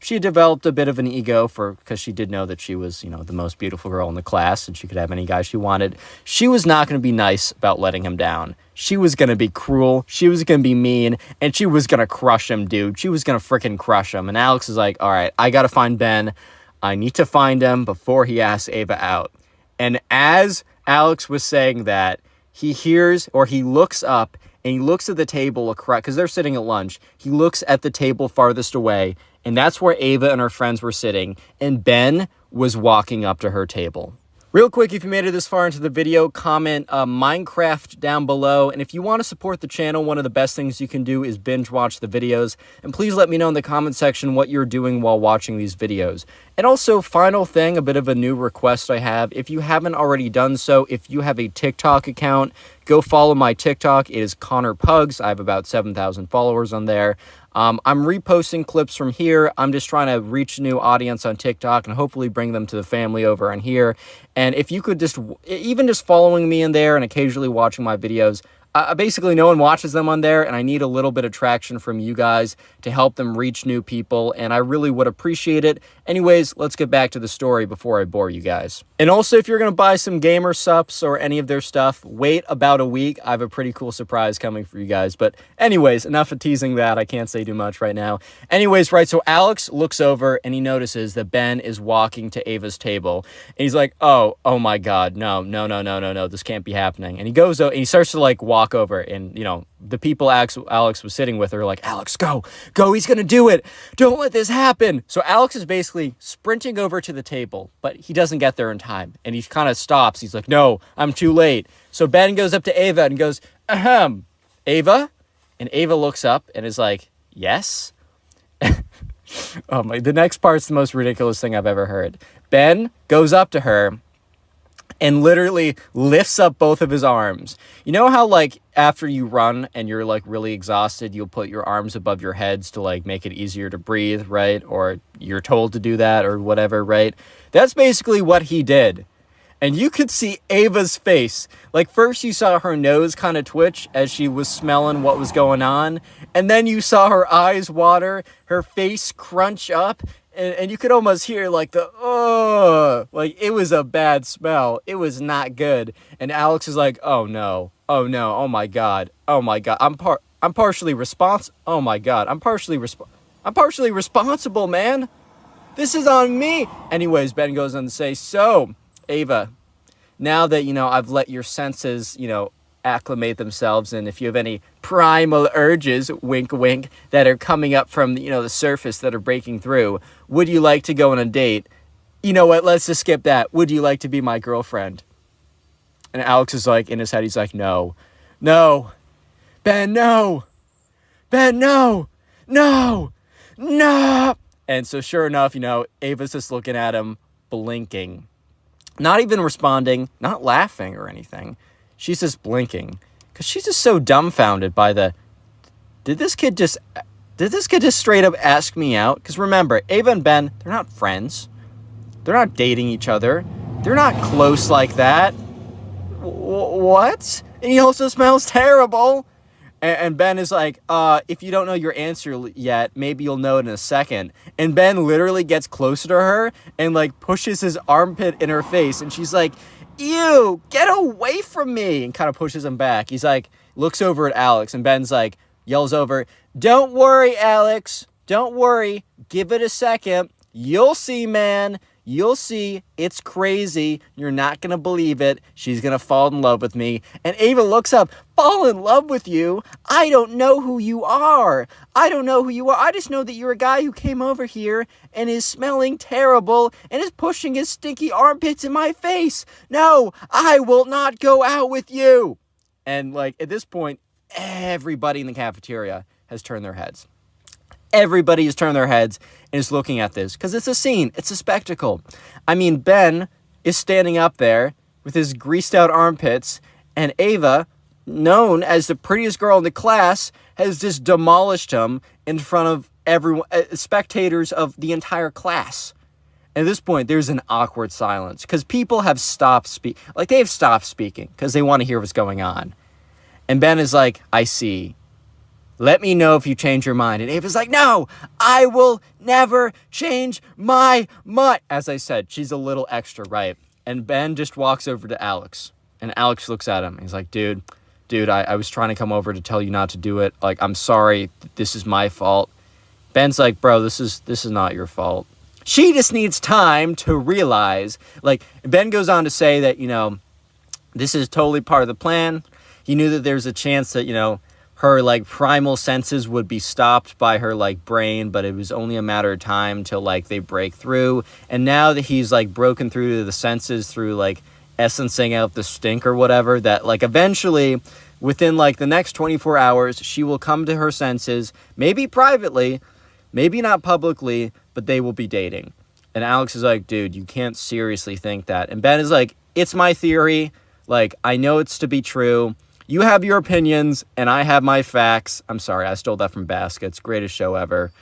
she had developed a bit of an ego because she did know that she was, the most beautiful girl in the class, and she could have any guy she wanted. She was not going to be nice about letting him down. She was going to be cruel, she was going to be mean, and she was going to crush him, dude. She was going to freaking crush him. And Alex is like, all right, I got to find Ben. I need to find him before he asks Ava out. And as Alex was saying that, he hears, or he looks up, and he looks at the table across, because they're sitting at lunch. He looks at the table farthest away, and that's where Ava and her friends were sitting, and Ben was walking up to her table. Real quick, if you made it this far into the video, comment Minecraft down below. And if you want to support the channel, one of the best things you can do is binge watch the videos. And please let me know in the comment section what you're doing while watching these videos. And also, final thing, a bit of a new request I have. If you haven't already done so, if you have a TikTok account, go follow my TikTok. It is Connor Pugs. I have about 7,000 followers on there. I'm reposting clips from here. I'm just trying to reach a new audience on TikTok and hopefully bring them to the family over on here. And if you could even just following me in there and occasionally watching my videos, basically no one watches them on there, and I need a little bit of traction from you guys to help them reach new people, and I really would appreciate it. Anyways, let's get back to the story before I bore you guys. And also, if you're going to buy some gamer sups or any of their stuff, wait about a week. I have a pretty cool surprise coming for you guys. But anyways, enough of teasing that. I can't say too much right now. Anyways, right, so Alex looks over and he notices that Ben is walking to Ava's table. And he's like, oh my God, no, this can't be happening. And he goes and he starts to walk over, and the people Alex was sitting with are like, Alex, go, he's gonna do it, don't let this happen. So Alex is basically sprinting over to the table, but he doesn't get there in time, and he kind of stops. He's like, no, I'm too late. So Ben goes up to Ava and goes, ahem, Ava? And Ava looks up and is like, yes? Oh my, the next part's the most ridiculous thing I've ever heard. Ben goes up to her and literally lifts up both of his arms. You know how, after you run and you're, really exhausted, you'll put your arms above your heads to, make it easier to breathe, right? Or you're told to do that or whatever, right? That's basically what he did. And you could see Ava's face. Like, first you saw her nose kind of twitch as she was smelling what was going on. And then you saw her eyes water, her face crunch up. And you could almost hear, like, like, it was a bad smell. It was not good. And Alex is like, oh, no. Oh, no. Oh, my God. Oh, my God. I'm partially responsible. Oh, my God. I'm partially responsible, man. This is on me. Anyways, Ben goes on to say, so, Ava, now that, I've let your senses, acclimate themselves, and if you have any primal urges, wink, wink, that are coming up from, the surface that are breaking through, would you like to go on a date? You know what? Let's just skip that. Would you like to be my girlfriend? And Alex is like, in his head, he's like, no, Ben, no, no. And so sure enough, Ava's just looking at him, blinking. Not even responding, not laughing or anything. She's just blinking. Because she's just so dumbfounded by did this kid just straight up ask me out? Because remember, Ava and Ben, they're not friends. They're not dating each other. They're not close like that. What? And he also smells terrible. And Ben is like, if you don't know your answer yet, maybe you'll know it in a second. And Ben literally gets closer to her and, like, pushes his armpit in her face. And she's like, ew, get away from me. And kind of pushes him back. He's like, looks over at Alex. And Ben's like, yells over, don't worry, Alex. Don't worry. Give it a second. You'll see, man. You'll see. It's crazy. You're not going to believe it. She's going to fall in love with me. And Ava looks up. Fall in love with you? I don't know who you are. I just know that you're a guy who came over here and is smelling terrible and is pushing his stinky armpits in my face. No, I will not go out with you. And, like, at this point, everybody in the cafeteria has turned their heads. Everybody has turned their heads and is looking at this because it's a scene. It's a spectacle. I mean, Ben is standing up there with his greased out armpits, and Ava, known as the prettiest girl in the class, has just demolished him in front of everyone, spectators of the entire class. At this point, there's an awkward silence because people have stopped speaking. Like, they have stopped speaking because they want to hear what's going on. And Ben is like, I see. Let me know if you change your mind. And Ava's like, no, I will never change my mind. As I said, she's a little extra, right? And Ben just walks over to Alex. And Alex looks at him. He's like, dude, I was trying to come over to tell you not to do it. Like, I'm sorry. This is my fault. Ben's like, bro, this is not your fault. She just needs time to realize. Like, Ben goes on to say that, this is totally part of the plan. He knew that there's a chance that, her, like, primal senses would be stopped by her, like, brain, but it was only a matter of time till, like, they break through. And now that he's, like, broken through to the senses through, like, essencing out the stink or whatever, that, like, eventually, within, like, the next 24 hours, she will come to her senses, maybe privately, maybe not publicly, but they will be dating. And Alex is like, dude, you can't seriously think that. And Ben is like, it's my theory. Like, I know it's to be true. You have your opinions, and I have my facts. I'm sorry, I stole that from Baskets. Greatest show ever.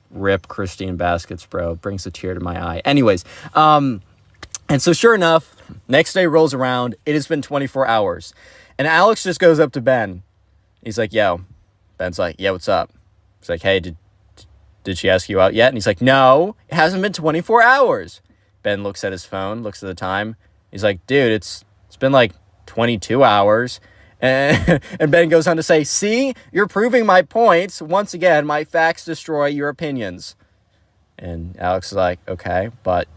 Rip Christine Baskets, bro. Brings a tear to my eye. Anyways, and so sure enough, next day rolls around. It has been 24 hours. And Alex just goes up to Ben. He's like, yo. Ben's like, yeah, what's up? He's like, hey, did she ask you out yet? And he's like, no, it hasn't been 24 hours. Ben looks at his phone, looks at the time. He's like, dude, it's been like 22 hours. And Ben goes on to say, see, you're proving my points. Once again, my facts destroy your opinions. And Alex is like, okay, but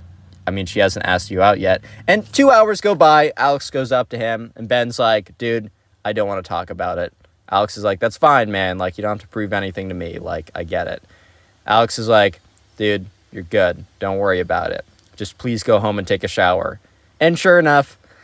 I mean, she hasn't asked you out yet. And 2 hours go by. Alex goes up to him and Ben's like, dude, I don't want to talk about it. Alex is like, that's fine, man. Like, you don't have to prove anything to me. Like, I get it. Alex is like, dude, you're good. Don't worry about it. Just please go home and take a shower. And sure enough,